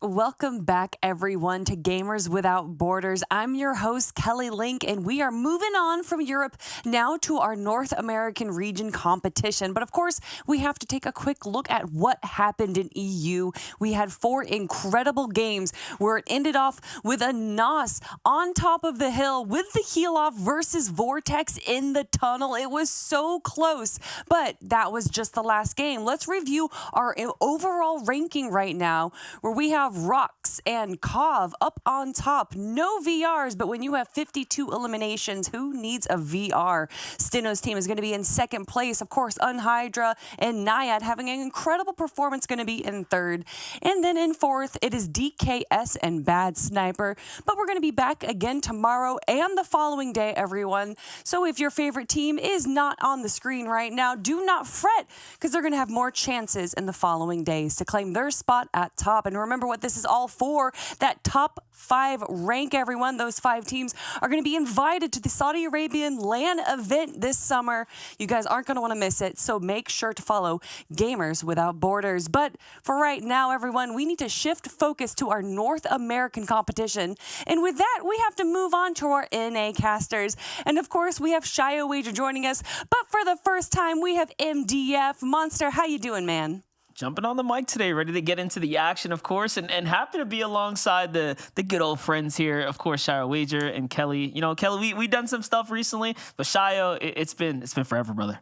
Welcome back, everyone, to Gamers Without Borders. I'm your host, Kelly Link, and we are moving on from Europe now to our North American region competition. But of course, we have to take a quick look at what happened in EU. We had 4 incredible games where it ended off with a NOS on top of the hill with the heel off versus Vortex in the tunnel. It was so close, but that was just the last game. Let's review our overall ranking right now, where we have Rocks and Kov up on top. No VRs, but when you have 52 eliminations, who needs a VR? Stino's team is going to be in second place. Of course, Unhydra and Naiad having an incredible performance, going to be in third. And then in fourth, it is DKS and Bad Sniper. But we're going to be back again tomorrow and the following day, everyone. So if your favorite team is not on the screen right now, do not fret, because they're going to have more chances in the following days to claim their spot at top. And remember what this is all for, that top 5 rank, everyone. Those 5 teams are going to be invited to the Saudi Arabian LAN event this summer. You guys aren't going to want to miss it, so make sure to follow Gamers Without Borders. But for right now, everyone, we need to shift focus to our North American competition. And with that, we have to move on to our NA casters. And of course, we have Shio Wager joining us. But for the first time, we have MDF. Monster, how you doing, man? Jumping on the mic today, ready to get into the action, of course, and happy to be alongside the good old friends here, of course, Shio Wager and Kelly. You know, Kelly, we done some stuff recently, but Shio, it's been forever, brother.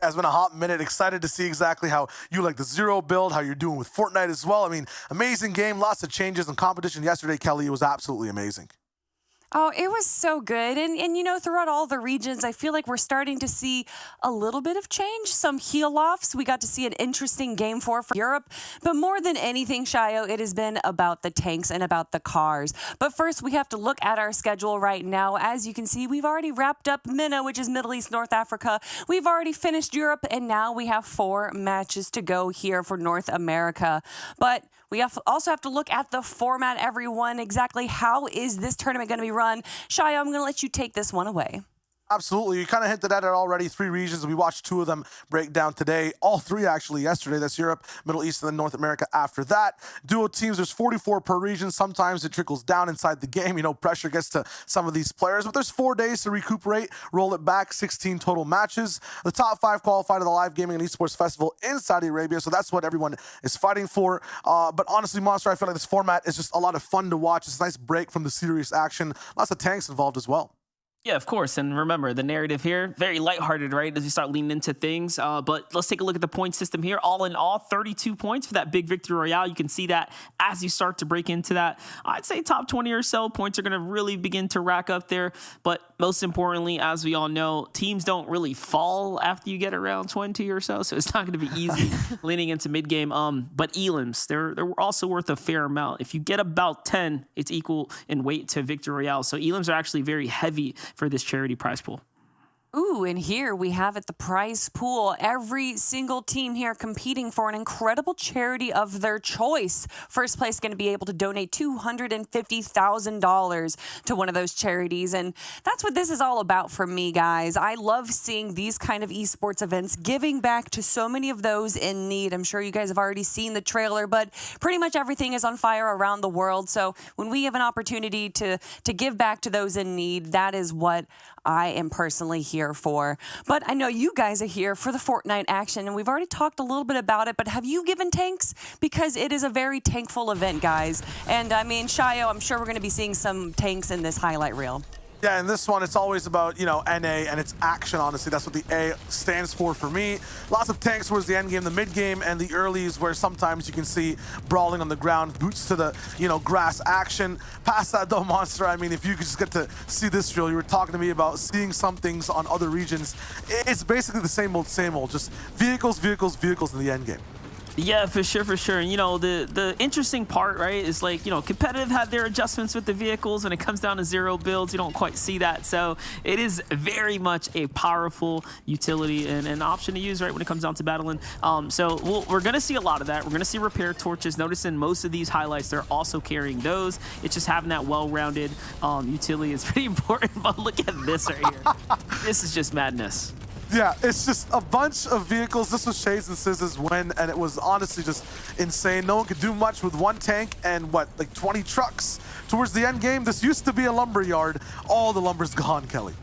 It's been a hot minute. Excited to see exactly how you like the Zero build, how you're doing with Fortnite as well. I mean, amazing game, lots of changes and competition yesterday, Kelly. It was absolutely amazing. Oh, it was so good. And you know, throughout all the regions, I feel like we're starting to see a little bit of change, some heel-offs. We got to see an interesting game for Europe. But more than anything, Shio, it has been about the tanks and about the cars. But first, we have to look at our schedule right now. As you can see, we've already wrapped up MENA, which is Middle East, North Africa. We've already finished Europe, and now we have 4 matches to go here for North America. But we also have to look at the format, everyone. Exactly how is this tournament going to be run? Shia, I'm going to let you take this one away. Absolutely. You kind of hinted at it already. 3 regions. We watched 2 of them break down today. All 3 actually yesterday. That's Europe, Middle East, and then North America after that. Duo teams, there's 44 per region. Sometimes it trickles down inside the game. You know, pressure gets to some of these players. But there's 4 days to recuperate, roll it back, 16 total matches. The top 5 qualify to the Live Gaming and Esports Festival in Saudi Arabia. So that's what everyone is fighting for. But honestly, Monster, I feel like this format is just a lot of fun to watch. It's a nice break from the serious action. Lots of tanks involved as well. Yeah, of course. And remember, the narrative here, very lighthearted, right? As we start leaning into things. But let's take a look at the point system here. All in all, 32 points for that big victory royale. You can see that as you start to break into that. I'd say top 20 or so points are going to really begin to rack up there. But most importantly, as we all know, teams don't really fall after you get around 20 or so. So it's not going to be easy leaning into mid game. But elims, they're also worth a fair amount. If you get about 10, it's equal in weight to victory royale. So elims are actually very heavy for this charity prize pool. Ooh, and here we have it, the prize pool. Every single team here competing for an incredible charity of their choice. First place going to be able to donate $250,000 to one of those charities. And that's what this is all about for me, guys. I love seeing these kind of esports events, giving back to so many of those in need. I'm sure you guys have already seen the trailer, but pretty much everything is on fire around the world. So when we have an opportunity to give back to those in need, that is what I am personally here for. But I know you guys are here for the Fortnite action, and we've already talked a little bit about it, but have you given tanks? Because it is a very tankful event, guys. And I mean, Shayo, I'm sure we're going to be seeing some tanks in this highlight reel. Yeah, in this one, it's always about, NA and its action, honestly. That's what the A stands for me. Lots of tanks towards the end game, the mid game, and the earlies where sometimes you can see brawling on the ground, boots to the, grass action. Past that, though, Monster, I mean, if you could just get to see this drill, you were talking to me about seeing some things on other regions. It's basically the same old, just vehicles in the end game. Yeah, for sure. And, the interesting part, right, is like, competitive had their adjustments with the vehicles. When it comes down to zero builds, you don't quite see that. So it is very much a powerful utility and an option to use, right, when it comes down to battling. So we're going to see a lot of that. We're going to see repair torches. Notice in most of these highlights, they're also carrying those. It's just having that well-rounded utility is pretty important. But look at this right here. This is just madness. Yeah, it's just a bunch of vehicles. This was Shades and Scissor's win, and it was honestly just insane. No one could do much with one tank and, 20 trucks. Towards the end game, this used to be a lumber yard. All the lumber's gone, Kelly.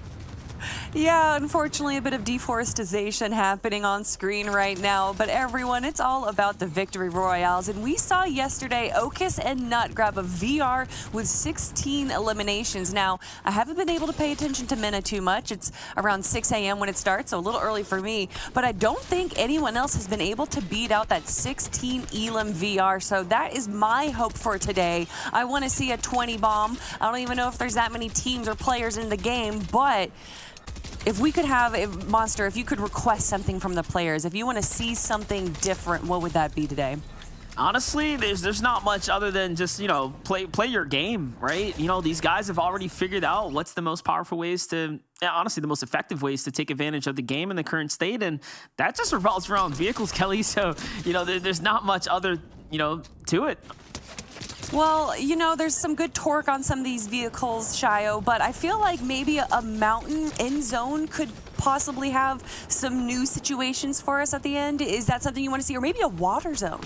Yeah, unfortunately, a bit of deforestation happening on screen right now. But everyone, it's all about the victory royales. And we saw yesterday Okus and Nut grab a VR with 16 eliminations. Now, I haven't been able to pay attention to Minna too much. It's around 6 a.m. when it starts, so a little early for me. But I don't think anyone else has been able to beat out that 16 elim VR. So that is my hope for today. I want to see a 20 bomb. I don't even know if there's that many teams or players in the game, but if we could have, Monster, if you could request something from the players, if you want to see something different, what would that be today? Honestly, there's not much other than just, play your game, right? These guys have already figured out what's the most powerful ways to, honestly, the most effective ways to take advantage of the game in the current state. And that just revolves around vehicles, Kelly. So, there's not much other, to it. Well, there's some good torque on some of these vehicles, Shayo, but I feel like maybe a mountain end zone could possibly have some new situations for us at the end. Is that something you want to see? Or maybe a water zone?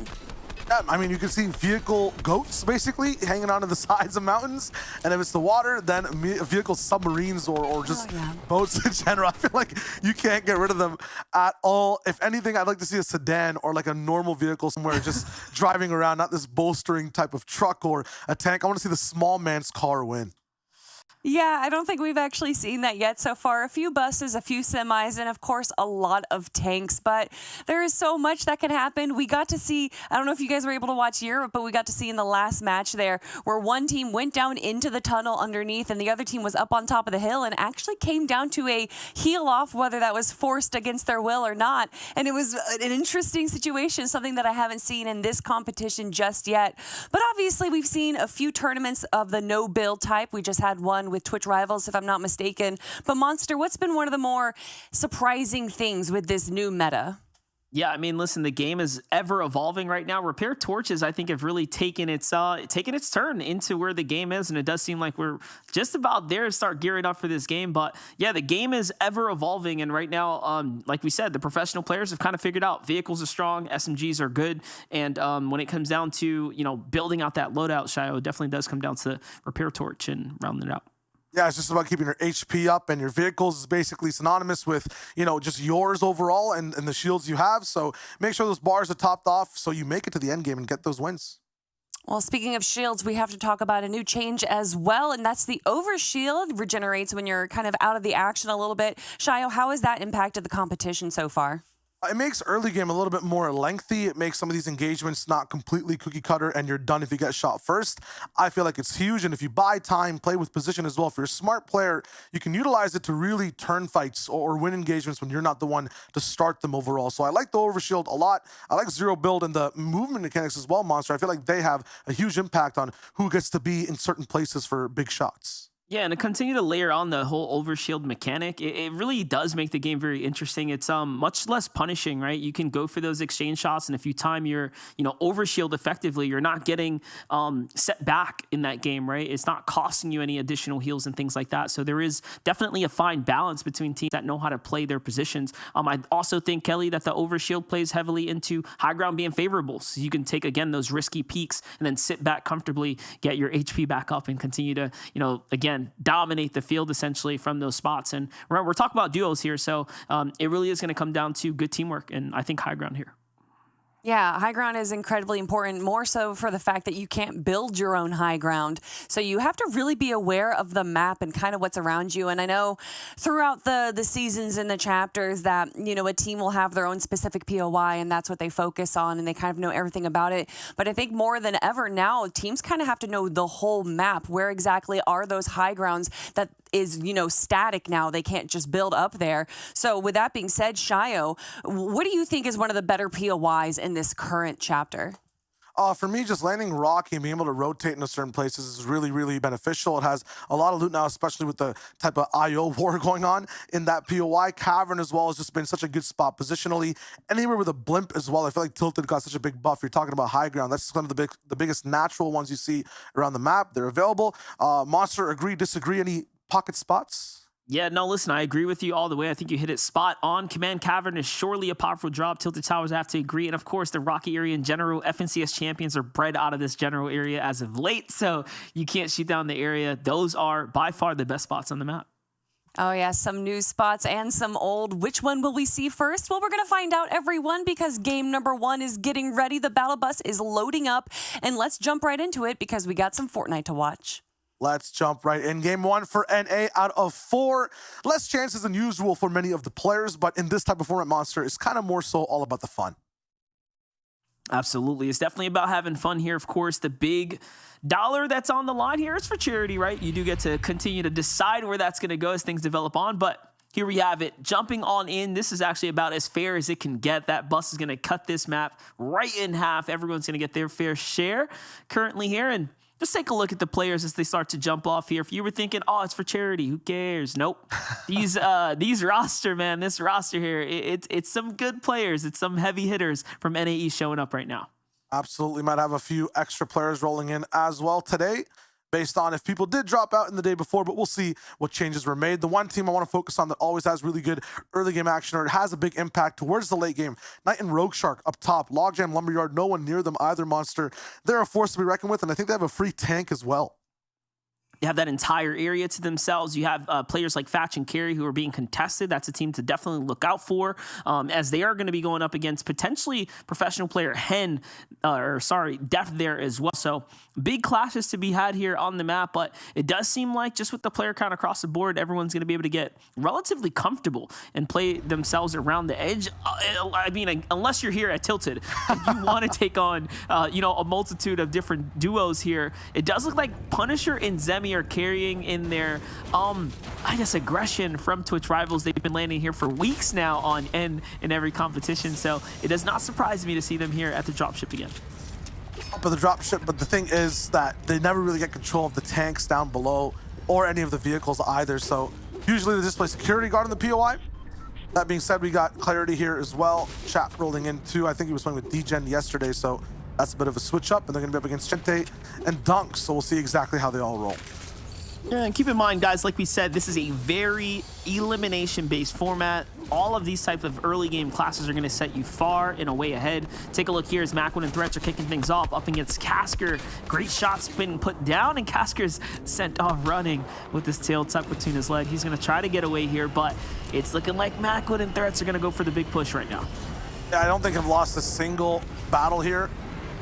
Yeah, I mean, you can see vehicle goats, basically, hanging onto the sides of mountains. And if it's the water, then vehicle submarines or just boats in general. I feel like you can't get rid of them at all. If anything, I'd like to see a sedan or like a normal vehicle somewhere just driving around, not this bolstering type of truck or a tank. I want to see the small man's car win. Yeah, I don't think we've actually seen that yet so far. A few buses, a few semis, and of course, a lot of tanks. But there is so much that can happen. We got to see, I don't know if you guys were able to watch Europe, but we got to see in the last match there where one team went down into the tunnel underneath and the other team was up on top of the hill and actually came down to a heel off, whether that was forced against their will or not. And it was an interesting situation, something that I haven't seen in this competition just yet. But obviously, we've seen a few tournaments of the no build type. We just had one with Twitch Rivals, if I'm not mistaken. But Monster, what's been one of the more surprising things with this new meta? Yeah, I mean, listen, the game is ever evolving right now. Repair torches, I think, have really taken its turn into where the game is, and it does seem like we're just about there to start gearing up for this game. But yeah, the game is ever evolving, and right now, like we said, the professional players have kind of figured out vehicles are strong, SMGs are good, and when it comes down to building out that loadout, Shayo, it definitely does come down to repair torch and rounding it out. Yeah, it's just about keeping your HP up, and your vehicles is basically synonymous with, just yours overall and the shields you have. So make sure those bars are topped off so you make it to the end game and get those wins. Well, speaking of shields, we have to talk about a new change as well, and that's the overshield. Regenerates when you're kind of out of the action a little bit. Shayo, how has that impacted the competition so far? It makes early game a little bit more lengthy. It makes some of these engagements not completely cookie cutter and you're done if you get shot first. I feel like it's huge. And if you buy time, play with position as well. If you're a smart player, you can utilize it to really turn fights or win engagements when you're not the one to start them overall. So I like the overshield a lot. I like zero build and the movement mechanics as well, Monster. I feel like they have a huge impact on who gets to be in certain places for big shots. Yeah, and to continue to layer on the whole overshield mechanic, it really does make the game very interesting. It's much less punishing, right? You can go for those exchange shots, and if you time your overshield effectively, you're not getting set back in that game, right? It's not costing you any additional heals and things like that. So there is definitely a fine balance between teams that know how to play their positions. I also think, Kelly, that the overshield plays heavily into high ground being favorable. So you can take, again, those risky peaks and then sit back comfortably, get your HP back up, and continue to, again, dominate the field essentially from those spots. And we're talking about duos here, so it really is going to come down to good teamwork, and I think high ground here. Yeah, high ground is incredibly important, more so for the fact that you can't build your own high ground. So you have to really be aware of the map and kind of what's around you. And I know throughout the seasons and the chapters that, a team will have their own specific POI and that's what they focus on and they kind of know everything about it. But I think more than ever now, teams kind of have to know the whole map. Where exactly are those high grounds that is, static now? They can't just build up there. So with that being said, Shayo, what do you think is one of the better POIs in this current chapter? For me, just landing rocky and being able to rotate into certain places is really, really beneficial. It has a lot of loot now, especially with the type of IO war going on in that POI. Cavern as well has just been such a good spot positionally. Anywhere with a blimp as well. I feel like Tilted got such a big buff. You're talking about high ground. That's one of the biggest natural ones you see around the map. They're available. Monster, agree, disagree? Any pocket spots? Yeah, no, listen, I agree with you all the way. I think you hit it spot on. Command Cavern is surely a powerful drop. Tilted Towers, I have to agree. And of course, the Rocky area in general, FNCS champions are bred out of this general area as of late, so you can't shoot down the area. Those are by far the best spots on the map. Oh, yeah, some new spots and some old. Which one will we see first? Well, we're going to find out, everyone, because game number 1 is getting ready. The battle bus is loading up, and let's jump right into it because we got some Fortnite to watch. Let's jump right in. Game 1 for NA out of 4. Less chances than usual for many of the players, but in this type of format, Monster, is kind of more so all about the fun. Absolutely. It's definitely about having fun here. Of course, the big dollar that's on the line here is for charity, right? You do get to continue to decide where that's going to go as things develop on, but here we have it. Jumping on in. This is actually about as fair as it can get. That bus is going to cut this map right in half. Everyone's going to get their fair share currently here, and just take a look at the players as they start to jump off here. If you were thinking, oh, it's for charity, who cares? Nope. These roster, man, this roster here, it's some good players. It's some heavy hitters from NAE showing up right now. Absolutely. Might have a few extra players rolling in as well today, based on if people did drop out in the day before, but we'll see what changes were made. The one team I want to focus on that always has really good early game action, or it has a big impact towards the late game. Knight and Rogue Shark up top, Logjam, Lumberyard, no one near them either, Monster. They're a force to be reckoned with, and I think they have a free tank as well. You have that entire area to themselves. You have players like Fatch and Carey who are being contested. That's a team to definitely look out for, as they are going to be going up against potentially professional player Def there as well. So big clashes to be had here on the map, but it does seem like just with the player count across the board, everyone's going to be able to get relatively comfortable and play themselves around the edge. I mean, unless you're here at Tilted, you want to take on, a multitude of different duos here. It does look like Punisher and Zemi are carrying in their, aggression from Twitch rivals. They've been landing here for weeks now on N in every competition, so it does not surprise me to see them here at the dropship again. Up at the dropship, but the thing is that they never really get control of the tanks down below or any of the vehicles either, so usually they just play security guard on the POI. That being said, we got Clarity here as well. Chat rolling in too. I think he was playing with DGen yesterday, so that's a bit of a switch up, and they're going to be up against Gente and Dunk, so we'll see exactly how they all roll. Yeah, and keep in mind, guys, like we said, this is a very elimination-based format. All of these types of early game classes are going to set you far and away ahead. Take a look here as Macwin and Threats are kicking things off up against Casker. Great shots being put down, and Casker's sent off running with this tail tucked between his leg. He's going to try to get away here, but it's looking like Macwin and Threats are going to go for the big push right now. Yeah, I don't think I've lost a single battle here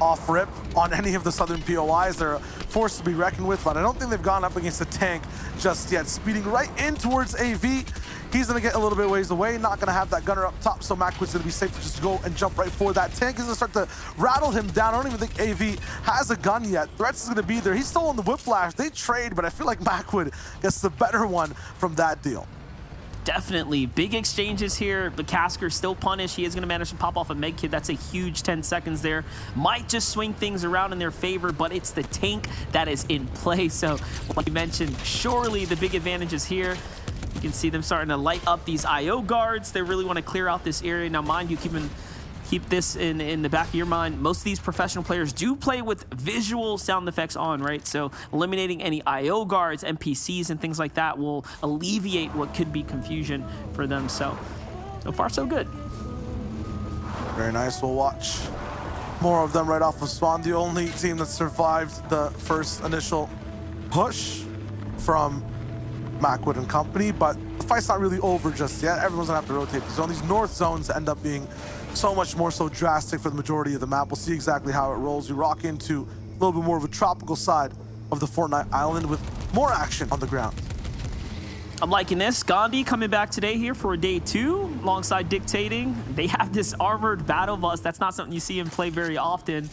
off rip on any of the Southern POIs. They're a force to be reckoned with, but I don't think they've gone up against a tank just yet. Speeding right in towards AV. He's going to get a little bit ways away, not going to have that gunner up top, so Macwood's going to be safe to just go and jump right for that. Tank is going to start to rattle him down. I don't even think AV has a gun yet. Threats is going to be there. He's still on the whiplash. They trade, but I feel like Macwood gets the better one from that deal. Definitely. Big exchanges here. The Casker still punished. He is going to manage to pop off a med kit. That's a huge 10 seconds there. Might just swing things around in their favor, but it's the tank that is in play. So, like you mentioned, surely the big advantage is here. You can see them starting to light up these IO guards. They really want to clear out this area. Now, mind you, keep this in the back of your mind. Most of these professional players do play with visual sound effects on, right? So eliminating any IO guards, NPCs, and things like that will alleviate what could be confusion for them. So far, so good. Very nice. We'll watch more of them right off of spawn. The only team that survived the first initial push from Macwood and company, but the fight's not really over just yet. Everyone's gonna have to rotate the zone. These north zones end up being so much more so drastic for the majority of the map. We'll see exactly how it rolls. We rock into a little bit more of a tropical side of the Fortnite island with more action on the ground. I'm liking this. Gandhi coming back today here for day 2 alongside Dictating. They have this armored battle bus. That's not something you see him play very often.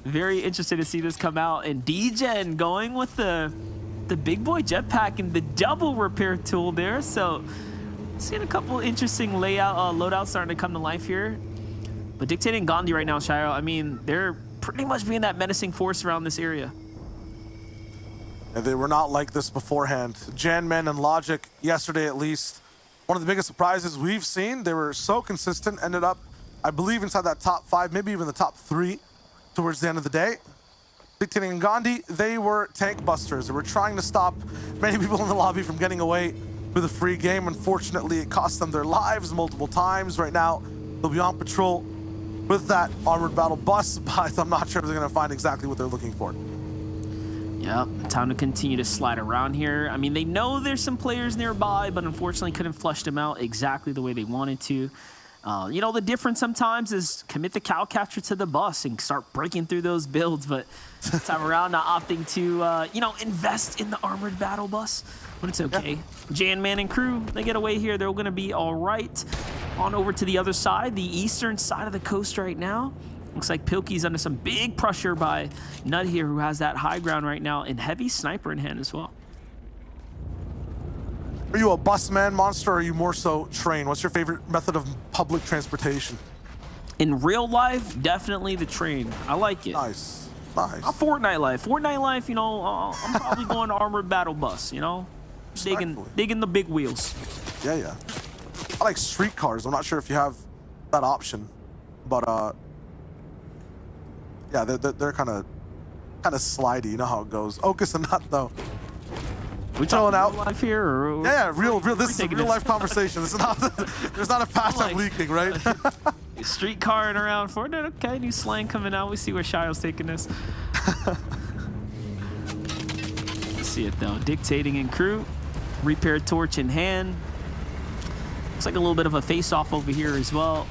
Very interested to see this come out. And DGen going with the big boy jetpack and the double repair tool there. So seeing a couple interesting loadouts starting to come to life here. But Dictating Gandhi right now, Shiro, I mean, they're pretty much being that menacing force around this area. And they were not like this beforehand. Janman and Logic, yesterday at least, one of the biggest surprises we've seen. They were so consistent, ended up, I believe, inside that top 5, maybe even the top 3 towards the end of the day. Dictating and Gandhi, they were tank busters. They were trying to stop many people in the lobby from getting away with a free game. Unfortunately, it cost them their lives multiple times. Right now, they'll be on patrol with that armored battle bus, but I'm not sure if they're going to find exactly what they're looking for. Yep, time to continue to slide around here. I mean, they know there's some players nearby, but unfortunately couldn't flush them out exactly the way they wanted to. You know, the difference sometimes is commit the cow catcher to the bus and start breaking through those builds, but this time around, not opting to, you know, invest in the armored battle bus. But it's okay. Yeah. Jan-Man and crew, they get away here. They're going to be all right. On over to the other side, the eastern side of the coast right now. Looks like Pilkey's under some big pressure by Nut here, who has that high ground right now, and heavy sniper in hand as well. Are you a bus man, Monster, or are you more so train? What's your favorite method of public transportation? In real life, definitely the train. I like it. Nice, nice. Fortnite life, you know, I'm probably going to armored battle bus, you know? Digging the big wheels. Yeah. I like streetcars. I'm not sure if you have that option, but yeah, they're kind of slidey. You know how it goes. Ocus and Nut though. We chilling out life here, or yeah, real. This is a real life conversation. This is not. There's not a patch I'm leaking, right? Streetcarring around Fortnite. Okay, new slang coming out. We see where Shilo's taking this. Let's see it though. Dictating and crew, repair torch in hand. Looks like a little bit of a face-off over here as well.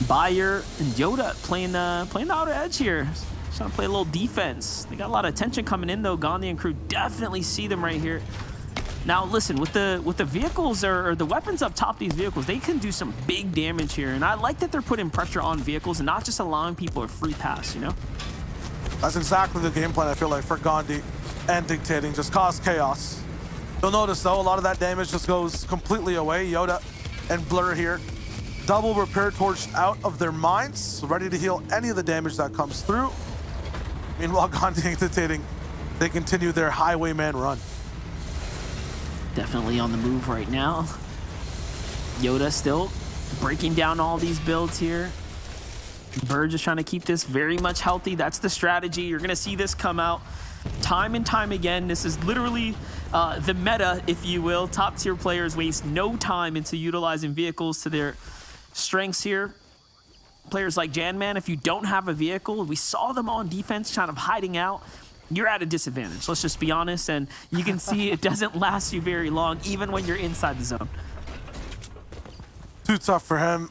Bayer and Yoda playing the outer edge here. Trying to play a little defense. They got a lot of attention coming in though. Gandhi and crew definitely see them right here. Now listen, with the vehicles or the weapons up top, these vehicles, they can do some big damage here. And I like that they're putting pressure on vehicles and not just allowing people a free pass, you know? That's exactly the game plan, I feel like, for Gandhi and Dictating. Just cause chaos. You'll notice though, a lot of that damage just goes completely away. Yoda and Blur here. Double repair torch out of their minds, ready to heal any of the damage that comes through. Meanwhile, Gandhi and Dictating, they continue their highwayman run. Definitely on the move right now. Yoda still breaking down all these builds here. Bird just trying to keep this very much healthy. That's the strategy. You're going to see this come out time and time again. This is literally the meta, if you will. Top tier players waste no time into utilizing vehicles to their strengths here. Players like Janman, if you don't have a vehicle, we saw them on defense kind of hiding out, you're at a disadvantage. Let's just be honest. And you can see it doesn't last you very long, even when you're inside the zone. Too tough for him.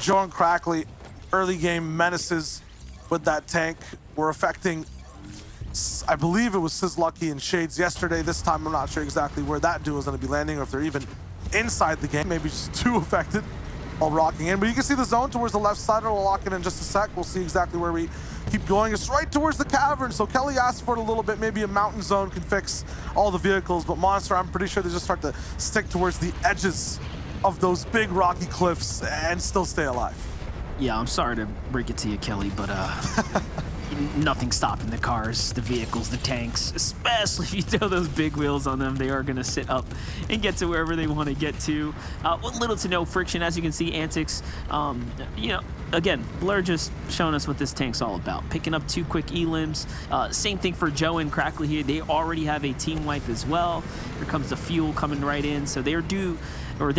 Joe and Crackley, early game menaces with that tank were affecting, I believe it was Sizlucky and Shades yesterday. This time I'm not sure exactly where that duo is going to be landing, or if they're even inside the game. Maybe just too affected while rocking in. But you can see the zone towards the left side. It'll lock in just a sec. We'll see exactly where we keep going. It's right towards the cavern. So Kelly asked for it a little bit. Maybe a mountain zone can fix all the vehicles. But Monster, I'm pretty sure they just start to stick towards the edges of those big rocky cliffs and still stay alive. Yeah, I'm sorry to break it to you, Kelly, but nothing stopping the cars, the vehicles, the tanks, especially if you throw those big wheels on them. They are going to sit up and get to wherever they want to get to. With little to no friction, as you can see, Antics, you know, again, Blur just showing us what this tank's all about. Picking up 2 quick elims. Same thing for Joe and Crackly here. They already have a team wipe as well. Here comes the fuel coming right in. So they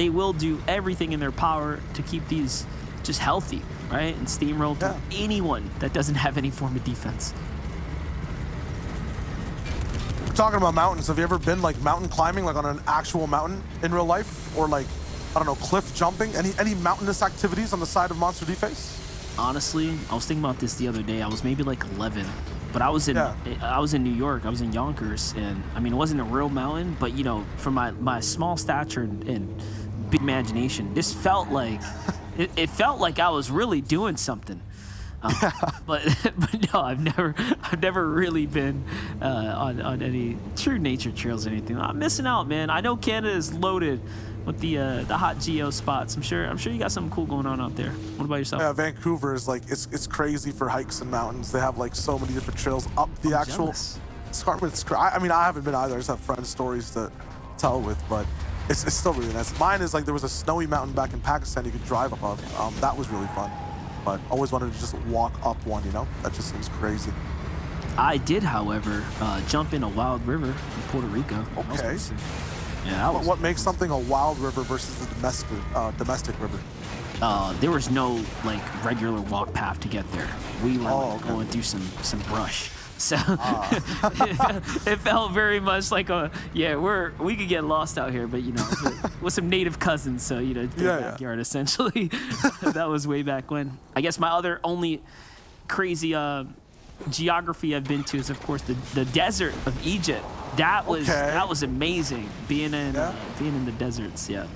will do everything in their power to keep these just healthy, right? And steamroll through anyone that doesn't have any form of defense. Talking about mountains, have you ever been like mountain climbing, like on an actual mountain in real life? Or like, I don't know, cliff jumping? Any mountainous activities on the side of Monster D-Face? Honestly, I was thinking about this the other day. I was maybe like 11, but I was in New York. I was in Yonkers, and I mean, it wasn't a real mountain, but you know, for my small stature and big imagination, this felt like it felt like I was really doing something. But no, I've never really been on any true nature trails or anything. I'm missing out, man. I know Canada is loaded with the hot geo spots. I'm sure you got something cool going on out there. What about yourself? Yeah, Vancouver is like it's crazy for hikes and mountains. They have like so many different trails up the actual escarpment. I mean, I haven't been either. I just have friends' stories to tell with, but it's still really nice. Mine is like there was a snowy mountain back in Pakistan you could drive above. That was really fun. But always wanted to just walk up one, you know? That just seems crazy. I did, however, jump in a wild river in Puerto Rico. Okay. Yeah, what makes something a wild river versus a domestic river? There was no like regular walk path to get there. We were going through some brush. So it felt very much like we could get lost out here, but you know, with some native cousins, so you know, it's their backyard essentially. That was way back when. I guess my only crazy geography I've been to is of course the desert of Egypt. That was amazing being in the deserts. Yeah,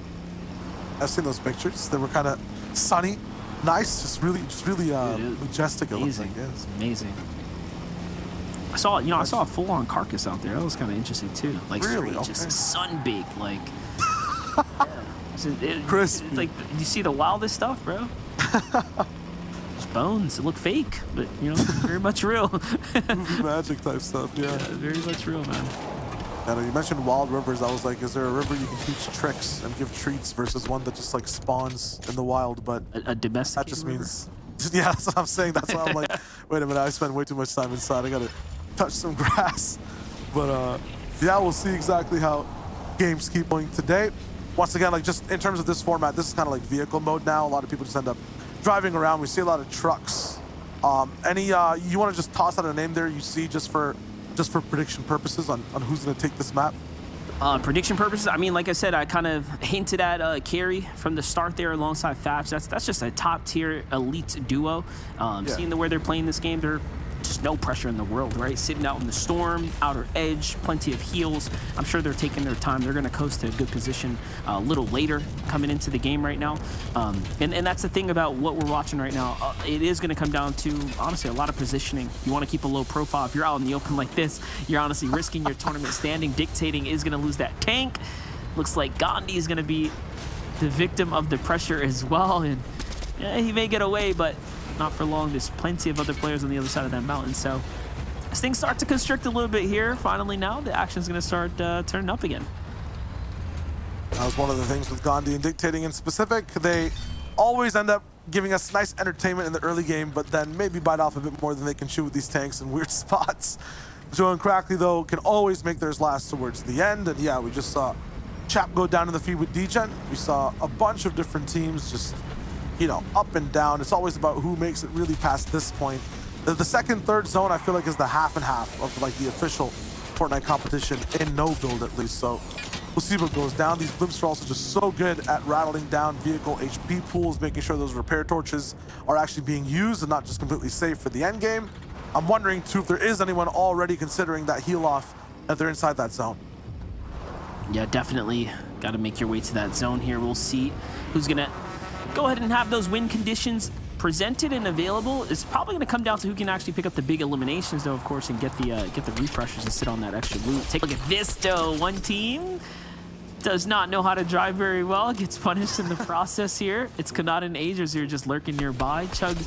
I've seen those pictures. They were kind of sunny, nice, just really majestic. Amazing. It's amazing. I saw a full-on carcass out there. That was kind of interesting too. Like really? Just sun-baked, like. Crisp. Like, you see the wildest stuff, bro. Just bones. It look fake, but you know, very much real. Movie magic type stuff. Yeah. Very much real, man. And you mentioned wild rivers. I was like, is there a river you can teach tricks and give treats versus one that just like spawns in the wild? But a domestic. That just means. Yeah, that's what I'm saying. That's why I'm like, wait a minute. I spend way too much time inside. I gotta touch some grass. But yeah, we'll see exactly how games keep going today. Once again, like just in terms of this format, this is kind of like vehicle mode now. A lot of people just end up driving around. We see a lot of trucks. You want to just toss out a name there you see just for prediction purposes on who's going to take this map? Prediction purposes, I mean, like I said, I kind of hinted at Carry from the start there alongside Fatch. That's just a top tier elite duo. Seeing the way they're playing this game, they're just no pressure in the world, right? Sitting out in the storm, outer edge, plenty of heals. I'm sure they're taking their time. They're going to coast to a good position a little later coming into the game right now. And that's the thing about what we're watching right now. It is going to come down to, honestly, a lot of positioning. You want to keep a low profile. If you're out in the open like this, you're honestly risking your tournament standing. Dictating is going to lose that tank. Looks like Gandhi is going to be the victim of the pressure as well. And yeah, he may get away, but not for long. There's plenty of other players on the other side of that mountain. So as things start to constrict a little bit here, finally now, the action's going to start turning up again. That was one of the things with Gandhi and Dictating in specific. They always end up giving us nice entertainment in the early game, but then maybe bite off a bit more than they can chew with these tanks in weird spots. Joe and Crackley, though, can always make theirs last towards the end. And yeah, we just saw Chap go down in the feed with Degen. We saw a bunch of different teams just, you know, up and down. It's always about who makes it really past this point. The second, third zone, I feel like, is the half and half of like the official Fortnite competition in no build, at least. So We'll see what goes down. These blimps are also just so good at rattling down vehicle HP pools, making sure those repair torches are actually being used and not just completely safe for the end game. I'm wondering too if there is anyone already considering that heal off if they're inside that zone. Yeah, definitely got to make your way to that zone here. We'll see who's going to go ahead and have those win conditions presented and available. It's probably going to come down to who can actually pick up the big eliminations, though, of course, and get the refreshers and sit on that extra loot. Take a look at this, though. One team does not know how to drive very well, gets punished in the process here. It's Kanata and Agers who are just lurking nearby. Chug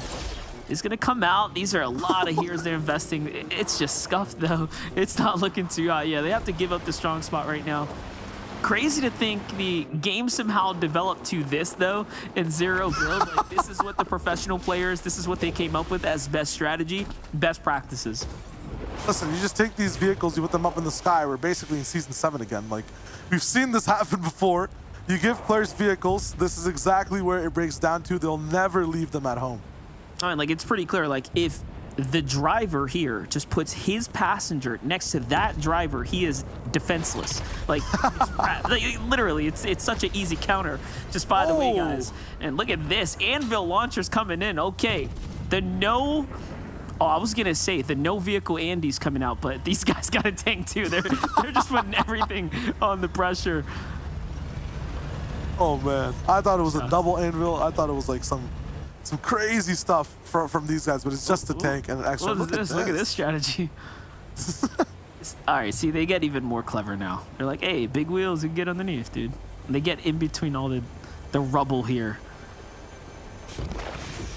is going to come out. These are a lot of heroes they're investing. It's just scuffed, though. It's not looking too hot. Yeah, they have to give up the strong spot right now. Crazy to think the game somehow developed to this, though, in zero build. Like, this is what the professional players, this is what they came up with as best strategy, best practices. Listen, you just take these vehicles, you put them up in the sky. We're basically in Season 7 again. Like, we've seen this happen before. You give players vehicles, this is exactly where it breaks down to. They'll never leave them at home. All right, like, it's pretty clear. Like, if the driver here just puts his passenger next to that driver, he is defenseless. Like, literally, it's such an easy counter. Just by the way, guys. And look at this. Anvil launchers coming in. Okay, I was gonna say the no vehicle Andy's coming out, but these guys got a tank too. They're just putting everything on the pressure. Oh man, I thought it was a double anvil. I thought it was like some crazy stuff from these guys, but it's just a tank and an extra. Look at this strategy. All right, see, they get even more clever now. They're like, hey, big wheels, you can get underneath, dude. And they get in between all the rubble here.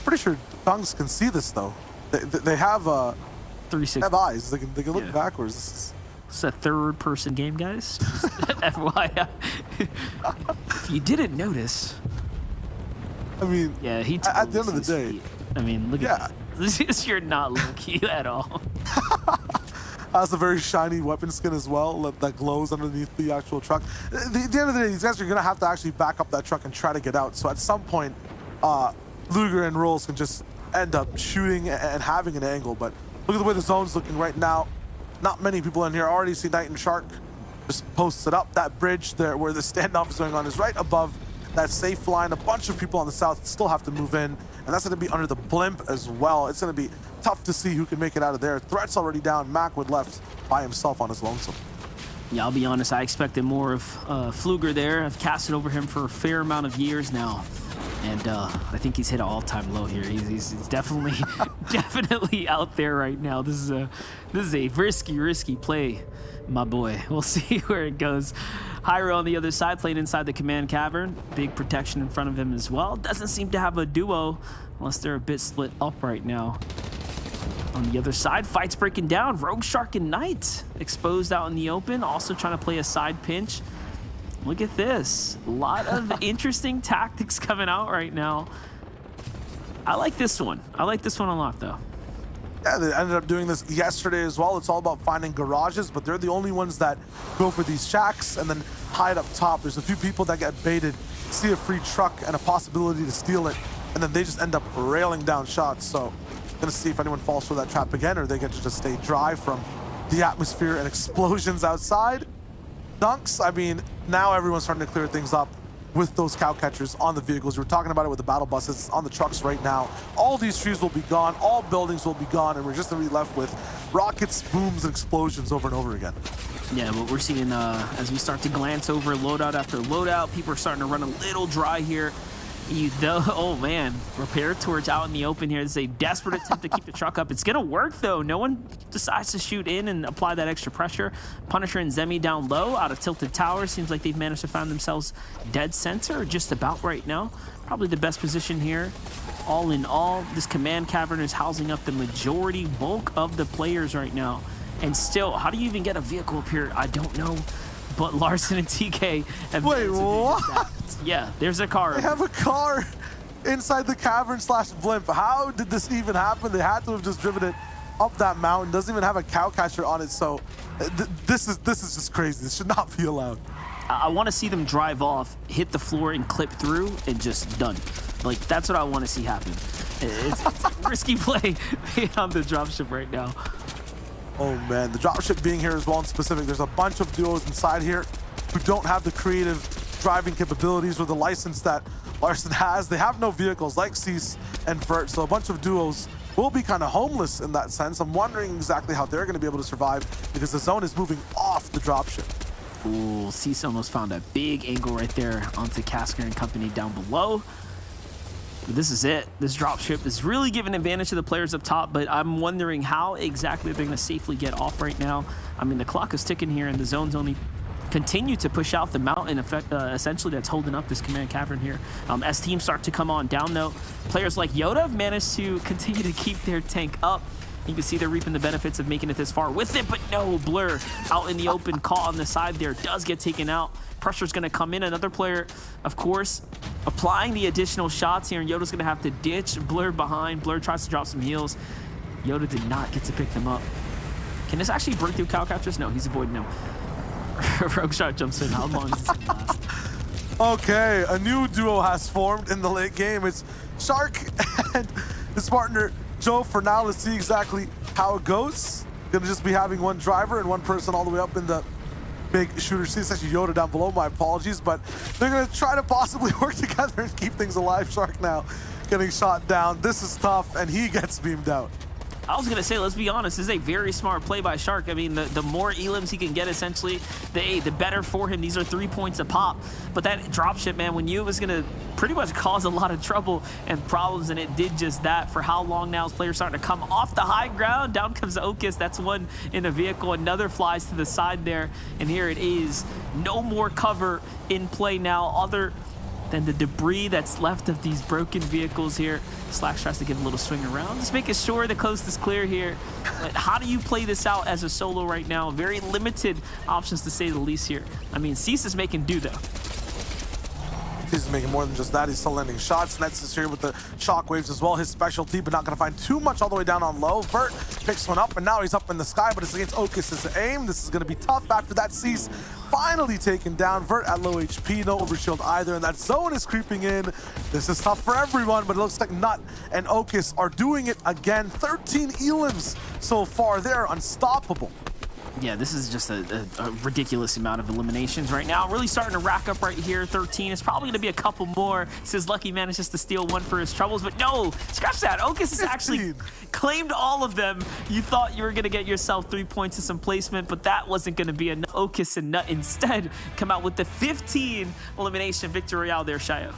Pretty sure Dunks can see this though. They have 360. Have eyes. They can look backwards. It's a third-person game, guys. FYI. If you didn't notice. I mean, yeah, he at the end of the day. Feet. I mean, look at that. You're not low-key at all. Has a very shiny weapon skin as well that glows underneath the actual truck. At the end of the day, these guys are gonna have to actually back up that truck and try to get out. So at some point, Luger and Rolls can just end up shooting and having an angle. But look at the way the zone's looking right now. Not many people in here. I already see Knight and Shark just posted up. That bridge there where the standoff is going on is right above that safe line. A bunch of people on the south still have to move in, and that's going to be under the blimp as well. It's going to be tough to see who can make it out of there. Threat's already down. Macwood left by himself on his lonesome. Yeah, I'll be honest. I expected more of Fluger there. I've casted over him for a fair amount of years now. And I think he's hit an all-time low here. He's definitely definitely out there right now. This is a risky play, my boy. We'll see where it goes. Hyro on the other side, playing inside the command cavern. Big protection in front of him as well. Doesn't seem to have a duo unless they're a bit split up right now. On the other side, fights breaking down. Rogue Shark and Knight exposed out in the open. Also trying to play a side pinch. Look at this. A lot of interesting tactics coming out right now. I like this one. I like this one a lot, though. Yeah, they ended up doing this yesterday as well. It's all about finding garages, but they're the only ones that go for these shacks and then hide up top. There's a few people that get baited, see a free truck and a possibility to steal it, and then they just end up railing down shots. So gonna see if anyone falls for that trap again, or they get to just stay dry from the atmosphere and explosions outside. Dunks, I mean, now everyone's starting to clear things up with those cow catchers on the vehicles. We were talking about it with the battle buses on the trucks right now. All these trees will be gone, all buildings will be gone, and we're just gonna be left with rockets, booms, and explosions over and over again. Yeah, what we're seeing as we start to glance over loadout after loadout, people are starting to run a little dry here. Oh man, repair torch out in the open here. This is a desperate attempt to keep the truck up. It's gonna work though. No one decides to shoot in and apply that extra pressure. Punisher and Zemi down low out of tilted towers. Seems like they've managed to find themselves dead center, or just about right now. Probably the best position here. All in all, this command cavern is housing up the majority bulk of the players right now. And still, how do you even get a vehicle up here? I don't know. But Larson and TK have Wait, what? Yeah, there's a car. They have a car inside the cavern / blimp. How did this even happen? They had to have just driven it up that mountain. Doesn't even have a cow catcher on it. So this is just crazy. This should not be allowed. I want to see them drive off, hit the floor, and clip through, and just done. Like, that's what I want to see happen. It's a risky play on the dropship right now. Oh man, the dropship being here as well in specific. There's a bunch of duos inside here. who don't have the creative driving capabilities or the license that Larson has. They have no vehicles like Cease and Vert, so a bunch of duos will be kind of homeless in that sense. I'm wondering exactly how they're going to be able to survive because the zone is moving off the dropship. Ooh, Cease almost found a big angle right there onto Casker and company down below. But this is it. This dropship is really giving advantage to the players up top, but I'm wondering how exactly they're going to safely get off right now. I mean, the clock is ticking here, and the zone's only continue to push out the mountain effect, essentially that's holding up this command cavern here. As teams start to come on down though, players like Yoda have managed to continue to keep their tank up. You can see they're reaping the benefits of making it this far with it, but no, Blur out in the open, caught on the side there, does get taken out. Pressure's gonna come in. Another player, of course, applying the additional shots here, and Yoda's gonna have to ditch Blur behind. Blur tries to drop some heals. Yoda did not get to pick them up. Can this actually break through Cowcatchers? No, he's avoiding them. Rogueshot jumps in. How long does this last? Okay, a new duo has formed in the late game. It's Shark and his partner Joe. For now, let's see exactly how it goes. Gonna just be having one driver and one person all the way up in the big shooter seat. It's actually Yoda down below, my apologies, but they're gonna try to possibly work together and keep things alive. Shark now getting shot down. This is tough, and he gets beamed out. I was going to say, let's be honest, this is a very smart play by Shark. I mean, the more elims he can get, essentially, the better for him. These are 3 points a pop. But that dropship, man, when you was going to pretty much cause a lot of trouble and problems, and it did just that. For how long now is players starting to come off the high ground? Down comes Okus. That's one in a vehicle. Another flies to the side there. And here it is. No more cover in play now, other than the debris that's left of these broken vehicles here. Slax tries to give a little swing around, just making sure the coast is clear here. But how do you play this out as a solo right now? Very limited options, to say the least here. I mean, Cease is making do though. He's making more than just that. He's still landing shots. Nets is here with the shockwaves as well. His specialty, but not going to find too much all the way down on low. Vert picks one up, and now he's up in the sky, but it's against Okus's aim. This is going to be tough after that. Cease finally taken down. Vert at low HP, no overshield either, and that zone is creeping in. This is tough for everyone, but it looks like Nut and Okus are doing it again. 13 elims so far. They're unstoppable. Yeah, this is just a ridiculous amount of eliminations right now. Really starting to rack up right here. 13. It's probably going to be a couple more. Says Lucky manages to steal one for his troubles, but no, scratch that. Okus has actually claimed all of them. You thought you were going to get yourself 3 points of some placement, but that wasn't going to be enough. Okus and Nut instead come out with the 15 elimination victory royale there, Shayo.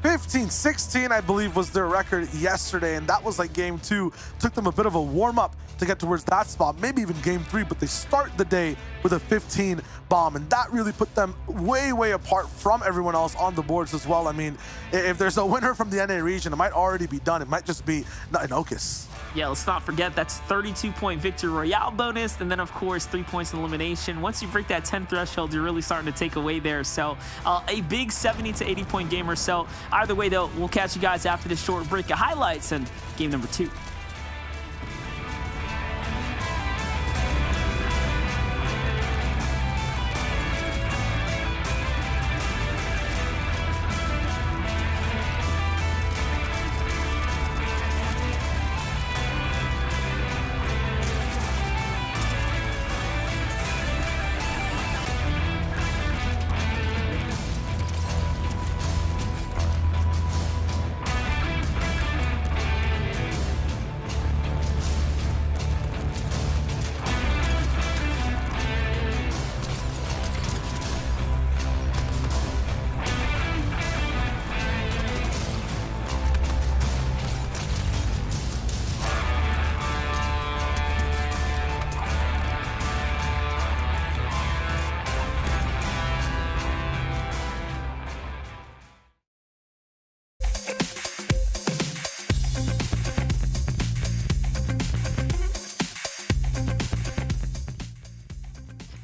15-16, I believe, was their record yesterday, and that was like game 2. Took them a bit of a warm-up to get towards that spot, maybe even game 3, but they start the day with a 15 bomb, and that really put them way apart from everyone else on the boards as well. I mean, if there's a winner from the NA region, it might already be done. It might just be Nut and Okus. Yeah, let's not forget that's 32-point victory royale bonus, and then of course 3 points in elimination. Once you break that 10 threshold, you're really starting to take away there. So a big 70 to 80 point game or so. Either way though, we'll catch you guys after this short break of highlights and game number 2.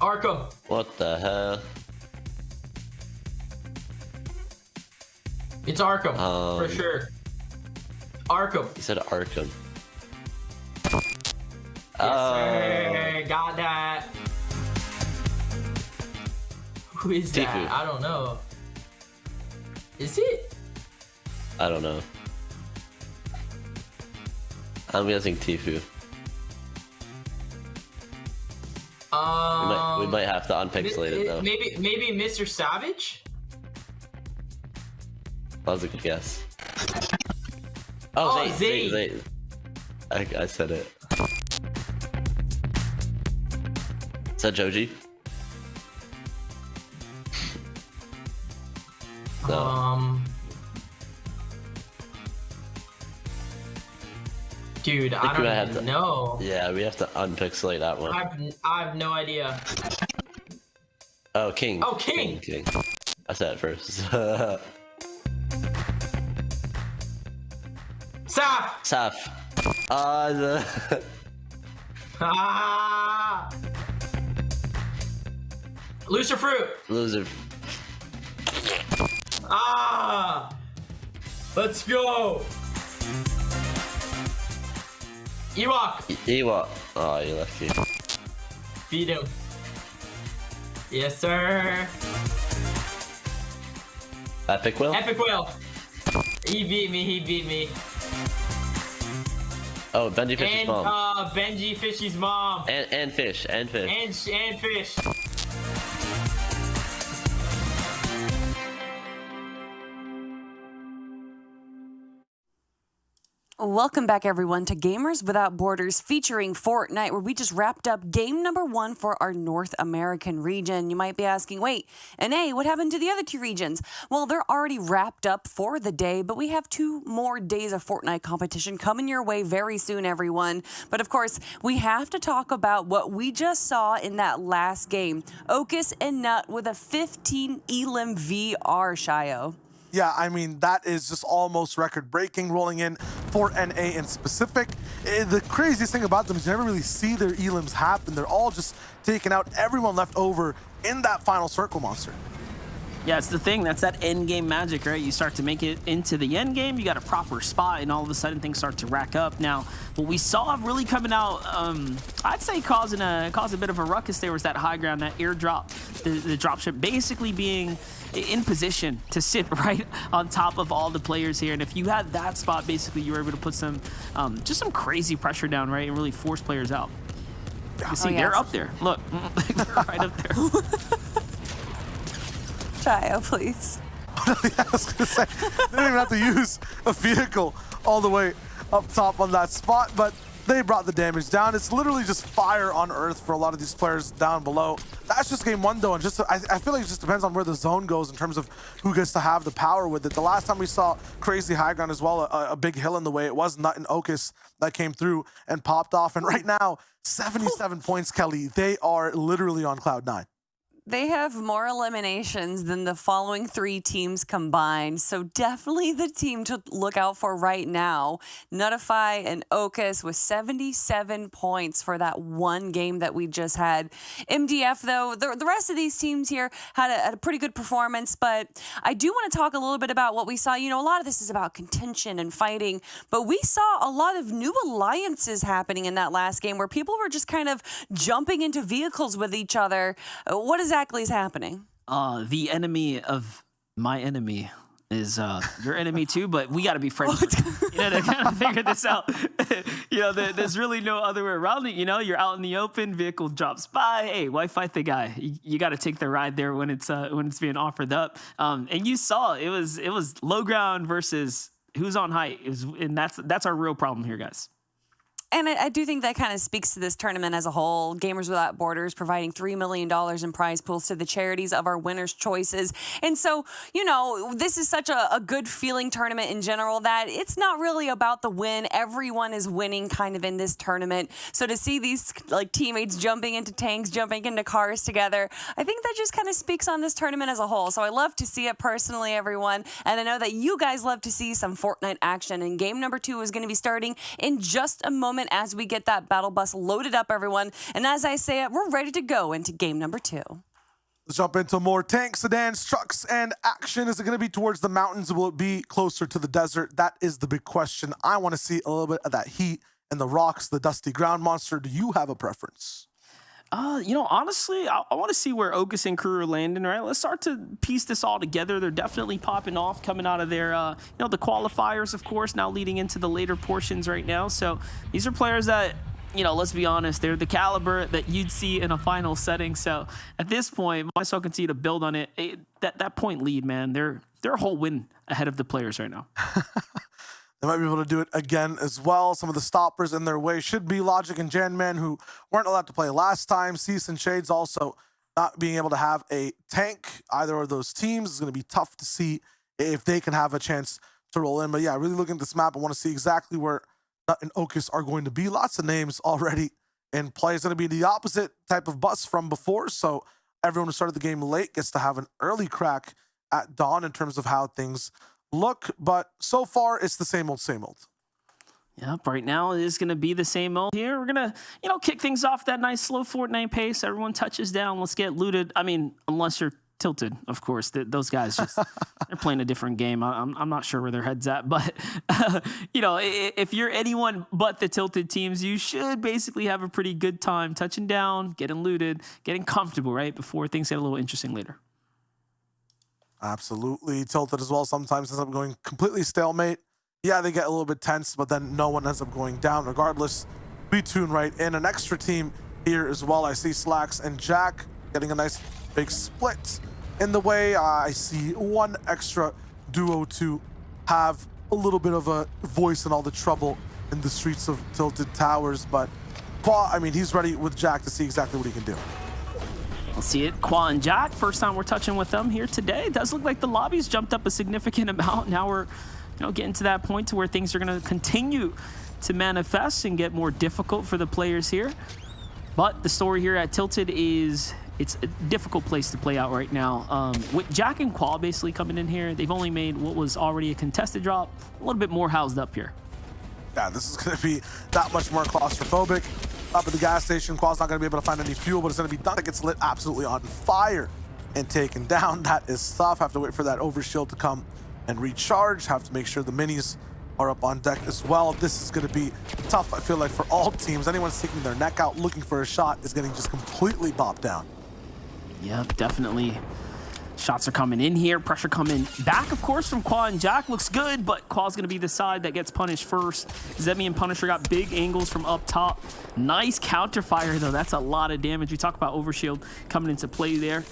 Arkham. What the hell? It's Arkham, for sure. Arkham. He said Arkham. Yes, sir. Got that. Who is that? Tifu. I don't know. Is it? I don't know. I'm guessing Tifu. We might have to unpixelate it though. Maybe Mr. Savage? That was a good guess. Oh, Zay. I said it. Is that Joji? No. Dude, I don't even know. Yeah, we have to unpixelate that one. I have no idea. Oh, King. Oh, King. King. I said it first. Saf. Loser fruit. Loser. Let's go. Ewok. Oh, you're lucky. Beat him. Yes, sir. Epic Will? Epic Will. He beat me. Oh, Benji Fish's mom. Benji Fishy's mom. And Fish. And Fish. Welcome back, everyone, to Gamers Without Borders featuring Fortnite, where we just wrapped up game number 1 for our North American region. You might be asking, wait, NA, what happened to the other 2 regions? Well, they're already wrapped up for the day, but we have 2 more days of Fortnite competition coming your way very soon, everyone. But of course, we have to talk about what we just saw in that last game. Okus and Nut with a 15 Elim VR, Shio. Yeah, I mean, that is just almost record-breaking, rolling in for NA in specific. The craziest thing about them is you never really see their elims happen. They're all just taking out everyone left over in that final circle monster. Yeah, it's the thing. That's that end game magic, right? You start to make it into the end game, you got a proper spot, and all of a sudden things start to rack up. Now, what we saw really coming out, I'd say causing a bit of a ruckus there was that high ground, that airdrop, the dropship basically being in position to sit right on top of all the players here. And if you had that spot, basically you were able to put some, just some crazy pressure down, right? And really force players out. You see, they're up there. Look, they're right up there. Shio, please. I was gonna say, they didn't even have to use a vehicle all the way up top on that spot, but they brought the damage down. It's literally just fire on Earth for a lot of these players down below. That's just game 1 though, and just I feel like it just depends on where the zone goes in terms of who gets to have the power with it. The last time we saw crazy high ground as well, a big hill in the way, it was Nut and Okus that came through and popped off. And right now, 77 points, Kelly. They are literally on cloud 9. They have more eliminations than the following 3 teams combined, so definitely the team to look out for right now. Nutify and Okus with 77 points for that one game that we just had. MDF, though, the rest of these teams here had a pretty good performance, but I do want to talk a little bit about what we saw. You know, a lot of this is about contention and fighting, but we saw a lot of new alliances happening in that last game where people were just kind of jumping into vehicles with each other. What exactly is happening? The enemy of my enemy is your enemy too, but we got to be friends. You know, to kind of figure this out. You know, there's really no other way around it. You know, you're out in the open, vehicle drops by. Hey, why fight the guy? You got to take the ride there when it's being offered up. And you saw it was low ground versus who's on height. And that's our real problem here, guys. And I do think that kind of speaks to this tournament as a whole. Gamers Without Borders providing $3 million in prize pools to the charities of our winners' choices. And so, you know, this is such a good feeling tournament in general that it's not really about the win. Everyone is winning kind of in this tournament. So to see these like teammates jumping into tanks, jumping into cars together, I think that just kind of speaks on this tournament as a whole. So I love to see it personally, everyone. And I know that you guys love to see some Fortnite action. And game number 2 is going to be starting in just a moment as we get that battle bus loaded up, everyone. And as I say it, we're ready to go into game number 2. Let's jump into more tanks, sedans, trucks, and action. Is it going to be towards the mountains? Will it be closer to the desert? That is the big question. I want to see a little bit of that heat and the rocks, the dusty ground monster. Do you have a preference? You know, honestly, I want to see where Okus and crew are landing, right? Let's start to piece this all together. They're definitely popping off coming out of their, you know, the qualifiers, of course, now leading into the later portions right now. So these are players that you know, let's be honest, they're the caliber that you'd see in a final setting. So at this point, might as well continue to build on it. That point lead, man, they're a whole win ahead of the players right now. They might be able to do it again as well. Some of the stoppers in their way should be Logic and Janman, who weren't allowed to play last time. Cease and Shades also not being able to have a tank. Either of those teams is going to be tough to see if they can have a chance to roll in. But yeah, really looking at this map, I want to see exactly where Nut and Okus are going to be. Lots of names already in play. It's going to be the opposite type of bus from before. So everyone who started the game late gets to have an early crack at dawn in terms of how things look, but so far it's the same old, same old. Yep, right now it is going to be the same old here. We're going to, you know, kick things off that nice slow Fortnite pace. Everyone touches down. Let's get looted. I mean, unless you're tilted, of course. Those guys just, they're playing a different game. I'm not sure where their head's at, but, you know, if you're anyone but the tilted teams, you should basically have a pretty good time touching down, getting looted, getting comfortable, right, before things get a little interesting later. Absolutely. Tilted as well sometimes ends up going completely stalemate. Yeah, they get a little bit tense, but then no one ends up going down regardless. We tune right in. An extra team here as well. I see Slacks and Jack getting a nice big split in the way. I see one extra duo to have a little bit of a voice in all the trouble in the streets of Tilted Towers, but Qua, I mean, he's ready with Jack to see exactly what he can do. We'll see it. Qua and Jack, first time we're touching with them here today. It does look like the lobby's jumped up a significant amount. Now we're, you know, getting to that point to where things are going to continue to manifest and get more difficult for the players here. But the story here at Tilted is it's a difficult place to play out right now. With Jack and Qua basically coming in here, they've only made what was already a contested drop a little bit more housed up here. Yeah, this is going to be that much more claustrophobic. Up at the gas station, Qua's not going to be able to find any fuel, but it's going to be done. It gets lit absolutely on fire and taken down. That is tough. Have to wait for that overshield to come and recharge. Have to make sure the minis are up on deck as well. This is going to be tough, I feel like, for all teams. Anyone sticking their neck out looking for a shot is getting just completely bopped down. Yep, definitely. Shots are coming in here. Pressure coming back, of course, from Qua and Jack. Looks good, but Qua's going to be the side that gets punished first. Zemi and Punisher got big angles from up top. Nice counter fire, though. That's a lot of damage. We talk about overshield coming into play there.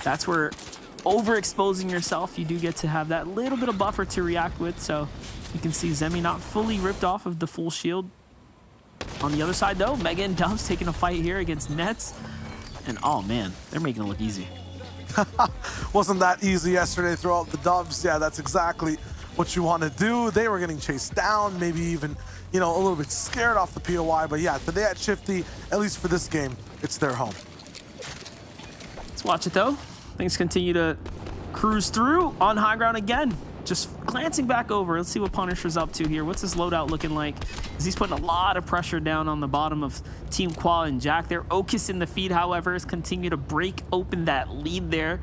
That's where overexposing yourself, you do get to have that little bit of buffer to react with. So you can see Zemi not fully ripped off of the full shield. On the other side, though, Mega and Dubs taking a fight here against Nets. And, oh, man, they're making it look easy. Wasn't that easy yesterday, throw out the Dubs. Yeah, that's exactly what you want to do. They were getting chased down, maybe even, you know, a little bit scared off the POI. But yeah, today at Shifty, at least for this game, it's their home. Let's watch it, though. Things continue to cruise through on high ground again. Just glancing back over, let's see what Punisher's up to here. What's his loadout looking like? As he's putting a lot of pressure down on the bottom of Team Qua and Jack there. Okus in the feed, however, has continued to break open that lead there.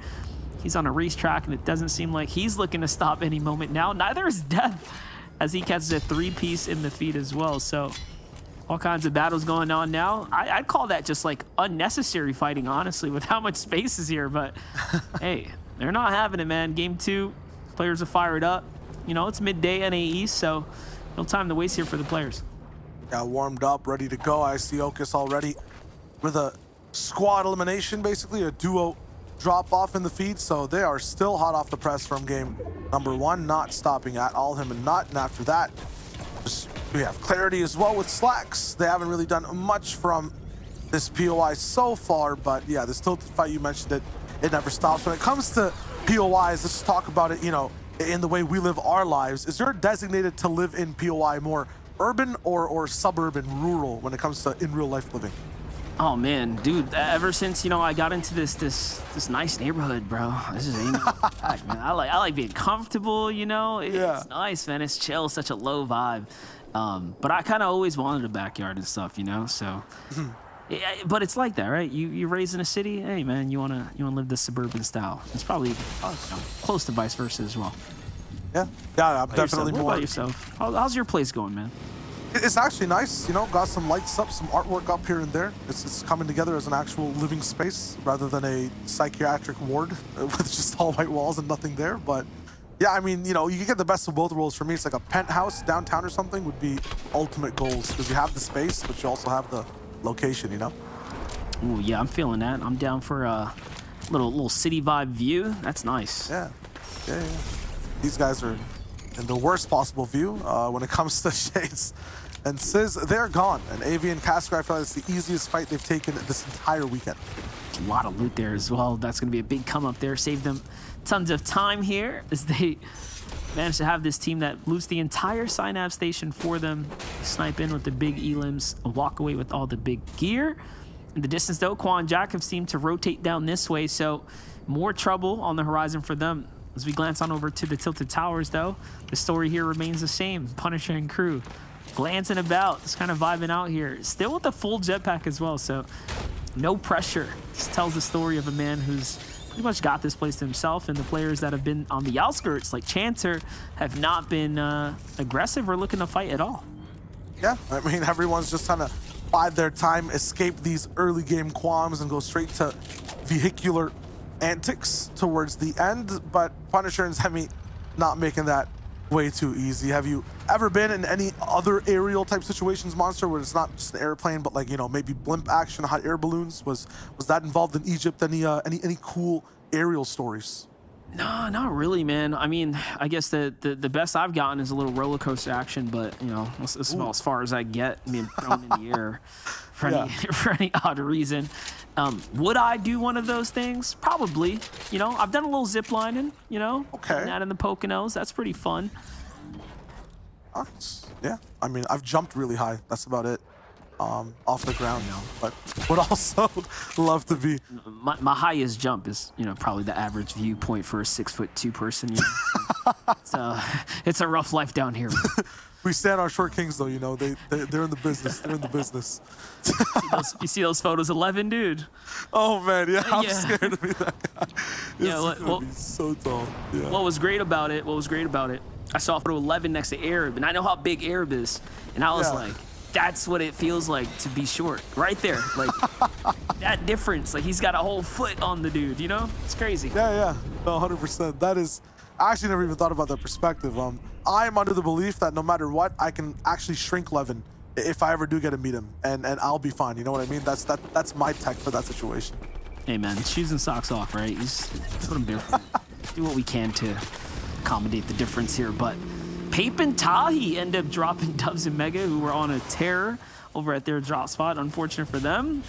He's on a racetrack, and it doesn't seem like he's looking to stop any moment now. Neither is Death, as he catches a 3-piece in the feed as well. So all kinds of battles going on now. I'd call that just like unnecessary fighting, honestly, with how much space is here. But hey, they're not having it, man. Game 2. Players are fired up. You know, it's midday NA East, so no time to waste here for the players. Got warmed up, ready to go. I see Okus already with a squad elimination, basically a duo drop off in the feed. So they are still hot off the press from game number 1, not stopping at all, him and Nut. And after that, we have clarity as well with Slacks. They haven't really done much from this POI so far, but yeah, this tilted fight, you mentioned it never stops. When it comes to POIs, let's talk about it, you know, in the way we live our lives. Is there designated to live in POI more urban or suburban, rural when it comes to in real life living? Oh man, dude, ever since, you know, I got into this nice neighborhood, bro. This is back, man. I like being comfortable, you know. It's nice, man. It's chill, such a low vibe. But I kind of always wanted a backyard and stuff, you know. So yeah, but it's like that, right? You're raised in a city. Hey, man, you wanna live the suburban style. It's probably close to vice versa as well. Yeah, I'm definitely more. What about yourself? How's your place going, man? It's actually nice, you know. Got some lights up, some artwork up here and there. It's coming together as an actual living space rather than a psychiatric ward with just all white walls and nothing there. But Yeah, I mean, you know, you can get the best of both worlds. For me, it's like a penthouse downtown or something would be ultimate goals because you have the space, but you also have the location, you know? Ooh, yeah, I'm feeling that. I'm down for a little city vibe view. That's nice. Yeah. These guys are in the worst possible view when it comes to Shades and Sizz. They're gone. And AV and Cascar, I feel like it's the easiest fight they've taken this entire weekend. A lot of loot there as well. That's going to be a big come up there. Save them tons of time here as they manage to have this team that loots the entire Synapse station for them. Snipe in with the big elims, walk away with all the big gear. In the distance though, Quan Jack have seemed to rotate down this way, so more trouble on the horizon for them. As we glance on over to the Tilted Towers though, the story here remains the same. Punisher and crew glancing about, just kind of vibing out here. Still with a full jetpack as well, so no pressure. This tells the story of a man who's pretty much got this place to himself, and the players that have been on the outskirts, like Chanter, have not been aggressive or looking to fight at all. Yeah, I mean, everyone's just trying to bide their time, escape these early game qualms, and go straight to vehicular antics towards the end. But Punisher and Zemi not making that way too easy. Have you ever been in any other aerial type situations, Monster, where it's not just an airplane, but like, you know, maybe blimp action, hot air balloons? Was that involved in Egypt? Any cool aerial stories? No, not really, man. I mean, I guess the best I've gotten is a little roller coaster action, but you know, it's about as far as I get. I mean, thrown in the air for any odd reason. Would I do one of those things? Probably. You know, I've done a little zip lining. You know, okay, that in the Poconos. That's pretty fun. Yeah, I mean, I've jumped really high. That's about it. Off the ground now, but would also love to be. My highest jump is, you know, probably the average viewpoint for a 6'2" person. You know? It's a rough life down here. We stand our short kings, though. You know, they're in the business. They're in the business. You see those photos? 11, dude. Oh man, yeah, I'm scared to be that guy. Well, be so tall. Yeah. What was great about it? I saw photo 11 next to Arab, and I know how big Arab is, and I was like, that's what it feels like to be short, right there. Like that difference. Like he's got a whole foot on the dude. You know, it's crazy. Yeah, no, 100%. That is. I actually never even thought about that perspective. I am under the belief that no matter what, I can actually shrink Levin if I ever do get to meet him, and I'll be fine. You know what I mean? That's my tech for that situation. Hey man, shoes and socks off, right? Just put them barefoot. Do what we can to accommodate the difference here, but Pape and Tahi end up dropping Dubs and Mega, who were on a tear over at their drop spot. Unfortunate for them.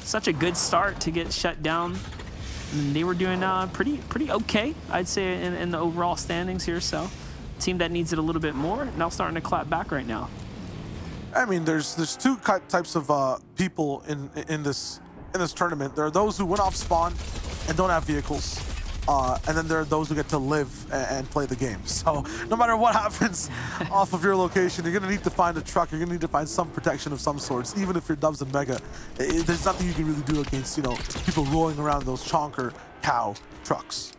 Such a good start to get shut down. And they were doing pretty okay, I'd say, in the overall standings here. So, team that needs it a little bit more, now starting to clap back right now. I mean, there's two types of people in this tournament. There are those who went off spawn and don't have vehicles. And then there are those who get to live and play the game. So no matter what happens off of your location, you're going to need to find a truck. You're going to need to find some protection of some sorts. Even if you're Dubs and Mega, there's nothing you can really do against, you know, people rolling around those chonker cow trucks.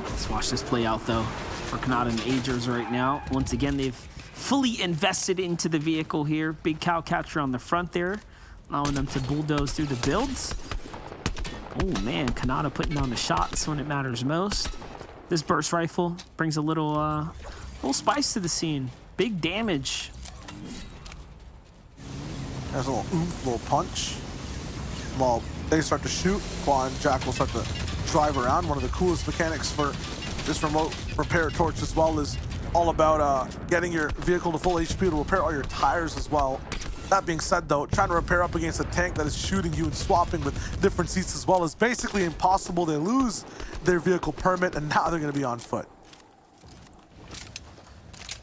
Let's watch this play out, though, for Kanata and Agers right now. Once again, they've fully invested into the vehicle here. Big cow catcher on the front there, allowing them to bulldoze through the builds. Oh man, Kanata putting down the shots when it matters most. This burst rifle brings a little spice to the scene. Big damage. There's a little oomph, little punch. While they start to shoot, Quan and Jack will start to drive around. One of the coolest mechanics for this remote repair torch as well is all about getting your vehicle to full HP to repair all your tires as well. That being said, though, trying to repair up against a tank that is shooting you and swapping with different seats as well is basically impossible. They lose their vehicle permit, and now they're going to be on foot.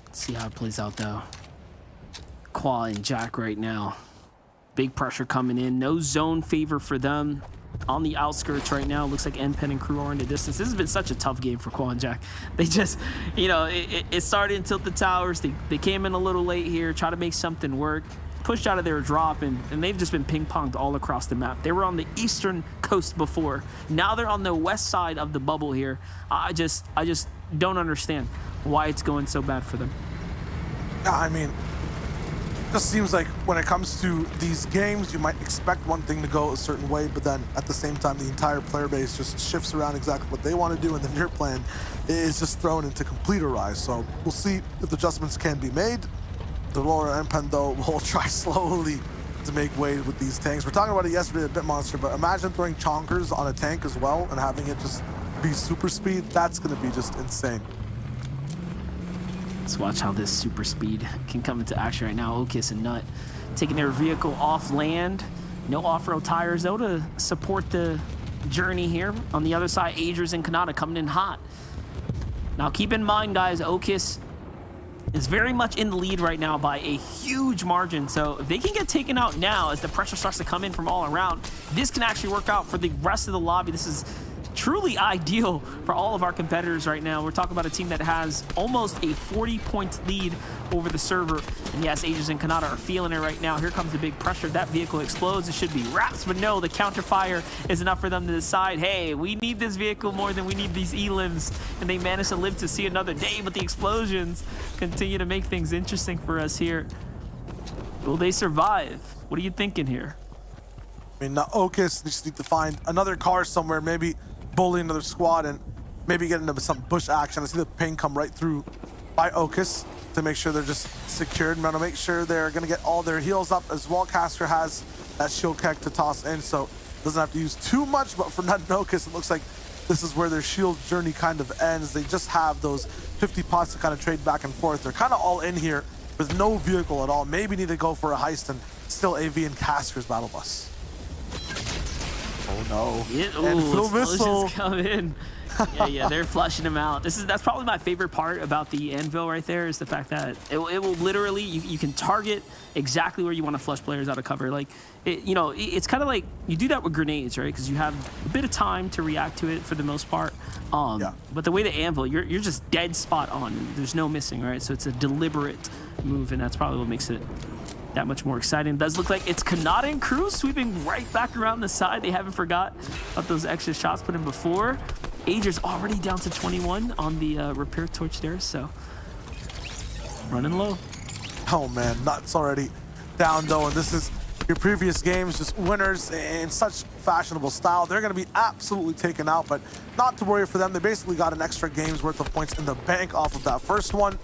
Let's see how it plays out, though. Qua and Jack right now. Big pressure coming in. No zone favor for them. On the outskirts right now. Looks like NPen and crew are in the distance. This has been such a tough game for Qua and Jack. They just, you know, it started in Tilted Towers. They came in a little late here, try to make something work. Pushed out of their drop, and they've just been ping-ponged all across the map. They were on the eastern coast before. Now they're on the west side of the bubble here. I just don't understand why it's going so bad for them. I mean, just seems like when it comes to these games, you might expect one thing to go a certain way, but then at the same time, the entire player base just shifts around exactly what they want to do, and then your plan is just thrown into complete awry. So we'll see if adjustments can be made. The Laura and Pendo will try slowly to make way with these tanks. We're talking about it yesterday at BitMonster, but imagine throwing chonkers on a tank as well and having it just be super speed. That's going to be just insane. Let's watch how this super speed can come into action right now. Okis and Nut taking their vehicle off land. No off-road tires though to support the journey here. On the other side, Adrius and Kanata coming in hot. Now keep in mind, guys, Okis is very much in the lead right now by a huge margin. So if they can get taken out now as the pressure starts to come in from all around, this can actually work out for the rest of the lobby. This is truly ideal for all of our competitors right now. We're talking about a team that has almost a 40-point lead over the server. And yes, Adrius and Kanata are feeling it right now. Here comes the big pressure. That vehicle explodes. It should be wraps, but no, the counter fire is enough for them to decide, hey, we need this vehicle more than we need these elims. And they managed to live to see another day, but the explosions continue to make things interesting for us here. Will they survive? What are you thinking here? I mean, Okis just need to find another car somewhere, maybe bully another squad and maybe get into some bush action. I see the ping come right through by Okis to make sure they're just secured. I'm gonna make sure they're gonna get all their heals up as well. Caster has that shield keg to toss in, so doesn't have to use too much, but for Nut and Okis, it looks like this is where their shield journey kind of ends. They just have those 50 pots to kind of trade back and forth. They're kind of all in here with no vehicle at all. Maybe need to go for a heist, and still AV and Caster's battle bus. Oh no. And full missile come in. Yeah, they're flushing him out. That's probably my favorite part about the anvil right there, is the fact that it will literally, you can target exactly where you want to flush players out of cover. Like, it's kind of like you do that with grenades, right? Because you have a bit of time to react to it for the most part. But the way the anvil, you're just dead spot on. There's no missing, right? So it's a deliberate move, and that's probably what makes it that much more exciting. It does look like it's Kanata and Cruz sweeping right back around the side. They haven't forgot about those extra shots put in before. Adrius already down to 21 on the repair torch there, so running low. Oh man, Nuts already down though, and this is your previous games, just winners in such fashionable style. They're gonna be absolutely taken out, but not to worry for them. They basically got an extra game's worth of points in the bank off of that first one.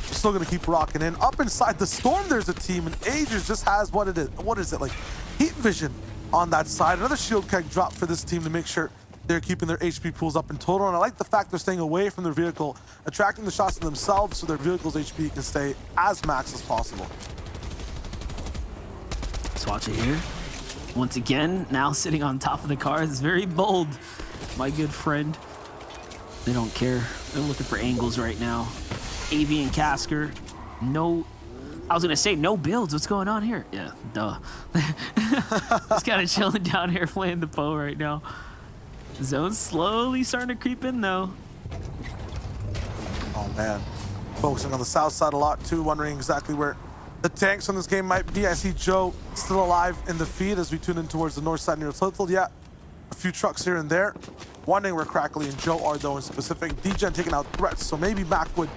Still gonna keep rocking in. Up inside the storm, there's a team, and Adrius just has what is it, like heat vision on that side. Another shield keg drop for this team to make sure they're keeping their HP pools up in total. And I like the fact they're staying away from their vehicle, attracting the shots to themselves so their vehicle's HP can stay as max as possible. Let's watch it here. Once again, now sitting on top of the car. It's very bold, my good friend. They don't care. They're looking for angles right now. AV and Casker, no, I was gonna say no builds. What's going on here? Yeah, duh. Just kind of chilling down here playing the Poe right now. Zone's slowly starting to creep in though. Oh man, focusing on the south side a lot too, wondering exactly where the tanks on this game might be. I see Joe still alive in the feed as we tune in towards the north side near Tilted. Yeah, a few trucks here and there. Wondering where Crackly and Joe are though in specific. DGen taking out threats, so maybe Backwood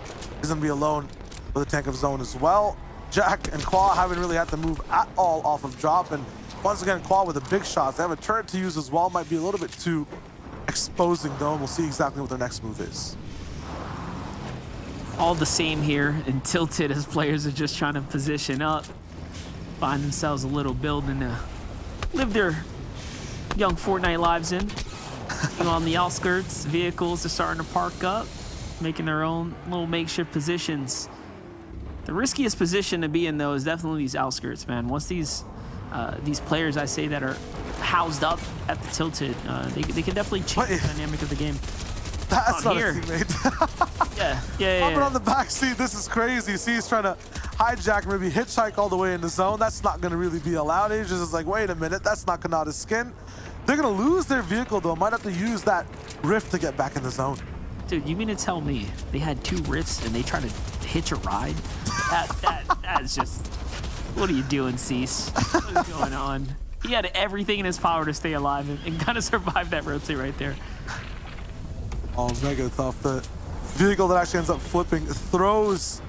is gonna be alone with a tank of Zone as well. Jack and Qua haven't really had to move at all off of drop, and once again Qua with the big shots. They have a turret to use as well. Might be a little bit too exposing though, and we'll see exactly what their next move is. All the same here in Tilted as players are just trying to position up, find themselves a little building to live their young Fortnite lives in. On the outskirts, vehicles are starting to park up, making their own little makeshift positions. The riskiest position to be in though is definitely these outskirts, man. Once these players, I say, that are housed up at the Tilted, they can definitely change the dynamic of the game. That's not a teammate. yeah. Hopping on the back seat, this is crazy. See, he's trying to hijack, maybe hitchhike all the way in the zone. That's not going to really be allowed. He's just like, wait a minute, that's not Kanata's skin. They're going to lose their vehicle, though. Might have to use that rift to get back in the zone. Dude, you mean to tell me they had 2 rifts and they tried to hitch a ride? That's just... What are you doing, Cease? What is going on? He had everything in his power to stay alive and kind of survive that rotate right there. Oh, mega tough. The vehicle that actually ends up flipping throws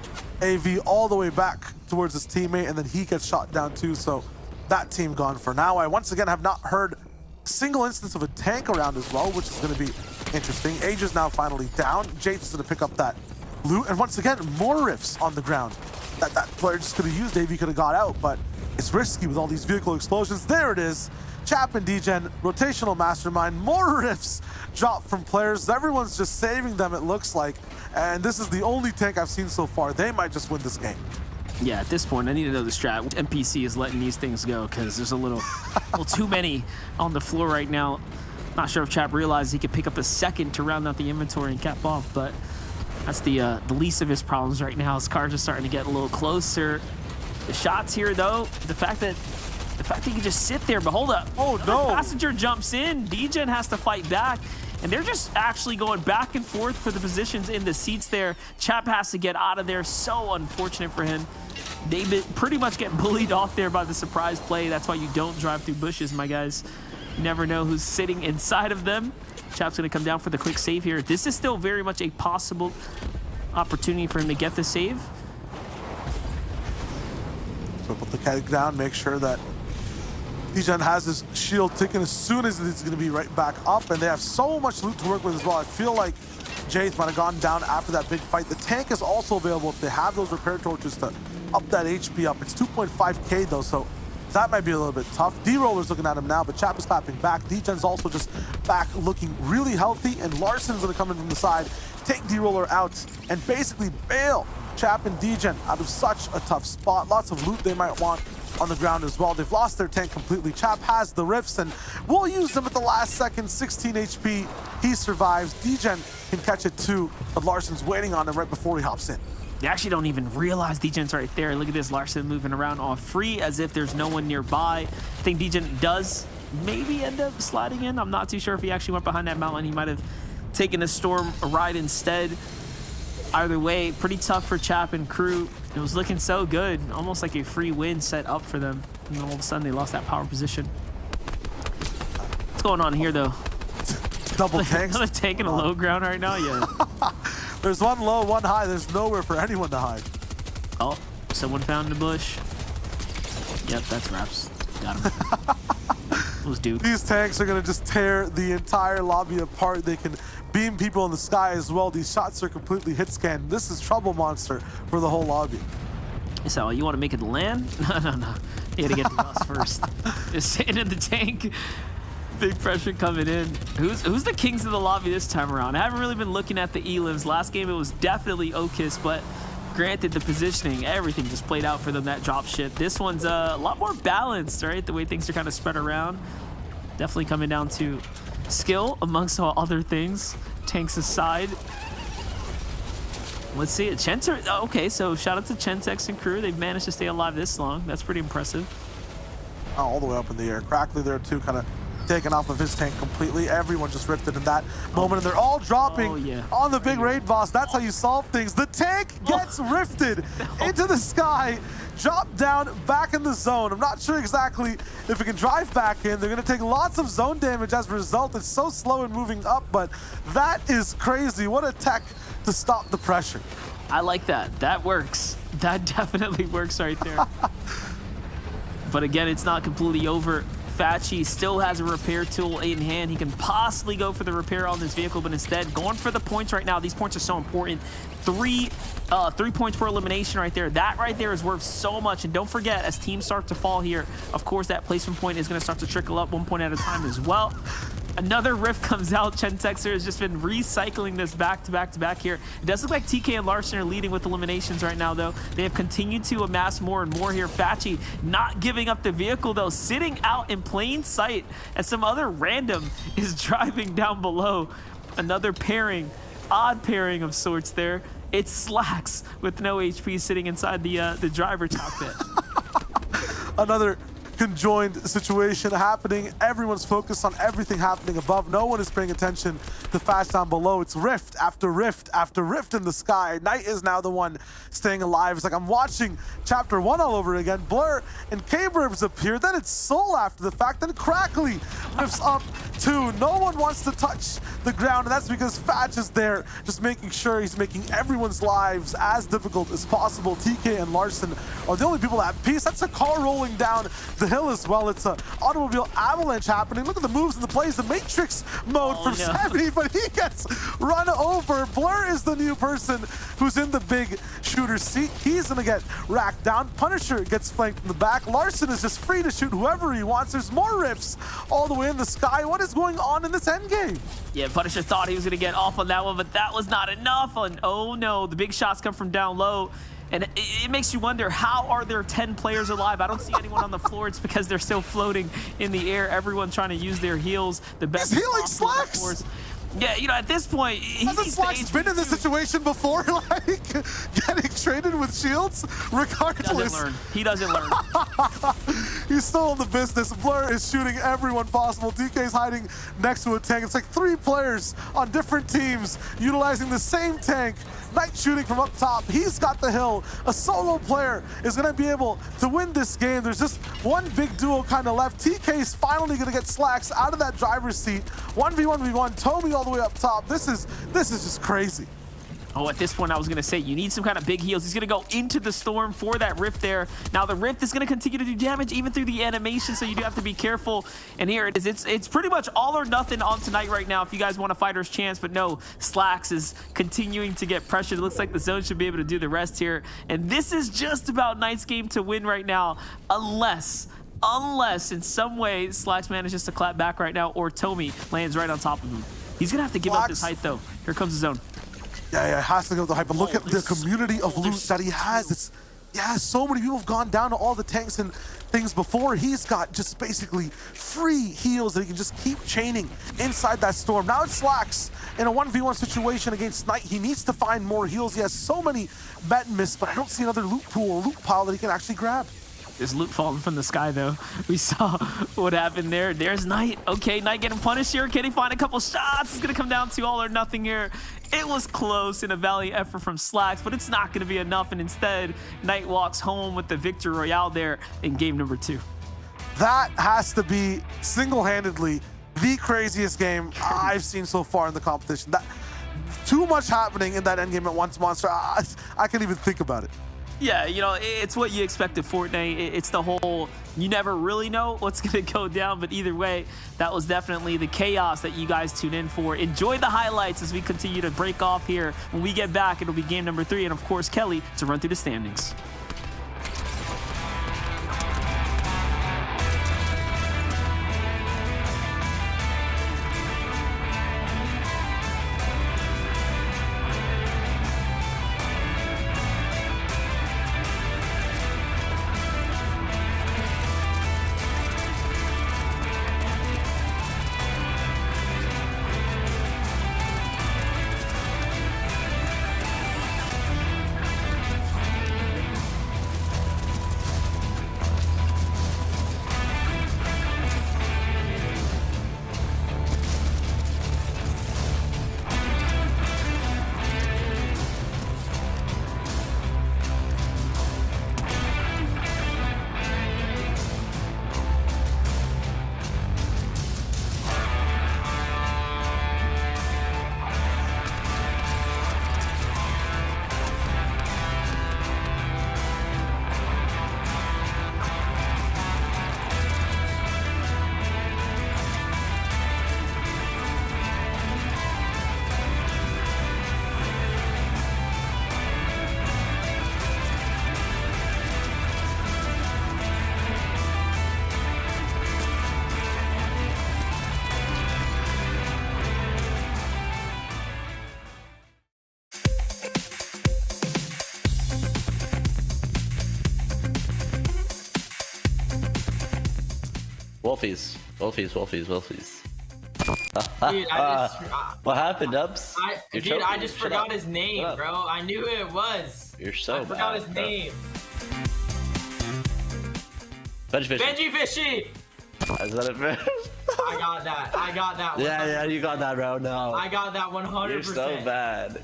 AV all the way back towards his teammate, and then he gets shot down too. So that team gone for now. I once again have not heard a single instance of a tank around as well, which is going to be interesting. Age is now finally down. Jace is going to pick up that loot, and once again, more rifts on the ground that player just could have used. Davey could have got out, but it's risky with all these vehicle explosions. There it is. Chap and DGen, rotational mastermind, more rifts drop from players. Everyone's just saving them, it looks like. And this is the only tank I've seen so far. They might just win this game. Yeah, at this point, I need to know the strat. Which NPC is letting these things go, because there's a little too many on the floor right now. Not sure if Chap realized he could pick up a second to round out the inventory and cap off, but that's the least of his problems right now. His cars are starting to get a little closer. The shots here, though, the fact that he can just sit there, but hold up. Oh, no. Passenger jumps in. DGen has to fight back. And they're just actually going back and forth for the positions in the seats there. Chap has to get out of there. So unfortunate for him. They pretty much get bullied off there by the surprise play. That's why you don't drive through bushes, my guys. You never know who's sitting inside of them. Chap's going to come down for the quick save here. This is still very much a possible opportunity for him to get the save. So put the keg down, make sure that DGen has his shield ticking as soon as it's going to be right back up, and they have so much loot to work with as well. I feel like Jace might have gone down after that big fight. The tank is also available if they have those repair torches to up that HP up. It's 2.5k though, so that might be a little bit tough. D-Roller's looking at him now, but Chap is clapping back. DGen's also just back looking really healthy, and Larson's going to come in from the side, take D-Roller out, and basically bail Chap and DGen out of such a tough spot. Lots of loot they might want on the ground as well. They've lost their tank completely. Chap has the rifts, and we'll use them at the last second. 16 HP. He survives. DGen can catch it too, but Larson's waiting on him right before he hops in. They actually don't even realize DGen's right there. Look at this, Larson moving around all free as if there's no one nearby. I think DGen does maybe end up sliding in. I'm not too sure if he actually went behind that mountain. He might have taken a storm ride instead. Either way, pretty tough for Chap and crew. It was looking so good, almost like a free win set up for them. And then all of a sudden they lost that power position. What's going on here though? Double tanks. Another tank in a low ground right now, yeah. There's one low, one high. There's nowhere for anyone to hide. Oh, someone found the bush. Yep, that's Raps. Got him. Those dudes. These tanks are going to just tear the entire lobby apart. They can beam people in the sky as well. These shots are completely hit scanned. This is Trouble Monster for the whole lobby. So you want to make it land? No. You got to get the boss first. Just sitting in the tank. Big pressure coming in. Who's the kings of the lobby this time around? I haven't really been looking at the elims. Last game it was definitely Okis, but granted the positioning, everything just played out for them, that drop ship. This one's a lot more balanced, right? The way things are kind of spread around. Definitely coming down to skill amongst all other things. Tanks aside. Let's see it. Okay, so shout out to Chentex and crew. They've managed to stay alive this long. That's pretty impressive. All the way up in the air. Crackley there too, kind of taken off of his tank completely. Everyone just rifted in that moment, and they're all dropping on the big raid boss. That's how you solve things. The tank gets rifted into the sky, dropped down back in the zone. I'm not sure exactly if it can drive back in. They're going to take lots of zone damage as a result. It's so slow in moving up, but that is crazy. What a tech to stop the pressure. I like that. That works. That definitely works right there. But again, it's not completely over. Fatchy still has a repair tool in hand. He can possibly go for the repair on this vehicle, but instead going for the points right now. These points are so important. 3 points per elimination right there. That right there is worth so much. And don't forget, as teams start to fall here, of course, that placement point is going to start to trickle up 1 point at a time as well. Another rift comes out. Chentexer has just been recycling this back to back to back here. It does look like TK and Larson are leading with eliminations right now, though. They have continued to amass more and more here. Fatchy not giving up the vehicle, though, sitting out in plain sight as some other random is driving down below. Another pairing, odd pairing of sorts there. It's Slacks with no HP sitting inside the driver cockpit. Another conjoined situation happening. Everyone's focused on everything happening above. No one is paying attention to fast down below. It's rift after rift after rift in the sky. Knight is now the one staying alive. It's like I'm watching chapter 1 all over again. Blur and K-Burbs appear. Then it's Soul after the fact. Then Crackly lifts up too. No one wants to touch the ground, and that's because Fatch is there, just making sure he's making everyone's lives as difficult as possible. TK and Larson are the only people that have peace. That's a car rolling down the hill as well. It's an automobile avalanche happening. Look at the moves and the plays. The Matrix mode from 70, but he gets run over. Blur is the new person who's in the big shooter seat. He's gonna get racked down. Punisher gets flanked in the back. Larson is just free to shoot whoever he wants. There's more rifts all the way in the sky. What is going on in this endgame? Yeah, Punisher thought he was gonna get off on that one, but that was not enough. And oh no, the big shots come from down low. And it makes you wonder, how are there 10 players alive? I don't see anyone on the floor. It's because they're still floating in the air. Everyone trying to use their heals. The best He's healing Slacks. Yeah, you know, at this point, hasn't Slacks been in this situation before, like getting traded with shields? Regardless, he doesn't learn. He's still in the business. Blur is shooting everyone possible. DK's hiding next to a tank. It's like 3 players on different teams utilizing the same tank. Knight shooting from up top. He's got the hill. A solo player is going to be able to win this game. There's just one big duo kind of left. TK's finally going to get Slacks out of that driver's seat. 1v1v1. Tommy all the way up top. This is just crazy. Oh, at this point, I was going to say, you need some kind of big heals. He's going to go into the storm for that rift there. Now, the rift is going to continue to do damage even through the animation, so you do have to be careful. And here it is. It's pretty much all or nothing on tonight right now if you guys want a fighter's chance. But no, Slacks is continuing to get pressured. It looks like the zone should be able to do the rest here. And this is just about Knight's game to win right now, unless in some way Slacks manages to clap back right now or Tommy lands right on top of him. He's going to have to give up this height, though. Here comes the zone. Yeah, has to go to the hype. But look at the community of loot that he has. So many people have gone down to all the tanks and things before. He's got just basically free heals that he can just keep chaining inside that storm. Now it's Slacks in a 1v1 situation against Knight. He needs to find more heals. He has so many bet and miss, but I don't see another loot pool or loot pile that he can actually grab. There's loot falling from the sky, though. We saw what happened there. There's Knight. Okay, Knight getting punished here. Can he find a couple shots? It's going to come down to all or nothing here. It was close in a valiant effort from Slacks, but it's not going to be enough. And instead, Knight walks home with the victory royale there in game number 2. That has to be single-handedly the craziest game I've seen so far in the competition. Too much happening in that endgame at once, Monster. I can't even think about it. Yeah, you know, it's what you expect of Fortnite. It's the whole, you never really know what's going to go down, but either way, that was definitely the chaos that you guys tune in for. Enjoy the highlights as we continue to break off here. When we get back, it'll be game number 3, and of course, Kelly to run through the standings. Wolfies. Dude, What happened, Dubs? I just forgot his name, bro. I knew who it was. You're so bad. I forgot his name. Veggie fishy. Veggie fishy. I said it first. I got that. Yeah, you got that, bro. No. I got that 100%. You're so bad.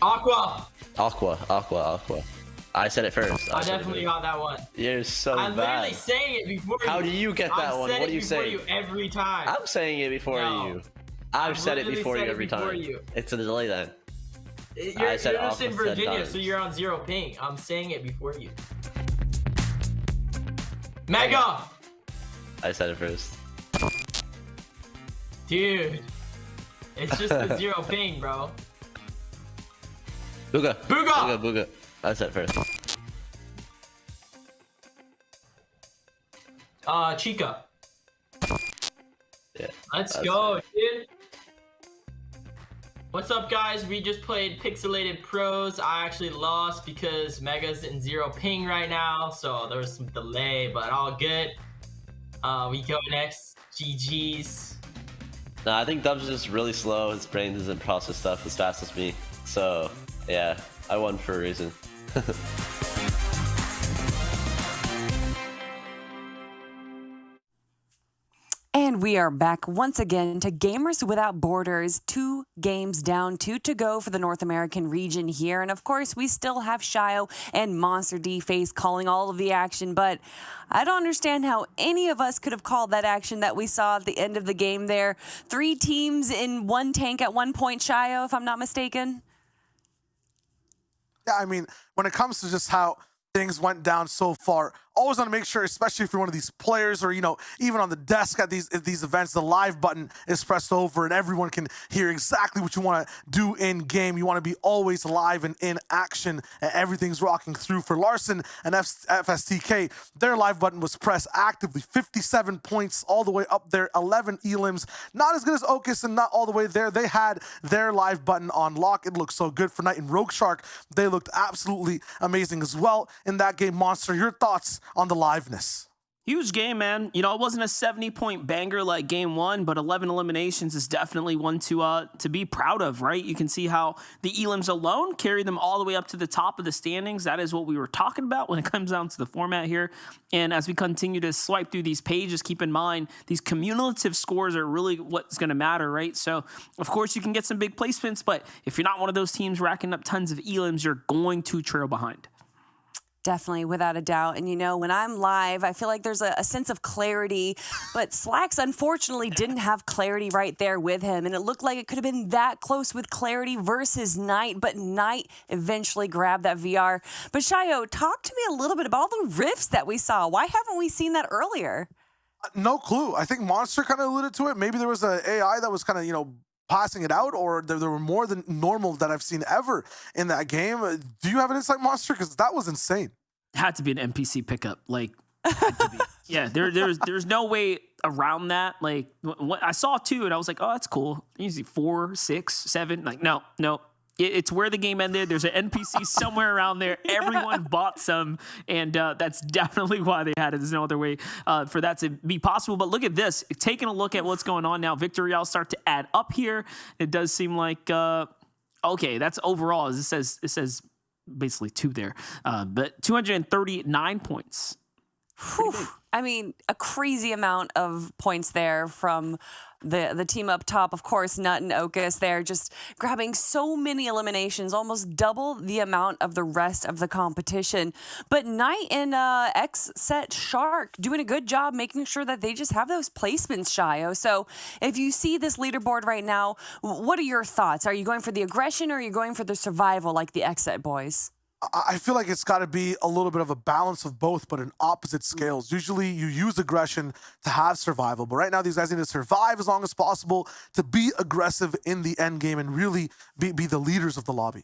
Aqua. Aqua. I said it first. I definitely got that one. You're so I'm bad. literally saying it before you. How do you get that one? What do you say? You every time. I'm saying it before you. I've said it before you every time. It's a delay then. You're just in Virginia, so you're on 0 ping. I'm saying it before you. Mega! I said it first. Dude. It's just the 0 ping, bro. Booga. I said it first. Chica. Yeah. Let's go, dude. What's up, guys? We just played Pixelated Pros. I actually lost because Mega's in 0 ping right now, so there was some delay, but all good. We go next. GG's. No, I think Dub's just really slow. His brain doesn't process stuff as fast as me. So, yeah, I won for a reason. And we are back once again to Gamers Without Borders. 2 games down, 2 to go for the North American region here. And of course, we still have Shio and Monster D Face calling all of the action. But I don't understand how any of us could have called that action that we saw at the end of the game there. 3 teams in 1 tank at one point, Shio, if I'm not mistaken. Yeah, I mean, when it comes to just how things went down so far, always want to make sure, especially if you're one of these players or, even on the desk at these events, the live button is pressed over and everyone can hear exactly what you want to do in game. You want to be always live and in action, and everything's rocking through. For Larson and FSTK, their live button was pressed actively. 57 points all the way up there, 11 elims. Not as good as Okus and not all the way there. They had their live button on lock. It looked so good. For Knight and Rogue Shark, they looked absolutely amazing as well in that game. Monster, your thoughts on the liveness? Huge game, man. It wasn't a 70-point banger like game 1, but 11 eliminations is definitely one to be proud of, right? You can see how the elims alone carry them all the way up to the top of the standings. That is what we were talking about when it comes down to the format here. And as we continue to swipe through these pages, keep in mind these cumulative scores are really what's going to matter, right? So, of course, you can get some big placements, but if you're not one of those teams racking up tons of elims, you're going to trail behind. Definitely, without a doubt. And, when I'm live, I feel like there's a sense of clarity. But Slacks, unfortunately, didn't have clarity right there with him. And it looked like it could have been that close with clarity versus Knight. But Knight eventually grabbed that VR. But Shio, talk to me a little bit about all the rifts that we saw. Why haven't we seen that earlier? No clue. I think Monster kind of alluded to it. Maybe there was an AI that was kind of, passing it out, or there were more than normal that I've seen ever in that game. Do you have an insight, Monster? Because that was insane. Had to be an NPC pickup. Yeah, there's no way around that. I saw 2 and I was like, oh, that's cool. Usually 4, 6, 7. No. It's where the game ended. There's an NPC somewhere around there. Everyone bought some, and that's definitely why they had it. There's no other way for that to be possible. But look at this. Taking a look at what's going on now, victory I'll start to add up here. It does seem like, okay, that's overall. It says basically 2 there, but 239 points. Whew. I mean, a crazy amount of points there from the team up top. Of course, Nut and Okus there just grabbing so many eliminations, almost double the amount of the rest of the competition. But Knight and X-Set Shark doing a good job making sure that they just have those placements, Shio. So if you see this leaderboard right now, what are your thoughts? Are you going for the aggression or are you going for the survival like the X-Set boys? I feel like it's got to be a little bit of a balance of both, but in opposite scales. Usually you use aggression to have survival, but right now these guys need to survive as long as possible to be aggressive in the end game and really be the leaders of the lobby.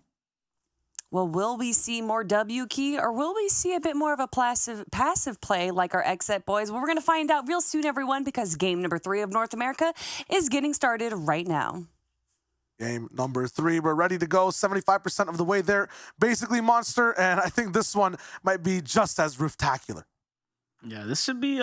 Well, will we see more W key or will we see a bit more of a passive play like our X-Set boys? Well, we're going to find out real soon, everyone, because game number 3 of North America is getting started right now. Game number 3, we're ready to go. 75% of the way there, basically, Monster. And I think this one might be just as riftacular. Yeah, this should be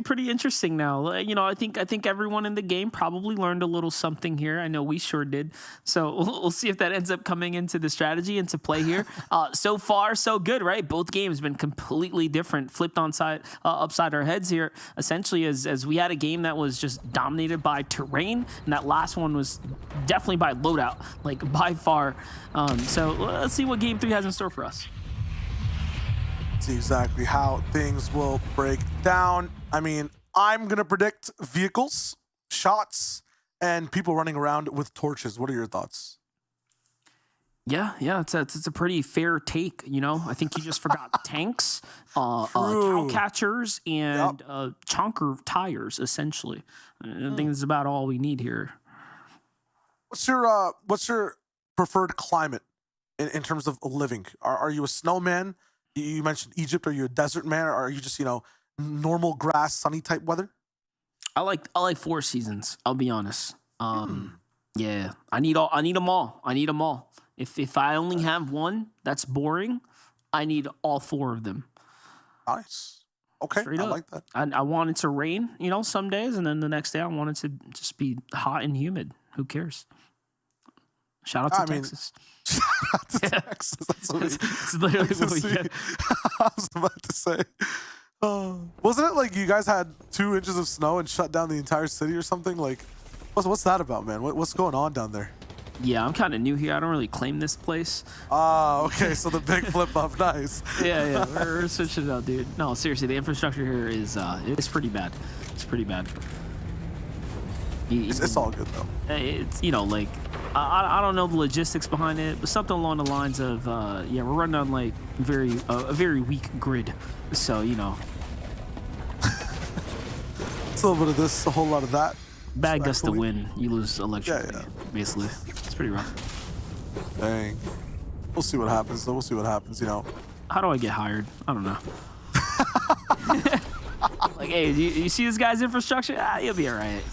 pretty interesting now. You know, I think everyone in the game probably learned a little something here. I know we sure did. So we'll see if that ends up coming into the strategy, into play here. So far, so good, right? Both games been completely different, flipped upside our heads here. Essentially, as we had a game that was just dominated by terrain, and that last one was definitely by loadout, like by far. So let's see what Game 3 has in store for us. See exactly how things will break down. I mean, I'm going to predict vehicles, shots, and people running around with torches. What are your thoughts? Yeah, it's a pretty fair take, you know. I think you just forgot tanks, cow catchers, and chonker tires, essentially. I think that's about all we need here. What's your preferred climate in terms of living? Are you a snowman? You mentioned Egypt. Are you a desert man, or are you just, normal grass, sunny type weather? I like 4 seasons. I'll be honest. Yeah, I need them all. If I only have one, that's boring. I need all 4 of them. Nice. Okay, I like that. I want it to rain, some days, and then the next day I want it to just be hot and humid. Who cares? Shout out to Texas. Shout out to Texas. That's what it's literally what we get. I was about to say. Wasn't it like you guys had 2 inches of snow and shut down the entire city or something? Like, what's that about, man? What's going on down there? Yeah, I'm kind of new here. I don't really claim this place. Okay. So the big flip up, nice. Yeah. We're switching it out, dude. No, seriously, the infrastructure here is it's pretty bad. It's pretty bad. It's all good though. It's I don't know the logistics behind it, but something along the lines of we're running on like a very weak grid, so It's a little bit of this, a whole lot of that. Bad gust to win, you lose electricity. Basically, it's pretty rough. Dang. We'll see what happens though. How do I get hired? I don't know. Like, hey, you see this guy's infrastructure? You'll be all right.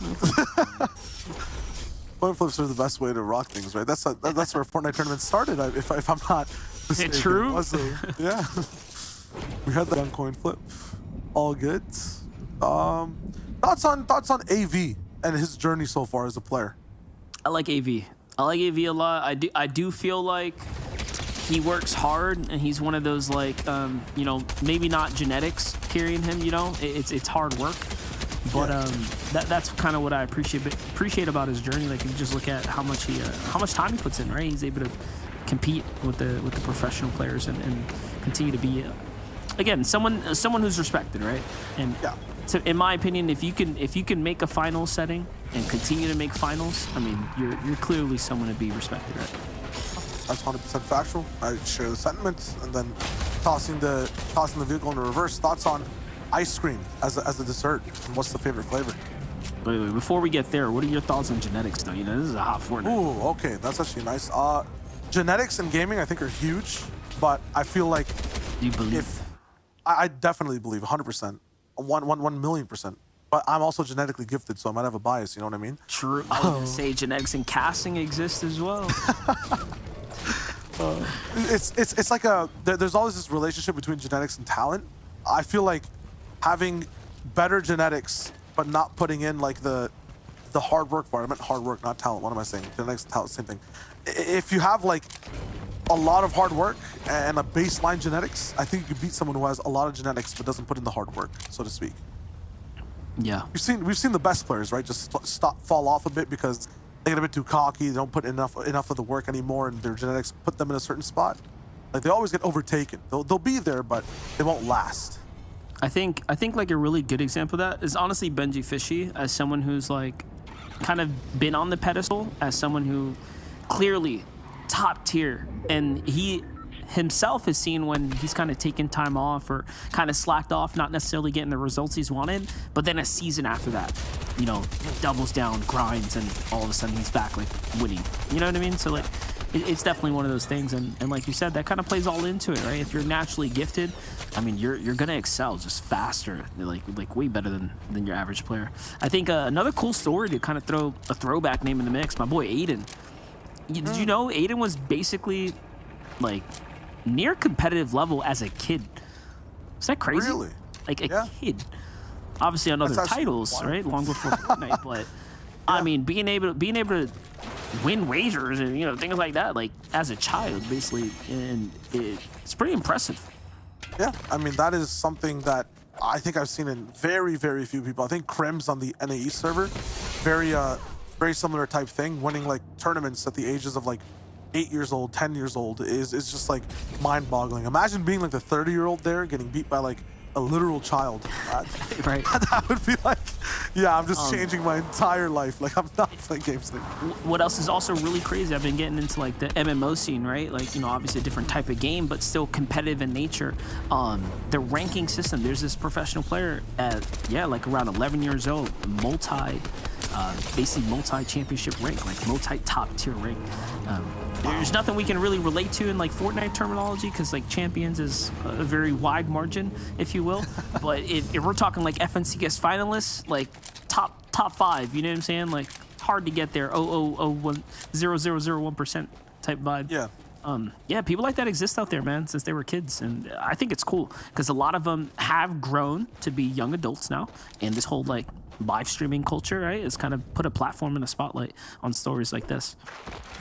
Coin flips are the best way to rock things, right? That's where Fortnite tournament started. If I'm not mistaken. It's true. Yeah. We had that on coin flip. All good. Thoughts on AV and his journey so far as a player. I like AV. I like AV a lot. I do feel like he works hard, and he's one of those maybe not genetics carrying him. It's hard work. But that's kind of what I appreciate about his journey. Like, if you just look at how much time he puts in, right? He's able to compete with the professional players and continue to be again someone who's respected, right? And so, in my opinion, if you can make a final setting and continue to make finals, I mean, you're clearly someone to be respected, right? That's 100% factual. I share the sentiments, and then tossing the vehicle in reverse. Thoughts on ice cream as a dessert, and what's the favorite flavor? Wait, before we get there, what are your thoughts on genetics though? This is a hot Fortnite. Ooh, okay, that's actually nice. Genetics in gaming I think are huge, but I feel like Do you believe? I definitely believe 100%, 1 million%. But I'm also genetically gifted, so I might have a bias, you know what I mean? True. I was gonna say genetics in casting exist as well. It's like there's always this relationship between genetics and talent. I feel like having better genetics but not putting in like the hard work part. I meant hard work, not talent. What am I saying? Genetics and talent, same thing. If you have like a lot of hard work and a baseline genetics, I think you could beat someone who has a lot of genetics but doesn't put in the hard work, so to speak. Yeah. We've seen the best players, right, just fall off a bit because they get a bit too cocky. They don't put enough of the work anymore, and their genetics put them in a certain spot. Like, they always get overtaken. They'll be there, but they won't last. I think like a really good example of that is honestly Benji Fishy, as someone who's like kind of been on the pedestal, as someone who clearly top tier, and he himself has seen when he's kind of taken time off or kind of slacked off, not necessarily getting the results he's wanted, but then a season after that, doubles down, grinds, and all of a sudden he's back like winning. You know what I mean? So like, it's definitely one of those things, and like you said, that kind of plays all into it, right? If you're naturally gifted, I mean, you're gonna excel just faster, like way better than your average player. I think another cool story to kind of throw a throwback name in the mix, my boy Aiden. Did you know Aiden was basically like near competitive level as a kid? Is that crazy? Really? like a Yeah. kid. Obviously on other That's actually titles, wild. right? Long before Fortnite, but I mean, being able to win wagers and things like that, like as a child, basically, and it's pretty impressive. Yeah, I mean, that is something that I think I've seen in very, very few people. I think Krem's on the NAE server, very similar type thing, winning like tournaments at the ages of like 8 years old, 10 years old is just like mind-boggling. Imagine being like the 30-year-old there getting beat by like a literal child. Right. That would be like, yeah, I'm just changing my entire life. Like, I'm not playing games anymore. What else is also really crazy? I've been getting into like the MMO scene, right? Like, obviously a different type of game, but still competitive in nature. The ranking system, there's this professional player at, like around 11 years old, basically multi-championship rank, like multi-top tier rank. There's nothing we can really relate to in like Fortnite terminology because like champions is a very wide margin, if you will. But if we're talking like FNCS finalists, like top 5, you know what I'm saying? Like hard to get there. 0.0001% type vibe. Yeah. People like that exist out there, man, since they were kids, and I think it's cool because a lot of them have grown to be young adults now, and this whole like live streaming culture, right, has kind of put a platform and a spotlight on stories like this.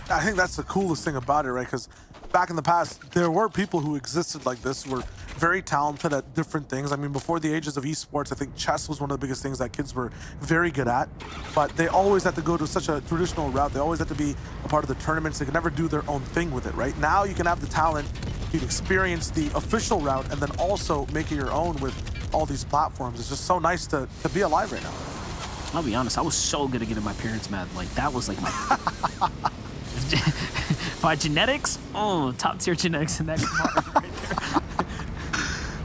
I think that's the coolest thing about it, right? Because back in the past, there were people who existed like this, who were very talented at different things. I mean, before the ages of esports, I think chess was one of the biggest things that kids were very good at, but they always had to go to such a traditional route. They always had to be a part of the tournaments. They could never do their own thing with it, right? Now you can have the talent, you can experience the official route, and then also make it your own with all these platforms. It's just so nice to be alive right now. I'll be honest, I was so good at getting my parents mad. Like, that was like my... By genetics? Oh, top tier genetics in that compartment right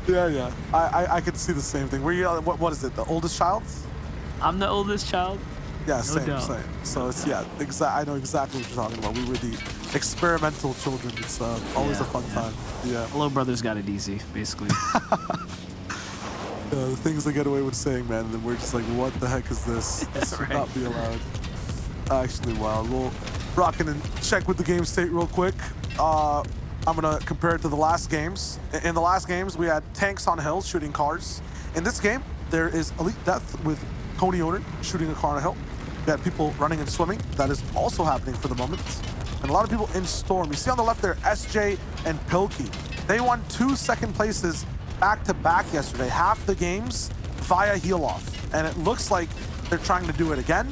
there. Yeah. I could see the same thing. Were you, what is it, the oldest child? I'm the oldest child. Yeah, No doubt. same. So it's, I know exactly what you're talking about. We were the experimental children. It's always a fun time. Yeah. Little brother's got it easy, basically. The things they get away with saying, man, and then we're just like, what the heck is this? This should not be allowed. Actually, wow. We'll rock in and check with the game state real quick. I'm gonna compare it to the last games. In the last games, we had tanks on hills shooting cars. In this game, there is Elite Death with Coney Owner shooting a car on a hill. We had people running and swimming. That is also happening for the moment. And a lot of people in Storm. You see on the left there, SJ and Pilkey. They won 2 second places back-to-back yesterday, half the games via heal-off. And it looks like they're trying to do it again.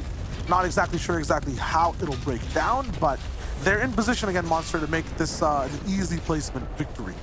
Not exactly sure how it'll break down, but they're in position again, Monster, to make this an easy placement victory.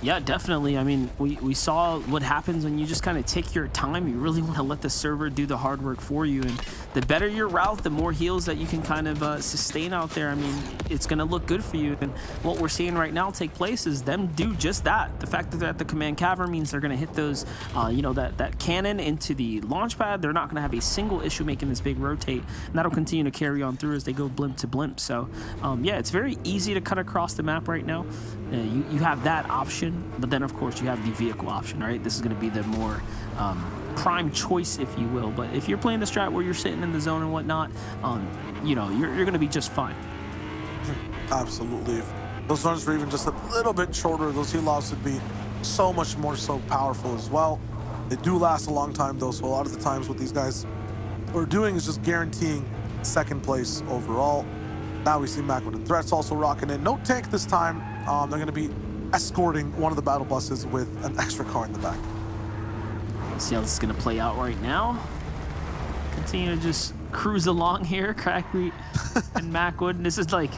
Yeah, definitely. I mean, we saw what happens when you just kind of take your time. You really want to let the server do the hard work for you. And the better your route, the more heals that you can kind of sustain out there. I mean, it's going to look good for you. And what we're seeing right now take place is them do just that. The fact that they're at the command cavern means they're going to hit those, that cannon into the launch pad. They're not going to have a single issue making this big rotate. And that'll continue to carry on through as they go blimp to blimp. So, it's very easy to cut across the map right now. You have that option, but then of course you have the vehicle option, right? This is going to be the more prime choice, if you will. But if you're playing the strat where you're sitting in the zone and whatnot, you're going to be just fine. Absolutely. If those runs were even just a little bit shorter, those heal-offs would be so much more so powerful as well. They do last a long time though, so a lot of the times what these guys are doing is just guaranteeing second place overall. Now we see Macwood and Threats also rocking in. No tank this time. They're going to be escorting one of the battle buses with an extra car in the back. See how this is going to play out right now. Continue to just cruise along here, Crackbeat and Macwood. And this is like,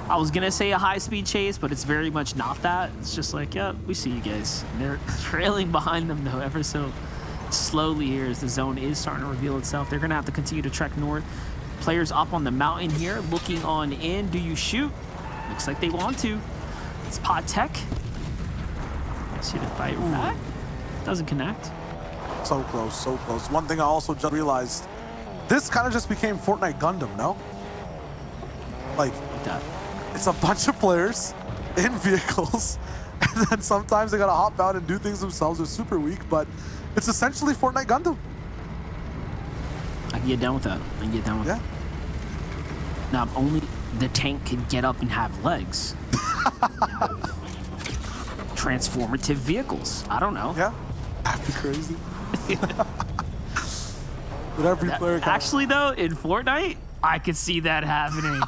I was going to say a high-speed chase, but it's very much not that. It's just like, yeah, we see you guys. And they're trailing behind them, though, ever so slowly here as the zone is starting to reveal itself. They're going to have to continue to trek north. Players up on the mountain here, looking on in. Do you shoot? Looks like they want to. It's Pod Tech. See the fight back. Doesn't connect. So close, so close. One thing I also just realized, this kind of just became Fortnite Gundam, no? Like that. It's a bunch of players in vehicles, and then sometimes they gotta hop out and do things themselves. They're super weak, but it's essentially Fortnite Gundam. I can get down with that. I can get down with that. Now, if only the tank can get up and have legs. Transformative vehicles. I don't know. Yeah. That'd be crazy. But every player can... Actually, though, in Fortnite, I could see that happening.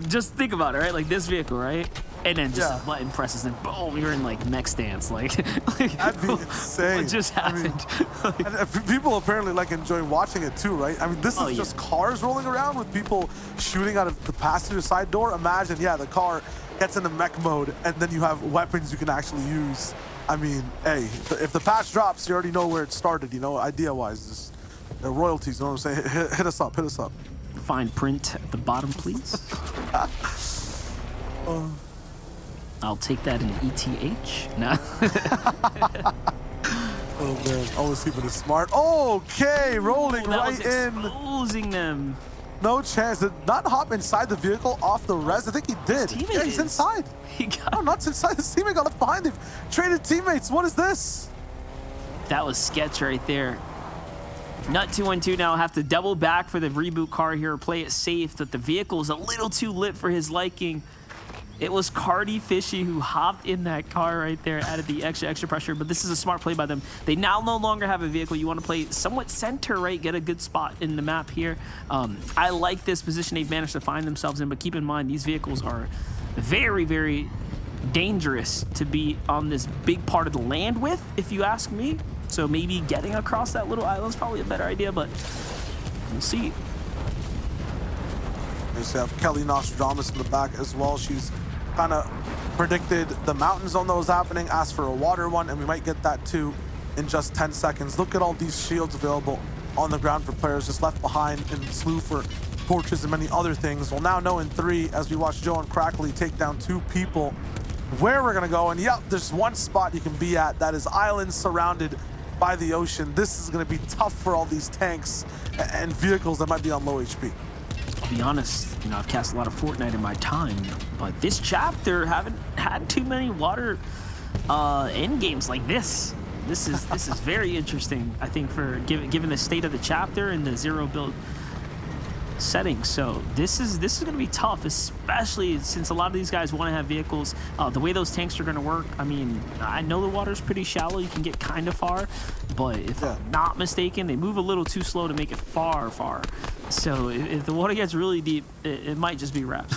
just think about it, right? Like this vehicle, right? And then just a button presses and boom, you're in like mech stance. Like that'd be insane. What just happened? And people apparently like enjoy watching it too, right? I mean, this is just cars rolling around with people shooting out of the passenger side door. Imagine, the car gets into mech mode, and then you have weapons you can actually use. I mean, hey, if the patch drops, you already know where it started, idea-wise. The royalties, you know what I'm saying? Hit us up, hit us up. Fine print at the bottom, please. I'll take that in ETH. No. Oh man, always keeping it smart. Okay, rolling right in. Exposing them. No chance. Did not hop inside the vehicle off the res. I think he did. Yeah, he's inside. No, not inside. His teammate got left behind. They've traded teammates. What is this? That was sketch right there. Nut212 now have to double back for the reboot car here, play it safe, that the vehicle is a little too lit for his liking. It was Cardi Fishy who hopped in that car right there, added the extra pressure, but this is a smart play by them. They now no longer have a vehicle. You want to play somewhat center, right? Get a good spot in the map here. I like this position they've managed to find themselves in, but keep in mind, these vehicles are very, very dangerous to be on this big part of the land with, if you ask me. So maybe getting across that little island is probably a better idea, but we'll see. We have Kelly Nostradamus in the back as well. She's kind of predicted the mountain zone that was happening, asked for a water one, and we might get that too in just 10 seconds. Look at all these shields available on the ground for players just left behind in slew for torches and many other things. We'll now know in 3 as we watch Joe and Crackley take down 2 people where we're gonna go. And yep, there's one spot you can be at. That is islands surrounded by the ocean. This is gonna be tough for all these tanks and vehicles that might be on low HP. I'll be honest, I've cast a lot of Fortnite in my time, but this chapter haven't had too many water end games like this. This is very interesting, I think, for given the state of the chapter and the 0 build setting. So this is going to be tough, especially since a lot of these guys want to have vehicles. The way those tanks are going to work, I mean, I know the water's pretty shallow. You can get kind of far, but if I'm not mistaken, they move a little too slow to make it far. So if the water gets really deep, it might just be wrapped.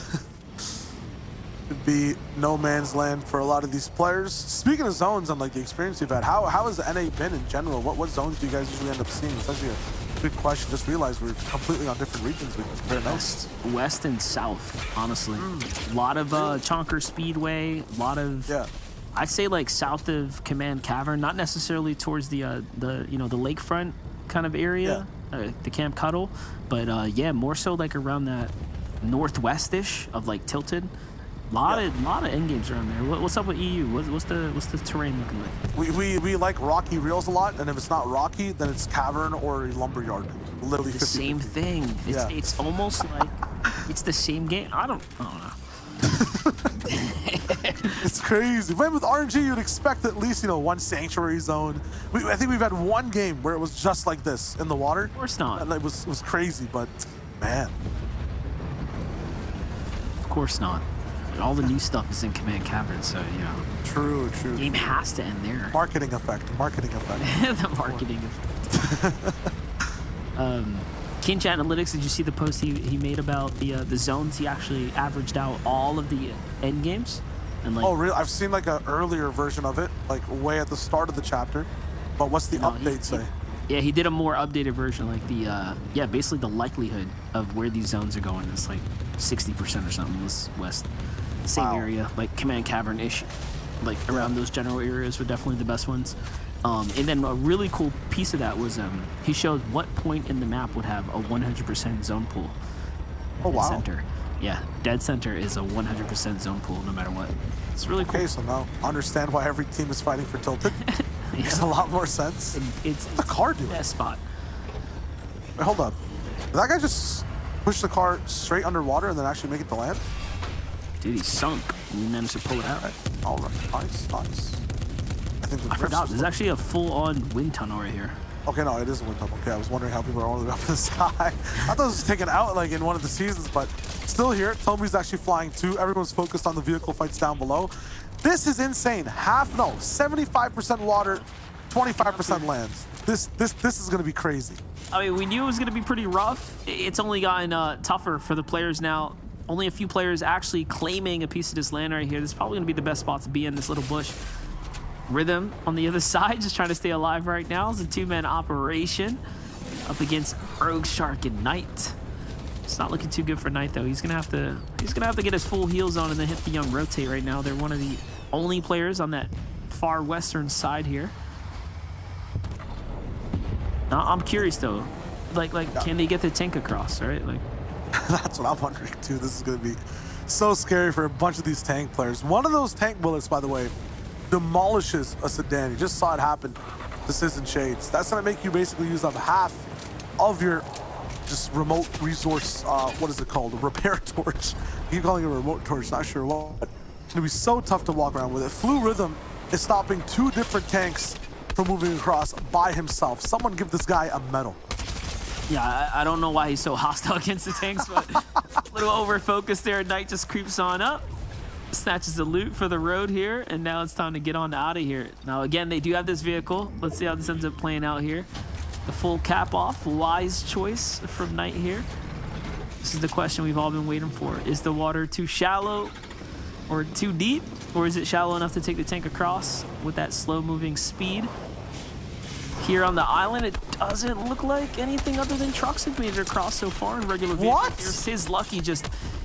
It'd be no man's land for a lot of these players. Speaking of zones and like the experience you've had, how has the NA been in general? What zones do you guys usually end up seeing? It's actually a good question. Just realized we're completely on different regions. We can compare notes. West and south, honestly. A lot of Chonker Speedway, a lot of I'd say like south of Command Cavern, not necessarily towards the lakefront kind of area, the Camp Cuddle, but more so like around that northwest-ish of like Tilted. Lot of end games around there. What's up with EU? What's the terrain looking like? We like rocky reels a lot, and if it's not rocky, then it's cavern or lumberyard. Literally the same thing. It's almost like it's the same game. I don't know. It's crazy. But with RNG, you'd expect at least one sanctuary zone. I think we've had one game where it was just like this in the water. Of course not. And it was crazy, but man. Of course not. All the new stuff is in Command Cavern, so True. The game has to end there. Marketing effect. The marketing effect. Kinch Analytics, did you see the post he made about the zones? He actually averaged out all of the end games. And oh, really? I've seen like an earlier version of it, like way at the start of the chapter. But what's the update say? He did a more updated version, like the basically the likelihood of where these zones are going is like 60% or something. This west, same area, like Command Cavern-ish, like around those general areas were definitely the best ones. And then a really cool piece of that was he showed what point in the map would have a 100% zone pool. Oh wow! Center. Yeah, dead center is a 100% zone pool no matter what. It's really cool. Okay, so now understand why every team is fighting for Tilted. Makes a lot more sense. It's the car doing? Best spot. Wait, hold up. Did that guy just push the car straight underwater and then actually make it to land? Dude, he sunk. And we managed to pull it out. All right. Nice. I forgot. There's actually a full-on wind tunnel right here. Okay, no, it is a wind tunnel. Okay, I was wondering how people are all the way up in the sky. I thought it was taken out like in one of the seasons, but still here. Tommy's actually flying too. Everyone's focused on the vehicle fights down below. This is insane. 75% water, 25% land. This is going to be crazy. I mean, we knew it was going to be pretty rough. It's only gotten tougher for the players now. Only a few players actually claiming a piece of this land right here. This is probably going to be the best spot to be in, this little bush. Rhythm on the other side, just trying to stay alive right now. It's a two-man operation up against Rogue Shark and Knight. It's not looking too good for Knight though. He's gonna have to get his full heals on and then hit the young rotate right now. They're one of the only players on that far western side here. Now, I'm curious though, like can they get the tank across? Right, like that's what I'm wondering too. This is gonna be so scary for a bunch of these tank players. One of those tank bullets, by the way, demolishes a sedan. You just saw it happen to Citizen Shades. That's gonna make you basically use up half of your just remote resource, what is it called? A repair torch. I keep calling it a remote torch, not sure what. It's gonna be so tough to walk around with it. Flu Rhythm is stopping 2 different tanks from moving across by himself. Someone give this guy a medal. Yeah, I don't know why he's so hostile against the tanks, but a little over focus there. Knight just creeps on up, snatches the loot for the road here, and now it's time to get on out of here. Now again, they do have this vehicle. Let's see how this ends up playing out here. The full cap off, wise choice from Knight here. This is the question we've all been waiting for. Is the water too shallow or too deep? Or is it shallow enough to take the tank across with that slow moving speed? Here on the island, it doesn't look like anything other than trucks have made it across so far in regular vehicles. What? Sis Lucky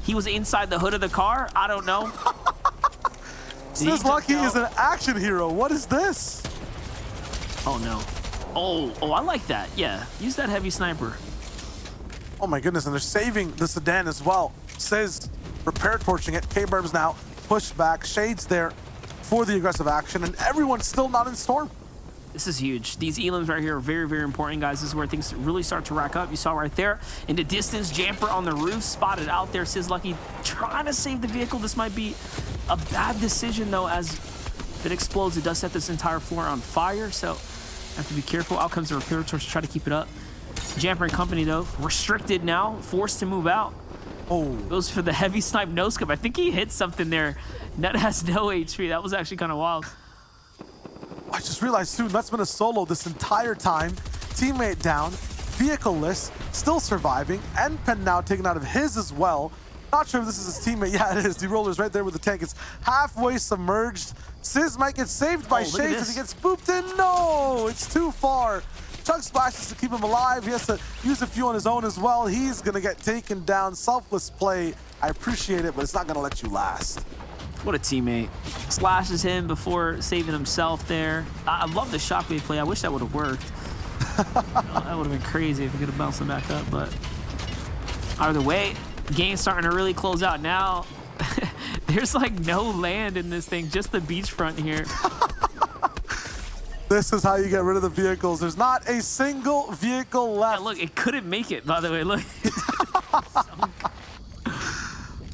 he was inside the hood of the car. I don't know. Sis Lucky is an action hero. What is this? Oh no. Oh, I like that. Yeah, use that heavy sniper. Oh my goodness, and they're saving the sedan as well. Says repair torching it. K-Burbs now pushed back. Shades there for the aggressive action, and everyone's still not in Storm. This is huge. These elims right here are very, very important, guys. This is where things really start to rack up. You saw right there in the distance, Jamper on the roof, spotted out there. Sis Lucky trying to save the vehicle. This might be a bad decision, though, as if it explodes, it does set this entire floor on fire, so have to be careful. Out comes the repair torch to try to keep it up. Jamper and company, though, restricted now, forced to move out. Oh. Goes for the heavy snipe no scope. I think he hit something there. Nut has no HP. That was actually kind of wild. I just realized, too, Nut's been a solo this entire time. Teammate down, vehicle-less, still surviving. N-Pen now taken out of his as well. Not sure if this is his teammate. Yeah, it is. D-Roller's right there with the tank. It's halfway submerged. Sizz might get saved by Shades as he gets booped in. No, it's too far. Chug splashes to keep him alive. He has to use a few on his own as well. He's going to get taken down. Selfless play. I appreciate it, but it's not going to let you last. What a teammate. Slashes him before saving himself there. I love the shockwave play. I wish that would have worked. That would have been crazy if he could have bounced him back up, but either way, game's starting to really close out now. There's like no land in this thing, just the beachfront here. This is how you get rid of the vehicles. There's not a single vehicle left. Yeah, look, it couldn't make it, by the way. Look.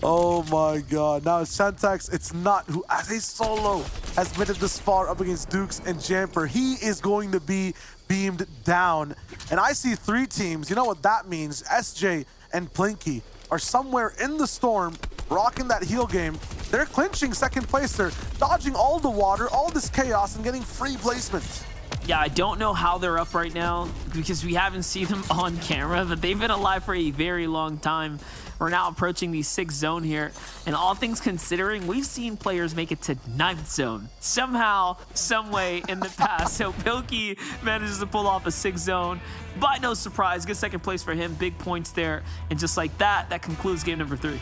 Oh my god. Now it's Shantax. It's Nut who, as a solo, has made it this far up against Dukes and Jamper. He is going to be beamed down. And I see 3 teams. You know what that means? SJ and Plinky are somewhere in the storm, rocking that heal game. They're clinching second place. They're dodging all the water, all this chaos, and getting free placement. Yeah, I don't know how they're up right now because we haven't seen them on camera, but they've been alive for a very long time. We're now approaching the 6th zone here, and all things considering, we've seen players make it to 9th zone somehow, some way in the past. So Pilkey manages to pull off a 6th zone. By no surprise, good second place for him, big points there, and just like that, that concludes game number 3.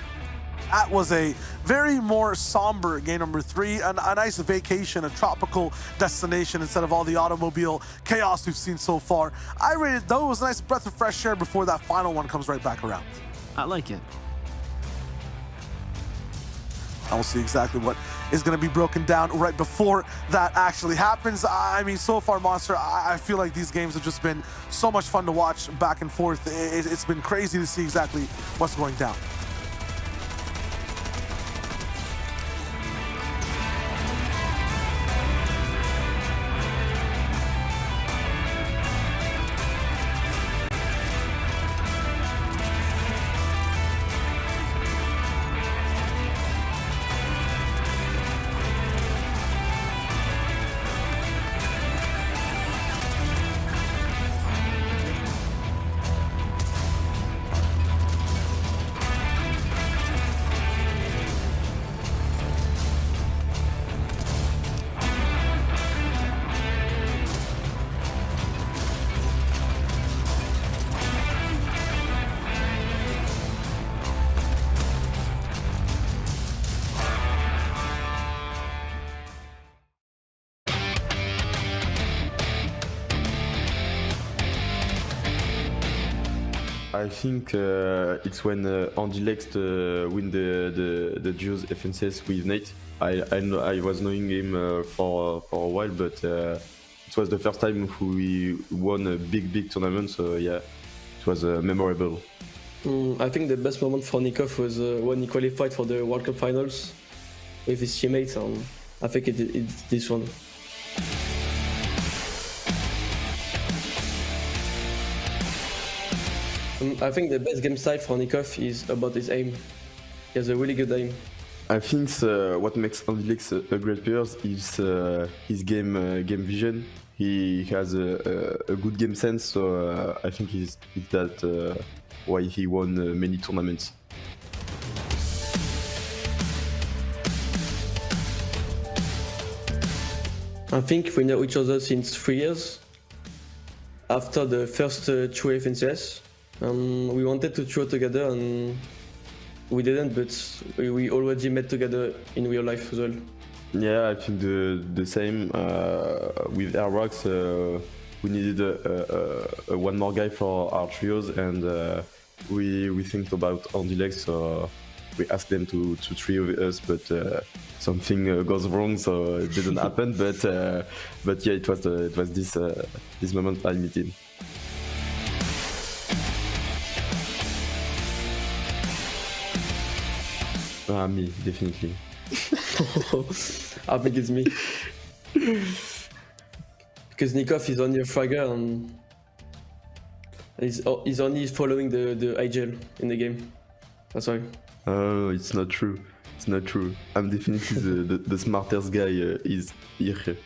That was a very more somber game number 3, a nice vacation, a tropical destination instead of all the automobile chaos we've seen so far. I rated, though, it was a nice breath of fresh air before that final one comes right back around. I like it. I will see exactly what is going to be broken down right before that actually happens. I mean, so far, Monster, I feel like these games have just been so much fun to watch back and forth. It's been crazy to see exactly what's going down. I think it's when Andy Lex win the duos FNCS with Nate. I was knowing him for a while, but it was the first time we won a big tournament. So yeah, it was memorable. I think the best moment for Nikov was when he qualified for the World Cup finals with his teammates, and I think it's this one. I think the best game style for Nikov is about his aim. He has a really good aim. I think what makes Andy Lex a great player is his game vision. He has a good game sense, so I think it's that why he won many tournaments. I think we know each other since 3 years. After the first true FNCS, we wanted to throw together and we didn't, but we already met together in real life as well. Yeah, I think the same with Airbox. We needed a one more guy for our trios, and we think about Andy Lex, so we asked them to trio with us, but something goes wrong, so it didn't happen. But yeah, it was this moment I met him. Me, definitely. I think it's me. Because Nikov is only a fragger and he's only following the IGL in the game. That's why. Oh, it's not true. It's not true. I'm definitely the smartest guy is here.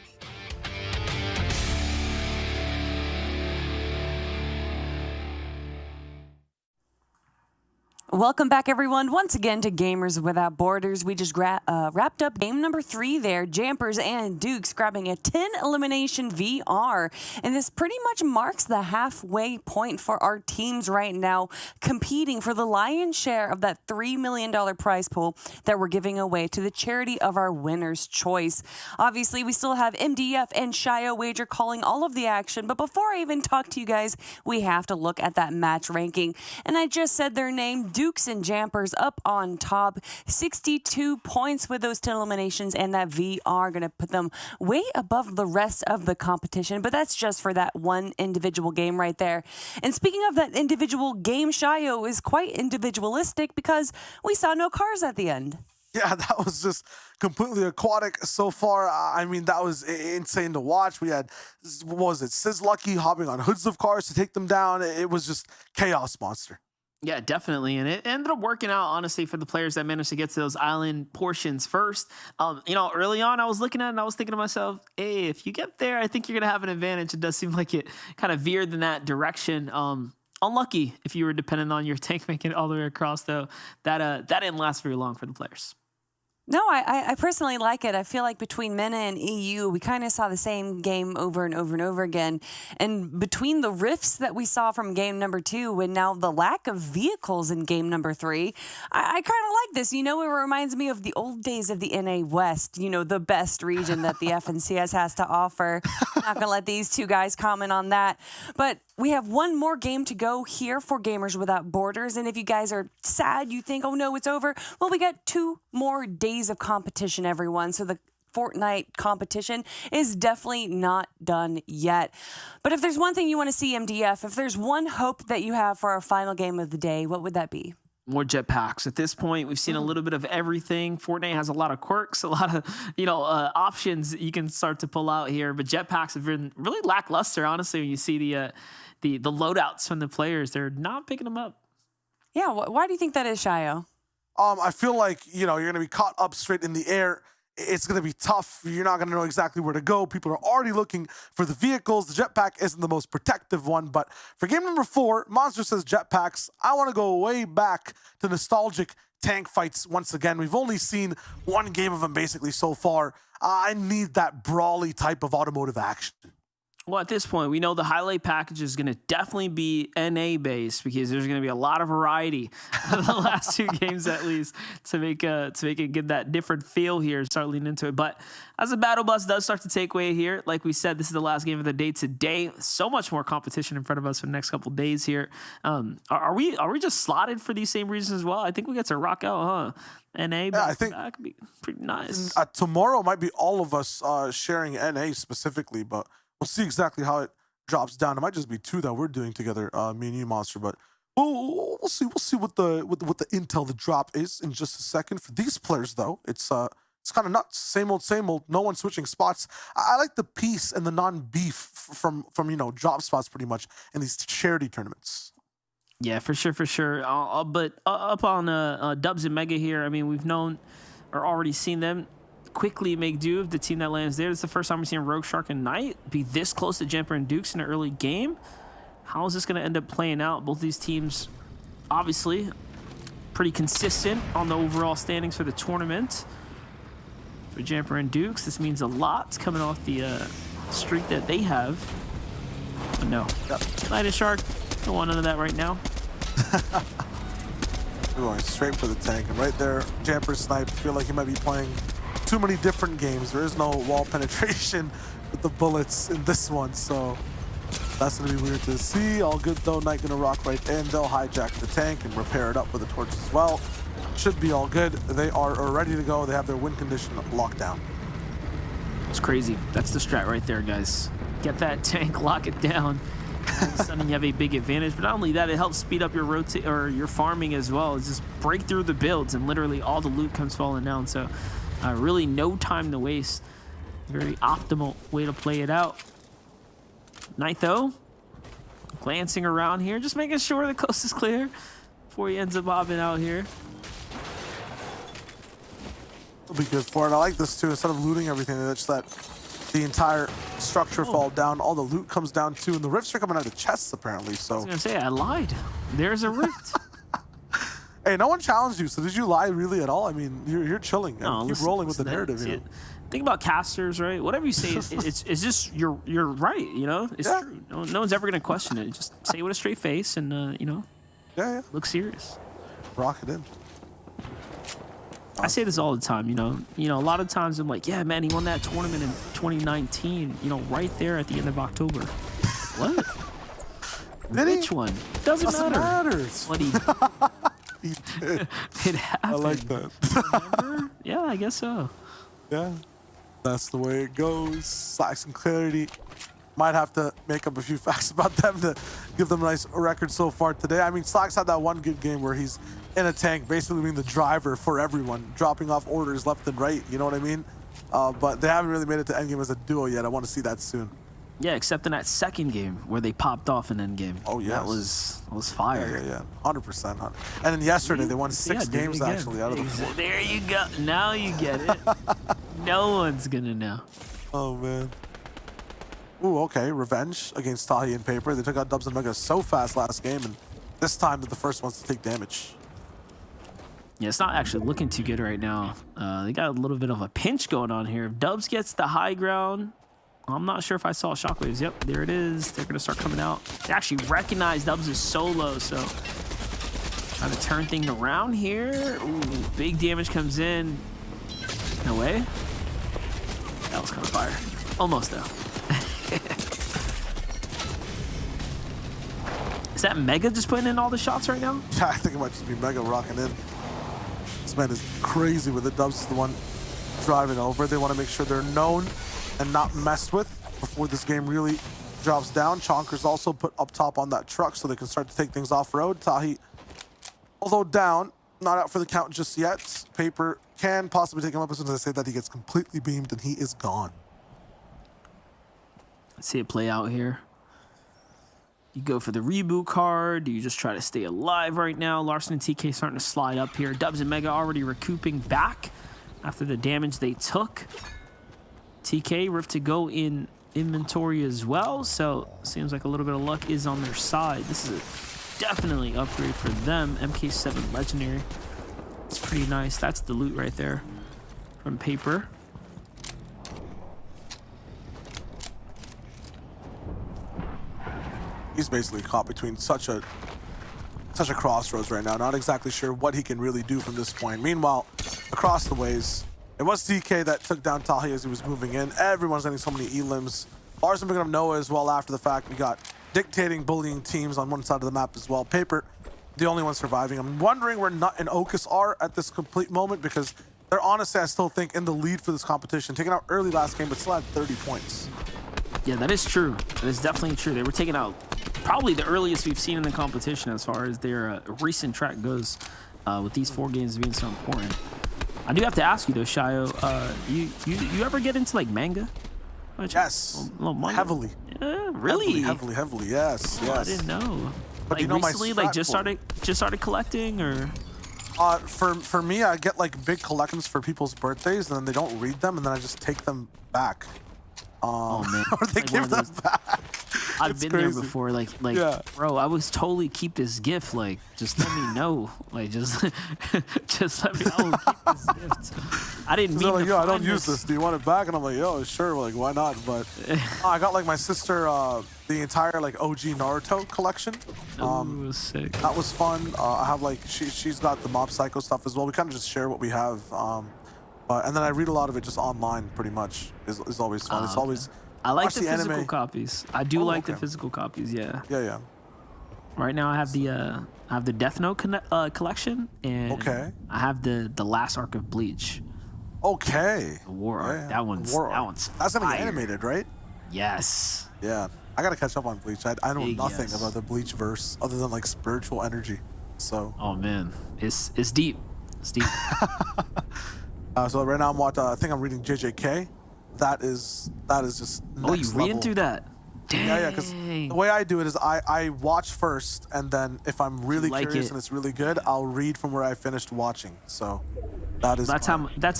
Welcome back, everyone, once again to Gamers Without Borders. We just wrapped up game number 3 there. Jampers and Dukes grabbing a 10-elimination VR. And this pretty much marks the halfway point for our teams right now, competing for the lion's share of that $3 million prize pool that we're giving away to the charity of our winner's choice. Obviously, we still have MDF and Shio Wager calling all of the action. But before I even talk to you guys, we have to look at that match ranking. And I just said their name, Dukes and Jampers up on top, 62 points with those 10 eliminations, and that VR going to put them way above the rest of the competition, but that's just for that one individual game right there. And speaking of that individual game, Shio is quite individualistic because we saw no cars at the end. Yeah, that was just completely aquatic so far. I mean, that was insane to watch. We had, what was it, Sizlucky hopping on hoods of cars to take them down. It was just chaos monster. Yeah, definitely. And it ended up working out, honestly, for the players that managed to get to those island portions first. Early on, I was looking at it and I was thinking to myself, hey, if you get there, I think you're going to have an advantage. It does seem like it kind of veered in that direction. Unlucky if you were dependent on your tank making it all the way across, though. That didn't last very long for the players. No, I personally like it. I feel like between MENA and EU, we kind of saw the same game over and over and over again. And between the rifts that we saw from game number 2 and now the lack of vehicles in game number 3, I kind of like this. You know, it reminds me of the old days of the NA West, you know, the best region that the FNCS has to offer. I'm not going to let these two guys comment on that. But we have one more game to go here for Gamers Without Borders. And if you guys are sad, you think, oh no, it's over. Well, we got 2 more days of competition, everyone. So the Fortnite competition is definitely not done yet. But if there's one thing you want to see, MDF, if there's one hope that you have for our final game of the day, what would that be? More jetpacks. At this point, we've seen a little bit of everything. Fortnite has a lot of quirks, a lot of options you can start to pull out here. But jetpacks have been really lackluster, honestly. When you see the loadouts from the players, they're not picking them up. Yeah, why do you think that is, Shio? I feel like, you're going to be caught up straight in the air. It's going to be tough. You're not going to know exactly where to go. People are already looking for the vehicles. The jetpack isn't the most protective one. But for game number 4, Monster says jetpacks. I want to go way back to nostalgic tank fights once again. We've only seen one game of them basically so far. I need that brawly type of automotive action. Well, at this point, we know the highlight package is going to definitely be NA based because there's going to be a lot of variety for the last 2 games at least to make it give that different feel here, start leaning into it. But as the battle bus does start to take way here, like we said, this is the last game of the day today. So much more competition in front of us for the next couple of days here. Are we just slotted for these same reasons as well? I think we get to rock out, huh? NA, Yeah, I think that could be pretty nice. Tomorrow might be all of us sharing NA specifically, but we'll see exactly how it drops down. It might just be 2 that we're doing together, me and you, Monster. But we'll see. We'll see what the intel, the drop is in just a second. For these players, though, it's kind of nuts. Same old, same old. No one switching spots. I like the peace and the non-beef from drop spots pretty much in these charity tournaments. Yeah, for sure. But up on Dubs and Mega here, I mean, we've known or already seen them quickly make do of the team that lands there. It's the first time we've seen Rogue Shark and Knight be this close to Jumper and Dukes in an early game. How is this going to end up playing out? Both these teams, obviously, pretty consistent on the overall standings for the tournament. For Jumper and Dukes, this means a lot coming off the streak that they have. But no, Knight and Shark, don't want none of that right now. We're going straight for the tank, and right there, Jumper Snipe. Feel like he might be playing too many different games. There is no wall penetration with the bullets in this one, so that's gonna be weird to see. All good though. Knight gonna rock right in. They'll hijack the tank and repair it up with a torch as well. Should be all good. They are ready to go. They have their win condition locked down. It's crazy. That's the strat right there, guys. Get that tank, lock it down. All of a sudden you have a big advantage, but not only that, it helps speed up your your farming as well. It's just break through the builds and literally all the loot comes falling down. So really no time to waste. Very optimal way to play it out. Knight though, glancing around here, just making sure the coast is clear before he ends up bobbing out here. It'll be good for it. I like this too. Instead of looting everything, they just let the entire structure fall down. All the loot comes down too, and the rifts are coming out of chests apparently. So I was gonna say I lied. There's a rift. Hey, no one challenged you, so did you lie really at all? I mean, you're chilling. No, keep rolling with the narrative here. Think about casters, right? Whatever you say, it's just you're right. You know, it's true. No one's ever gonna question it. Just say it with a straight face, and look serious. Rock it in. I say this all the time, you know, a lot of times I'm like, yeah, man, he won that tournament in 2019, right there at the end of October. What? Which one? Doesn't matter. What he did. It happened. I like that. Remember? Yeah, I guess so. Yeah, that's the way it goes. Slacks and Clarity. Might have to make up a few facts about them to give them a nice record so far today. I mean, Slacks had that one good game where he's in a tank, basically being the driver for everyone, dropping off orders left and right, you know what I mean? But they haven't really made it to endgame as a duo yet. I want to see that soon. Yeah, except in that second game where they popped off in endgame. Oh, yeah. That was fire. Yeah. 100%. And then yesterday, they won 6 games actually out of the 4. There you go. Now you get it. No one's going to know. Oh, man. Ooh, okay. Revenge against Tahi and Paper. They took out Dubs and Mega so fast last game, and this time they're the first ones to take damage. Yeah, it's not actually looking too good right now. They got a little bit of a pinch going on here. If Dubs gets the high ground, I'm not sure if I saw shockwaves. Yep, there it is. They're going to start coming out. They actually recognize Dubs as solo, so trying to turn things around here. Ooh, big damage comes in. No way. That was kind of fire. Almost, though. Is that Mega just putting in all the shots right now? Yeah, I think it might just be Mega rocking in. This man is crazy with it. Dubs is the one driving over. They want to make sure they're known and not messed with before this game really drops down. Chonker's also put up top on that truck so they can start to take things off-road. Tahi, although down, not out for the count just yet. Paper can possibly take him up as soon as I say that. He gets completely beamed and he is gone. Let's see it play out here. You go for the reboot card. Do you just try to stay alive right now? Larson and TK starting to slide up here. Dubs and Mega already recouping back after the damage they took. TK ripped to go in inventory as well, so seems like a little bit of luck is on their side. This is a definitely upgrade for them. MK7 Legendary. It's pretty nice. That's the loot right there from Paper. he's basically caught between such a crossroads right now. Not exactly sure what he can really do from this point. Meanwhile, across the ways, it was DK that took down Tahi as he was moving in. Everyone's getting so many elims. Larson picking up Noah as well after the fact. We got dictating, bullying teams on one side of the map as well. Paper, the only one surviving. I'm wondering where Nut and Okus are at this complete moment, because they're honestly, I still think, in the lead for this competition. Taken out early last game, but still had 30 points. Yeah, that is true. That is definitely true. They were taken out probably the earliest we've seen in the competition as far as their recent track goes, with these 4 games being so important. I do have to ask you though, Shayo, you ever get into like manga? Yes, manga? Heavily. Really? Heavily. Yes, yes. I didn't know. But like you know recently, my like just started collecting, or? For me, I get like big collections for people's birthdays, and then they don't read them, and then I just take them back. Oh man, or they like give them back. I've been there before. Like, yeah. Bro, I was totally keep this gift. Like, just let me know. Like, just let me know. Keep this gift. I didn't mean like, to yo, I find don't use this. Do you want it back? And I'm like, yo, sure. Like, why not? But I got like my sister the entire like OG Naruto collection. Sick. That was fun. I have like she's got the Mob Psycho stuff as well. We kind of just share what we have. And then I read a lot of it just online. Pretty much is always fun. It's always. I like the anime. physical copies. I do like the physical copies. Yeah. Yeah. Right now I have the Death Note collection, and I have the last arc of Bleach. Okay. The War arc. Yeah. That one's That's gonna be fire. animated, right? Yes. Yeah. I gotta catch up on Bleach. I know Big nothing yes. about the Bleach verse other than like spiritual energy. So. Oh man, it's deep. It's deep. So right now I'm watching. I think I'm reading JJK. That is just. Oh, you next reading level. through that? Dang. Yeah, because the way I do it is I watch first, and then if I'm really curious and it's really good, I'll read from where I finished watching. So that is. That's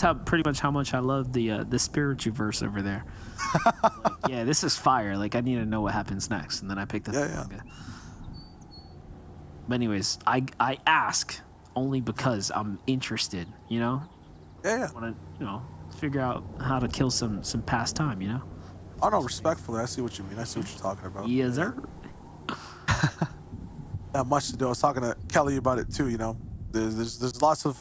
how pretty much how much I love the spiritual verse over there. Like, yeah, this is fire. Like, I need to know what happens next, and then I pick the manga. But anyways, I ask only because I'm interested. You know. Yeah. I want to figure out how to kill some past time. You know. Oh no, respectfully, I see what you mean. I see what you're talking about. Yes, sir. Not much to do. I was talking to Kelly about it too. You know, there's lots of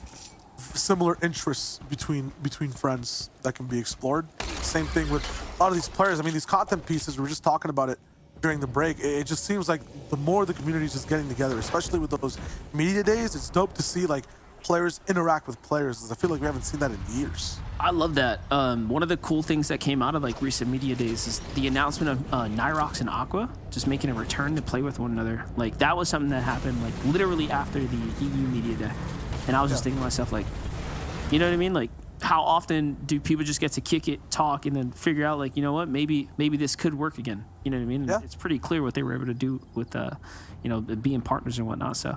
similar interests between friends that can be explored. Same thing with a lot of these players. I mean, these content pieces. We were just talking about it during the break. It just seems like the more the community is just getting together, especially with those media days. It's dope to see like players interact with players. I feel like we haven't seen that in years. I love that. One of the cool things that came out of like recent media days is the announcement of Nyrox and Aqua just making a return to play with one another. Like, that was something that happened like literally after the EU media day, and I was just thinking to myself, like, you know what I mean? Like, how often do people just get to kick it, talk, and then figure out, like, you know what, maybe this could work again. You know what I mean? Yeah. It's pretty clear what they were able to do with being partners and whatnot. So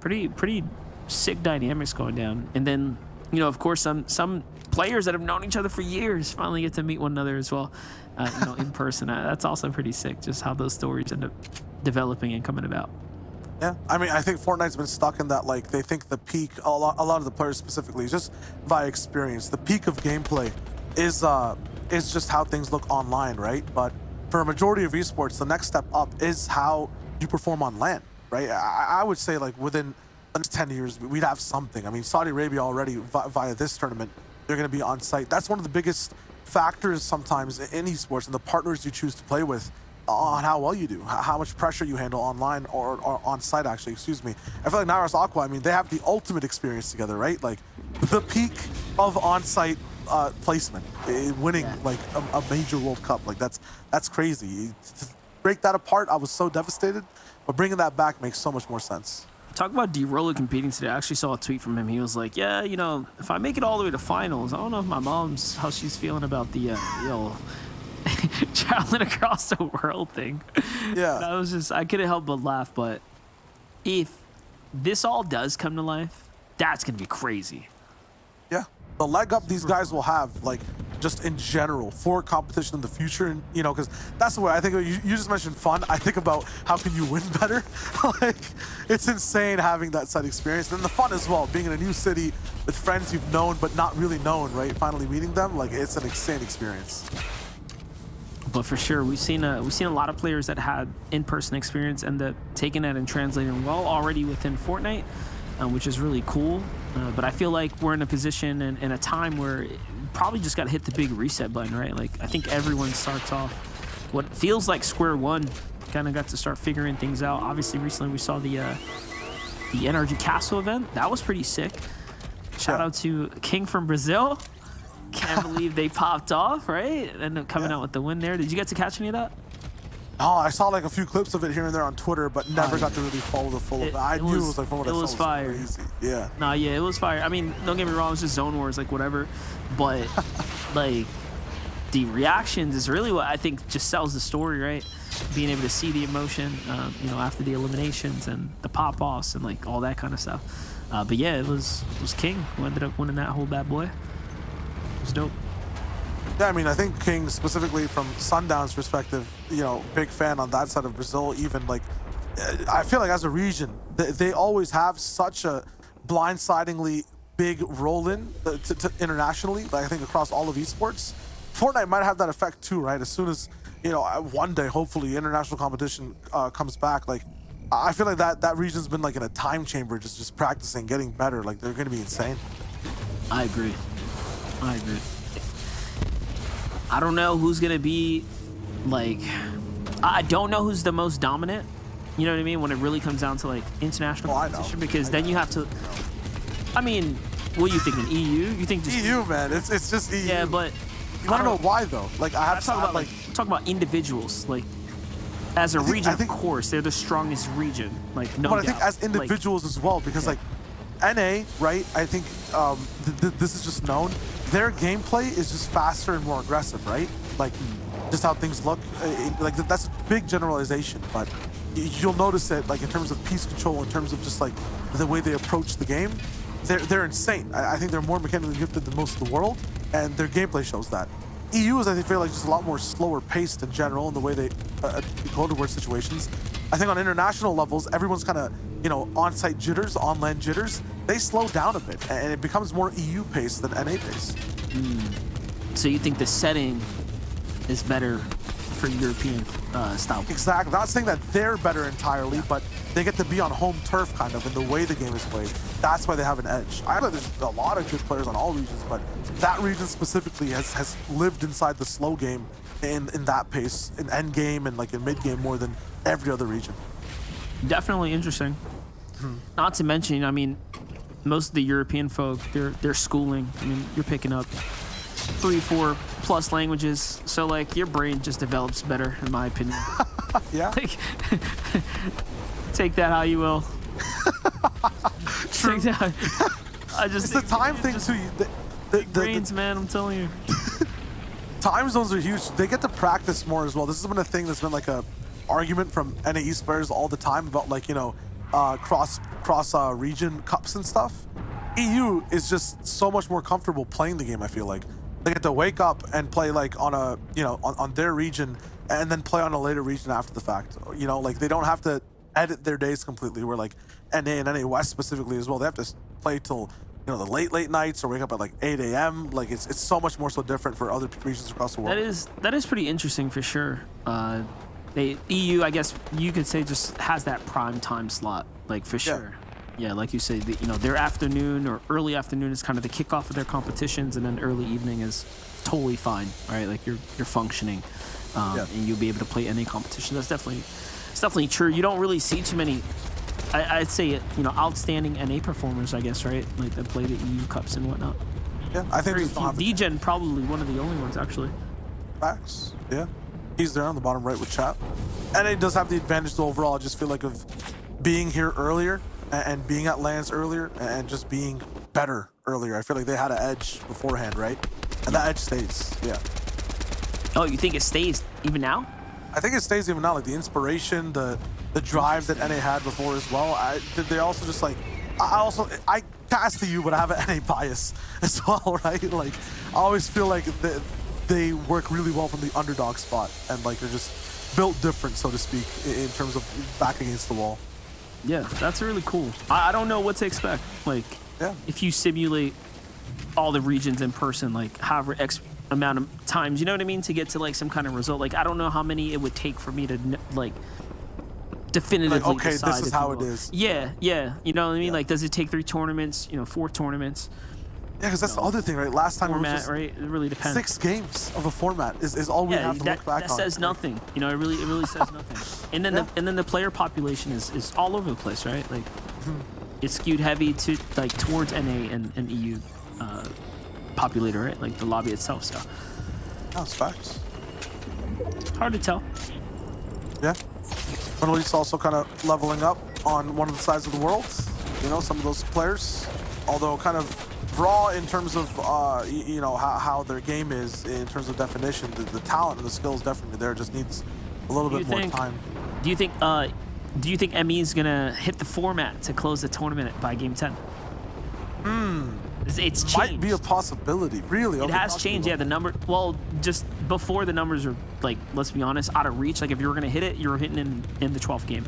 pretty sick dynamics going down. And then, of course, some players that have known each other for years finally get to meet one another as well, in person. That's also pretty sick, just how those stories end up developing and coming about. Yeah, I mean, I think Fortnite's been stuck in that, like, they think the peak, a lot of the players specifically, just via experience, the peak of gameplay is just how things look online, right? But for a majority of esports, the next step up is how you perform on LAN, right? I would say, like, within the next 10 years, we'd have something. I mean, Saudi Arabia already, via this tournament, they're going to be on site. That's one of the biggest factors sometimes in esports, and the partners you choose to play with on how well you do, how much pressure you handle online or on site, actually, excuse me. I feel like Nyros Aqua, I mean, they have the ultimate experience together, right? Like, the peak of on-site placement, winning like a major World Cup. Like, that's crazy. To break that apart, I was so devastated, but bringing that back makes so much more sense. Talk about D-Roller competing today. I actually saw a tweet from him. He was like, yeah, if I make it all the way to finals, I don't know if my mom's, how she's feeling about the traveling across the world thing. Yeah. And I couldn't help but laugh. But if this all does come to life, that's going to be crazy. Yeah. The leg up these guys will have, like, just in general for competition in the future, and because that's the way I think. You just mentioned fun. I think about how can you win better. Like, it's insane having that side experience, and then the fun as well, being in a new city with friends you've known but not really known, right? Finally meeting them, like, it's an insane experience. But for sure, we've seen a lot of players that had in-person experience end up taking it and translating well already within Fortnite, which is really cool. But I feel like we're in a position and a time where probably just got to hit the big reset button, right? Like I think everyone starts off what feels like square one, kind of got to start figuring things out. Obviously, recently we saw the NRG Castle event. That was pretty sick. Shout out to King from Brazil. Can't believe they popped off, right? Ended up coming out with the win there. Did you get to catch any of that? Oh, I saw like a few clips of it here and there on Twitter, but never got to really follow the full. I knew it was like from what I saw. It was fire. Crazy. Yeah. Nah, yeah, it was fire. I mean, don't get me wrong, it was just zone wars, like whatever. But like the reactions is really what I think just sells the story, right? Being able to see the emotion, after the eliminations and the pop-offs and like all that kind of stuff. But yeah, it was King who ended up winning that whole bad boy. It was dope. Yeah, I mean, I think King specifically from Sundown's perspective, big fan on that side of Brazil. Even like, I feel like as a region, they always have such a blindsidingly big roll in to internationally. Like I think across all of esports, Fortnite might have that effect too, right? As soon as one day, hopefully, international competition comes back, like I feel like that region's been like in a time chamber, just practicing, getting better. Like they're going to be insane. I agree. I don't know who's gonna be like. I don't know who's the most dominant. You know what I mean? When it really comes down to like international competition, because then you have to. I mean, what are you thinking? EU? You think just EU, man? It's just EU. Yeah, but you want to know why though? Like I have to talk about talk about individuals. Like as a region, of course, they're the strongest region. Like no doubt. But I think as individuals as well, because like NA, right? I think this is just known. Their gameplay is just faster and more aggressive, right? Like, just how things look. Like that's a big generalization, but you'll notice it, like in terms of piece control, in terms of just like the way they approach the game. They're insane. I think they're more mechanically gifted than most of the world, and their gameplay shows that. EU is, I feel like, just a lot more slower paced in general in the way they go towards situations. I think on international levels, everyone's kind of, on-site jitters, on-land jitters. They slow down a bit, and it becomes more EU paced than NA paced. So you think the setting is better for European style? Exactly. Not saying that they're better entirely, but they get to be on home turf kind of in the way the game is played. That's why they have an edge. I know there's a lot of good players on all regions, but that region specifically has lived inside the slow game in that pace, in end game and like in mid game more than every other region. Definitely interesting. Not to mention, I mean, most of the European folk, they're schooling. I mean, you're picking up 3-4 plus languages, so like your brain just develops better, in my opinion. Yeah. Take that how you will. True. Take that. It's the time thing too. Big brains, man. I'm telling you. Time zones are huge. They get to practice more as well. This has been a thing that's been like a argument from NA esports all the time about like cross region cups and stuff. EU is just so much more comfortable playing the game. I feel like they get to wake up and play like on a on their region and then play on a later region after the fact. Like they don't have to edit their days completely. Where like NA and NA West specifically as well, they have to play till the late nights or wake up at like 8 a.m. Like it's so much more so different for other regions across the world. That is pretty interesting for sure. EU, I guess you could say, just has that prime time slot, like for sure. Yeah, like you say, their afternoon or early afternoon is kind of the kickoff of their competitions, and then early evening is totally fine, right? Like you're functioning, and you'll be able to play any competition. It's definitely true. You don't really see too many. I'd say outstanding NA performers, I guess, right? Like that play the EU Cups and whatnot. Yeah, I think DGen probably one of the only ones actually. Facts. Yeah, he's there on the bottom right with chat, and it does have the advantage though overall. I just feel like of being here earlier and being at lands earlier and just being better earlier. I feel like they had an edge beforehand, right? And that edge stays. Yeah. Oh, you think it stays even now? I think it stays even now. Like the inspiration, the drive that NA had before as well. They also just like, I cast to you, but I have an NA bias as well, right? Like I always feel like they work really well from the underdog spot, and like they're just built different, so to speak, in terms of back against the wall. Yeah, that's really cool. I don't know what to expect. Like, if you simulate all the regions in person, like however amount of times, you know what I mean, to get to like some kind of result. Like I don't know how many it would take for me to like definitively Like, okay, decide, this is if you how it will. is. Yeah, you know what I mean. Like, does it take 3 tournaments? 4 tournaments? Yeah, because that's the other thing, right? Last time it was Format, just right? It really depends. 6 games of a format is all we have to look back that on. says nothing. You know, it really says nothing. And then the player population is all over the place, right? Like it's skewed heavy to like towards NA and EU populator, right? Like the lobby itself. So That's facts. hard to tell. Yeah. Middle East also kind of leveling up on one of the sides of the world. You know, some of those players, although kind of raw in terms of you know how their game is in terms of definition. The talent and the skill is definitely there. Just needs a little bit more time. Do you think ME is gonna hit the format to close the tournament by game 10? It's changed. Might be a possibility. Really, It has changed. Yeah, the number. Well, just before the numbers are like, let's be honest, out of reach. Like if you were gonna hit it, you were hitting in the 12th game.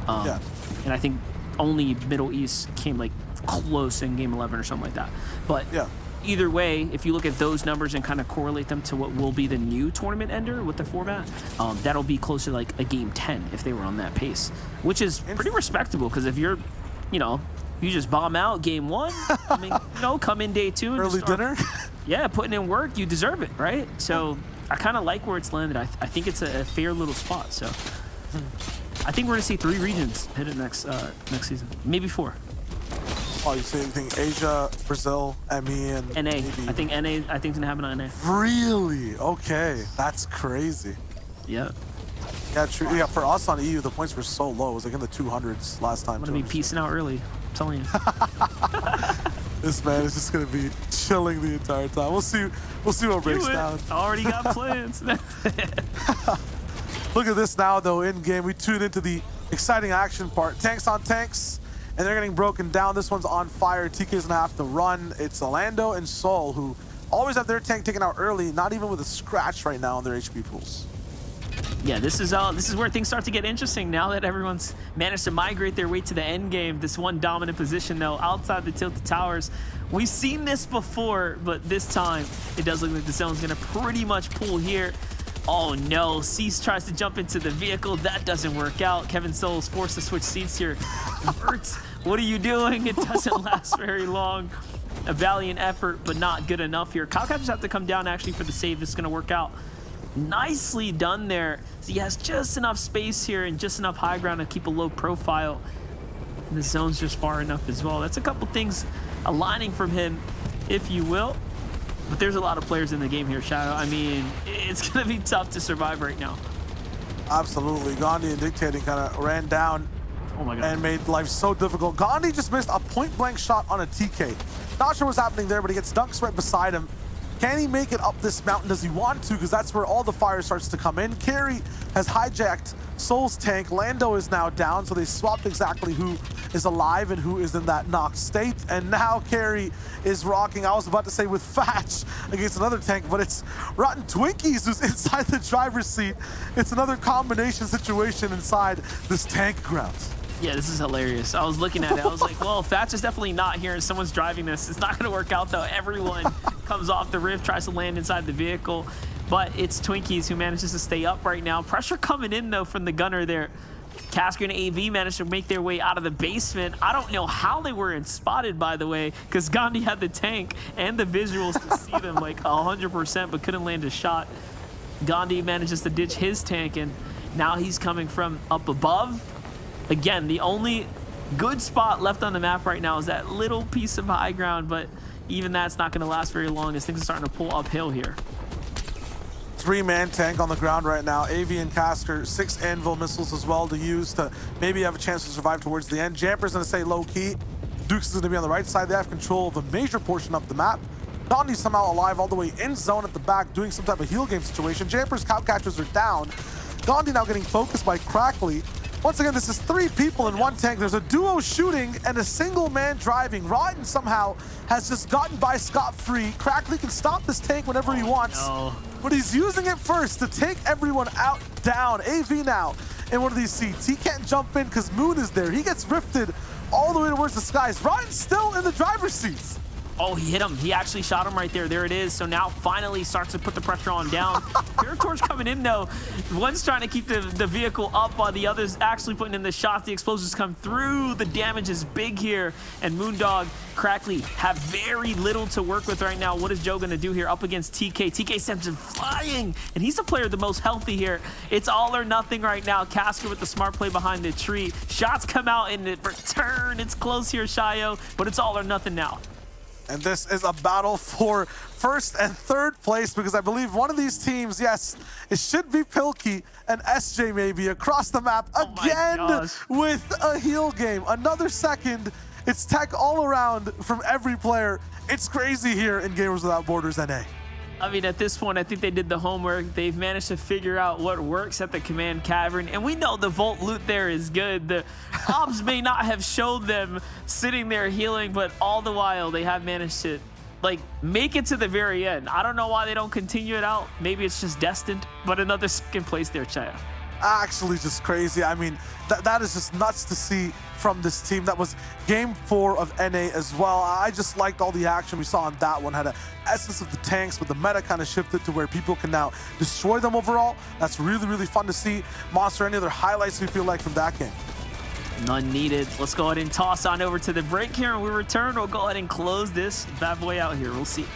Yeah. And I think only Middle East came like close in game 11 or something like that. But yeah. Either way, if you look at those numbers and kind of correlate them to what will be the new tournament ender with the format, that'll be closer to like a game 10 if they were on that pace, which is pretty respectable. Because if you're, you just bomb out game 1, I mean, come in day 2 and early dinner. Yeah, putting in work, you deserve it, right? So I kind of like where it's landed. I think it's a fair little spot. So I think we're gonna see 3 regions hit it next season, maybe 4. Oh, you say anything? Asia, Brazil, ME, and NA. maybe. I think it's gonna happen on NA. Really? Okay, that's crazy. Yeah. Yeah, true. Yeah, for us on EU, the points were so low. It was like in the 200s last time. I'm gonna be piecing out early. I'm telling you. This man is just gonna be chilling the entire time. We'll see what breaks down. I already got plans. Look at this now, though. In game, we tune into the exciting action part. Tanks on tanks, and they're getting broken down. This one's on fire. TK's gonna have to run. It's Orlando and Sol who always have their tank taken out early, not even with a scratch right now on their HP pools. Yeah, this is where things start to get interesting now that everyone's managed to migrate their way to the end game. This one dominant position, though, outside the tilted towers. We've seen this before, but this time it does look like the zone's gonna pretty much pull here. Oh no, Cease tries to jump into the vehicle. That doesn't work out. Kevin Soul's forced to switch seats here. Bert, what are you doing? It doesn't last very long. A valiant effort, but not good enough here. Cowcatchers have to come down actually for the save. This is gonna work out. Nicely done there. So he has just enough space here and just enough high ground to keep a low profile. And the zone's just far enough as well. That's a couple things aligning from him, if you will. But there's a lot of players in the game here, Shadow. I mean, it's going to be tough to survive right now. Absolutely. Gandhi and Dictating kind of ran down and made life so difficult. Gandhi just missed a point-blank shot on a TK. Not sure what's happening there, but he gets dunks right beside him. Can he make it up this mountain? Does he want to? Because that's where all the fire starts to come in. Carry has hijacked Soul's tank. Lando is now down, so they swapped exactly who is alive and who is in that knocked state. And now Carry is rocking, I was about to say with Fatch against another tank, but it's Rotten Twinkies who's inside the driver's seat. It's another combination situation inside this tank ground. Yeah, this is hilarious. I was looking at it. I was like, well, Fatch is definitely not here and someone's driving this. It's not going to work out, though. Everyone comes off the rift, tries to land inside the vehicle. But it's Twinkies who manages to stay up right now. Pressure coming in, though, from the gunner there. Casker and AV managed to make their way out of the basement. I don't know how they were spotted, by the way, because Gandhi had the tank and the visuals to see them like 100%, but couldn't land a shot. Gandhi manages to ditch his tank, and now he's coming from up above. Again, the only good spot left on the map right now is that little piece of high ground, but even that's not going to last very long as things are starting to pull uphill here. 3-man tank on the ground right now. AV and Casker, 6 Anvil missiles as well to use to maybe have a chance to survive towards the end. Jamper's going to stay low-key. Dukes is going to be on the right side. They have control of a major portion of the map. Gandhi's somehow alive all the way in zone at the back, doing some type of heal game situation. Jamper's Cowcatchers are down. Gandhi now getting focused by Crackley. Once again, this is 3 people in one tank. There's a duo shooting and a single man driving. Rotten somehow has just gotten by scot-free. Crackley can stop this tank whenever he wants, but he's using it first to take everyone out, down. AV now in one of these seats. He can't jump in because Moon is there. He gets rifted all the way towards the skies. Rotten's still in the driver's seats. Oh, he hit him. He actually shot him right there. There it is. So now finally starts to put the pressure on down. Pure Torch coming in, though. One's trying to keep the vehicle up while the other's actually putting in the shots. The explosions come through. The damage is big here. And Moondog, Crackly have very little to work with right now. What is Joe going to do here up against TK? TK sends him flying, and he's the player the most healthy here. It's all or nothing right now. Caster with the smart play behind the tree. Shots come out in the return. It's close here, Shayo, but it's all or nothing now. And this is a battle for first and third place, because I believe one of these teams, yes, it should be Pilkey and SJ maybe across the map again with a heal game. Another second. It's tech all around from every player. It's crazy here in Gamers Without Borders NA. I mean, at this point, I think they did the homework. They've managed to figure out what works at the command cavern, and we know the vault loot there is good. The obs may not have showed them sitting there healing, but all the while they have managed to make it to the very end. I don't know why they don't continue it out. Maybe it's just destined, but another second place there, Chaya. Actually just crazy. I mean, that is just nuts to see from this team. That was game 4 of NA as well. I just liked all the action we saw on that one. Had an essence of the tanks, but the meta kind of shifted to where people can now destroy them overall. That's really, really fun to see. Monster, any other highlights you feel like from that game? None needed. Let's go ahead and toss on over to the break here, and we return. We'll go ahead and close this bad boy out here. We'll see.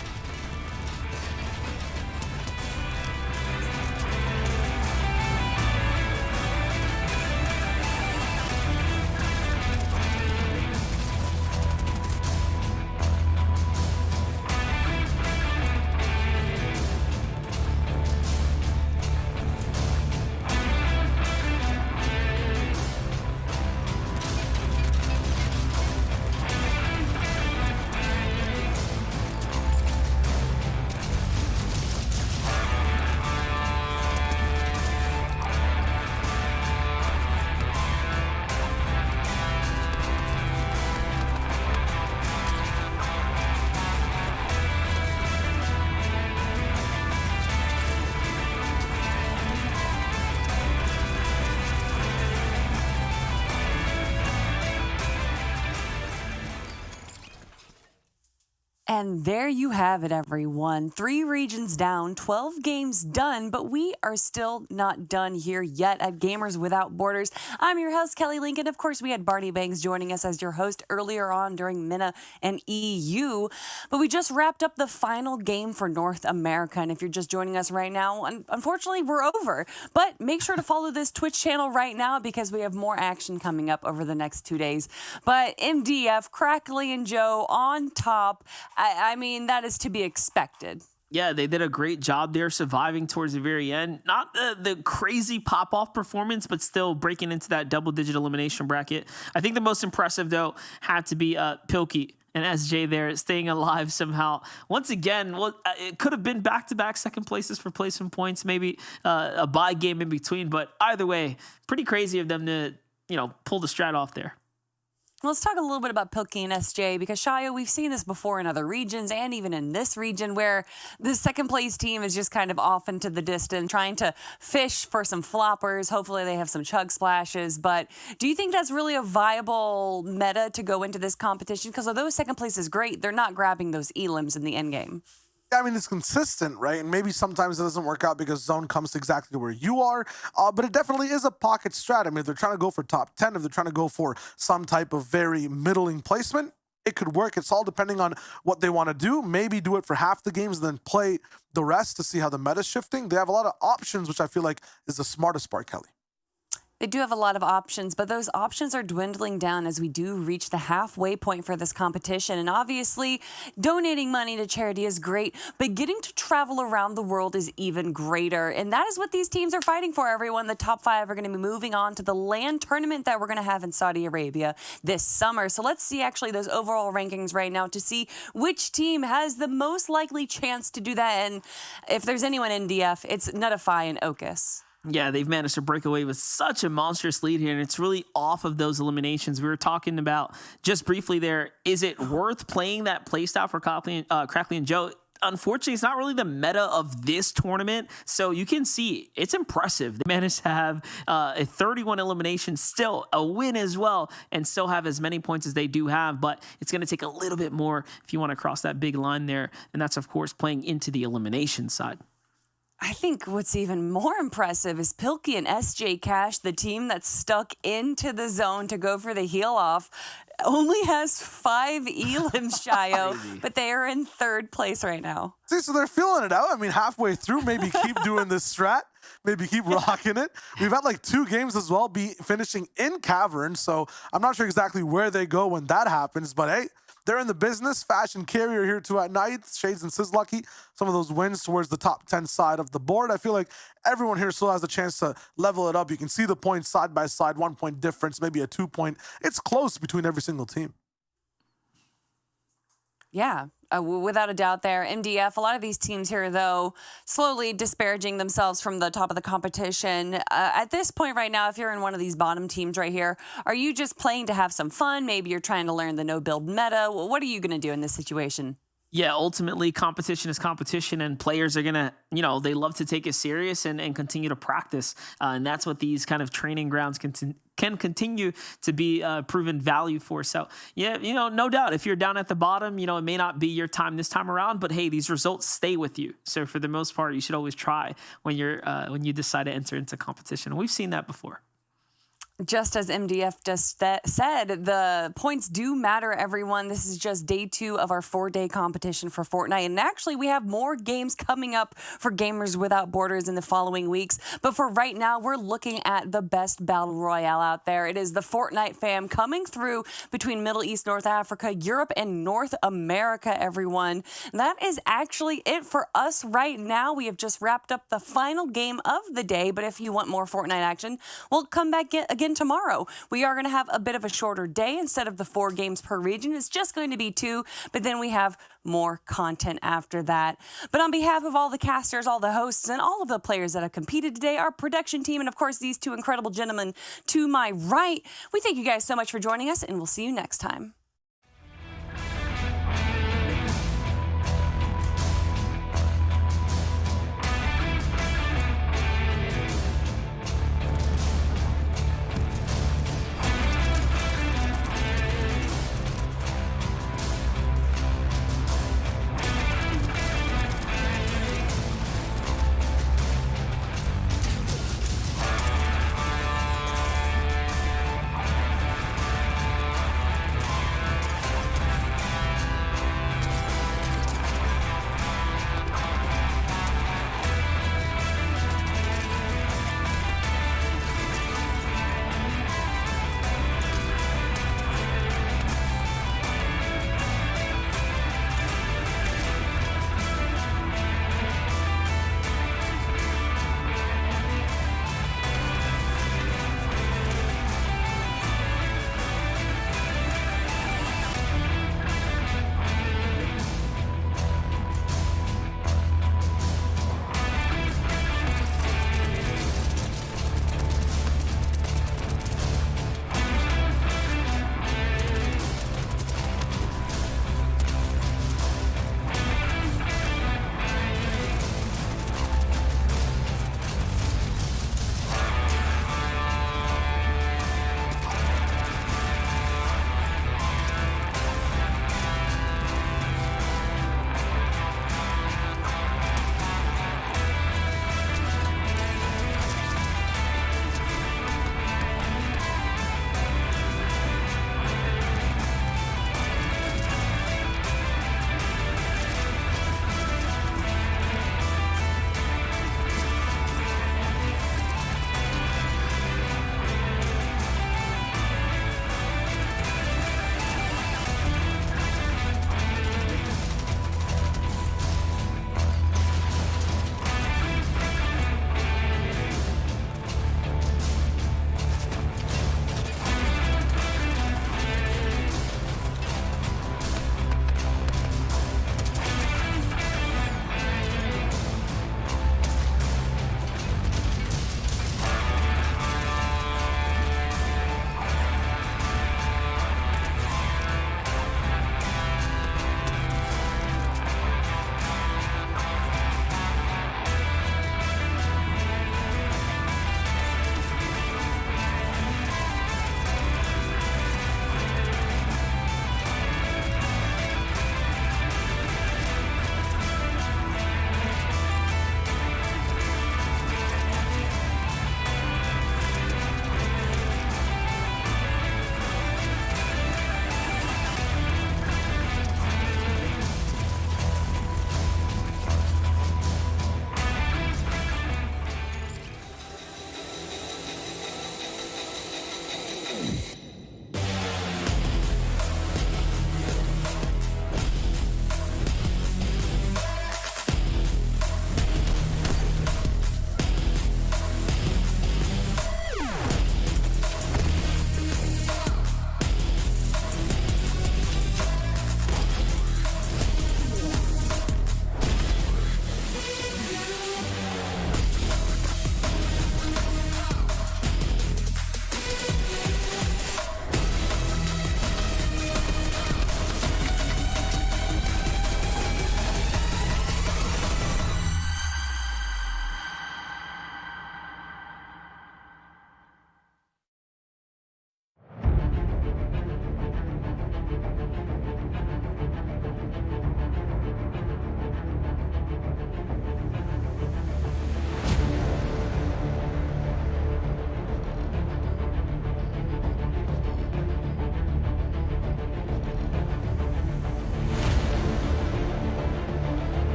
And there you have it, everyone. 3 regions down, 12 games done, but we are still not done here yet at Gamers Without Borders. I'm your host, Kelly Lincoln. Of course, we had Barney Banks joining us as your host earlier on during MENA and EU, but we just wrapped up the final game for North America. And if you're just joining us right now, unfortunately, we're over. But make sure to follow this Twitch channel right now, because we have more action coming up over the next 2 days. But MDF, Crackly, and Joe on top. I mean, that is to be expected. Yeah, they did a great job there surviving towards the very end. Not the crazy pop-off performance, but still breaking into that double-digit elimination bracket. I think the most impressive, though, had to be Pilkey and SJ there staying alive somehow. Once again, it could have been back-to-back second places for placement points, maybe a bye game in between. But either way, pretty crazy of them to, pull the strat off there. Let's talk a little bit about Pilkey and SJ, because Shayo, we've seen this before in other regions and even in this region, where the second place team is just kind of off into the distance trying to fish for some floppers. Hopefully they have some chug splashes. But do you think that's really a viable meta to go into this competition? Because although second place is great, they're not grabbing those elims in the end game. I mean, it's consistent, right? And maybe sometimes it doesn't work out because zone comes exactly where you are, but it definitely is a pocket strat. I mean, if they're trying to go for top 10, if they're trying to go for some type of very middling placement, it could work. It's all depending on what they want to do. Maybe do it for half the games and then play the rest to see how the meta's shifting. They have a lot of options, which I feel like is the smartest part, Kelly. They do have a lot of options, but those options are dwindling down as we do reach the halfway point for this competition. And obviously, donating money to charity is great, but getting to travel around the world is even greater. And that is what these teams are fighting for, everyone. The top 5 are going to be moving on to the LAN tournament that we're going to have in Saudi Arabia this summer. So let's see actually those overall rankings right now to see which team has the most likely chance to do that. And if there's anyone in DF, it's Nutify and Ocus. Yeah, they've managed to break away with such a monstrous lead here, and it's really off of those eliminations. We were talking about just briefly there, is it worth playing that playstyle for Crackly and Joe? unfortunately, it's not really the meta of this tournament. So you can see it's impressive. They managed to have a 31 elimination, still a win as well, and still have as many points as they do have. But it's going to take a little bit more if you want to cross that big line there. And that's, of course, playing into the elimination side. I think what's even more impressive is Pilkey and SJ Cash, the team that's stuck into the zone to go for the heel off, only has 5 elims, Shio, but they are in 3rd place right now. See, so they're feeling it out. I mean, halfway through, maybe keep doing this strat. Maybe keep rocking it. We've had like 2 games as well be finishing in Cavern, so I'm not sure exactly where they go when that happens, but hey, they're in the business. Fashion Carrier here too at night. Shades and Sizzlucky. Some of those wins towards the top 10 side of the board. I feel like everyone here still has a chance to level it up. You can see the points side by side, 1 point difference, maybe a 2 point. It's close between every single team. Yeah, without a doubt there. MDF, a lot of these teams here, though, slowly disparaging themselves from the top of the competition. At this point right now, if you're in one of these bottom teams right here, are you just playing to have some fun? Maybe you're trying to learn the no-build meta. What are you going to do in this situation? Yeah, ultimately, competition is competition, and players are going to, they love to take it serious and continue to practice. And that's what these kind of training grounds can continue to be proven value for. So, yeah, no doubt, if you're down at the bottom, it may not be your time this time around, but hey, these results stay with you. So for the most part, you should always try when you decide to enter into competition. We've seen that before. Just as MDF just said, the points do matter, everyone. This is just day 2 of our 4-day competition for Fortnite. And actually, we have more games coming up for Gamers Without Borders in the following weeks. But for right now, we're looking at the best battle royale out there. It is the Fortnite fam coming through between Middle East, North Africa, Europe, and North America, everyone. And that is actually it for us right now. We have just wrapped up the final game of the day. But if you want more Fortnite action, we'll come back again tomorrow. We are going to have a bit of a shorter day. Instead of the 4 games per region, it's just going to be 2, but then we have more content after that. But on behalf of all the casters, all the hosts, and all of the players that have competed today, our production team, and of course these 2 incredible gentlemen to my right, we thank you guys so much for joining us, and we'll see you next time.